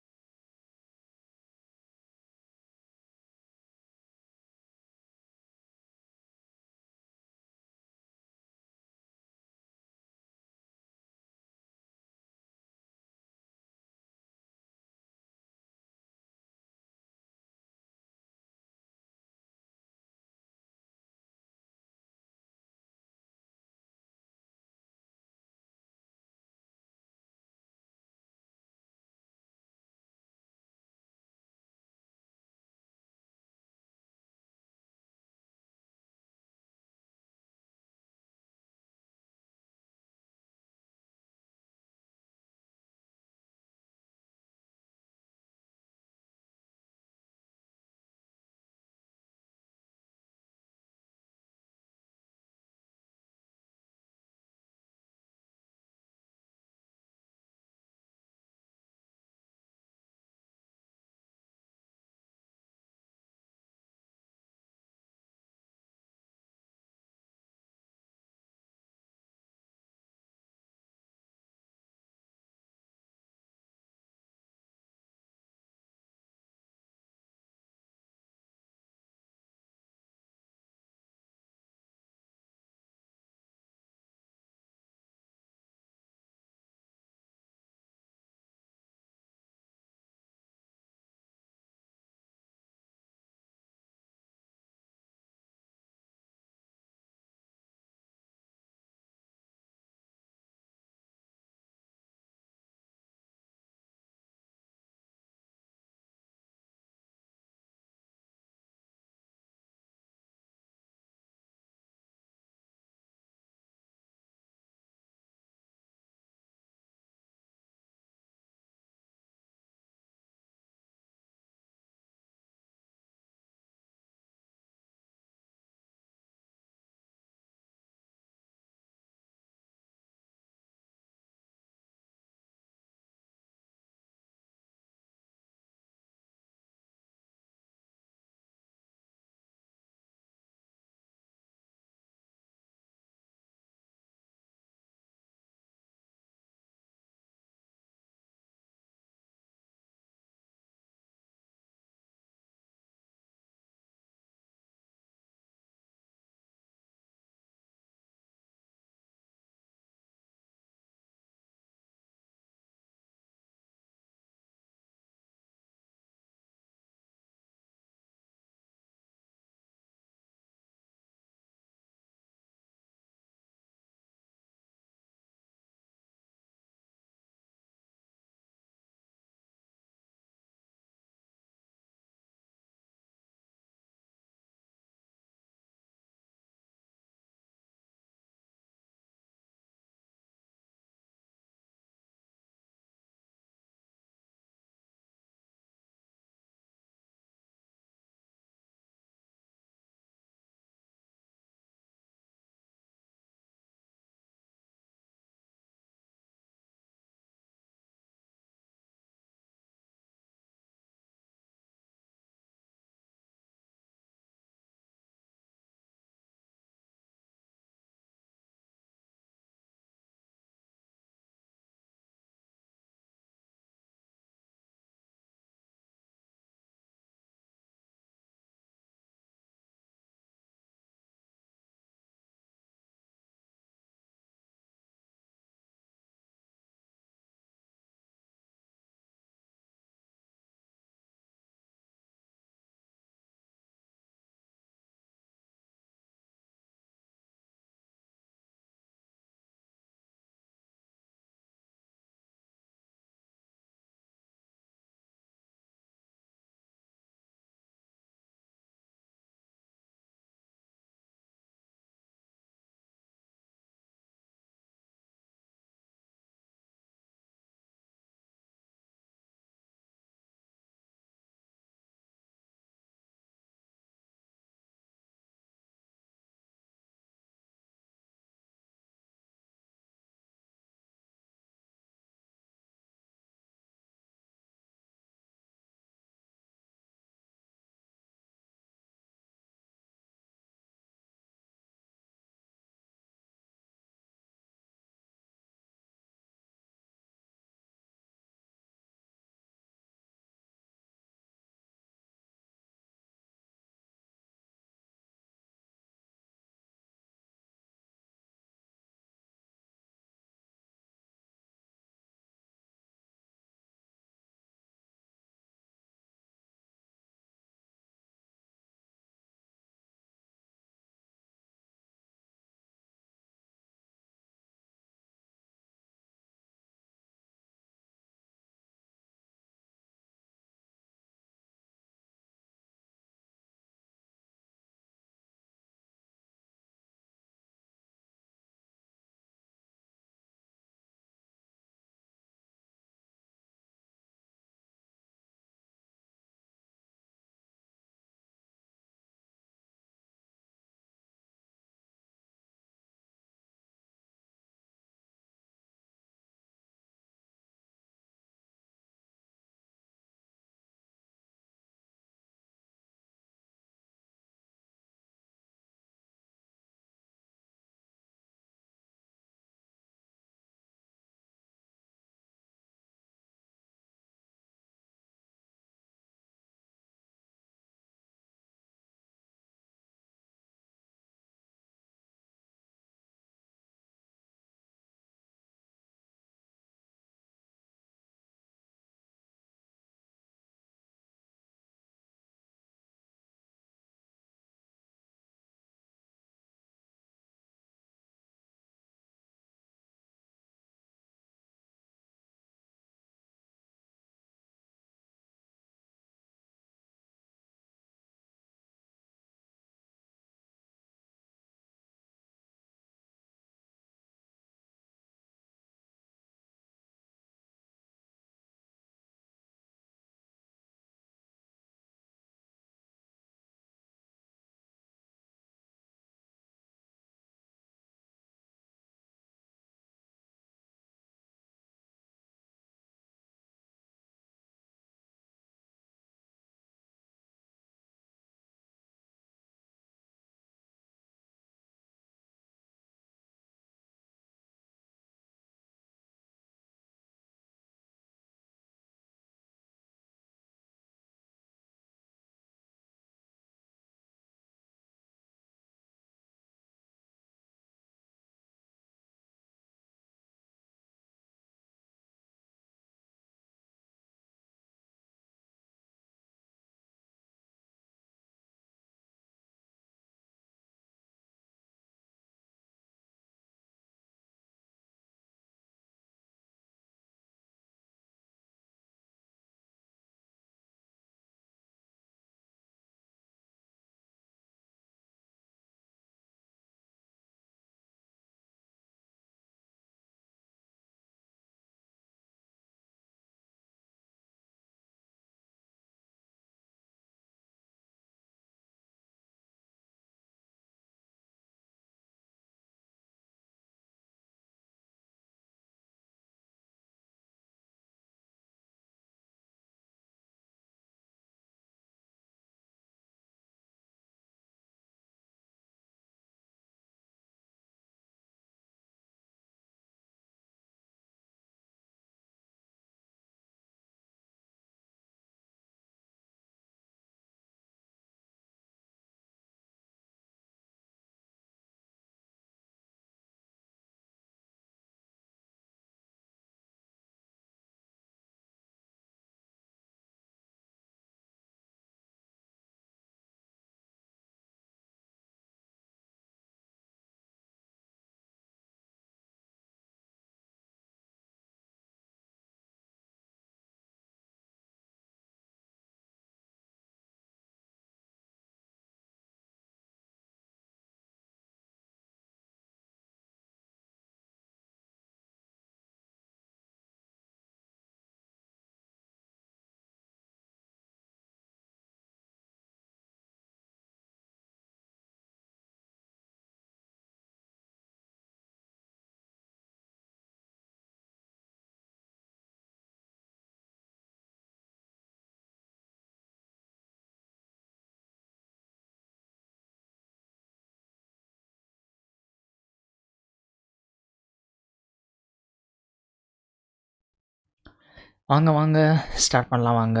வாங்க வாங்க ஸ்டார்ட் பண்ணலாம் வாங்க.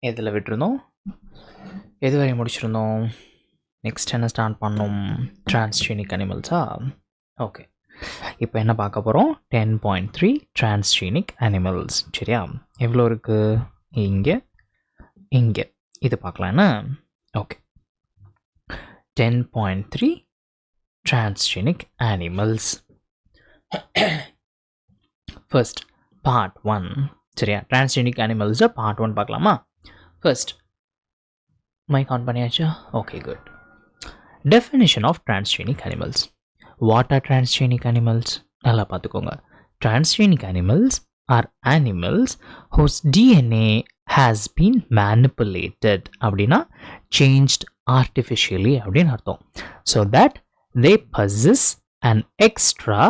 எதில் விட்டுருந்தோம், எது வரை முடிச்சிருந்தோம், நெக்ஸ்ட் என்ன ஸ்டார்ட் பண்ணோம், டிரான்ஸ்ஜீனிக் அனிமல்ஸா. ஓகே, இப்போ என்ன பார்க்க போகிறோம், 10.3 டிரான்ஸ்ஜீனிக் அனிமல்ஸ். சரியா, எவ்வளோ இருக்குது, இங்கே இங்கே இது பார்க்கலான்னா. Okay, 10.3 transgenic animals. First, part 1. சரியா, transgenic animals part 1 பார்க்கலாமா. First, mic on பண்ணியாச்சா? Okay, good. Definition of transgenic animals. What are transgenic animals? நல்லா பார்த்துக்கோங்க. Transgenic animals are animals whose DNA has been manipulated அப்படின்னா changed artificially அப்படின்னு அர்த்தம். So that they possess an extra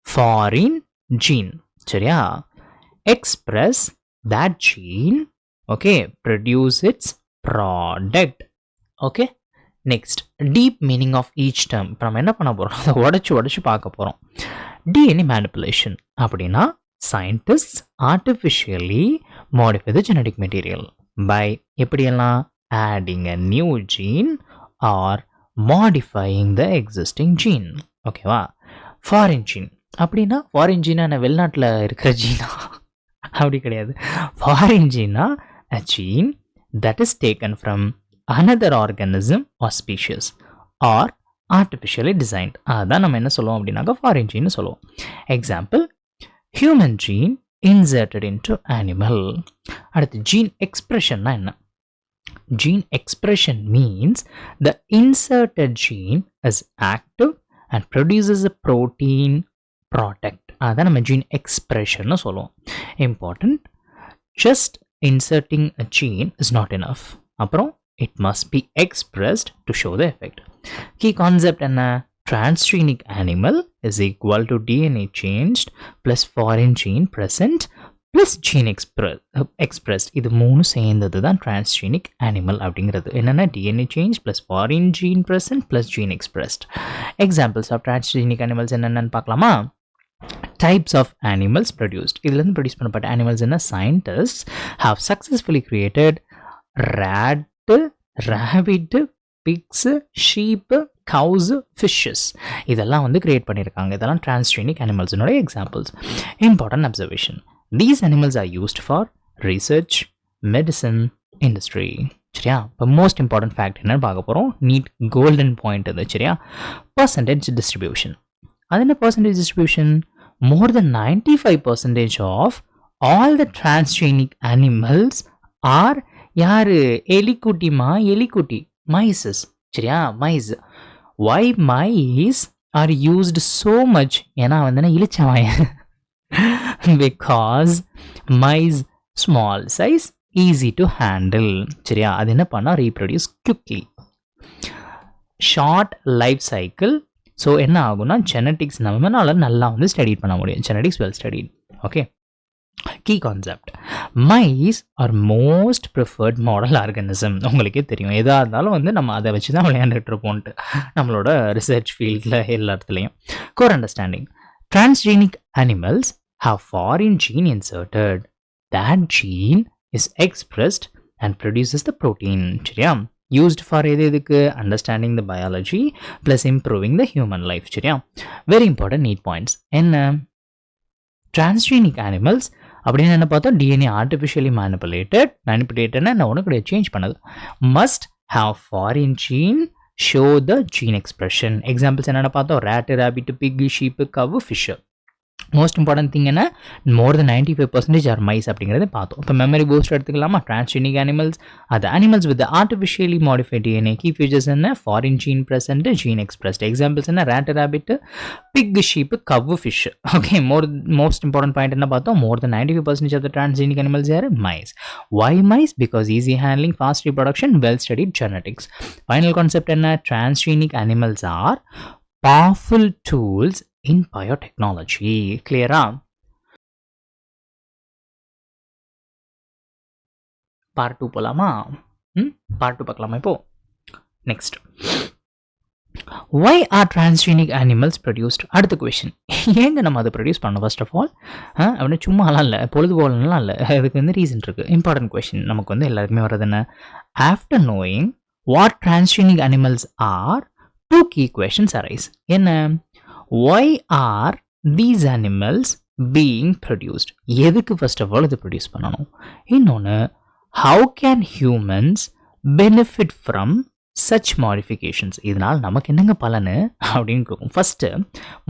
foreign gene. சரியா, express that gene, okay, produce its product. Okay, next, deep meaning of each term. இப்போ நம்ம என்ன பண்ண போகிறோம், அதை உடச்சு பார்க்க போகிறோம். DNA manipulation அப்படின்னா scientists artificially modify the genetic material by எப்படியெல்லாம் adding a new gene or modifying the existing gene. ஓகேவா, ஃபாரின் ஜீன் அப்படின்னா, ஃபாரின் ஜீனா என்ன வெளிநாட்டில் இருக்கிற ஜீனா அப்படி கிடையாது. ஃபாரின் ஜீனா a gene that is taken from another organism or species or artificially designed. அதான் நம்ம என்ன சொல்லுவோம் அப்படின்னாக்கா ஃபாரின் ஜீன்னு சொல்லுவோம். Example, human gene inserted into animal. அடுத்து ஜீன் எக்ஸ்பிரஷன்னா என்ன? Gene expression means the inserted gene is active and produces a protein product. அதான் நம்ம gene expression சொல்லுவோம். Important, just inserting a gene is not enough. அப்புறம் it must be expressed to show the effect. Key concept என்ன? Transgenic animal is equal to DNA changed plus foreign gene present plus gene expressed. இது மூணு சேர்ந்தது தான் transgenic animal அப்படிங்கிறது. என்னென்னா DNA change plus foreign gene present plus gene expressed. Examples of transgenic animals என்னென்னு பார்க்கலாமா. Types of animals produced. இதுலேருந்து ப்ரொடியூஸ் பண்ணப்பட்ட animals என்ன? Scientists have successfully created rat, rabbit, pigs, sheep, cows, fishes. இதெல்லாம் வந்து கிரியேட் பண்ணியிருக்காங்க. இதெல்லாம் transgenic animalsனோட examples. Important observation. These animals are used for research, medicine, industry. சரியா, இப்போ மோஸ்ட் இம்பார்ட்டன்ட் ஃபேக்ட் என்னன்னு பார்க்க போகிறோம். நீட் கோல்டன் பாயிண்ட் அது. சரியா, பர்சன்டேஜ் டிஸ்ட்ரிபியூஷன். அது என்ன percentage distribution? More than 95% of all the transgenic animals are யார்? எலிக்குட்டிமா, எலிக்குட்டி, மைசஸ். சரியா, mice. Why mice are used so much? ஏன்னா வந்து இழிச்சவாயன். Because mice small size, easy to handle. சரியா, அது என்ன பண்ணா reproduce quickly, short life cycle. So என்ன ஆகும்னா ஜெனட்டிக்ஸ் நம்மளால நல்லா வந்து ஸ்டடி பண்ண முடியும். Genetics well studied. Okay, key concept, mice are most preferred model organism. உங்களுக்கே தெரியும், எதாக இருந்தாலும் வந்து நம்ம அதை வச்சு தான் விளையாண்டுட்டு இருப்போம்ட்டு நம்மளோட ரிசர்ச் ஃபீல்டில் எல்லா இடத்துலையும். Core understanding, transgenic animals have foreign gene inserted. That gene is expressed and produces the protein. சரியா, used for எதுக்கு? Understanding the biology plus improving the human life. சரியா, very important need points. என்ன transgenic animals அப்படின்னு என்ன பார்த்தோம்? DNA artificially manipulated என்ன ஒன்று கிடையாது, சேஞ்ச் பண்ணது. must have foreign gene, show the gene expression. Examples என்னென்ன பார்த்தோம்? rat, rabbit, pig, sheep, cow, fish. Most important thing என்ன? மோர் தென் 95% ஆர் மைஸ் அப்படிங்கிறத பார்த்தோம். இப்போ மெமரி பூஸ்ட் எடுத்துக்கலாமா? டிரான்ஸ்ஜெனிக் அனிமல்ஸ், அது animals with artificially modified DNA. Key features என்ன? Foreign gene present, gene expressed. Examples என்ன? Rat, rabbit, pig, sheep, cow, fish. Okay, most important point என்ன பார்த்தோம்? More than 95% of the transgenic animals யார்? Mice. Why mice? Because easy handling, fast reproduction, well studied genetics. Final concept என்ன? Transgenic animals are powerful tools in biotechnology. Clear? Part 2 போலாமா? Part 2 பார்க்கலாமா இப்போ? Next, why are transgenic animals produced? அடுத்த கொஷின், ஏங்க நம்ம அதை ப்ரொடியூஸ் பண்ணோம்? ஃபர்ஸ்ட் ஆஃப் ஆல் அப்படின்னா சும்மாலாம் இல்லை, பொழுதுபோலாம் இல்லை, அதுக்கு வந்து ரீசன் இருக்குது. இம்பார்ட்டன்ட் கொஷின் நமக்கு வந்து எல்லாருக்குமே வர்றது என்ன? After knowing what transgenic animals are, two key questions arise. என்ன? why are these animals being produced? எதுக்கு ஃபர்ஸ்ட் ஆஃப் ஆல் இது ப்ரொடியூஸ் பண்ணணும்? இன்னொன்று, how can humans benefit from such modifications? இதனால் நமக்கு என்னங்க பலனு அப்படின்னு இருக்கும். ஃபர்ஸ்ட்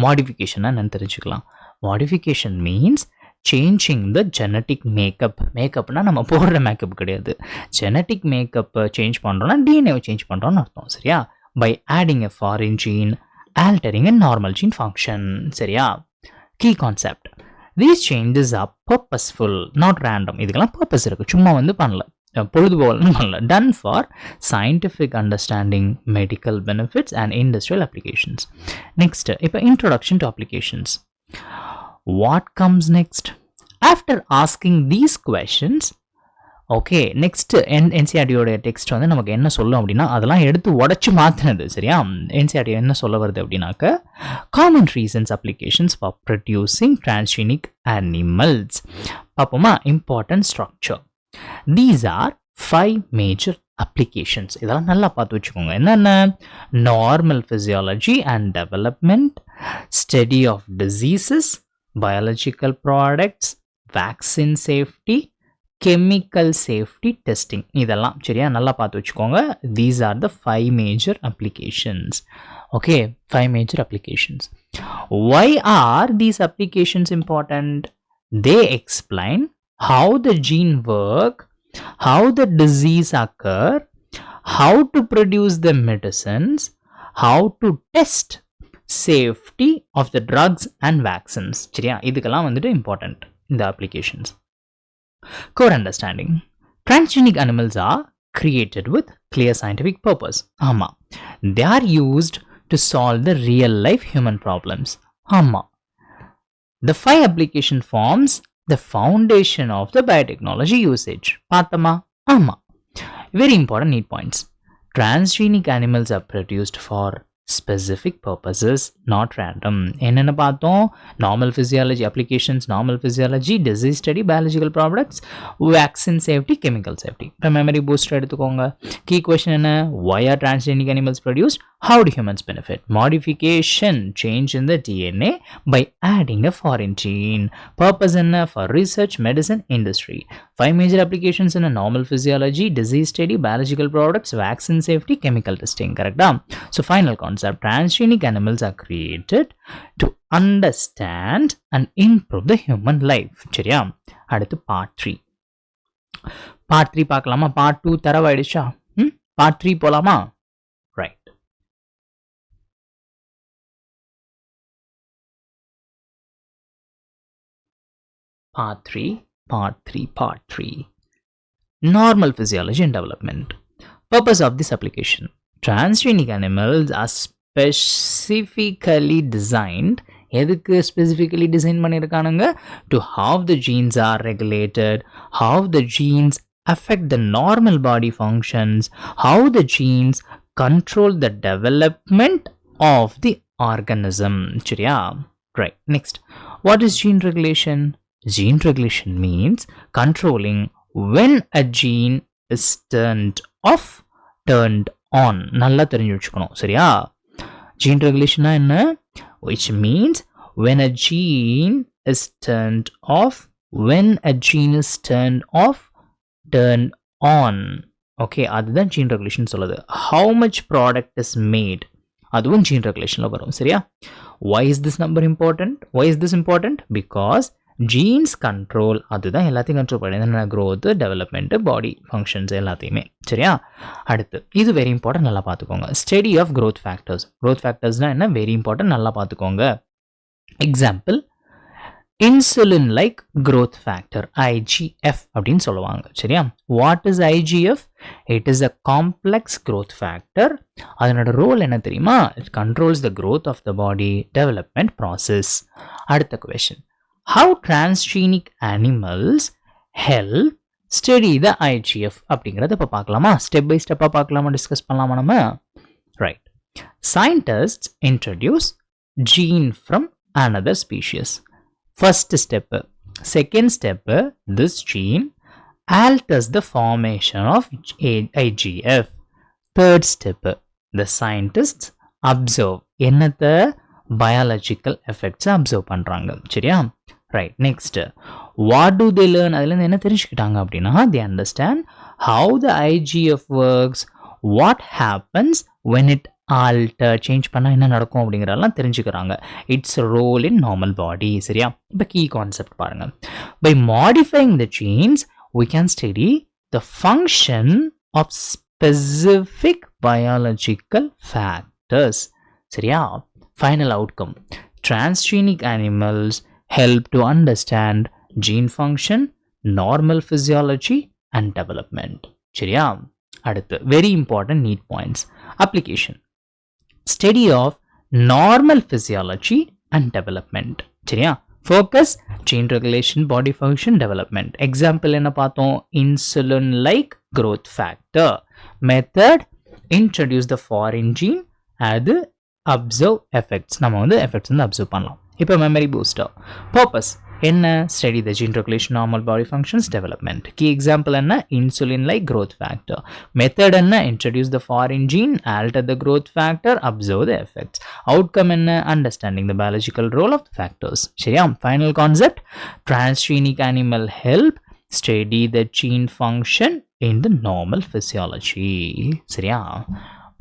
மாடிஃபிகேஷன் என்னன்னு தெரிஞ்சுக்கலாம். Modification means changing the genetic makeup. மேக்கப்னா நம்ம போடுற மேக்கப் கிடையாது. ஜெனட்டிக் மேக்கப்பை சேஞ்ச் பண்ணுறோன்னா டிஎன்ஏவை சேஞ்ச் பண்ணுறோன்னு அர்த்தம். சரியா? By adding a foreign gene, altering a normal gene function. சரியா? key concept, these changes are purposeful, not random. இதுக்கெல்லாம் purpose இருக்கு, சும்மா வந்து பண்ணல, பொழுதுபோகலன்னு பண்ணல. done for scientific understanding, medical benefits and industrial applications. next, இப்போ introduction to applications. what comes next? after asking these questions, okay, next என்சிஆர்டியோடைய டெக்ஸ்ட் வந்து நமக்கு என்ன சொல்லும் அப்படின்னா, அதெல்லாம் எடுத்து உடச்சி மாற்றினது. சரியா? என்சிஆர்டி என்ன சொல்ல வருது அப்படின்னாக்க, common reasons applications for producing transgenic animals. பார்ப்போமா? Important structure. These are 5 major applications. இதெல்லாம் நல்லா பார்த்து வச்சுக்கோங்க. என்னென்ன? Normal physiology and development, study of diseases, biological products, vaccine safety, chemical safety testing. இதெல்லாம் சரியா நல்லா பார்த்து வச்சுக்கோங்க. These are the 5 major applications. Okay, 5 major applications. why are these applications important? they explain how the gene work, how the disease occur, how to produce the medicines, how to test safety of the drugs and vaccines. சரியா? இதுக்கெல்லாம் வந்துட்டு இம்பார்ட்டன்ட் இந்த applications. core understanding, transgenic animals are created with clear scientific purpose. ஆமா, they are used to solve the real life human problems. ஆமா, the 5 application forms the foundation of the biotechnology usage. பார்த்தமா? ஆமா. very important need points. transgenic animals are produced for specific purposes, not random. என்னென்ன பார்த்தோம்? Normal physiology applications, normal physiology, disease study, biological products, vaccine safety, chemical safety. இப்போ மெமரி பூஸ்டர் எடுத்துக்கோங்க. கீ கொஸ்டின் என்ன? why are transgenic animals produced? how do humans benefit? modification, change in the DNA by adding a foreign gene. purpose என்ன? for research, medicine, industry. 5 major applications in a normal physiology, disease study, biological products, vaccine safety, chemical testing. correct? so final concept, transgenic animals are created to understand and improve the human life. சரியா? அடுத்து part 3. part 3 பார்க்கலாமா? part 2 தரவாயிடுச்சா? part 3 போலாமா? Right. part 3. Normal physiology and development. Purpose of this application. Transgenic animals are specifically designed, எதுக்கு specifically design பண்ணியிருக்கானுங்க? to how the genes are regulated, how the genes affect the normal body functions, how the genes control the development of the organism. சரியா? right. next, what is gene regulation? Gene regulation means controlling when a gene is turned off, turned on. நல்லா தெரிஞ்சு வச்சுக்கணும். சரியா? gene regulation என்ன? which means when a gene is turned off, when a gene is turned off, turned on. okay, அதுதான் gene regulation சொல்லுது. how much product is made, அதுவும் gene regulationல வரும். சரியா? why is this number important? why is this important? because genes control, அதுதான் எல்லாத்தையும் கண்ட்ரோல் பண்ணி என்ன? growth, development, body functions எல்லாத்தையுமே. சரியா? அடுத்து இது வெரி இம்பார்ட்டன்ட், நல்லா பார்த்துக்கோங்க. Study of growth factors. growth factorsனா என்ன? வெரி இம்பார்ட்டன்ட், நல்லா பார்த்துக்கோங்க. Example, insulin like growth factor, IGF அப்படின்னு சொல்லுவாங்க. சரியா? What is IGF? It is a complex growth factor. அதனோட ரோல் என்ன தெரியுமா? It controls the growth of the body development process. அடுத்த question, how transgenic animals help study the IGF அப்படிங்கிறத இப்போ பார்க்கலாமா? ஸ்டெப் பை ஸ்டெப்பாக பார்க்கலாமா? டிஸ்கஸ் பண்ணலாமா நம்ம? Right. Scientists introduce gene from another species. First step. Second step, this gene alters the formation of IGF. Third step, the scientists observe என்னத்த biological effects observe பண்றாங்க. சரியா? Right. Next, what do they learn? அதில் என்ன தெரிஞ்சுக்கிட்டாங்க அப்படின்னா, they understand how the IGF works, what happens when it alter, change பண்ணால் என்ன நடக்கும் அப்படிங்கிறதெல்லாம் தெரிஞ்சுக்கிறாங்க. Its role in normal body. சரியா? இப்போ கீ கான்செப்ட் பாருங்க. By modifying the genes we can study the function of specific biological factors. சரியா? Final outcome. Transgenic animals help to understand gene function, normal physiology and development. சரியா? அடுத்து very important need points. Application. Study of normal physiology and development. சரியா? Focus gene regulation, body function, development. Example என்ன பார்த்தோம்? Insulin like growth factor. Method, introduce the foreign gene, அது observe effects. நம்ம வந்து effects வந்து observe பண்ணலாம். இப்போ memory booster. Purpose என்ன? Study the gene regulation, normal body functions, development. Key example என்ன? Insulin like growth factor. Method என்ன? Introduce the foreign gene, alter the growth factor, observe the effects. Outcome என்ன? Understanding the biological role of the factors. சரியா? Final concept, transgenic animal help study the gene function in the normal physiology. சரியா?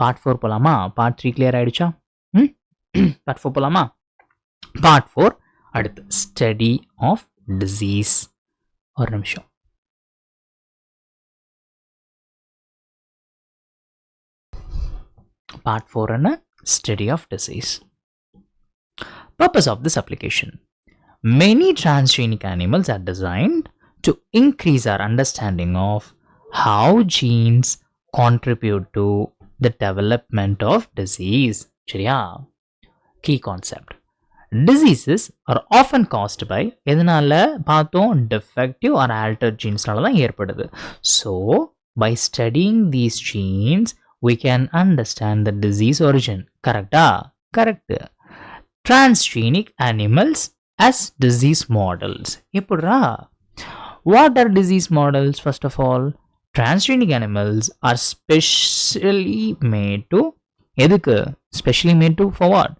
Part 4 போலாமா? Part 3 clear ஆயிடுச்சா? Part 4 போலாமா? Part 4 அடுத்து ஸ்டடி ஆஃப் டிசீஸ். ஒரு நிமிஷம். Part 4 என்ன? Study of disease. Purpose of this application. Many transgenic animals are designed to increase our understanding of how genes contribute to the development of disease. சரியா? Key concept. Diseases are often caused by எதனால பார்த்தோம்? defective or altered genesனால தான் ஏற்படுது. So, by studying these genes, we can understand the disease origin. கரெக்டா? Correct. Transgenic animals as disease models. எப்படிரா? What are disease models? First of all, transgenic animals are specially made to எதுக்கு? Specially made to for what?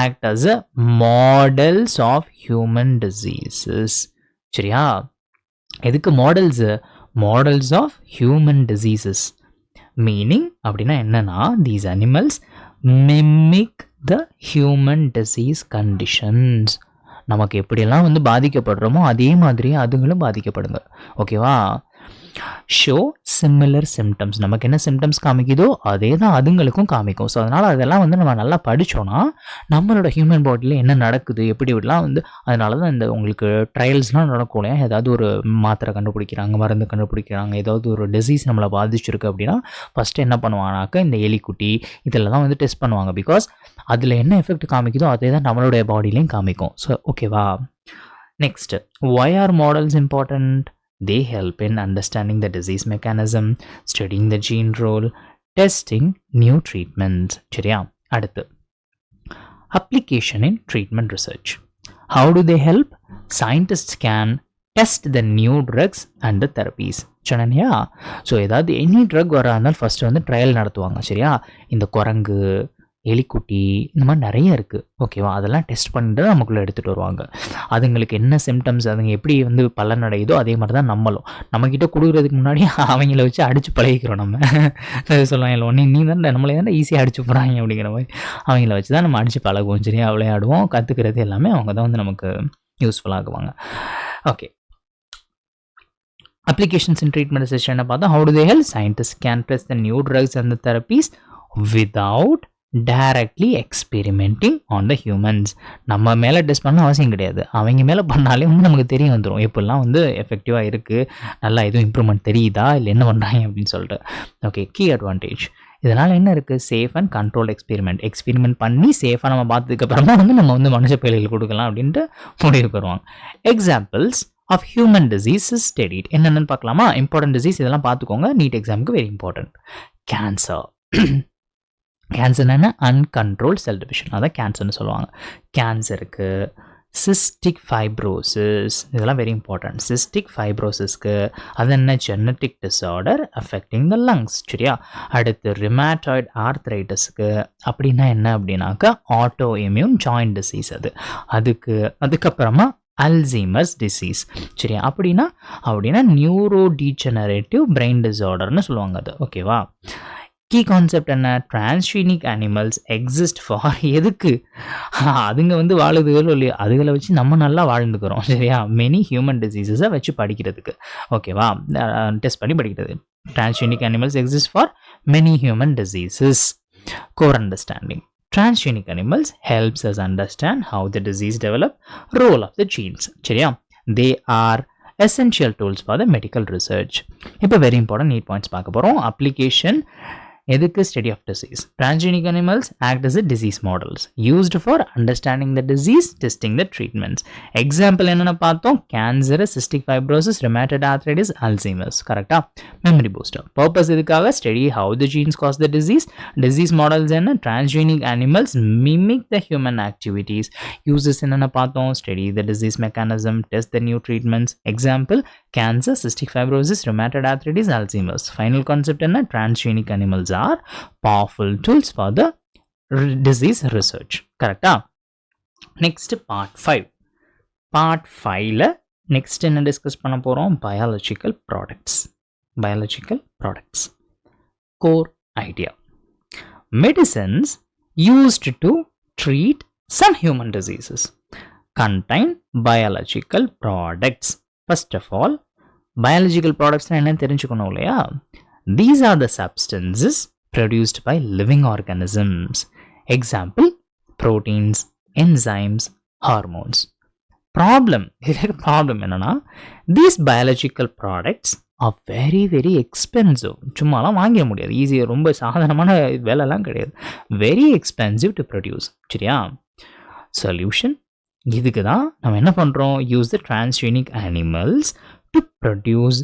Act as a models of human diseases. சரியா? எதுக்கு models? Models of human diseases. Meaning அப்படின்னா என்னன்னா, these animals mimic the human disease conditions. நமக்கு எப்படியெல்லாம் வந்து பாதிக்கப்படுறோமோ அதே மாதிரி அதுங்களும் பாதிக்கப்படுங்க. ஓகேவா? Show similar symptoms. நமக்கு என்ன சிம்டம்ஸ் காமிக்குதோ அதே தான் அதுங்களுக்கும் காமிக்கும். ஸோ அதனால் அதெல்லாம் வந்து நம்ம நல்லா படித்தோன்னா நம்மளோட ஹியூமன் பாடியில் என்ன நடக்குது எப்படி இப்படிலாம் வந்து அதனால தான் இந்த உங்களுக்கு ட்ரையல்ஸ்லாம் நடக்கும் இல்லையா? ஏதாவது ஒரு மாத்திரை கண்டுபிடிக்கிறாங்க, மருந்து கண்டுபிடிக்கிறாங்க, ஏதாவது ஒரு டிசீஸ் நம்மளை பாதிச்சிருக்கு அப்படின்னா ஃபஸ்ட்டு என்ன பண்ணுவாங்கனாக்கா இந்த எலிக்குட்டி இதில் தான் வந்து டெஸ்ட் பண்ணுவாங்க. பிகாஸ் அதில் என்ன எஃபெக்ட் காமிக்குதோ அதே தான் நம்மளுடைய பாடியிலையும் காமிக்கும். ஸோ ஓகேவா? Next, why are models important? They help in understanding the disease mechanism, studying the gene role, testing new treatments. சரியா? அடுத்து application in treatment research. How do they help? Scientists can test the new drugs and the therapies. சொன்னியா? ஸோ ஏதாவது எனி ட்ரக் வரா இருந்தால் ஃபஸ்ட்டு வந்து ட்ரையல் நடத்துவாங்க. சரியா? இந்த குரங்கு, எலிக்குட்டி, இந்த மாதிரி நிறைய இருக்குது. ஓகேவா? அதெல்லாம் டெஸ்ட் பண்ணிட்டு நமக்குள்ளே எடுத்துகிட்டு வருவாங்க. அதுங்களுக்கு என்ன சிம்டம்ஸ், அதுங்க எப்படி வந்து பலன் அடையுதோ அதே மாதிரி தான் நம்மளும் நம்மக்கிட்ட கொடுக்குறதுக்கு முன்னாடி அவங்கள வச்சு அடித்து பழகிக்கிறோம். நம்ம சொல்லுவாங்க இல்லை ஒன்று நீ தான் நம்மளே தான் ஈஸியாக அடிச்சு போகிறாங்க அப்படிங்கிற மாதிரி அவங்கள வச்சு தான் நம்ம அடித்து பழகுவோம். சரியா? விளையாடுவோம், கற்றுக்கிறது எல்லாமே அவங்க தான் வந்து நமக்கு யூஸ்ஃபுல்லாகுவாங்க. Okay, applications in treatment research என்ன பார்த்தா, how do they help? Scientist can test the new drugs and the therapies without directly experimenting on the humans. நம்ம மேலே டெஸ்ட் பண்ண அவசியம் கிடையாது, அவங்க மேலே பண்ணாலே வந்து நமக்கு தெரிய வந்துடும் எப்படிலாம் வந்து எஃபெக்டிவாக இருக்குது, நல்லா எதுவும் இம்ப்ரூவ்மெண்ட் தெரியுதா இல்லை என்ன பண்ணுறாங்க அப்படின்னு சொல்லிட்டு. ஓகே, கீ அட்வான்டேஜ் இதனால் என்ன இருக்குது? சேஃப் அண்ட் கண்ட்ரோல் எக்ஸ்பெரிமெண்ட் பண்ணி சேஃபாக நம்ம பார்த்ததுக்கப்புறமா வந்து நம்ம வந்து மனுஷ பயில்கள் கொடுக்கலாம் அப்படின்ட்டு முடிவுக்கு வருவாங்க. Examples of human diseases studied என்னென்னு பார்க்கலாமா? இம்பார்ட்டன்ட் டிசீஸ் இதெல்லாம் பார்த்துக்கோங்க, நீட் எக்ஸாமுக்கு வெரி இம்பார்ட்டன்ட். கேன்சர், கேன்சர்னா அன்கண்ட்ரோல் செல் டிவிஷன், அதான் கேன்சர்னு சொல்லுவாங்க. கேன்சருக்கு, சிஸ்டிக் ஃபைப்ரோசிஸ், இதெல்லாம் வெரி இம்பார்ட்டன்ட். சிஸ்டிக் ஃபைப்ரோசிஸ்க்கு அது என்ன, genetic disorder affecting the lungs. சரியா? அடுத்து ரிமேட்டாய்டு ஆர்த்ரைட்டிஸ்க்கு அப்படின்னா என்ன அப்படின்னாக்கா ஆட்டோ இம்யூன் ஜாயிண்ட் டிசீஸ் அதுக்கப்புறமா அல்சீமர்ஸ் டிசீஸ். சரியா? அப்படின்னா நியூரோ டீஜெனரேட்டிவ் பிரெயின் டிஸார்டர்னு சொல்லுவாங்க அது. ஓகேவா? கீ கான்செப்ட் என்ன, டிரான்ஸ்ஜீனிக் அனிமல்ஸ் எக்ஸிஸ்ட் ஃபார் எதுக்கு, அதுங்க வந்து வாழுதுகளோ இல்லையா, அதுகளை வச்சு நம்ம நல்லா வாழ்ந்துக்கிறோம். சரியா? மெனி ஹியூமன் டிசீசஸை வச்சு படிக்கிறதுக்கு. ஓகேவா? டெஸ்ட் பண்ணி படிக்கிறது. Transgenic animals exist for many human diseases. Core understanding. Transgenic animals helps us understand how the disease develop, role of the genes. சரியா? They are essential tools for the medical research. இப்போ very important need points பார்க்க போகிறோம். Application எதுக்கு, study of disease. Transgenic animals act as a disease models used for understanding the disease, testing the treatments. Example என்னென்ன பார்த்தோம், cancer, cystic fibrosis, rheumatoid arthritis, Alzheimer's. கரெக்டா? Memory booster. பர்பஸ் எதுக்காக, study how the genes cause the disease. Disease models என்ன, transgenic animals mimic the human activities. Uses என்னென்ன பார்த்தோம், study the disease mechanism, test the new treatments. Example cancer, cystic fibrosis, rheumatoid arthritis, Alzheimer's. Final concept என்ன, transgenic animals are powerful tools for the disease research. கரெக்டா? Next part 5. பார்ட் 5ல நெக்ஸ்ட் என்ன டிஸ்கஸ் பண்ண போறோம், biological products. Core idea. Medicines used to treat some human diseases contain biological products. First of all, biological products என்னன்னு தெரிஞ்சுக்கணும் இல்லையா? These are the substances produced by living organisms. Example, proteins, enzymes, hormones. Problem என்னன்னா, these biological products are very very expensive. சும்மாலாம் வாங்க முடியாது, ஈஸியாக, ரொம்ப சாதாரணமான வேலைலாம் கிடையாது. Very expensive to produce. சரியா? சொல்யூஷன் இதுக்கு தான் நம்ம என்ன பண்ணுறோம், use the transgenic animals to produce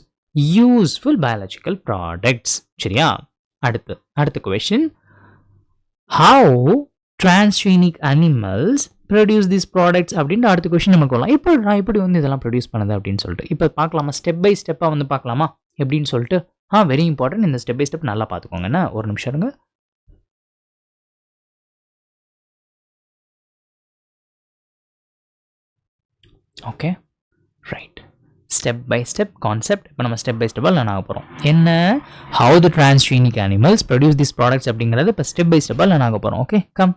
useful biological products. சரியா? அடுத்த question, how transgenic animals produce these products அப்படின்ற அடுத்த question நமக்கு வரலாம். எப்படி வந்து இதெல்லாம் ப்ரொடியூஸ் பண்ணுது அப்படின்னு சொல்லிட்டு இப்போ பார்க்கலாமா, ஸ்டெப் பை ஸ்டெப்பாக வந்து பார்க்கலாமா எப்படின்னு சொல்லிட்டு. வெரி இம்பார்ட்டன்ட், இந்த ஸ்டெப் பை ஸ்டெப் நல்லா பார்த்துக்கோங்க. என்ன, ஒரு நிமிஷம் இருங்க. Okay, right. Step by step concept இப்போ நம்ம ஸ்டெப் பை ஸ்டெப்பாக லேர்ன் ஆக போகிறோம். என்ன, how the transgenic animals produce this products அப்படிங்கிறது இப்போ ஸ்டெப் பை ஸ்டெப்பாக லேர்ன் ஆக போகிறோம். Okay, come.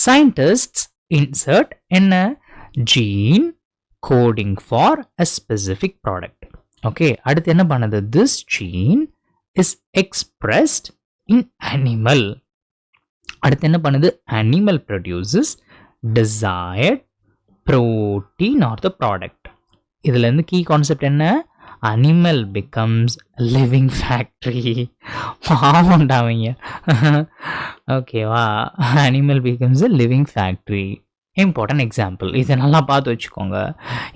சயின்டிஸ்ட்ஸ் இன்சர்ட் என்ன, gene coding for a specific product. Okay, அடுத்து என்ன பண்ணுது, this gene is expressed in animal. அடுத்து என்ன பண்ணுது, animal produces desired protein or the product. இதுலேருந்து கீ கான்செப்ட் என்ன, அனிமல் பிகம்ஸ் லிவிங் ஃபேக்ட்ரி. பாவண்டாவீங்க. ஓகேவா? Animal becomes a living factory. Important example, இதை நல்லா பார்த்து வச்சுக்கோங்க,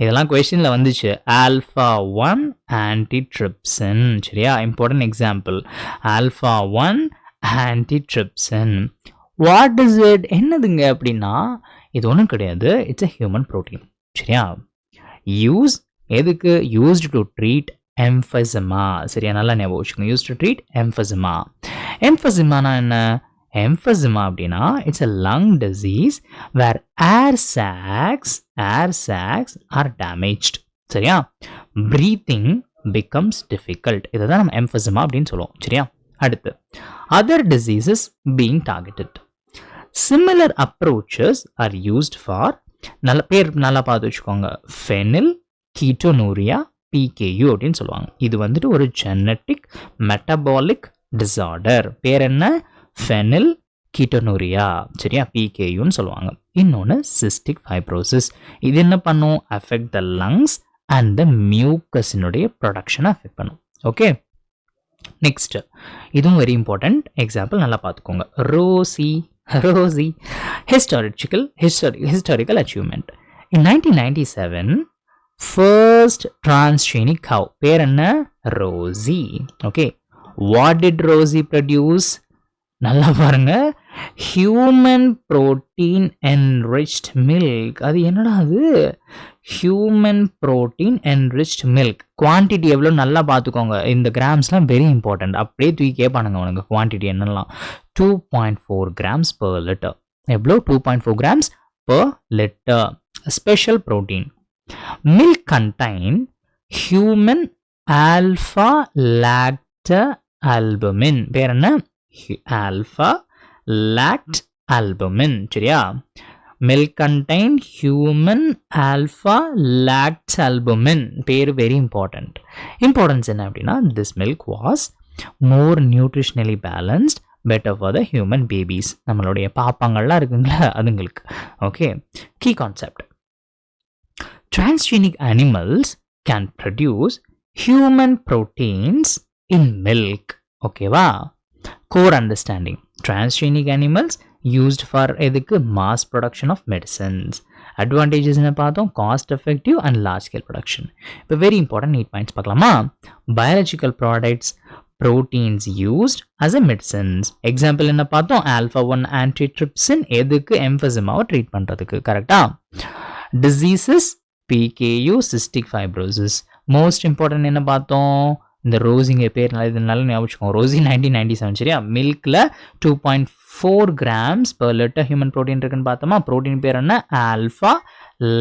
இதெல்லாம் கொஸ்டினில் வந்துச்சு. Alpha 1 antitrypsin. சரியா? Important example, alpha 1 antitrypsin. What is it, என்னதுங்க அப்படின்னா, இது ஒன்றும் கிடையாது, இட்ஸ் அ ஹியூமன் ப்ரோட்டீன். சரியா? யூஸ் எதுக்கு, யூஸ்ட் டு ட்ரீட் எம்ஃபசிமா. சரியா? நல்லா ஞாபகம் வச்சுக்கோங்க, யூஸ் டு ட்ரீட் எம்ஃபசிமா. எம்ஃபசிமானா என்ன, எம்ஃபசிமா அப்படின்னா it's a lung disease where air sacs are damaged. சரியா? Breathing becomes difficult. இதை தான் நம்ம எம்ஃபசிமா அப்படின்னு சொல்லுவோம். சரியா? அடுத்து, other diseases being targeted. Similar approaches are used for, நல்ல பேர் நல்லா பார்த்து வச்சுக்கோங்க, ஃபெனில் கீட்டோனூரியா PKU அப்படின்னு சொல்லுவாங்க. இது வந்துட்டு ஒரு ஜெனட்டிக் மெட்டபாலிக் டிசார்டர். பேர் என்ன, ஃபெனில் கீட்டோனூரியா. சரியா? PKUன்னு சொல்லுவாங்க. இன்னொன்று சிஸ்டிக் ஃபைப்ரோசிஸ். இது என்ன பண்ணும், affect the lungs and the மியூக்கஸினுடைய ப்ரொடக்ஷனை அஃபெக்ட் பண்ணும். ஓகே, நெக்ஸ்ட், இதுவும் வெரி இம்பார்ட்டன்ட் எக்ஸாம்பிள், நல்லா பார்த்துக்கோங்க. Rosie historical achievement. In 1997, first transgenic cow, பேர் என்ன, Rosie. Okay, what did Rosie produce, நல்லா பாருங்க, ஹியூமன் புரோட்டீன் என்ரிச்ட் மில்க். அது என்னடா அது? Human protein enriched milk. Quantity எவ்வளோ நல்லா பார்த்துக்கோங்க. இந்த கிராம்ஸ்லாம் வெரி இம்பார்ட்டன்ட். அப்படியே தூக்கி கேட்பானுங்க உனக்கு குவான்டிட்டி என்னெல்லாம். 2.4 grams per liter. எவ்வளோ? 2.4 grams per liter. Special protein. Milk contain human alpha lactalbumin. பேர் என்ன? Alpha lactalbumin. சரியா? Milk contain human alpha lactalbumin. பேர் வெரி இம்பார்ட்டன்ட். இம்பார்ட்டன்ஸ் என்ன அப்படின்னா, this milk was more nutritionally balanced, better for the human babies. நம்மளுடைய பாப்பாங்கள்லாம் இருக்குங்களா அதுங்களுக்கு. Okay, key concept. Transgenic animals can produce human proteins in milk. ஓகேவா? Core understanding. Transgenic animals used for எதுக்கு? Mass production of medicines. Advantages என்ன பார்த்தோம்? Cost effective and large scale production. இப்போ very important 8 points பார்க்கலாமா? Biological products, proteins used as a medicines. Example என்ன பார்த்தோம்? alpha 1 antitrypsin எதுக்கு? emphysema ட்ரீட் பண்ணுறதுக்கு. கரெக்டா? Diseases, PKU, cystic fibrosis. Most important என்ன பார்த்தோம்? இந்த ரோசிங்க பேர் நல்ல ஞாபகம். ரோசி 1997. சரியா? மில்கில் 2.4 grams per liter human protein இருக்குன்னு பார்த்தோமா? ப்ரோட்டீன் பேர் என்ன? Alpha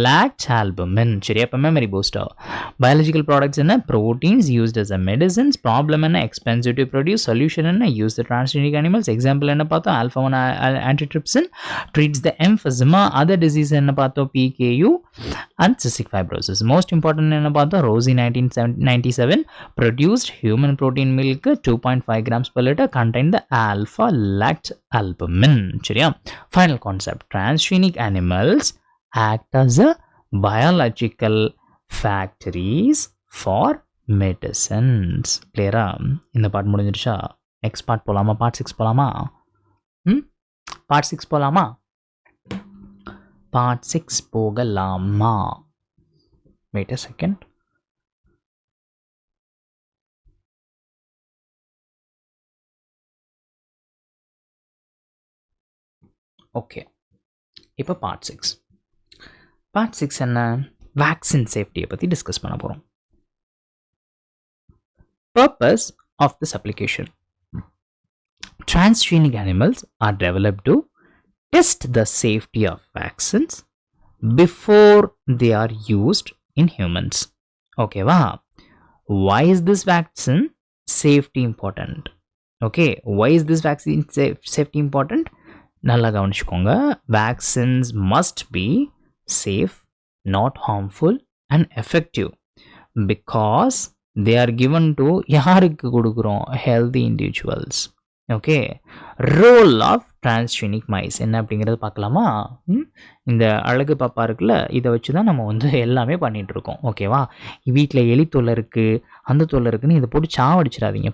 lactalbumin. சரியா? இப்போ மெமரி பூஸ்டர். பயாலஜிக்கல் ப்ராடக்ட்ஸ் என்ன? Proteins used as a medicines. Problem என்ன? Expensive to produce. சொல்யூஷன் என்ன? Use the transgenic animals. Example என்ன பார்த்தோம்? Alpha 1 antitrypsin treats the emphysema. Other disease என்ன பார்த்தோம்? PKU and cystic fibrosis. Most important என்ன பார்த்தோம்? Rosie 1997 produced human protein milk 2.5 grams per liter contain the alpha lact albumin. சரியா? Final concept. Transgenic animals act as a biological factories for medicines. Clear? இந்த பார்ட் முடிஞ்சிருச்சா? நெக்ஸ்ட் பார்ட் போலாமா? பார்ட் 6 போலாமா? பார்ட் 6 போலாமா? பார்ட் 6 போகலாமா? Wait a second. ஓகே, இப்போ பார்ட் 6. பார்ட் 6 என்ன? வேக்சின் சேஃப்டியை பற்றி டிஸ்கஸ் பண்ண போகிறோம். Purpose of this application. Transgenic animals are developed to test the safety of vaccines before they are used in humans. ஓகேவா? Why is this vaccine safety important? Okay, why is this vaccine safety important? நல்லா கவனிச்சுக்கோங்க. Vaccines must be safe, not harmful and effective because they are given to யாருக்கு கொடுக்குறோம்? Healthy individuals. Okay, role of transgenic mice என்ன அப்படிங்கிறது பார்க்கலாமா? இந்த அழகு பாப்பா இருக்குல்ல, இதை வச்சு தான் நம்ம வந்து எல்லாமே பண்ணிகிட்ருக்கோம். ஓகேவா? வீட்டில் எலி தொல்லை இருக்குது, அந்த தொல்லை இருக்குன்னு இதை போட்டு சாவடிச்சிடாதீங்க.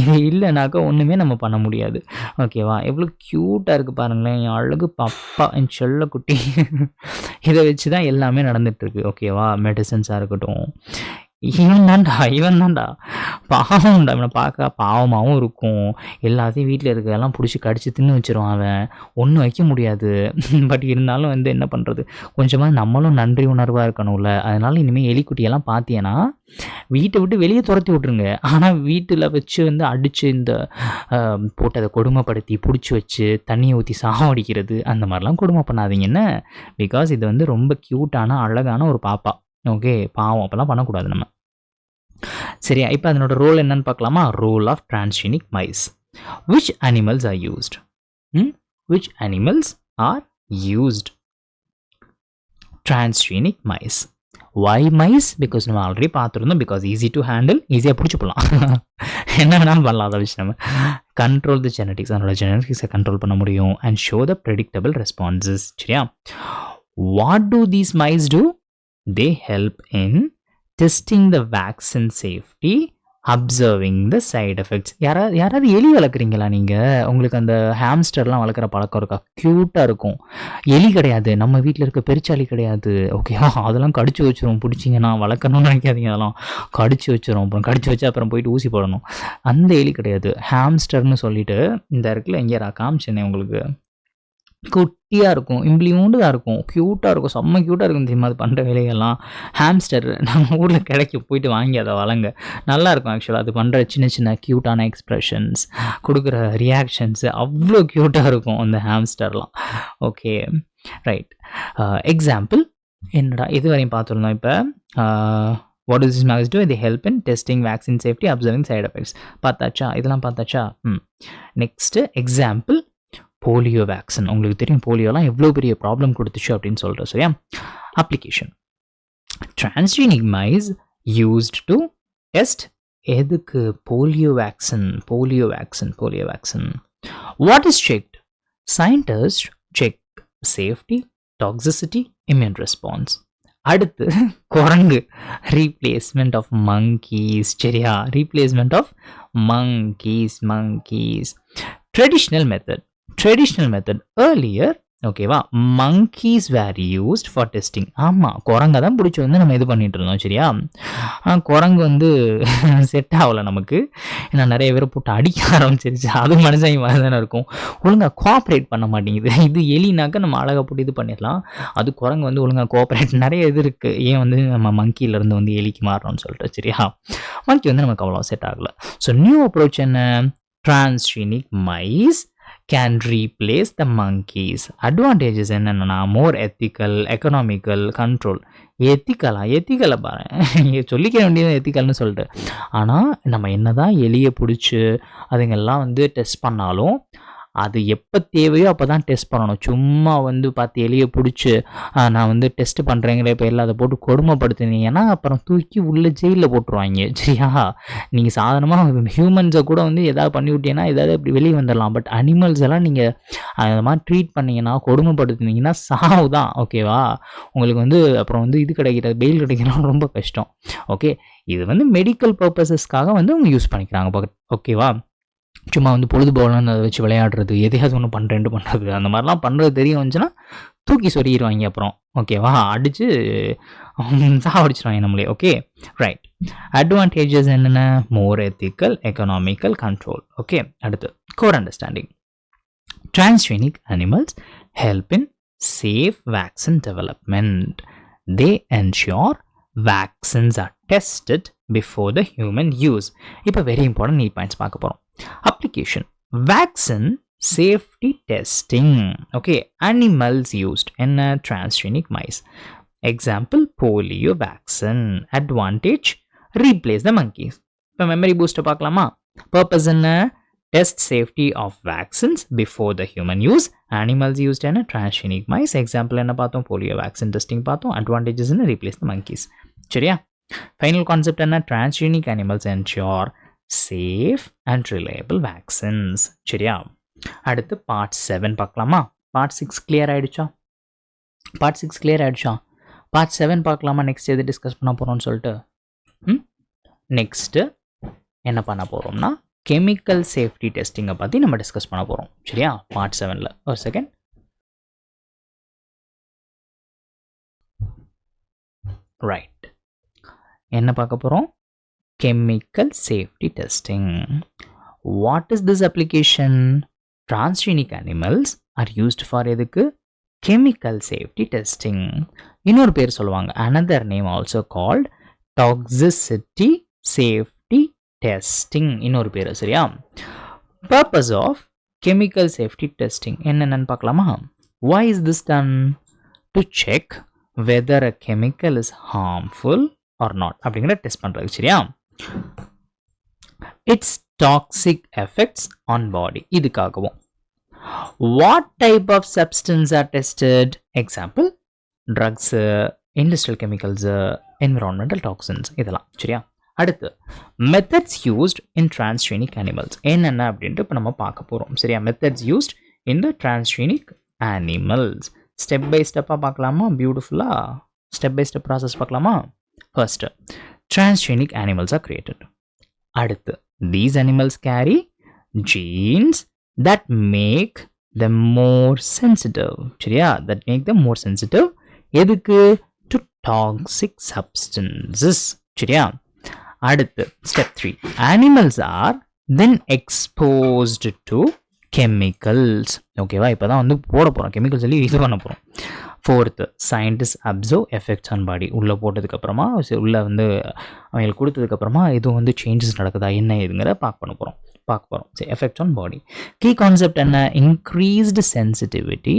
இது இல்லைனாக்கா ஒன்றுமே நம்ம பண்ண முடியாது. ஓகேவா? எவ்வளோ க்யூட்டாக இருக்குது பாருங்களேன், என் அழகு பாப்பா, என் செல்ல குட்டி. இதை வச்சு தான் எல்லாமே நடந்துகிட்ருக்கு. ஓகேவா? மெடிசன்ஸாக இருக்கட்டும். இவன் தான்டா பாவம்டா. இவனை பார்க்க பாவமாகவும் இருக்கும். எல்லாத்தையும் வீட்டில் இருக்கிறதெல்லாம் பிடிச்சி கடிச்சு தின்னு வச்சிருவான். அவன் ஒன்றும் வைக்க முடியாது. பட் இருந்தாலும் வந்து என்ன பண்ணுறது? கொஞ்சமாக நம்மளும் நன்றி உணர்வாக இருக்கணும்ல. அதனால இனிமேல் எலிக்குட்டியெல்லாம் பார்த்தீங்கன்னா வீட்டை விட்டு வெளியே துரத்தி விட்ருங்க. ஆனால் வீட்டில் வச்சு வந்து அடித்து இந்த போட்டு அதை கொடுமைப்படுத்தி பிடிச்சி வச்சு தண்ணியை ஊற்றி சாவடிக்கிறது அந்த மாதிரிலாம் கொடுமை பண்ணாதீங்க என்ன. பிகாஸ் இது வந்து ரொம்ப க்யூட்டான அழகான ஒரு பாப்பா. ஓகே, பாவம், அப்போல்லாம் பண்ணக்கூடாது நம்ம. சரியா? இப்போ அதனோட ரோல் என்னன்னு பார்க்கலாமா? Role of transgenic mice. Which animals are used? Which animals are used? Transgenic mice. Why mice? Because நம்ம ஆல்ரெடி பார்த்துருந்தோம். பிகாஸ் ஈஸி டு ஹேண்டில், ஈஸியாக பிடிச்சி போகலாம். என்ன வேணாலும் பண்ணலாம். அதை வச்சு நம்ம கண்ட்ரோல் தி ஜெனட்டிக்ஸ், அதனோட ஜெனட்டிக்ஸை கண்ட்ரோல் பண்ண முடியும். And show the predictable responses. சரியா? What do these mice do? They help in testing the vaccine safety observing the side effects. யாராவது எலி வளர்க்குறீங்களா நீங்கள்? உங்களுக்கு அந்த ஹாம்ஸ்டர்லாம் வளர்க்குற பழக்கம் இருக்கா? க்யூட்டாக இருக்கும். எலி கிடையாது, நம்ம வீட்டில் இருக்க பெருச்சாளி கிடையாது, ஓகேவா? அதெல்லாம் கடிச்சு வச்சிரும். பிடிச்சிங்கன்னா வளர்க்கணும்னு நினைக்காதீங்க, அதெல்லாம் கடிச்சு வச்சிரும். அப்புறம் கடிச்சு வச்சு அப்புறம் போயிட்டு ஊசி போடணும். அந்த எலி கிடையாது. ஹாம்ஸ்டர்னு சொல்லிட்டு இந்த இருக்குல்ல, இங்கே நான் காமிச்சேனே உங்களுக்கு, குட்டியாக இருக்கும், இம்பிளியூண்டு தான் இருக்கும், க்யூட்டாக இருக்கும், செம்ம க்யூட்டாக இருக்கும் தெரியுமா அது பண்ணுற வேலைகள்லாம். ஹாம்ஸ்டர் நம்ம ஊரில் கிடைக்கும், போயிட்டு வாங்கி அதை வளங்க. நல்லாயிருக்கும் ஆக்சுவலாக. அது பண்ணுற சின்ன சின்ன க்யூட்டான எக்ஸ்ப்ரெஷன்ஸ், கொடுக்குற ரியாக்ஷன்ஸு அவ்வளோ க்யூட்டாக இருக்கும் அந்த ஹாம்ஸ்டர்லாம். Okay, right. எக்ஸாம்பிள் என்னடா இது வரையும் பார்த்துருந்தோம். இப்போ what is this makes do? இது help in testing vaccine safety, observing side effects. பார்த்தாச்சா? இதெல்லாம் பார்த்தாச்சா? Next example polio vaccine. உங்களுக்கு தெரியும் போலியோலாம் எவ்வளோ பெரிய ப்ராப்ளம் கொடுத்துச்சு அப்படின்னு சொல்கிறேன், சரியா? Application. Transgenic mice used to test எதுக்கு? Polio vaccine. What is checked? Scientist check safety, toxicity, immune response. அடுத்து குரங்கு, ரீப்ளேஸ்மெண்ட் ஆஃப் மங்கீஸ், சரியா? Replacement of monkeys. Traditional method earlier, ஓகேவா, monkeys were used for testing. ஆமாம், குரங்கை தான் பிடிச்சி வந்து நம்ம இது பண்ணிட்டு இருந்தோம், சரியா? குரங்கு வந்து செட் ஆகலை நமக்கு, ஏன்னா நிறைய பேரை போட்டு அடிக்க ஆரம்பிச்சிருச்சு. அது மனுஷங்க மாதிரி தானே இருக்கும், ஒழுங்காக கோஆப்ரேட் பண்ண மாட்டேங்குது. இது எலினாக்க நம்ம அழகாக போட்டு இது பண்ணிடலாம், அது குரங்கு வந்து ஒழுங்காக கோஆப்ரேட், நிறைய இது இருக்குது. ஏன் வந்து நம்ம மங்கியிலேருந்து வந்து எலிக்கு மாறணும்னு சொல்லிட்டு, சரியா? மங்கி வந்து நமக்கு அவ்வளோ செட் ஆகலை. ஸோ நியூ அப்ரோச் என்ன? Transgenic mice can replace the monkeys. Advantages என்னன்னா more ethical, economical, control. எத்திக்கலா பாரு, சொல்லிக்க வேண்டியது எத்திக்கல்னு சொல்லிட்டு. ஆனால் நம்ம என்னதான் எலியை பிடிச்சி அதுங்கெல்லாம் வந்து டெஸ்ட் பண்ணாலும் அது எப்போ தேவையோ அப்போ தான் டெஸ்ட் பண்ணணும். சும்மா வந்து பார்த்து எலியை பிடிச்சி நான் வந்து டெஸ்ட் பண்ணுறேங்கிற பேரில் அதை போட்டு கொடுமைப்படுத்துனீங்கன்னா அப்புறம் தூக்கி உள்ள ஜெயிலில் போட்டுருவாங்க, சரியா? நீங்கள் சாதாரணமாக ஹியூமன்ஸை கூட வந்து எதாவது பண்ணி விட்டீங்கன்னா எதாவது அப்படி வெளியே வந்துடலாம். பட் அனிமல்ஸ் எல்லாம் நீங்கள் அது மாதிரி ட்ரீட் பண்ணிங்கன்னா, கொடுமைப்படுத்துனீங்கன்னா சாவு தான், ஓகேவா? உங்களுக்கு வந்து அப்புறம் வந்து இது கிடைக்கிறது, பெயில் கிடைக்கிறது ரொம்ப கஷ்டம். ஓகே, இது வந்து மெடிக்கல் பர்பஸஸ்க்காக வந்து அவங்க யூஸ் பண்ணிக்கிறாங்க, ஓகேவா? சும்மா வந்து பொழுதுபோகலான்னு அதை வச்சு விளையாடுறது, எதையாவது ஒன்று பண்ணுறது, அந்த மாதிரிலாம் பண்ணுறது தெரிய வந்துச்சுன்னா தூக்கி சொருகிடுவாங்க அப்புறம், ஓகேவா? அடித்து சாவடிச்சிடுவாங்க நம்மளே. Okay, right. அட்வான்டேஜஸ் என்னென்ன? More ethical, economical, control. Okay, அடுத்து core understanding. Transgenic animals help in safe vaccine development. They ensure vaccines are tested before the human use. இப்போ வெரி இம்பார்ட்டன்ட் நீட் பாயிண்ட்ஸ் பார்க்க போகிறோம். Application. Vaccine safety testing. Okay, animals used என்ன? Transgenic mice. Example polio vaccine. Advantage replace the monkeys. இப்போ மெமரி பூஸ்ட்டை பார்க்கலாமா? பர்பஸ் என்ன? Test safety of vaccines before the human use. Animals used in a transgenic mice. Example என்ன பார்த்தோம்? polio vaccine testing பார்த்தோம். Advantages என்ன? replace the monkeys. சரியா? Final concept என்ன? transgenic animals ensure safe and reliable vaccines. சரியா? அடுத்து part 7 பார்க்கலாமா? part 6 clear ஆயிடுச்சா? part 7 பார்க்கலாமா? நெக்ஸ்ட் எது டிஸ்கஸ் பண்ண போகிறோம்னு சொல்லிட்டு நெக்ஸ்ட்டு என்ன பண்ண போகிறோம்னா கெமிக்கல் சேஃப்டி டெஸ்டிங்கை பற்றி நம்ம டிஸ்கஸ் பண்ண போகிறோம், சரியா? பார்ட் 7ல். ஒரு செகண்ட். ரைட், என்ன பார்க்க போகிறோம்? Chemical safety testing. What is this application? Transgenic animals are used for எதுக்கு? Chemical safety testing. இன்னொரு பேர் சொல்லுவாங்க, another name also called toxicity safety testing, இன்னொரு பேர், சரியா? Purpose of chemical safety testing என்னென்னு பார்க்கலாமா? why is this done? to check whether a chemical is harmful or not அப்படிங்கிற டெஸ்ட் பண்ணுறது, சரியா? It's toxic effects on body, இதுக்காகவும். what type of substance are tested? example drugs, industrial chemicals, environmental toxins, இதெல்லாம், சரியா? அடுத்து methods used in transgenic animals என்னென்ன அப்படின்ட்டு இப்போ நம்ம பார்க்க போகிறோம், சரியா? Methods used in the transgenic animals. Step by ஸ்டெப்பாக பார்க்கலாமா? பியூட்டிஃபுல்லாக ஸ்டெப் பை ஸ்டெப் ப்ராசஸ் பார்க்கலாமா? First, transgenic animals are created. அடுத்து these animals carry genes that make them more sensitive. சரியா? that make them more sensitive எதுக்கு? to toxic substances. சரியா? அடுத்து step 3 animals are then exposed to chemicals. ஓகேவா? இப்போதான் வந்து போட போகிறோம் கெமிக்கல்ஸ் சொல்லி இது பண்ண போகிறோம். Fourth scientists observe effects on body. உள்ளே போட்டதுக்கப்புறமா உள்ளே வந்து அவங்களுக்கு கொடுத்ததுக்கப்புறமா எதுவும் வந்து சேஞ்சஸ் நடக்குதா என்ன இதுங்கிற பார்க்க போகிறோம். சரி, effect on body. Key concept என்ன? Increased sensitivity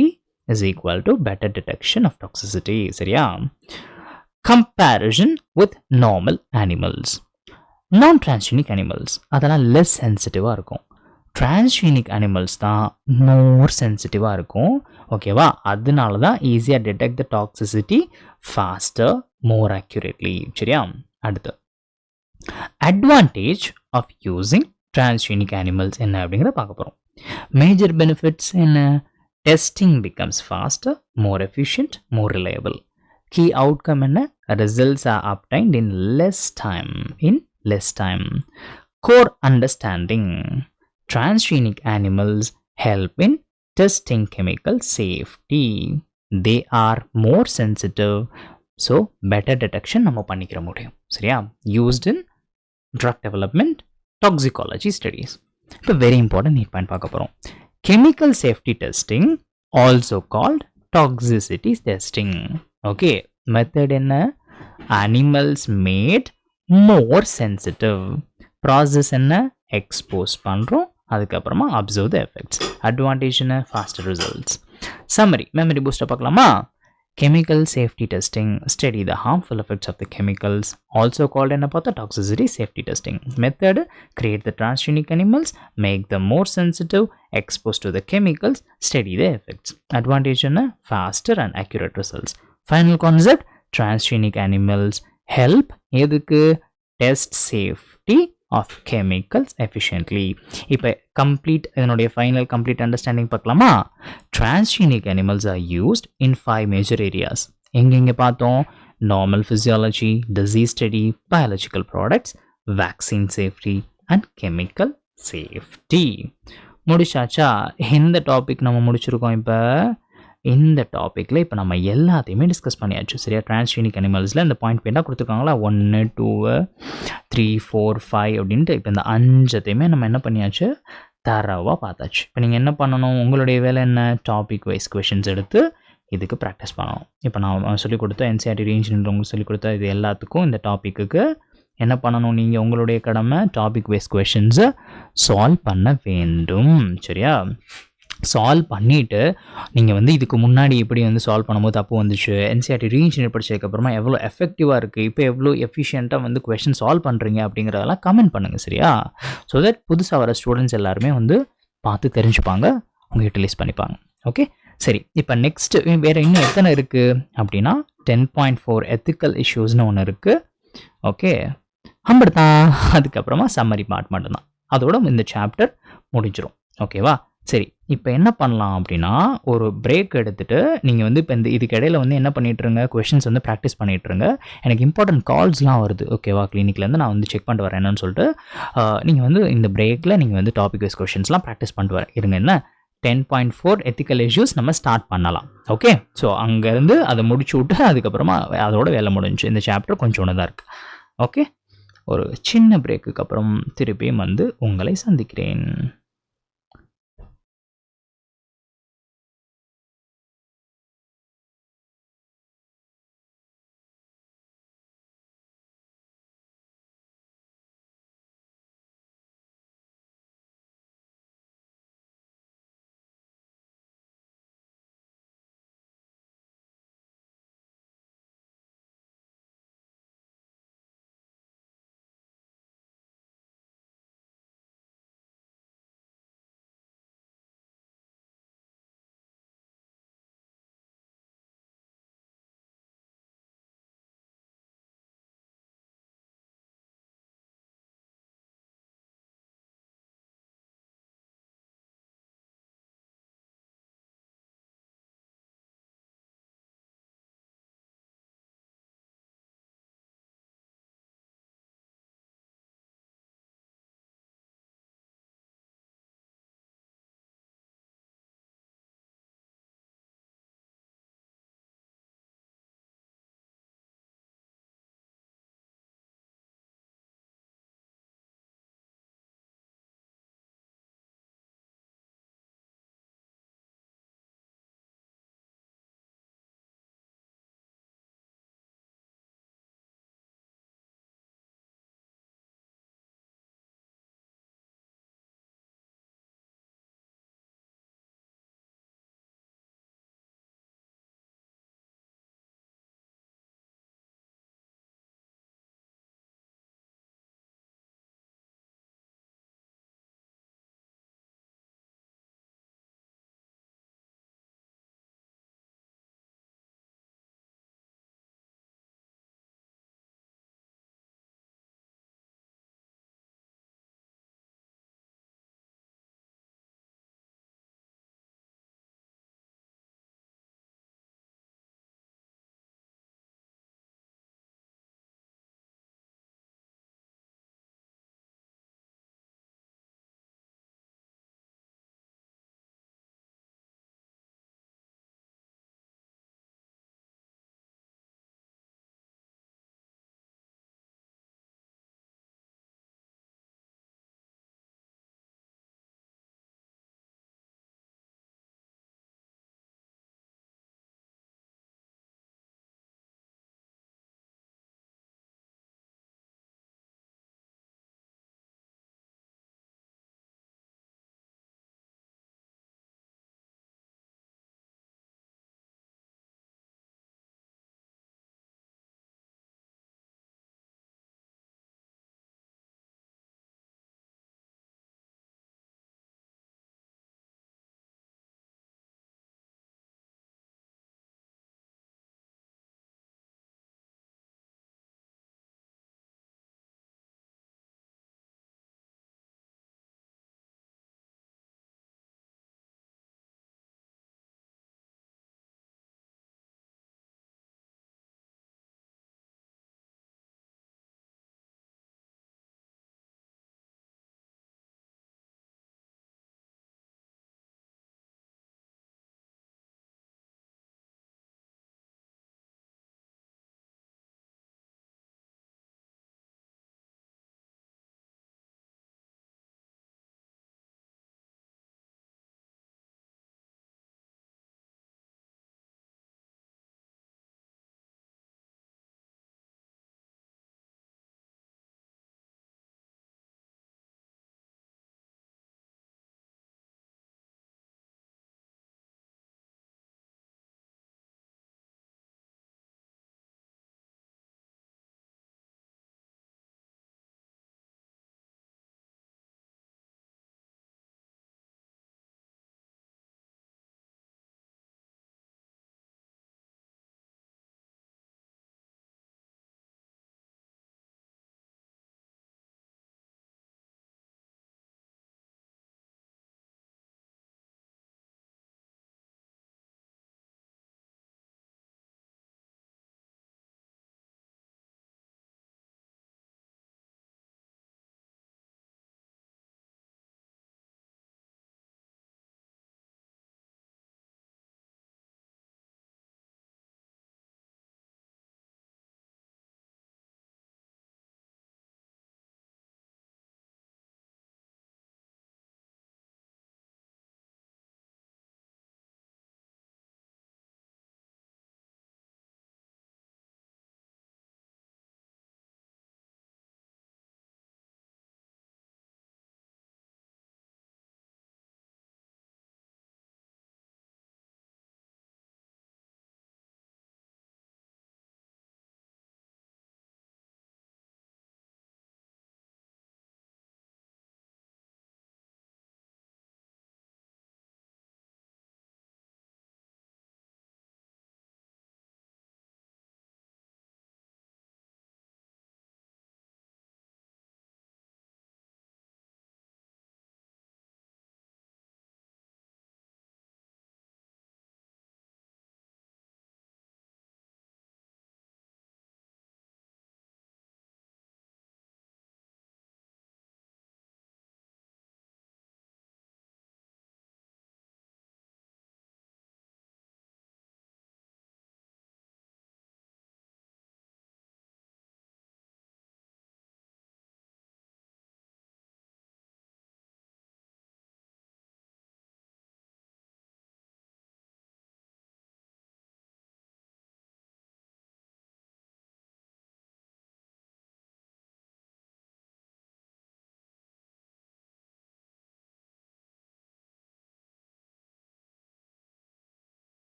is equal to better detection of toxicity. சரியா? comparison with normal animals. non-transgenic animals அதெல்லாம் less சென்சிட்டிவாக இருக்கும். transgenic animals தான் more சென்சிட்டிவாக இருக்கும். ஓகேவா? அதனால தான் ஈஸியாக detect the toxicity faster more accurately. சரியா? அடுத்து advantage of using transgenic animals என்ன அப்படிங்கிறத பார்க்க போகிறோம். மேஜர் பெனிஃபிட்ஸ் என்ன? Testing becomes faster, more efficient, more reliable. Key outcome என்ன? Results are obtained in less time. Core understanding. Transgenic animals help in testing chemical safety. They are more sensitive, so better detection நம்ம பண்ணிக்கிற முடியும். சரியா? Used in drug development, toxicology studies. இப்போ very important neat point பார்க்க போகிறோம். Chemical safety testing, also called toxicity testing. Okay, method என்ன? Animals made more sensitive. Process என்ன? Expose பண்ணுறோம், அதுக்கப்புறமா observe the effects. Advantage என்ன? Faster results. Summary, memory booster பார்க்கலாமா? Chemical safety testing, study the harmful effects of the chemicals, also called என்ன பார்த்தா toxicity safety testing. Method, create the transgenic animals, make them more sensitive, expose to the chemicals, study the effects. Advantage என்ன? Faster and accurate results. Final concept, transgenic animals help எதுக்கு? Test safety of chemicals efficiently. இப்போ complete இதனுடைய final complete understanding பார்க்கலாமா? Transgenic animals are used in 5 major areas. எங்கெங்க பார்த்தோம்? Normal physiology, disease study, biological products, vaccine safety and chemical safety. முடிச்சாச்சா? இந்த டாபிக் நம்ம முடிச்சிருக்கோம். இப்போ இந்த டாப்பிக்கில் இப்போ நம்ம எல்லாத்தையுமே டிஸ்கஸ் பண்ணியாச்சு. சரியா? டிரான்ஸ்ஜெனிக் அனிமல்ஸில் இந்த பாயிண்ட் கொடுத்துருக்காங்களா 1 2 3 4 5 அப்படின்ட்டு இப்போ இந்த 5த்தையுமே நம்ம என்ன பண்ணியாச்சு? தரவாக பார்த்தாச்சு. இப்போ நீங்கள் என்ன பண்ணணும்? உங்களுடைய வேலை என்ன? டாபிக் வைஸ் கொஷின்ஸ் எடுத்து இதுக்கு ப்ராக்டிஸ் பண்ணணும். இப்போ நான் சொல்லிக் கொடுத்த என்சிஆர்டி ரேஞ்சுன்ற உங்களுக்கு சொல்லிக் கொடுத்த இது எல்லாத்துக்கும் இந்த டாப்பிக்கு என்ன பண்ணணும்? நீங்கள் உங்களுடைய கடமை டாபிக் வைஸ் கொஷின்ஸை சால்வ் பண்ண வேண்டும். சரியா? சால்வ் பண்ணிவிட்டு நீங்கள் வந்து இதுக்கு முன்னாடி எப்படி வந்து சால்வ் பண்ணும்போது தப்பு வந்துச்சு, என்சிஆர்டி ரீஇன்ஜினியர் படிச்சதுக்கப்புறமா எவ்வளோ எஃபெக்டிவாக இருக்குது, இப்போ எவ்வளோ எஃபிஷியண்ட்டாக வந்து கொஷின் சால்வ் பண்ணுறீங்க அப்படிங்கிறதெல்லாம் கமெண்ட் பண்ணுங்கள். சரியா? ஸோ தட் புதுசாக வர ஸ்டூடெண்ட்ஸ் எல்லாருமே வந்து பார்த்து தெரிஞ்சுப்பாங்க, அவங்க யூட்டிலைஸ் பண்ணிப்பாங்க. ஓகே, சரி. இப்போ நெக்ஸ்ட்டு வேறு இன்னும் எத்தனை இருக்குது அப்படின்னா 10.4 எத்திக்கல் இஷ்யூஸ்னு ஒன்று இருக்குது. ஓகே, அப்படித்தான். அதுக்கப்புறமா சம்மரி பார்ட் மட்டும்தான். அதோட இந்த சாப்டர் முடிஞ்சிடும். ஓகேவா? சரி, இப்போ என்ன பண்ணலாம் அப்படின்னா ஒரு பிரேக் எடுத்துகிட்டு நீங்கள் வந்து இப்போ இதுக்கு இடையில வந்து என்ன பண்ணிட்டுருங்க? கொஷின்ஸ் வந்து ப்ராக்டிஸ் பண்ணிட்டுருங்க. எனக்கு இம்பார்ட்டன்ட் கால்ஸ்லாம் வருது. ஓகேவா? கிளினிக்லேருந்து நான் வந்து செக் பண்ணிட்டு வரேன் என்னன்னு சொல்லிட்டு நீங்கள் வந்து இந்த பிரேக்கில் நீங்கள் வந்து டாபிக் வைஸ் கொஷின்ஸ்லாம் ப்ராக்டிஸ் பண்ணிட்டு வரேன். இருங்க. என்ன 10.4 எத்திக்கல் இஷ்யூஸ் நம்ம ஸ்டார்ட் பண்ணலாம். ஓகே, ஸோ அங்கேருந்து அதை முடிச்சு விட்டு அதுக்கப்புறமா அதோட வேலை முடிஞ்சு. இந்த சாப்டர் கொஞ்சம் ஒன்று தான் இருக்குது. ஓகே, ஒரு சின்ன பிரேக்குக்கு அப்புறம் திருப்பியும் வந்து உங்களை சந்திக்கிறேன்.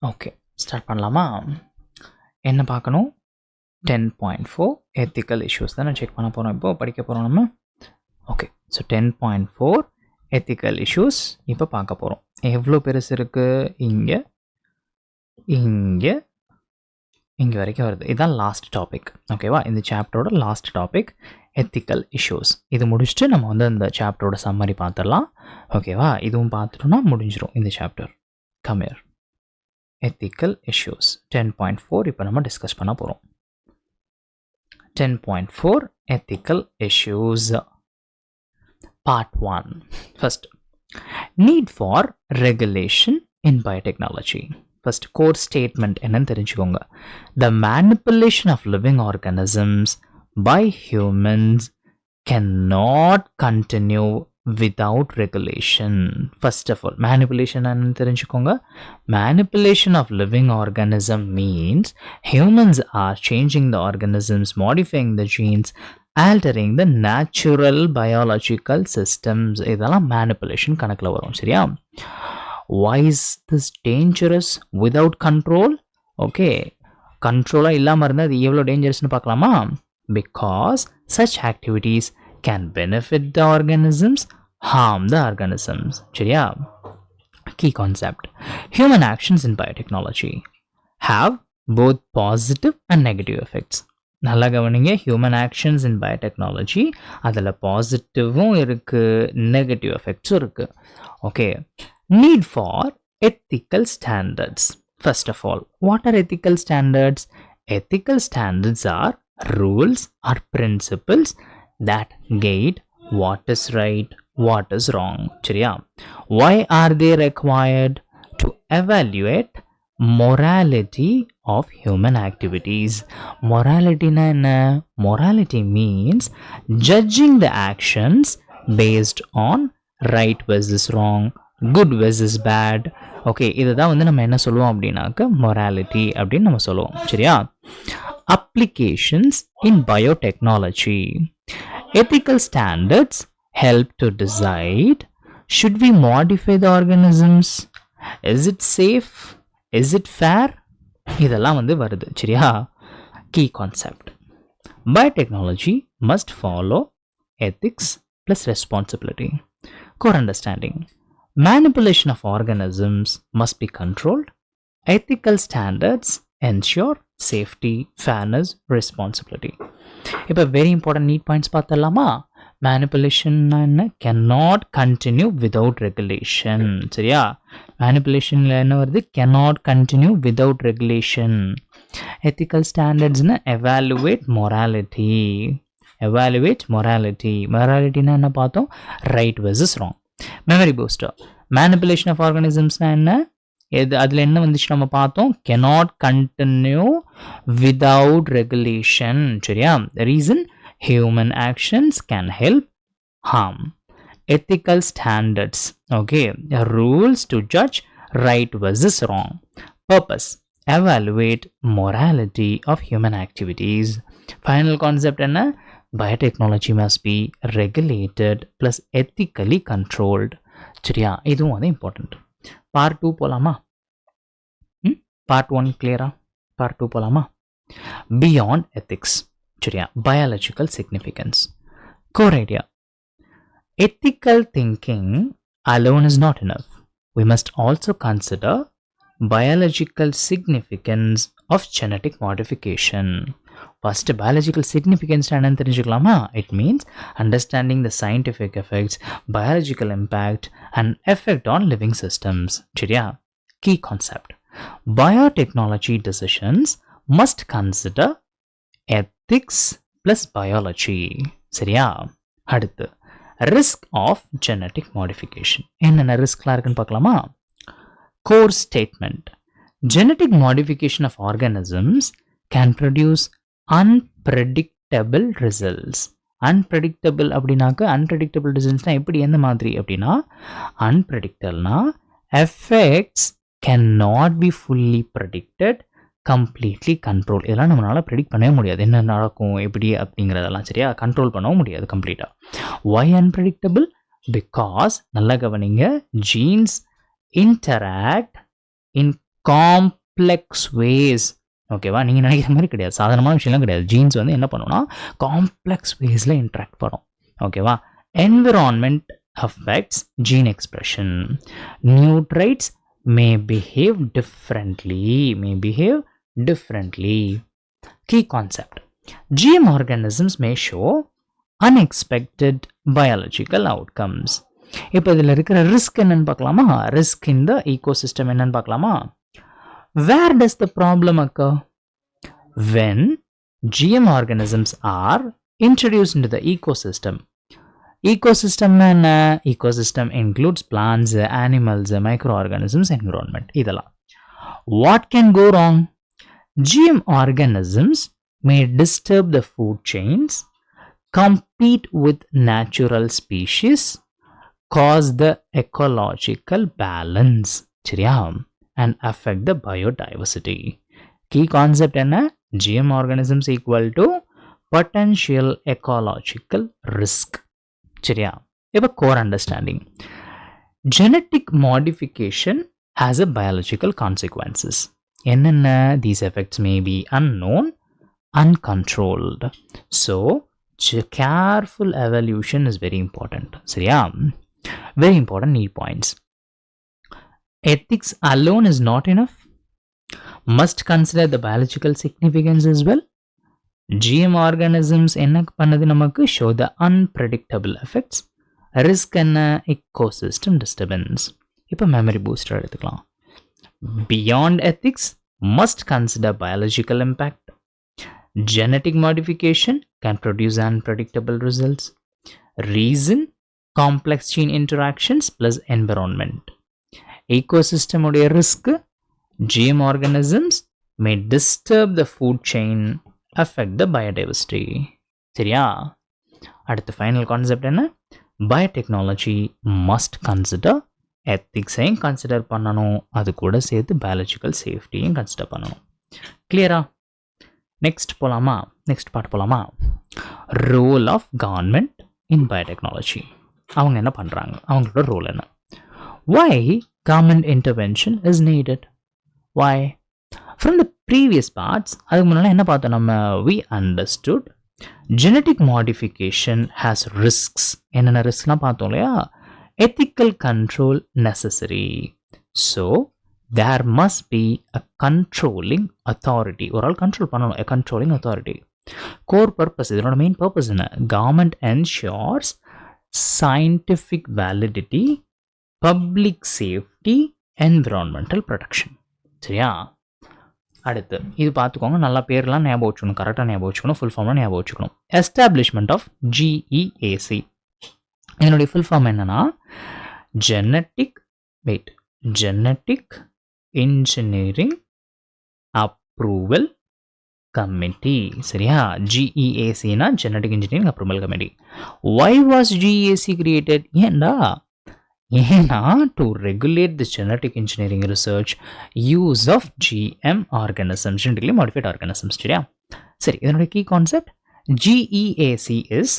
ஓகே, ஸ்டார்ட் பண்ணலாமா? என்ன பார்க்கணும்? 10.4 எத்திக்கல் இஷ்யூஸ் தான் செக் பண்ண போகிறோம். இப்போ படிக்க போகிறோம் நம்ம. ஓகே, ஸோ 10.4 எத்திக்கல் இஷ்யூஸ் இப்போ பார்க்க போகிறோம். எவ்வளோ பெருசு இருக்குது? இங்கே இங்கே இங்கே வரைக்கும் வருது. இதுதான் லாஸ்ட் டாபிக். ஓகேவா? இந்த சாப்டரோட லாஸ்ட் டாபிக் எத்திக்கல் இஷ்யூஸ். இது முடிச்சுட்டு நம்ம வந்து இந்த சாப்டரோட சம்மரி பார்த்துடலாம். ஓகேவா? இதுவும் பார்த்துட்டோம்னா முடிஞ்சிடும் இந்த சாப்டர். கம்மியர் எத்திக்கல் இஷ்யூஸ் 10.4 இப்போ நம்ம டிஸ்கஸ் பண்ண போகிறோம். 10.4 ethical issues. Part 1. First, need for regulation in biotechnology. First, core statement என்னன்னு தெரிஞ்சுக்கோங்க. The manipulation of living organisms by humans cannot continue without regulation. First of all, manipulation என்னன்னு தெரிஞ்சுக்கோங்க. Manipulation of living organism means humans are changing the organisms, modifying the genes, altering the natural biological systems. இதெல்லாம் manipulation கணக்கில் வரும். சரியா? Why is this dangerous without control? Okay, கண்ட்ரோலாக இல்லாமல் இருந்தால் அது எவ்வளோ டேஞ்சரஸ்னு பார்க்கலாமா? Because such activities can benefit the organisms, harm the organisms. சரியா? Key concept. Human actions in biotechnology have both positive and negative effects. நல்லா கவனிங்க, ஹியூமன் ஆக்ஷன்ஸ் இன் பயோடெக்னாலஜி அதில் பாசிட்டிவும் இருக்குது, நெகட்டிவ் எஃபெக்ட்ஸும் இருக்குது. Okay, need for ethical standards. First of all, what are ethical standards? Ethical standards are rules or principles that guide what is right, what is wrong. சரியா? Why are they required? To evaluate morality of human activities. Morality na enna? Morality means judging the actions based on right versus wrong, good versus bad. Okay, இதை தான் வந்து நம்ம என்ன சொல்லுவோம் அப்படின்னாக்க மொராலிட்டி அப்படின்னு நம்ம சொல்லுவோம். சரியா? Applications in biotechnology. Ethical standards help to decide, should we modify the organisms? Is it safe? Is it fair? இதெல்லாம் வந்து வருது. சரியா? Key concept. Biotechnology must follow ethics plus responsibility. Core understanding. Manipulation of organisms must be controlled. Ethical standards ensure safety, fairness, responsibility. இப்போ வெரி இம்பார்ட்டன்ட் நீட் பாயிண்ட்ஸ் பார்த்துடலாமா? மேனிப்புலேஷன் என்ன? cannot continue without regulation. சரியா? மேனிப்புலேஷனில் என்ன வருது? cannot continue without regulation. ethical standardsனா evaluate morality. evaluate morality. moralityனா என்ன பார்த்தோம்? right versus wrong. memory booster. manipulation of organismsனா என்ன? அதில் என்ன வந்துச்சு நம்ம பார்த்தோம்? cannot continue without regulation. சரியா? reason, human actions can help, harm. Ethical standards. Okay, rules to judge right versus wrong. Purpose, evaluate morality of human activities. Final concept என்ன? biotechnology must be regulated plus ethically controlled. சரியா? இதுவும் வந்து இம்பார்ட்டன்ட். பார்ட் 2 போலாமா? பார்ட் 1 கிளியரா? பார்ட் 2 போலாமா? Beyond ethics. சரியா? Biological significance. Core idea. Ethical thinking alone is not enough. We must also consider biological significance of genetic modification. First, biological significance என்னன்னு தெரிஞ்சுக்கலாமா? It means understanding the scientific effects, biological impact and effect on living systems. சரியா? Key concept. Biotechnology decisions must consider ethics plus biology. சரியா? அடுத்து risk of genetic modification. என்னென்ன ரிஸ்க்லாம் இருக்குன்னு பார்க்கலாமா? Core statement. Genetic modification of organisms can produce unpredictable results. Unpredictable அப்படின்னாக்க unpredictable resultsனா எப்படி, எந்த மாதிரி அப்படின்னா, unpredictableனா effects cannot be fully predicted, completely control. இதெல்லாம் நம்மளால ப்ரெடிக்ட் பண்ணவே முடியாது, என்ன நடக்கும் எப்படி அப்படிங்கிறதெல்லாம். சரியா? கண்ட்ரோல் பண்ணவும் முடியாது கம்ப்ளீட்டாக. why unpredictable? because நல்லா கவனிங்க, genes interact in complex ways. ஓகேவா, நீங்கள் நினைக்கிற மாதிரி கிடையாது, சாதாரணமான விஷயம்லாம் கிடையாது. ஜீன்ஸ் வந்து என்ன பண்ணுன்னா காம்ப்ளெக்ஸ் வேஸில் இன்ட்ராக்ட் பண்ணும். ஓகேவா, environment affects gene expression. Nutrients may behave differently. Key concept: GM organisms may show unexpected biological outcomes. இப்போ இதில் இருக்கிற ரிஸ்க் என்னன்னு பார்க்கலாமா? ரிஸ்க் இன் த ecosystem என்னன்னு பார்க்கலாமா? Where does the problem occur? When GM organisms are introduced into the ecosystem. Ecosystem என்ன? Ecosystem includes plants, animals, microorganisms, environment. இதெல்லாம். What can go wrong? GM organisms may disturb the food chains, compete with natural species, cause the ecological balance, சரியா, and affect the biodiversity. Key concept என்ன? GM organisms equal to potential ecological risk. சரியா, இப்போ core understanding. Genetic modification has a biological consequences. என்னென்ன? These effects may be unknown, uncontrolled. So, careful evaluation is very important. சரியா, very important need points. Ethics alone is not enough. Must consider the biological significance as well. GM organisms என்ன பண்ணது நமக்கு? Show the unpredictable effects. Risk என்ன? Ecosystem disturbance. இப்போ memory booster எடுத்துக்கலாம். Beyond ethics, must consider biological impact. Genetic modification can produce unpredictable results. Reason, complex gene interactions plus environment. Ecosystem உடைய risk, GM organisms may disturb the food chain, affect the biodiversity. சரியா, அடுத்த final concept என்ன? Biotechnology must consider ethics-ஐயும் கன்சிடர் பண்ணணும், அது கூட சேர்த்து biological safety-யும் கன்சிடர் பண்ணணும். கிளியரா? நெக்ஸ்ட் போலாமா? நெக்ஸ்ட் பார்ட் போலாமா? Role of government in biotechnology. அவங்க என்ன பண்ணுறாங்க? அவங்களோட ரோல் என்ன? Why government intervention is needed? Why? From the previous parts, அதுக்கு முன்னாடி என்ன பார்த்தோம் நம்ம? We understood genetic modification has risks. என்னென்ன ரிஸ்க்லாம் பார்த்தோம் இல்லையா? Ethical control necessary. So, there must be a controlling authority. ஒரு ஆள் கண்ட்ரோல் பண்ணணும், a controlling authority. Core purpose, இதனோட மெயின் பர்பஸ் என்ன? Government ensures scientific validity, public safety, environmental protection. சரியா, அடுத்து இது பார்த்துக்கோங்க, நல்லா பேர்லாம் ஞாபகம் வச்சுக்கணும், கரெக்டாக ஞாபகம் வச்சுக்கணும், ஃபுல் ஃபார்ம்லாம் ஞாபகம் வச்சுக்கணும். Establishment of GEAC. இதனுடைய ஃபுல் ஃபார்ம் என்னன்னா ஜெனட்டிக் இன்ஜினியரிங் அப்ரூவல் கமிட்டி. சரியா, GEAC-னா genetic engineering approval committee. Why was GEAC created? ஏன்னா to regulate the genetic engineering research use of GM organisms, genetically modified organisms. சரியா, சரி, இதனுடைய key concept GEAC is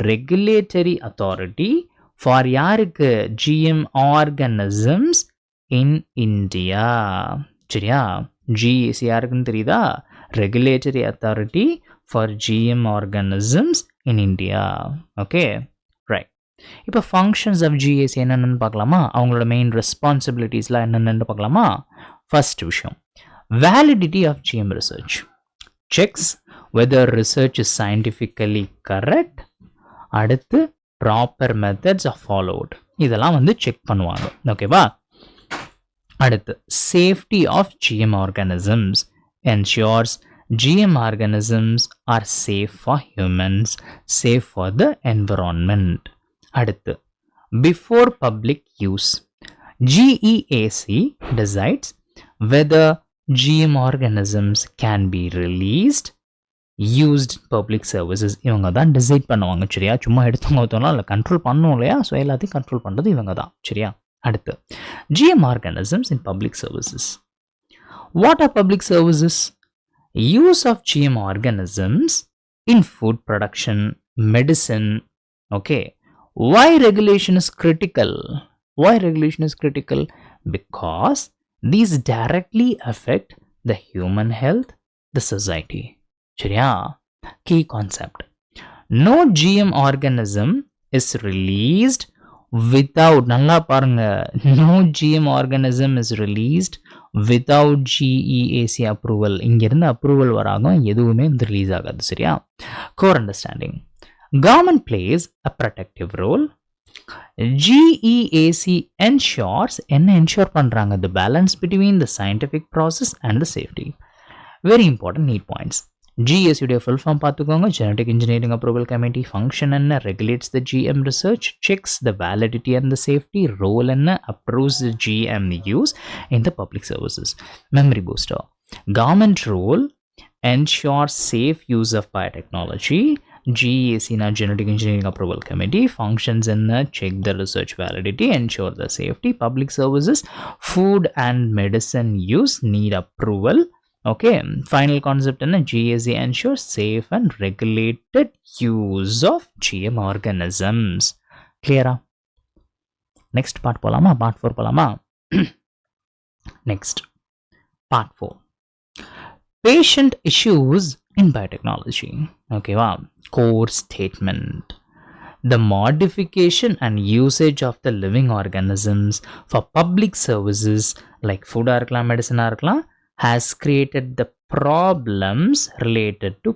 regulatory authority for யாருக்கு? GM organisms in India. சரியா, GEAC யாருக்குன்னு தெரியுதா? Regulatory authority for GM organisms in India. Okay, right. இப்போ ஃபங்க்ஷன்ஸ் ஆஃப் GEAC என்னென்னு பார்க்கலாமா? அவங்களோட மெயின் ரெஸ்பான்சிபிலிட்டிஸ்லாம் என்னென்னு பார்க்கலாமா? ஃபர்ஸ்ட் விஷயம், validity of GM research. Checks whether research is scientifically correct. அடுத்து ப்ராப்பர் மெத்தட்ஸ் ஆர் ஃபாலோட். இதெல்லாம் வந்து செக் பண்ணுவாங்க. ஓகேவா, அடுத்து safety of GM organisms ensures GM organisms are safe for humans, safe for the environment. அடுத்து before public use, GEAC decides whether GM organisms can be released, used public services. இவங்க தான் டிசைட் பண்ணுவாங்க. சரியா, சும்மா எடுத்தவங்க ஒருத்தவங்க இல்லை, கண்ட்ரோல் பண்ணணும் இல்லையா? ஸோ எல்லாத்தையும் கண்ட்ரோல் பண்ணுறது இவங்க தான். சரியா, அடுத்து GM organisms in public services. What are public services? Use of GM organisms in food production, medicine. Okay, why regulation is critical? Why regulation is critical? Because these directly affect the human health, the society. சரியா? Key concept. No GM organism is released without, நல்லா பாருங்க, no GM organism is released without GEAC approval. இங்கிருந்து approval வராகும் எதுவுமே வந்து ரிலீஸ் ஆகாது. சரியா? Core understanding. Government plays a protective role. GEAC ensures என்ன ensure பண்றாங்க? The balance between the scientific process and the safety. Very important need points. GEAC உடைய full form பார்த்துக்கோங்க. Genetic Engineering Approval Committee function என்ன? Regulates the GM research, checks the validity and the safety, role என்ன? Approves the GM use in the public services. Memory booster. Government role ensures safe use of biotechnology. GEAC na Genetic Engineering Approval Committee functions in check the research validity, ensure the safety. Public services, food and medicine use need approval. Okay, final concept in GEAC ensures safe and regulated use of GM organisms. Clear? Next part polama, part 4 polama. Next, part 4. Patient issues in biotechnology. Okay, wow. Core statement. The modification and usage of the living organisms for public services like food or medicine or has created the problems related to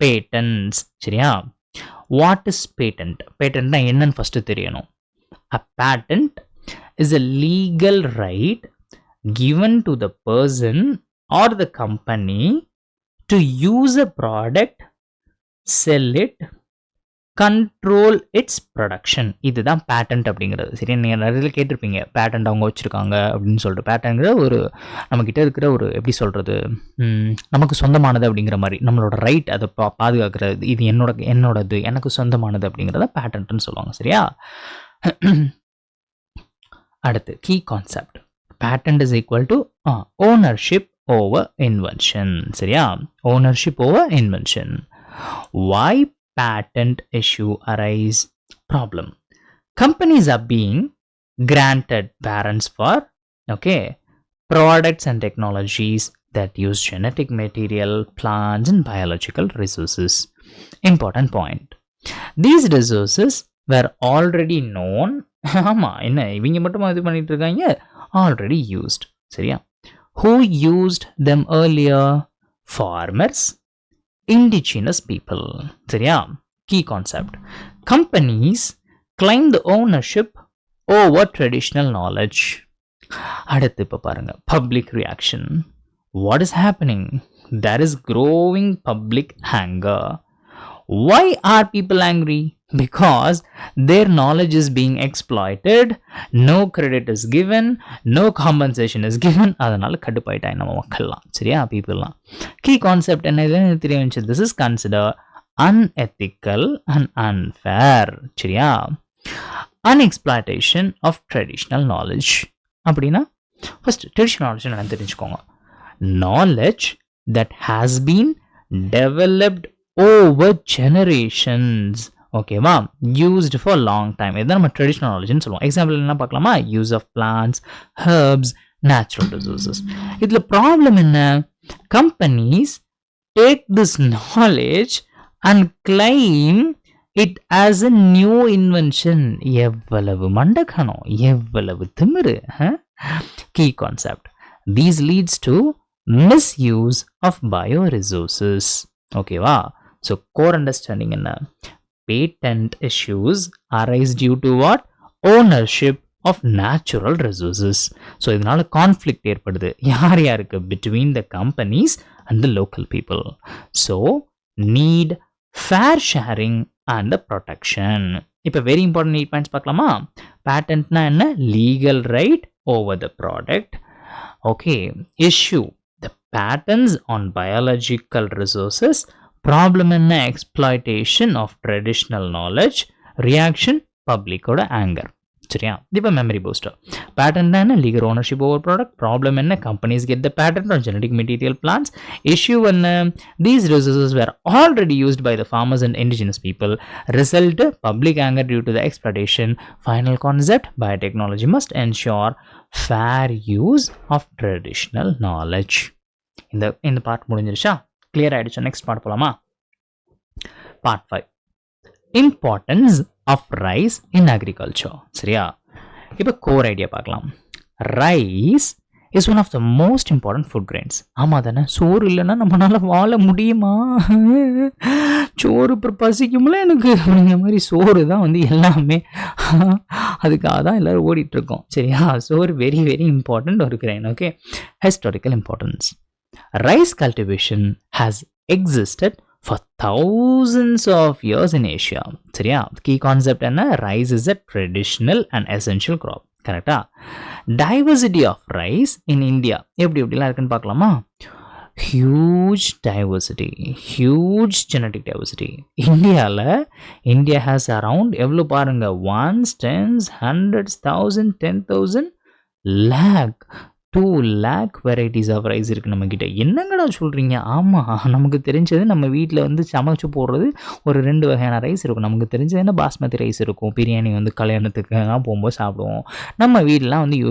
patents. சரியா? What is patent? Patent na என்னன்னு first தெரியணும். A patent is a legal right given to the person or the company to use a product, sell it, control its production. இதுதான் பேட்டன்ட் அப்படிங்கிறது. சரி, நீங்கள் நிறைய கேட்டிருப்பீங்க பேட்டன்ட் அவங்க வச்சுருக்காங்க அப்படின்னு சொல்லிட்டு. பேட்டன்ங்கிற ஒரு நம்மக்கிட்ட இருக்கிற ஒரு எப்படி சொல்கிறது, நமக்கு சொந்தமானது அப்படிங்கிற மாதிரி, நம்மளோட ரைட் அதை பாதுகாக்கிறது. இது என்னோடது, எனக்கு சொந்தமானது அப்படிங்கிறத பேட்டன்ட்னு சொல்லுவாங்க. சரியா? அடுத்து key concept. Patent is equal to ownership over invention. சரியா? Ownership over invention. Why patent issue arise? Problem. Companies are being granted patents for products and technologies that use genetic material, plants and biological resources. Important point. These resources were already known. ஆமா, என்ன இவங்க மட்டுமா இது பண்ணிட்டு இருக்காங்க? Already used. சரியா? Who used them earlier? Farmers, indigenous people. சரியா? Key concept. Companies claim the ownership over traditional knowledge. அடுத்து இப்ப பாருங்க, public reaction. What is happening? There is growing public anger. Why are people angry? Because their knowledge is being exploited, no credit is given, no compensation is given. அதனால கடுப்பாயிட்டாங்க நம்ம மக்கள்லாம். சரியா? பீப்புள்லாம். கீ கான்செப்ட் என்ன தெரியும்? This is considered unethical and unfair. சரியா? Unexploitation of traditional knowledge. அப்படின்னா ஃபர்ஸ்ட் ட்ரெடிஷனல் நாலேஜ் என்ன தெரிஞ்சுக்கோங்க. Knowledge that has been developed over generations. ஓகேவா? Used for long time. இதுதான் நம்ம ட்ரெடிஷ்னல் நாலேஜ்னு சொல்லுவோம். எக்ஸாம்பிள் என்ன பார்க்கலாமா? Use of plants, herbs, natural resources. இதில் ப்ராப்ளம் என்ன? Companies take this knowledge and claim it as a new invention. எவ்வளவு மண்டக்கணம், எவ்வளவு திமிரு. Key concept. These leads to misuse of bio resources. ஓகேவா? ஸோ கோர் அண்டர்ஸ்டாண்டிங் என்ன? Patent issues arise due to what? Ownership of natural resources. So இதனால conflict ஏற்படுது. யாருக்கு? Between the companies and the local people. So need fair sharing and the protection. இப்போ very important need points பார்க்கலாமா? Patentனா என்ன? Legal right over the product. Okay. Issue. The patents on biological resources. Problem என்ன? Exploitation of traditional knowledge. Reaction, public ஓட anger. சரியா? இப்போ மெமரி பூஸ்டர். பேட்டன்ட் என்ன? Legal ownership over product. Problem என்ன? Companies get the patent on genetic material plants. Issue என்ன? These resources were already used by the farmers and indigenous people. Result, public anger due to the exploitation. Final concept, biotechnology must ensure fair use of traditional knowledge. இந்த பார்ட் முடிஞ்சிருச்சா? கிளியர் ஆயிடுச்சா? நெக்ஸ்ட் பார்ட் போலாமா? Part 5, importance of rice in agriculture. சரியா? இப்போ கோர் ஐடியா பார்க்கலாம். Rice is one of the most important food grains. ஆமாம் தானே? சோறு இல்லைன்னா நம்மளால வாழ முடியுமா? சோறு இப்போ பசிக்கும்ல எனக்கு அப்படிங்கிற மாதிரி சோறு தான் வந்து எல்லாமே. அதுக்காக தான் எல்லோரும் ஓடிட்டுருக்கோம். சரியா? சோறு வெரி வெரி இம்பார்ட்டன்ட் ஒரு grain. Okay, historical importance. Rice cultivation has existed for thousands of years in Asia. சரியா? Key concept என்ன? Rice is a traditional and essential crop. கரெக்டா? Diversity of rice in India எப்படிலாம் இருக்குன்னு பார்க்கலாமா? Huge diversity, huge genetic diversity. India has around எவ்வளோ பாருங்க, 1s, 10s, 100s, 1000, 10,000, lakh, 2 lakh varieties of rice இருக்குது நம்மக்கிட்ட. என்னங்கடா சொல்கிறீங்க? ஆமாம், நமக்கு தெரிஞ்சது நம்ம வீட்டில் வந்து சமைச்சு போடுறது ஒரு 2 வகையான ரைஸ் இருக்கும். நமக்கு தெரிஞ்சது என்ன? பாஸ்மதி ரைஸ் இருக்கும். பிரியாணி வந்து கல்யாணத்துக்குலாம் போகும்போது சாப்பிடுவோம். நம்ம வீட்டிலாம் வந்து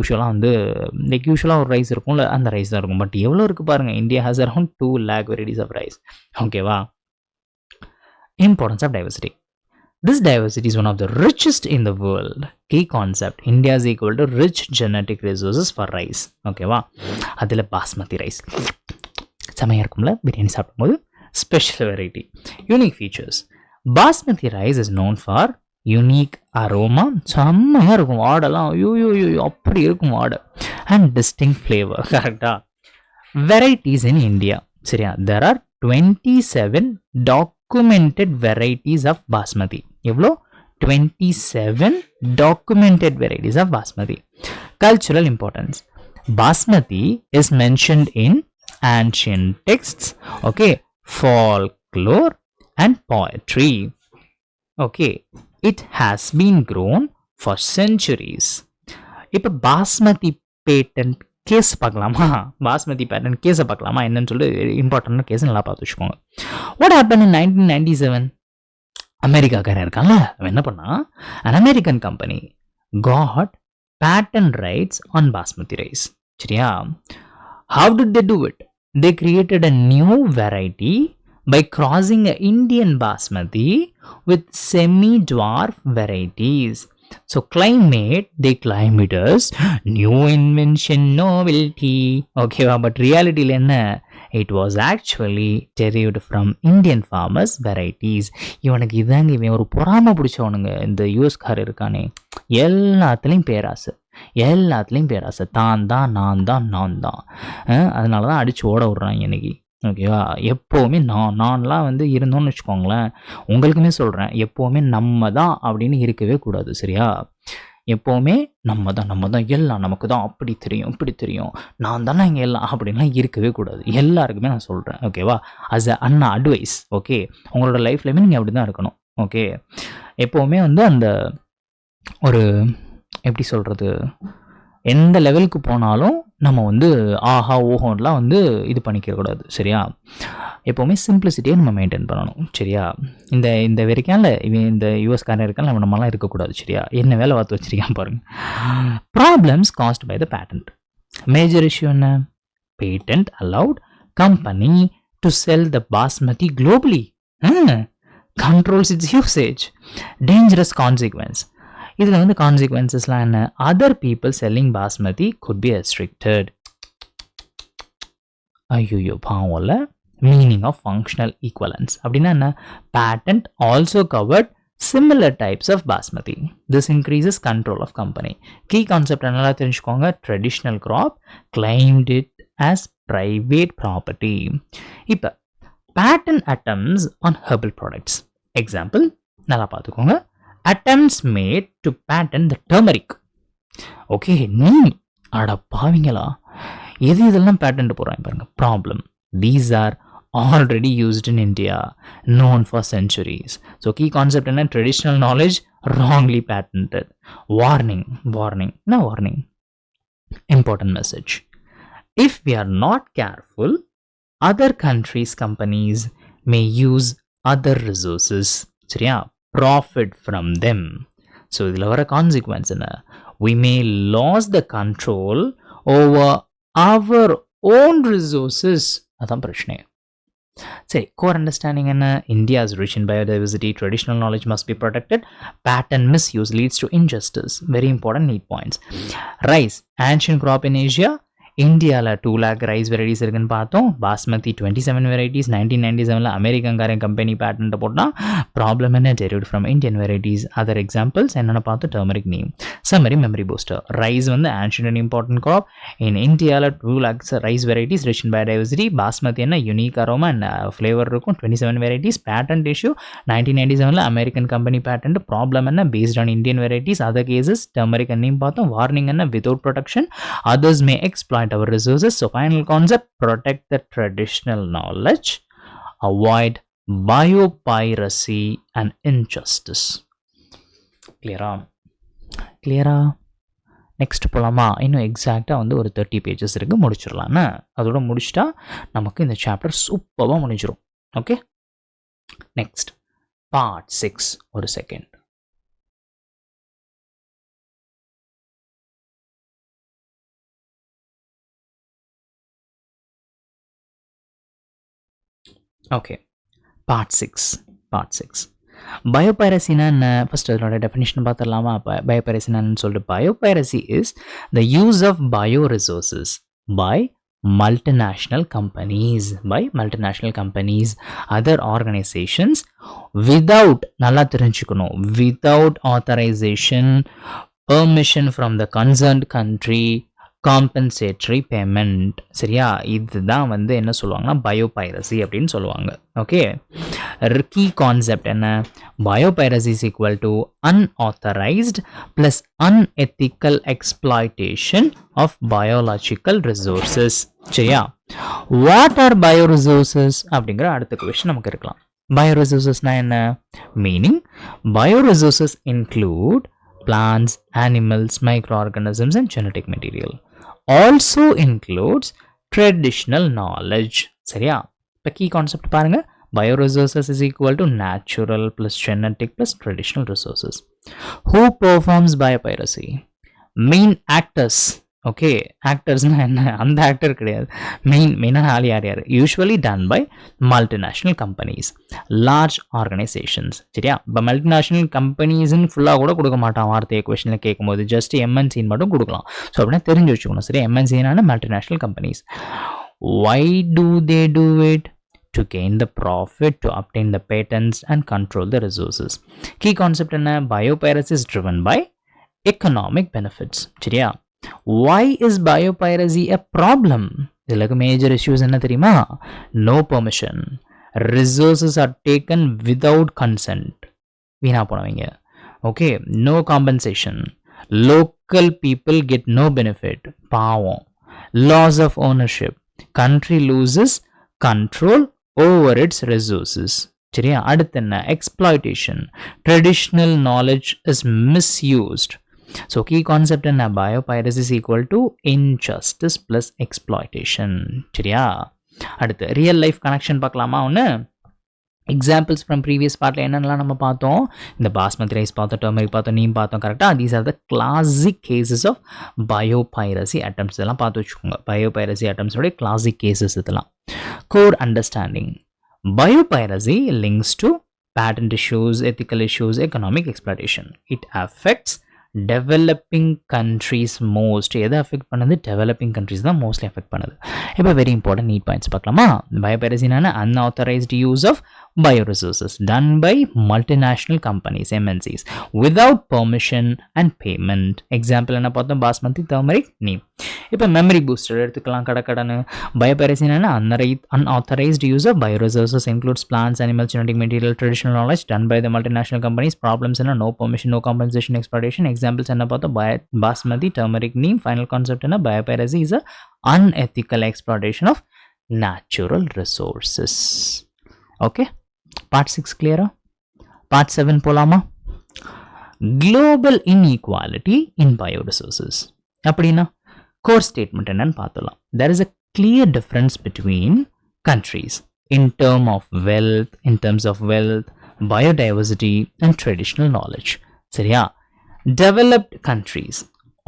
யூஸ்வலாக ஒரு ரைஸ் இருக்கும்ல, அந்த ரைஸ் தான் இருக்கும். பட் எவ்வளோ இருக்குது பாருங்கள். India has around 2 lakh varieties of rice. ஓகேவா? Importance of diversity. This diversity is one of the richest in the world. Key concept, India is equal to rich genetic resources for rice. ஓகேவா? அதில் பாஸ்மதி ரைஸ் செமையாக இருக்கும்ல பிரியாணி சாப்பிடும்போது. Special variety. Unique features. Basmati rice is known for unique aroma. செம்மையாக இருக்கும். வாடெல்லாம் ஐயோ அப்படி இருக்கும் வாடை. And distinct flavour. கரெக்டாக? Varieties in India. சரியா? There are 27 documented varieties of basmati. எவ்வளோ? 27 documented varieties of basmati. Cultural importance. Basmati is mentioned in ancient texts, okay, folklore and poetry. Okay, it has been grown for centuries. இப்போ பாஸ்மதி பேட்டன்ட் கேஸ் பார்க்கலாமா? பாஸ்மதி பேட்டன்ட் கேஸை பார்க்கலாமா? என்னன்னு சொல்லி இம்பார்ட்டன்ட் கேஸ் நல்லா பார்த்து வச்சுக்கோங்க. What happen in 1997? அமெரிக்காக்காரன் இருக்கான்ல, அவன் என்ன பண்ணா? an American company got patent rights on basmati rice. சரியா? How did they do it? They created a new variety by crossing a Indian basmati with semi-dwarf varieties. So they claim it as new invention, novelty. Okay, but reality என்ன? It was actually derived from Indian farmers varieties. இவனுக்கு இதாங்க, இவன் ஒரு பொறாம பிடிச்சவனுங்க. இந்த யூஎஸ்கார் இருக்கானே, எல்லாத்துலேயும் பேராசை, தான் நான் தான். அதனால தான் அடித்து ஓட விட்றாங்க இன்னைக்கு. ஓகேவா? எப்போவுமே நான்லாம் வந்து இருந்தோன்னு வச்சுக்கோங்களேன், உங்களுக்குமே சொல்கிறேன், எப்போவுமே நம்ம தான் அப்படின்னு இருக்கவே கூடாது. சரியா? எப்போவுமே நம்ம தான் எல்லாம் நமக்கு தான், அப்படி தெரியும் இப்படி தெரியும், நான் தானே இங்கே எல்லாம் அப்படின்லாம் இருக்கவே கூடாது. எல்லாருக்குமே நான் சொல்கிறேன். ஓகேவா? அஸ் அ அண்ணா அட்வைஸ். ஓகே, உங்களோட லைஃப்லையுமே நீங்கள் அப்படி தான் இருக்கணும். ஓகே, எப்போவுமே வந்து அந்த ஒரு எப்படி சொல்கிறது, எந்த லெவலுக்கு போனாலும் நம்ம வந்து ஆஹா ஓஹோன்லாம் வந்து இது பண்ணிக்கக்கூடாது. சரியா? எப்போவுமே சிம்பிளிசிட்டியை நம்ம மெயின்டைன் பண்ணணும். சரியா? இந்த வரைக்கான்ல இவன் இந்த யூஎஸ்காரன் இருக்கான், நம்மளாம் இருக்கக்கூடாது. சரியா? என்ன வேலை பார்த்து வச்சிருக்கான் பாருங்க. Problems caused by the patent. Major issue என்ன? Patent allowed company to sell the basmati globally. Controls its usage. Dangerous consequence. இதில் வந்து கான்சிக்வன்சஸ்லாம் என்ன? Other people selling basmati could be restricted. ஐயோ பாவம்ல. மீனிங் ஆஃப் ஃபங்க்ஷனல் ஈக்குவலன்ஸ் அப்படின்னா என்ன? Patent also covered similar types of basmati. This increases control of company. Key concept நல்லா தெரிஞ்சுக்கோங்க. Traditional crop claimed it as private property. இப்போ patent atoms on herbal products. Example நல்லா பார்த்துக்கோங்க. attempts made to patent the turmeric. ஓகே, நீ அட பாவிங்களா, இதெல்லாம் பேட்டன்ட் போகிறாங்க பாருங்க. Problem, these are already used in India, known for centuries. So key concept என்ன? Traditional knowledge wrongly patented. Warning, warning, no warning. Important message. If we are not careful, other countries' companies may use other resources, சரியா, profit from them. So இதில் வர consequence என்ன? We may lose the control over our own resources. அதான் பிரச்சனை. சரி, core understanding என்ன? India is rich in biodiversity, traditional knowledge must be protected, patent misuse leads to injustice. Very important need points. Rice, ancient crop in Asia. இந்தியாவில் 2 lakh ரைஸ் வெரைட்டிஸ் இருக்குன்னு பார்த்தோம். பாஸ்மதி 27 வெரைட்டிஸ் 1997 அமெரிக்கன்காரன் கம்பெனி பேட்டன்ட் போட்டால் ப்ராப்ளம் என்ன? Derived from Indian varieties. Other examples என்னென்ன பார்த்தோம்? Turmeric neem. Summary memory booster. Rice வந்து ancient and important crop. In இந்தியாவில் 2 lakhs rice varieties rich in biodiversity. Basmati என்ன? யூனிக் அரோமா அண்ட் ஃப்ளேவர் இருக்கும். 27 varieties. Patent issue 1997 American company patent. Problem என்ன? Based on Indian varieties. Other cases turmeric neem பார்த்தோம். வார்னிங் என்ன? Without protection others May exploit our resources. So final concept, protect the traditional knowledge, avoid biopiracy and injustice. clear-ஆ நெக்ஸ்ட் போலாமா? இன்னும் எக்ஸாக்டாக வந்து ஒரு 30 pages இருக்குது, முடிச்சிடலான்னு. அதோட முடிச்சிட்டா நமக்கு இந்த சாப்டர் சூப்பராக முடிஞ்சிடும். Okay, next part 6. ஒரு செகண்ட். Okay, part 6. பயோபைரசினா என்ன? ஃபர்ஸ்ட் அதோட டெஃபினிஷன் பார்த்துடலாமா? பயோபைரசினான்னு சொல்லிட்டு, biopiracy is the use of bio resources by multinational companies, other organizations without, நல்லா தெரிஞ்சுக்கணும், without authorization, permission from the concerned country, compensatory payment. சரியா, இதுதான் வந்து என்ன சொல்லுவாங்கன்னா பயோபைரசி அப்படின்னு சொல்லுவாங்க. ஓகே, கீ கான்செப்ட் என்ன? Biopiracy is equal to unauthorised plus unethical exploitation of biological resources. சரியா, வாட் ஆர் பயோ ரிசோர்சஸ் அப்படிங்கிற அடுத்த கொஸ்டின் நமக்கு இருக்கலாம். பயோ ரிசோர்சஸ்னா என்ன? Meaning, bio resources include plants, animals, microorganisms and genetic material. Also includes traditional knowledge. சரியா, இப்போ கீ கான்செப்ட் பாருங்க. Bioresources is equal to natural plus genetic plus traditional resources. Who performs biopiracy? Main actors. ஓகே, ஆக்டர்ஸ்னால் என்ன? அந்த ஆக்டர் கிடையாது, மெயினான ஆள் யார்? Usually done by multinational companies, large organisations. சரியா, இப்போ மல்டிநேஷ்னல் கம்பெனிஸ்ன்னு ஃபுல்லாக கூட கொடுக்க மாட்டான் வார்த்தையை கொஸ்டினில் கேட்கும்போது, ஜஸ்ட் எம்என்சின்னு மட்டும் கொடுக்கலாம். ஸோ அப்படின்னா தெரிஞ்சு வச்சுக்கணும். சரி, எம்என்சினான multinational companies. Why do they do it? To gain the profit, to obtain the patents and control the resources. Key concept என்ன? Biopiracy is driven by economic benefits. சரியா, why is biopiracy a problem? இதுலக்கு மேஜர் இஷ்யூஸ் என்ன தெரியுமா? no permission, resources are taken without consent, வீணா போனவங்க. Okay, no compensation, local people get no benefit, பாவம். loss of ownership, country loses control over its resources. சரியா, அடுத்து என்ன? exploitation, traditional knowledge is misused. So key concept in biopiracy is equal to injustice plus exploitation. சரியா, அடுத்து ரியல் லைஃப் கனெக்ஷன் பார்க்கலாமா? ஒன்று எக்ஸாம்பிள்ஸ் ஃப்ரம் ப்ரீவியஸ் பார்ட்டில் என்னென்னலாம் நம்ம பார்த்தோம்? இந்த பாஸ்மதி ரைஸ் பார்த்தோம், டர்மரிக் பார்த்தோம், நீம் பார்த்தோம். கரெக்டாக, these are the classic cases of biopiracy attempts. இதெல்லாம் பார்த்து வச்சுக்கோங்க. பயோபைரசி அட்டம்ப்ஸோடைய கிளாசிக் கேசஸ் இதெல்லாம். Core understanding, biopiracy links to patent issues, ethical issues, economic exploitation. It affects developing countries most. எதை அஃபெக்ட் பண்ணுது? டெவலப்பிங் கண்ட்ரீஸ் தான் மோஸ்ட்லி அஃபெக்ட் பண்ணுது. இப்போ வெரி இம்பார்ட்டன்ட் நீட் பாயிண்ட்ஸ் பார்க்கலாமா? பயோபைரசினான unauthorised use of bioresources done by multinational companies, MNCs, without permission and payment. Example என்ன பார்த்தோம்? பாஸ்மதி, டர்மரிக், நீம். இப்போ மெமரி பூஸ்டர் எடுத்துக்கலாம் கடன்னு. பயோபைரசினான unauthorised use of bioresources includes plants, animals, genetic material, traditional knowledge done by the multinational companies. Problems என்ன? No permission, no compensation, exploitation. Examples என்ன பார்த்தோம்? Basmati, turmeric, neem. Final concept என்ன? Biopiracy is a unethical exploitation of natural resources. Okay, part 6 clear? part 7 போலாமா? global inequality in bioresources. அப்படின்னா core statement என்னன்னு பார்த்தலாம். There is a clear difference between countries in terms of wealth, biodiversity and traditional knowledge. சரியா? Developed countries,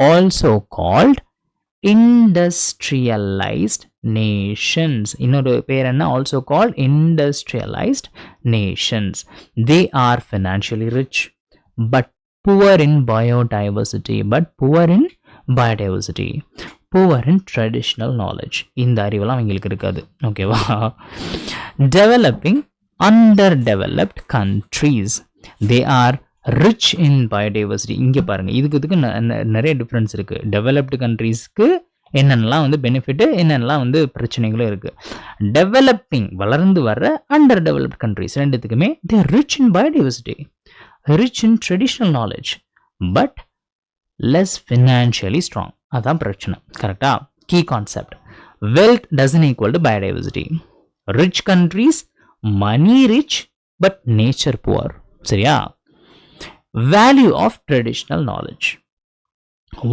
also called industrialized nations, இன்னொரு பேர் என்ன, also called industrialized nations, they are financially rich but poor in biodiversity, poor in traditional knowledge. இந்த அறிவெல்லாம் அவங்களுக்கு இருக்காது. ஓகேவா? Developing underdeveloped countries, they are rich in biodiversity. இங்கே பாருங்கள், இதுக்கு நிறைய டிஃப்ரென்ஸ் இருக்குது. டெவலப்டு கண்ட்ரீஸ்க்கு என்னென்னலாம் வந்து பெனிஃபிட்டு, என்னென்னலாம் வந்து பிரச்சனைகளும் இருக்குது. டெவலப்பிங் வளர்ந்து வர்ற அண்டர் டெவலப்ட் கண்ட்ரீஸ் ரெண்டுத்துக்குமே they are rich in biodiversity, rich in traditional knowledge, but less financially strong. அதான் பிரச்சனை. கரெக்டாக? Key concept, wealth doesn't equal to biodiversity. Rich countries money rich but nature poor. சரியா? Value of traditional knowledge.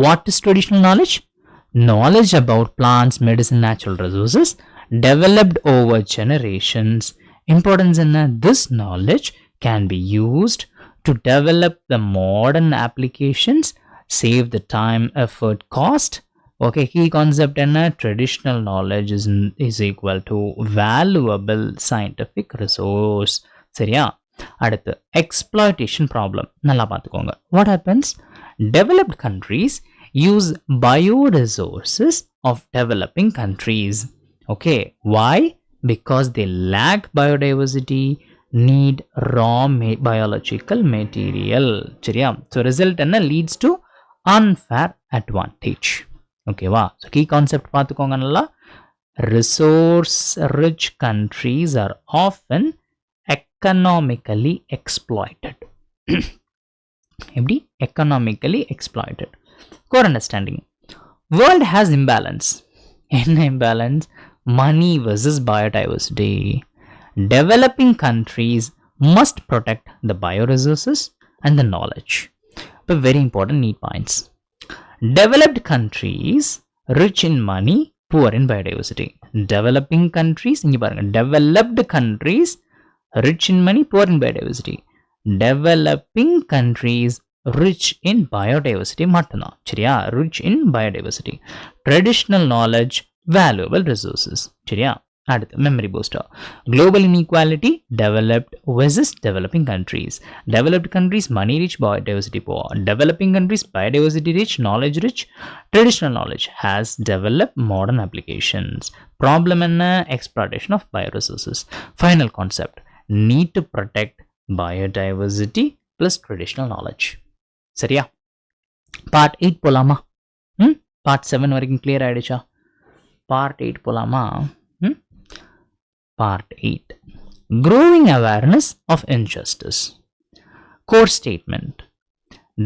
What is traditional knowledge? Knowledge about plants, medicine, natural resources developed over generations. Importance in this knowledge can be used to develop the modern applications, save the time, effort, cost. Okay, key concept in traditional knowledge is equal to valuable scientific resource. சரியா? அடுத்து exploitation problem. நல்லா பார்த்துக்கோங்க. What happens? Developed countries use bioresources of developing countries. Okay, why? Because they lack biodiversity, need raw biological material. சரியா? So result என்ன? Leads to unfair advantage. ஓகேவா? So key concept பார்த்துக்கோங்க நல்லா. Resource rich countries are often economically exploited. எப்படி? economically exploited. Core understanding. World has imbalance. என்ன imbalance? Money versus biodiversity. Developing countries must protect the bioresources and the knowledge. But very important need points. Developed countries rich in money, poor in biodiversity. Developing countries, இங்க பாருங்க, developed countries rich in money, poor in biodiversity. Developing countries rich in biodiversity மட்டும்தான். சரியா? rich in biodiversity. Traditional knowledge, valuable resources. சரியா? அடுத்து memory booster. Global inequality, developed versus developing countries. Developed countries money rich, biodiversity poor. Developing countries biodiversity rich, knowledge rich. Traditional knowledge has developed modern applications. Problem என்ன? exploitation of bioresources. Final concept, need to protect biodiversity plus traditional knowledge. சரியா? பார்ட் 8 போலாமா? பார்ட் 7 வரைக்கும் கிளியர் ஆயிடுச்சா? பார்ட் 8 போலாமா? Part 8, growing awareness of injustice. Core statement,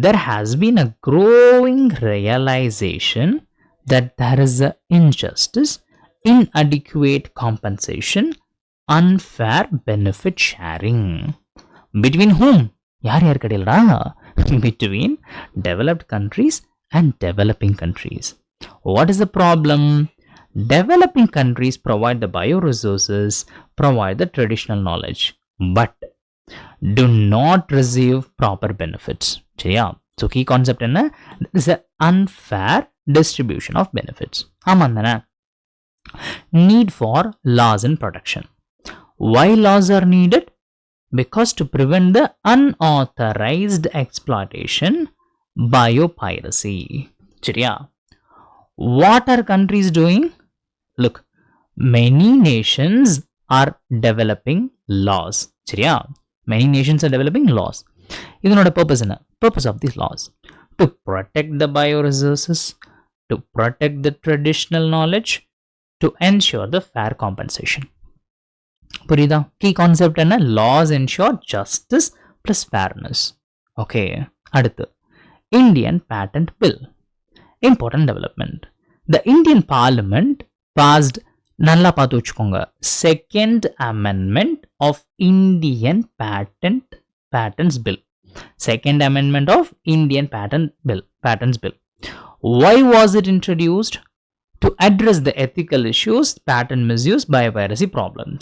there has been a growing realization that there is an injustice, inadequate compensation, unfair benefit sharing. Between whom? யார் யார் கடையிலடா? Between developed countries and developing countries. What is the problem? Developing countries provide the bioresources, provide the traditional knowledge, but do not receive proper benefits. சரியா? So key concept என்ன? This is an unfair distribution of benefits. ஆமாம் தானே? Need for laws and protection. Why laws are needed? Because to prevent the unauthorized exploitation, biopiracy. சரியா? What are countries doing? Look, many nations are developing laws. சரியா? Many nations are developing laws. இதனோட purpose என்ன? Purpose of these laws, to protect the bioresources, to protect the traditional knowledge, to ensure the fair compensation. புரியுதா? Key concept என்ன? Laws ensure justice plus fairness. Okay. அடுத்து, Indian Patent Bill. Important development. The Indian Parliament passed, நல்லா பார்த்து வச்சுக்கோங்க, Second Amendment of Indian Patents Bill. Second Amendment of Indian Patents Bill. Why was it introduced? To address the ethical issues, patent misuse, biopiracy problems.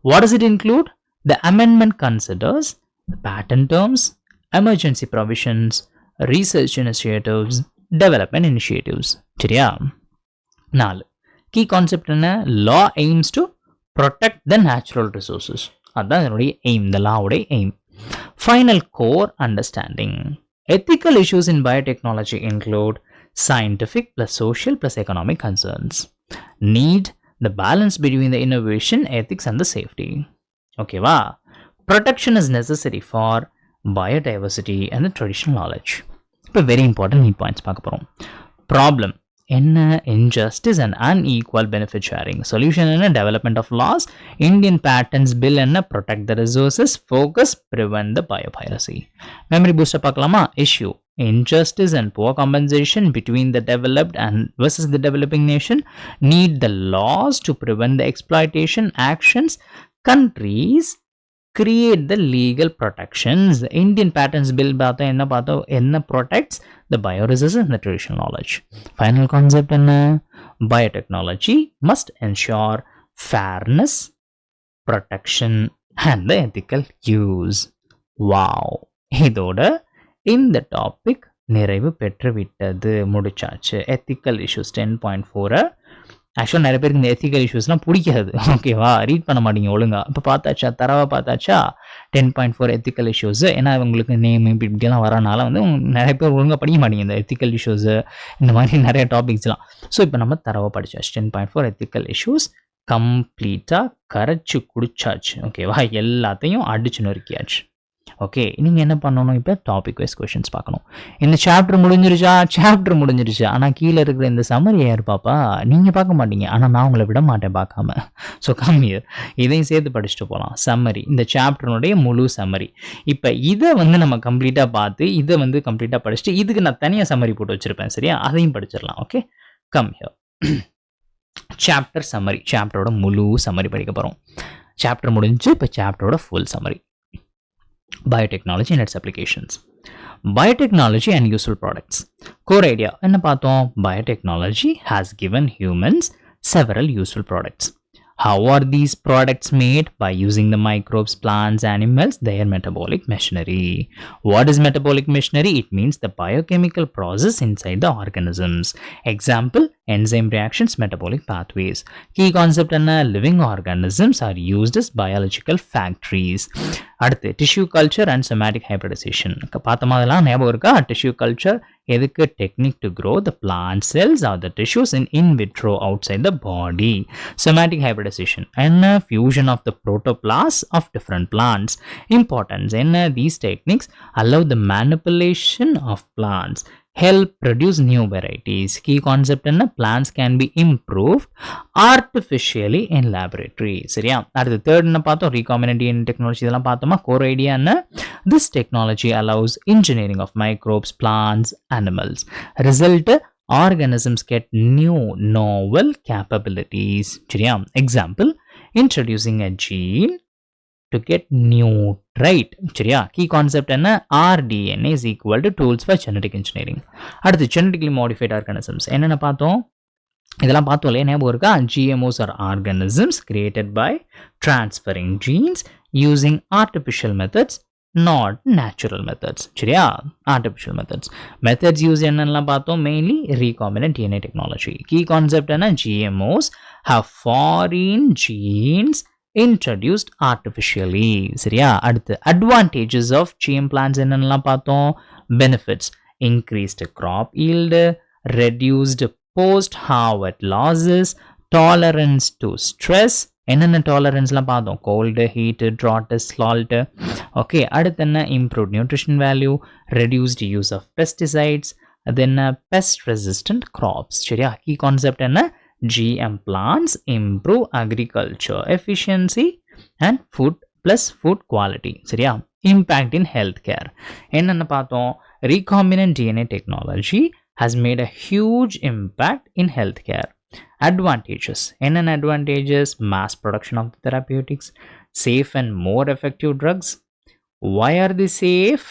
What does it include? The amendment considers patent terms, emergency provisions, research initiatives, development initiatives. சரியா? 4. Key concept என்ன? Law aims to protect the natural resources. அதான் இதனுடைய aim, the law உடைய aim. Final core understanding. Ethical issues in biotechnology include scientific plus social plus economic concerns. Need the balance between the innovation, ethics and the safety. Okay, va? Protection is necessary for biodiversity and the traditional knowledge. இப்போ very important need points பார்க்க போகிறோம். Problem என்ன? Injustice and unequal benefit sharing. Solution என்ன? Development of laws. Indian Patents Bill என்ன? Protect the resources. Focus, prevent the biopiracy. Memory booster பார்க்கலாமா? Issue injustice and poor compensation between the developed and versus the developing nation. Need the laws to prevent the exploitation actions. Countries create the legal protections. The Indian Patents Bill என்ன protects the bioresources and the traditional knowledge. Final concept என்ன? Biotechnology must ensure fairness, protection and the ethical use. Wow! இதோட இந்த டாபிக் நிறைவு பெற்று விட்டது, முடிச்சாச்சு. Ethical issues 10.4. ஆக்சுவலாக நிறைய பேருக்கு இந்த எத்திக்கல் இஷ்யூஸ்லாம் பிடிக்காது. ஓகேவா? ரீட் பண்ண மாட்டீங்க ஒழுங்கா. இப்போ பார்த்தாச்சா, தரவாக பார்த்தாச்சா 10.4 எத்திக்கல் இஷ்யூஸ். ஏன்னா உங்களுக்கு நேம் இப்படிலாம் வரனால வந்து நிறைய பேர் ஒழுங்காக படிக்க மாட்டீங்க இந்த எத்திக்கல் இஷ்யூஸு, இந்த மாதிரி நிறைய டாபிக்ஸ்லாம். ஸோ இப்போ நம்ம தரவாக படிச்சாச்சு. 10.4 எத்திக்கல் இஷ்யூஸ் கம்ப்ளீட்டாக கரைச்சி குடிச்சாச்சு. ஓகேவா? எல்லாத்தையும் அடிச்சு நொறுக்கியாச்சு. ஓகே, நீங்கள் என்ன பண்ணணும்? இப்போ டாபிக் வைஸ் கொஷின்ஸ் பார்க்கணும். இந்த சாப்டர் முடிஞ்சிருச்சா, ஆனால் கீழே இருக்கிற இந்த சம்மரி யார் பாப்பா? நீங்கள் பார்க்க மாட்டீங்க, ஆனால் நான் உங்களை விட மாட்டேன் பார்க்காம. ஸோ கம்மியர் இதையும் சேர்த்து படிச்சுட்டு போகலாம். சம்மரி, இந்த சாப்டருடைய முழு சம்மரி. இப்போ இதை வந்து நம்ம கம்ப்ளீட்டாக பார்த்து இதை வந்து கம்ப்ளீட்டாக படிச்சுட்டு இதுக்கு நான் தனியாக சம்மரி போட்டு வச்சுருப்பேன். சரியா? அதையும் படிச்சிடலாம். ஓகே, கம்மியர் சாப்டர் சம்மரி, சாப்டரோட முழு சம்மரி படிக்க போகிறோம். சாப்டர் முடிஞ்சு இப்போ சாப்டரோட full summary. Biotechnology and its applications. Biotechnology and useful products. Core idea என்ன பார்த்தோம்? Biotechnology has given humans several useful products. How are these products made? By using the microbes, plants, animals, their metabolic machinery. What is metabolic machinery? It means the biochemical process inside the organisms. Example, enzyme reactions, metabolic pathways. Key concept என்ன? Living organisms are used as biological factories. அடுத்து tissue culture and somatic hybridization. பார்த்த மாதிரிலாம் ஞாபகம் இருக்கா? Tissue culture எதுக்கு? Technique to grow the plant cells or the tissues in vitro outside the body. Somatic hybridization and fusion of the protoplasm of different plants. Importance என்ன? These techniques allow the manipulation of plants, help produce new varieties. Key concept என்ன? Plants can be improved artificially in laboratory. சரியா? அடுத்து தேர்ட் என்ன பார்த்தோம்? recombinant DNA technology. இதெல்லாம் பார்த்தோமா? core idea என்ன? This technology allows engineering of microbes, plants, animals. Result, organisms get new novel capabilities. சரியா? Example, introducing a gene to get new trait. சரியா? Key concept என்ன? RDNA is equal to tools for genetic engineering. அடுத்து genetically modified organisms என்னென்ன பார்த்தோம்? இதெல்லாம் பார்த்தோம் இல்லையா? ஞாபகம் இருக்கா? GMOs are organisms created by transferring genes using artificial methods, not natural methods. சரியா? artificial methods use என்னெல்லாம் பார்த்தோம்? mainly recombinant DNA technology. Key concept என்ன? GMOs have foreign genes introduced artificially. சரியா? அடுத்து advantages of GM plants என்னெல்லாம் பார்த்தோம்? benefits, increased crop yield, reduced post harvest losses, tolerance to stress. என்னென்ன டாலரன்ஸ்லாம் பார்த்தோம்? cold, heat, drought, salt. Okay, அடுத்து என்ன? improved nutrition value, reduced use of pesticides, then pest resistant crops. சரியா? key concept என்ன? GM plants improve agriculture efficiency and food plus food quality. சரியா? impact in healthcare. என்னென்ன பார்த்தோம்? recombinant DNA technology has made a huge impact in healthcare. Advantages. என்னென்ன advantages? mass production of therapeutics, safe and more effective drugs. Why are they safe?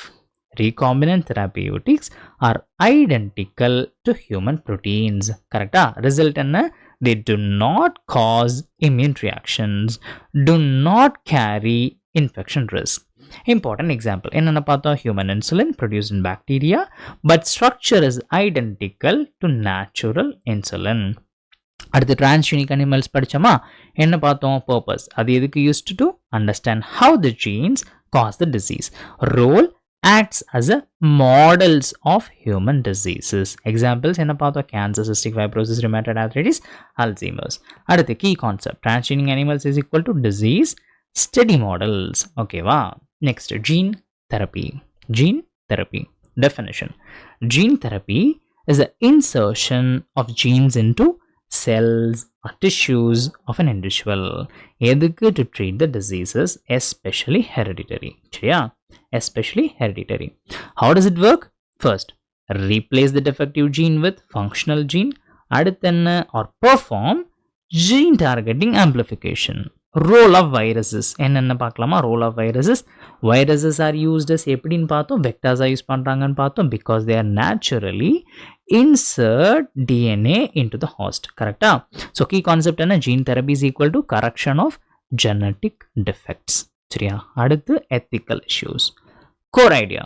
recombinant therapeutics are identical to human proteins. Correcta? Result enna? They do not cause immune reactions, do not carry infection risk. Important example என்னென்ன பார்த்தோம்? Human insulin produced in bacteria but structure is identical to natural insulin. அடுத்து டிரான்ஸ்ஜெனிக் அனிமல்ஸ் படித்தோமா? என்ன பார்த்தோம்? பர்பஸ் அது எதுக்கு used to understand how the genes cause the disease. Role acts as a models of human diseases. Examples என்ன பார்த்தோம்? Cancer, cystic fibrosis, rheumatoid arthritis, Alzheimer's. அடுத்து key concept transgenic animals is equal to disease study models. ஓகேவா? Next gene therapy. Gene therapy definition. Gene therapy is the insertion of genes into cells or tissues of an individual. எதுக்கு? to treat the diseases especially hereditary. சரியா? Especially hereditary. How does it work? First, replace the defective gene with functional gene. அடுத்து என்ன? or perform gene targeting amplification. Role of viruses என்னென்ன பார்க்கலாமா? Role of viruses. Viruses are used as எப்படின்னு பார்த்தோம்? vectors யூஸ் பண்ணுறாங்கன்னு பார்த்தோம். because they are naturally insert DNA into the host. கரெக்டா? so key concept என்ன? gene therapy is equal to correction of genetic defects. சரியா? அடுத்து ethical issues. Core idea.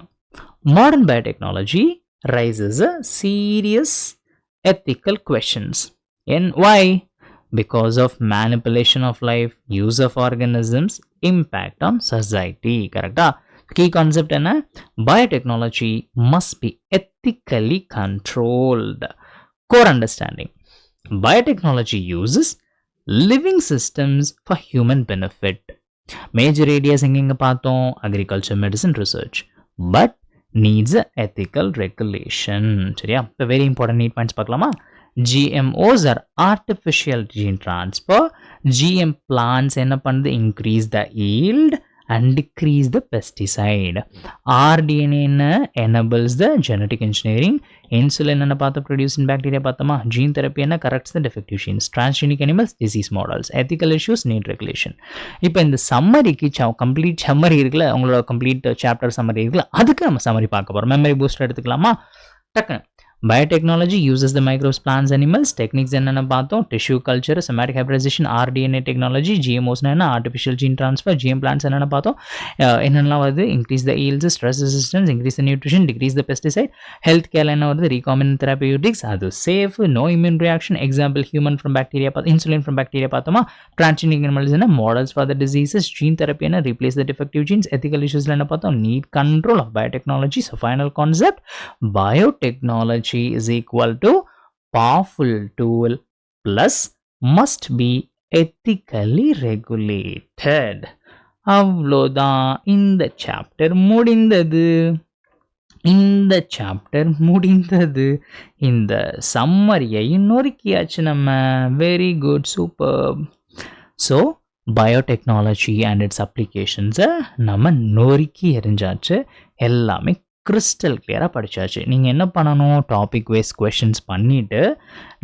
Modern biotechnology raises a serious ethical questions. And why? Because of manipulation of life, use of organisms, impact on society. Correcta? Key concept என்ன? Biotechnology must be ethically controlled. Core understanding. Biotechnology uses living systems for human benefit. Major areas எங்கெங்க பார்த்தோம்? agriculture, medicine, research, but needs a ethical regulation. சரியா? இப்போ very important need points பார்க்கலாமா? GMOs are artificial gene transfer. GM plants என்ன பண்ணுது? increase the yield and decrease the pesticide. rDNA என்ன? enables the genetic engineering. Insulin என்ன பார்த்து produce in bacteria பார்த்தோமா? gene therapy என்ன? corrects the defective genes. Transgenic animals, disease models. Ethical issues need regulation. இப்போ இந்த சம்மரிக்கு கம்ப்ளீட் சம்மரி இருக்குல்ல, உங்களோட கம்ப்ளீட் சாப்டர் சம்மரி இருக்குல்ல, அதுக்கு நம்ம சம்மரி பார்க்க போகிறோம். மெமரி பூஸ்டர் எடுத்துக்கலாமா? டக்குன்னு biotechnology uses the microbes, plants, animals. Techniques என்னென்ன பார்த்தோம்? tissue culture, somatic hybridization, rDNA technology. GMOs என்ன? artificial gene transfer. GM plants என்னென்ன பார்த்தோம்? என்னென்னலாம் வருது? increase the yields, stress resistance, increase the nutrition, decrease the pesticide. health care என்ன வருது? recombinant therapeutics, அது safe, no immune reaction. Example human from bacteria, insulin from bacteria பார்த்தோமா? transgenic animals என்ன? models for the diseases. gene therapy என்ன? replace the defective genes. ethical issues என்ன பார்த்தோம்? need control of biotechnology. So final concept, biotechnology is equal to powerful tool plus must be ethically regulated. அவ்வளோதான், இந்த சாப்டர் முடிந்தது. இந்த சம்மரியை நொறுக்கியாச்சு நம்ம. Very good, super. So biotechnology and its அப்ளிகேஷன்ஸை நம்ம நொறுக்கி எறிஞ்சாச்சு. எல்லாமே கிறிஸ்டல் கிளியராக படித்தாச்சு. நீங்கள் என்ன பண்ணணும்? டாபிக் வைஸ் கொஷின்ஸ் பண்ணிவிட்டு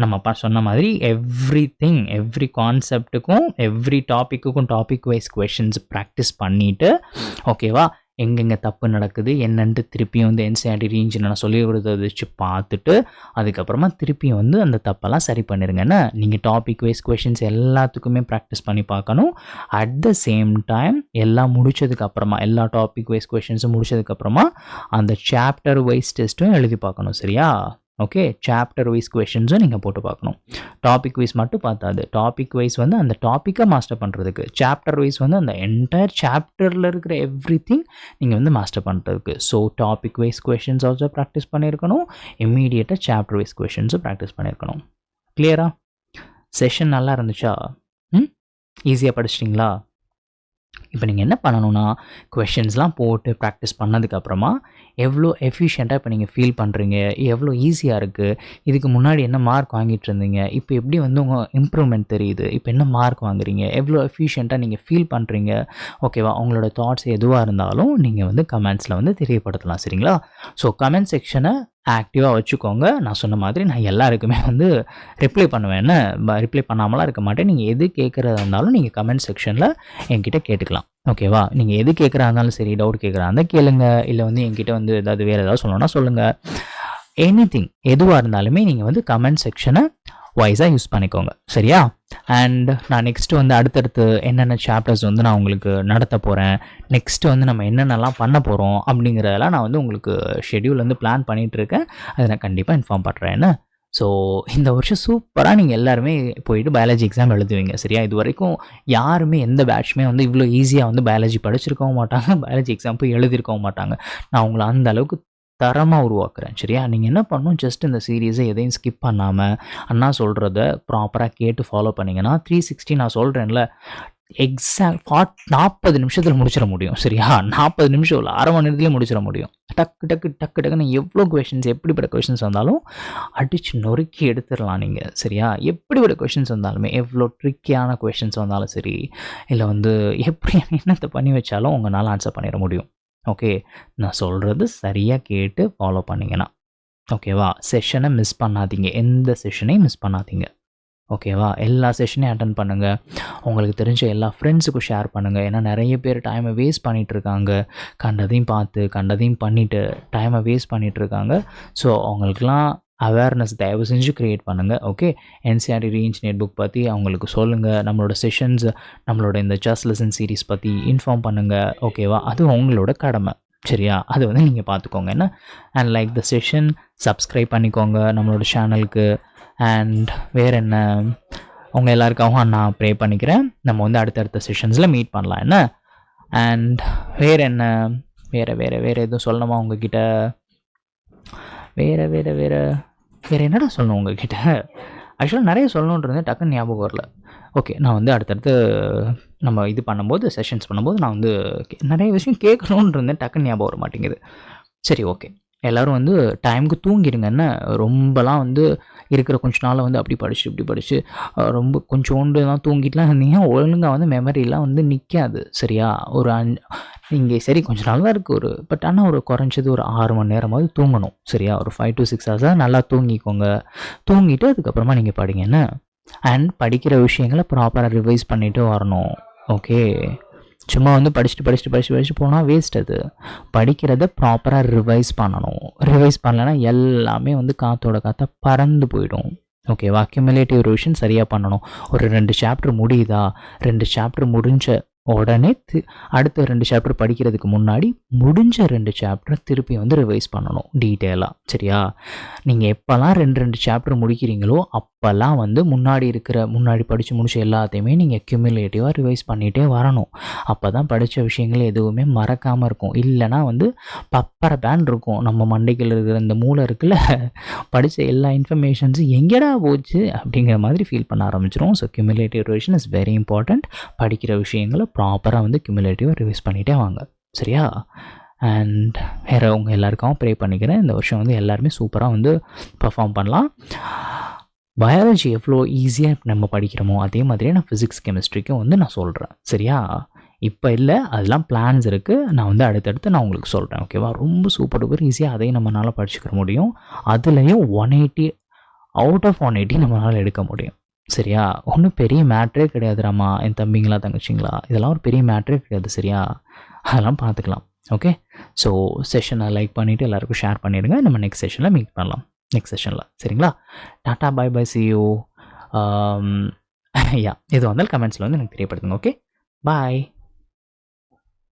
நம்ம சொன்ன மாதிரி எவ்ரி கான்செப்ட்டுக்கும் எவ்ரி டாப்பிக்குக்கும் டாபிக் வைஸ் கொஷின்ஸ் ப்ராக்டிஸ் பண்ணிவிட்டு, ஓகேவா, எங்கெங்கே தப்பு நடக்குது என்னன்ட்டு திருப்பியும் வந்து என்சிஆர்டி ரேஞ்சில் நான் சொல்லி கொடுத்ததை வச்சு பார்த்துட்டு அதுக்கப்புறமா திருப்பியும் வந்து அந்த தப்பெல்லாம் சரி பண்ணிடுங்கன்னு. நீங்கள் டாபிக் வைஸ் கொஷின்ஸ் எல்லாத்துக்குமே ப்ராக்டிஸ் பண்ணி பார்க்கணும். அட் த சேம் டைம் எல்லாம் முடித்ததுக்கப்புறமா, எல்லா டாபிக் வைஸ் கொஷின்ஸும் முடித்ததுக்கப்புறமா அந்த சாப்டர் வைஸ் டெஸ்ட்டும் எழுதி பார்க்கணும். சரியா? ஓகே, சாப்டர் வைஸ் கொஷின்ஸும் நீங்கள் போட்டு பார்க்கணும். டாபிக் வைஸ் மட்டும் பார்த்தாது. டாபிக் வைஸ் வந்து அந்த டாப்பிக்கை மாஸ்டர் பண்ணுறதுக்கு, சாப்டர் வைஸ் வந்து அந்த என்டையர் சாப்டரில் இருக்கிற எவ்ரிதிங் நீங்கள் வந்து மாஸ்டர் பண்ணுறதுக்கு. So topic wise questions also practice பண்ணியிருக்கணும். இம்மீடியட்டாக சாப்டர் வைஸ் கொஷின்ஸும் ப்ராக்டிஸ் பண்ணியிருக்கணும். கிளியரா? செஷன் நல்லா இருந்துச்சா? ஈஸியாக படிச்சிட்டிங்களா? இப்போ நீங்கள் என்ன பண்ணணும்னா, கொஷின்ஸ்லாம் போட்டு ப்ராக்டிஸ் பண்ணதுக்கப்புறமா எவ்வளோ எஃபிஷியண்ட்டாக இப்போ நீங்கள் ஃபீல் பண்ணுறீங்க, எவ்வளோ ஈஸியாக இருக்குது, இதுக்கு முன்னாடி என்ன மார்க் வாங்கிட்டு இருந்தீங்க, இப்போ எப்படி வந்து உங்கள் இம்ப்ரூவ்மெண்ட் தெரியுது, இப்போ என்ன மார்க் வாங்குறீங்க, எவ்வளோ எஃபிஷியண்ட்டாக நீங்கள் ஃபீல் பண்ணுறீங்க, ஓகேவா? உங்களோட தாட்ஸ் எதுவாக இருந்தாலும் நீங்கள் வந்து கமெண்ட்ஸில் வந்து தெரியப்படுத்தலாம். சரிங்களா? ஸோ கமெண்ட் செக்ஷனை ஆக்டிவாக வச்சுக்கோங்க. நான் சொன்ன மாதிரி நான் எல்லாருக்குமே வந்து ரிப்ளை பண்ணுவேன். ரிப்ளை பண்ணாமலாம் இருக்க மாட்டேன். நீங்கள் எது கேட்குறதா இருந்தாலும் நீங்கள் கமெண்ட் செக்ஷனில் என்கிட்ட கேட்டுக்கலாம். ஓகேவா? நீங்கள் எது கேட்குறா இருந்தாலும் சரி, டவுட் கேட்குறா இருந்தால் கேளுங்க. இல்லை வந்து என்கிட்ட வந்து ஏதாவது வேறு ஏதாவது சொல்லணும்னா சொல்லுங்கள். எனிதிங் எதுவாக இருந்தாலுமே நீங்கள் வந்து கமெண்ட் செக்ஷனை வைஸாக யூஸ் பண்ணிக்கோங்க. சரியா? அண்ட் நான் நெக்ஸ்ட்டு வந்து அடுத்தடுத்து என்னென்ன சாப்டர்ஸ் வந்து நான் உங்களுக்கு நடத்த போகிறேன், நெக்ஸ்ட்டு வந்து நம்ம என்னென்னலாம் பண்ண போகிறோம் அப்படிங்கிறதெல்லாம் நான் வந்து உங்களுக்கு ஷெட்யூல் வந்து பிளான் பண்ணிகிட்ருக்கேன். அதை நான் கண்டிப்பாக இன்ஃபார்ம் பண்ணுறேன். என்ன? ஸோ இந்த வருஷம் சூப்பராக நீங்கள் எல்லாருமே போயிட்டு பயாலஜி எக்ஸாம் எழுதுவீங்க. சரியா? இது வரைக்கும் யாருமே எந்த பேட்ச்மே வந்து இவ்வளோ ஈஸியாக வந்து பயாலஜி படிச்சிருக்கவும் மாட்டாங்க, பயாலஜி எக்ஸாம் போய் எழுதியிருக்கவும் மாட்டாங்க. நான் உங்களை அந்த அளவுக்கு தரமாக உருவாக்குறேன். சரியா? நீங்கள் என்ன பண்ணணும், ஜஸ்ட் இந்த சீரீஸை எதையும் ஸ்கிப் பண்ணாமல் அண்ணா சொல்கிறத ப்ராப்பராக கேட்டு ஃபாலோ பண்ணிங்கன்னா 360 நான் சொல்கிறேன்ல எக்ஸாக்ட் 40 நிமிஷத்தில் முடிச்சிட முடியும். சரியா? 40 நிமிஷம் இல்லை, அரை மணி நேரத்துலேயே முடிச்சிட முடியும். டக்கு டக்கு டக்கு டக்குன்னு எவ்வளோ கொஷின்ஸ் எப்படிப்பட்ட கொஷின்ஸ் வந்தாலும் அடித்து நொறுக்கி எடுத்துடலாம் நீங்கள். சரியா? எப்படிப்பட்ட கொஷின்ஸ் வந்தாலுமே, எவ்வளோ ட்ரிக்கியான கொஷின்ஸ் வந்தாலும் சரி, இல்லை வந்து எப்படி என்னத்தை பண்ணி வச்சாலும் உங்களால் ஆன்சர் பண்ணிட முடியும். ஓகே, நான் சொல்கிறது சரியாக கேட்டு ஃபாலோ பண்ணிங்கன்னா ஓகேவா? செஷனை மிஸ் பண்ணாதீங்க, எந்த செஷனையும் மிஸ் பண்ணாதீங்க. ஓகேவா? எல்லா செஷனையும் அட்டன் பண்ணுங்கள். உங்களுக்கு தெரிஞ்ச எல்லா ஃப்ரெண்ட்ஸுக்கும் ஷேர் பண்ணுங்கள். ஏன்னா நிறைய பேர் டைமை வேஸ்ட் பண்ணிகிட்ருக்காங்க. கண்டதையும் பார்த்து கண்டதையும் பண்ணிவிட்டு டைமை வேஸ்ட் பண்ணிகிட்ருக்காங்க. ஸோ அவங்களுக்கெல்லாம் அவேர்னஸ் தயவு செஞ்சு க்ரியேட் பண்ணுங்கள். ஓகே, என்சிஆர்டி ரீஇன்ஜினியர் புக் பற்றி அவங்களுக்கு சொல்லுங்கள். நம்மளோட செஷன்ஸ், நம்மளோட இந்த ஜஸ்ட் லெசன் சீரீஸ் பற்றி இன்ஃபார்ம் பண்ணுங்கள். ஓகேவா? அது உங்களோட கடமை. சரியா? அது வந்து நீங்கள் பார்த்துக்கோங்க. என்ன? And like the session, subscribe பண்ணிக்கோங்க நம்மளோட சேனலுக்கு. அண்ட் வேறு என்ன, உங்கள் எல்லாருக்காகவும் நான் ப்ரே பண்ணிக்கிறேன். நம்ம வந்து அடுத்தடுத்த செஷன்ஸில் மீட் பண்ணலாம். என்ன? அண்ட் வேறு என்ன, வேறு எதுவும் சொல்லணுமா உங்ககிட்ட? வேறு என்னடா சொல்லணும் உங்ககிட்ட? ஆக்சுவலாக நிறைய சொல்லணுன்றது டக்குன்னு ஞாபகம் வரல. ஓகே, நான் வந்து அடுத்தடுத்து நம்ம இது பண்ணும்போது, செஷன்ஸ் பண்ணும்போது நான் வந்து நிறைய விஷயம் கேட்கணுன்னு இருந்தேன், டக்குன்னு ஞாபகம் வர மாட்டேங்குது. சரி, ஓகே. எல்லோரும் வந்து டைமுக்கு தூங்கிடுங்க. என்ன, ரொம்பலாம் வந்து இருக்கிற கொஞ்ச நாள் வந்து அப்படி படித்து இப்படி படித்து ரொம்ப கொஞ்சோண்டு தான் தூங்கிட்டுலாம் இருந்தீங்கன்னா ஒழுங்காக வந்து மெமரிலாம் வந்து நிற்காது. சரியா? ஒரு இங்கே சரி கொஞ்ச நாள் தான் இருக்குது, பட் ஆனால் ஒரு குறைஞ்சது ஒரு 6 மணி நேரமாவது தூங்கணும். சரியா? ஒரு 5 to 6 ஹவர்ஸாக நல்லா தூங்கிக்கோங்க. தூங்கிட்டு அதுக்கப்புறமா நீங்கள் படிங்க. என்ன? அண்ட் படிக்கிற விஷயங்களை ப்ராப்பராக ரிவைஸ் பண்ணிவிட்டு வரணும். ஓகே, சும்மா வந்து படிச்சுட்டு போனால் வேஸ்ட். அது படிக்கிறத ப்ராப்பராக ரிவைஸ் பண்ணணும். ரிவைஸ் பண்ணலைன்னா எல்லாமே வந்து காற்றோட காற்ற பறந்து போயிடும். ஓகேவா? அக்யூமுலேட்டிவ் ரிவிஷன் சரியாக பண்ணணும். ஒரு 2 சாப்டர் முடியுதா, 2 சாப்டர் முடிஞ்ச உடனே அடுத்த 2 சாப்டர் படிக்கிறதுக்கு முன்னாடி முடிஞ்ச 2 சாப்டரை திருப்பி வந்து ரிவைஸ் பண்ணணும் டீட்டெயிலாக. சரியா? நீங்கள் எப்போல்லாம் 2 சாப்டர் முடிக்கிறீங்களோ அப்போல்லாம் வந்து முன்னாடி படித்து முடிச்ச எல்லாத்தையுமே நீங்கள் கியூமுலேட்டிவாக ரிவைஸ் பண்ணிகிட்டே வரணும். அப்போ தான் படித்த விஷயங்கள் எதுவுமே மறக்காமல் இருக்கும். இல்லைனா வந்து பப்பரை பேன் இருக்கும் நம்ம மண்டைகள் இருக்கிற இந்த மூளை இருக்குல்ல, படித்த எல்லா இன்ஃபர்மேஷன்ஸும் எங்கேடா போச்சு அப்படிங்கிற மாதிரி ஃபீல் பண்ண ஆரம்பிச்சிடும். So cumulative revision is very important. படிக்கிற விஷயங்களை ப்ராப்பராக வந்து கியூமுலேட்டிவாக ரிவைஸ் பண்ணிகிட்டே வாங்க. சரியா? அண்ட் வேறு உங்கள் எல்லாருக்கும் ப்ரே பண்ணிக்கிறேன். இந்த வருஷம் வந்து எல்லாருமே சூப்பராக வந்து பர்ஃபார்ம் பண்ணலாம். பயாலஜி எவ்வளோ ஈஸியாக நம்ம படிக்கிறோமோ அதே மாதிரியே நான் ஃபிசிக்ஸ் கெமிஸ்ட்ரிக்கும் வந்து நான் சொல்கிறேன். சரியா? இப்போ இல்லை, அதெல்லாம் பிளான்ஸ் இருக்குது. நான் வந்து அடுத்தடுத்து நான் உங்களுக்கு சொல்கிறேன். ஓகேவா? ரொம்ப சூப்பர் டூப்பர் ஈஸியாக அதையும் நம்மளால் படிச்சுக்க முடியும். அதுலேயும் 180 அவுட் ஆஃப் 180 நம்மளால் எடுக்க முடியும். சரியா? ஒன்றும் பெரிய மேட்ரே கிடையாதுராமா, என் தம்பிங்களா தங்கச்சிங்களா, இதெல்லாம் ஒரு பெரிய மேட்ரே கிடையாது. சரியா? அதெல்லாம் பார்த்துக்கலாம். ஓகே, ஸோ செஷனை லைக் பண்ணிவிட்டு எல்லாருக்கும் ஷேர் பண்ணிடுங்க. நம்ம நெக்ஸ்ட் செஷனில் மீட் பண்ணலாம். நெக்ஸ்ட் செஷனில். சரிங்களா? டாட்டா, bye bye, see you. Yeah, எது வந்தாலும் கமெண்ட்ஸில் வந்து எனக்கு தெரியப்படுத்துங்க. ஓகே, பாய்.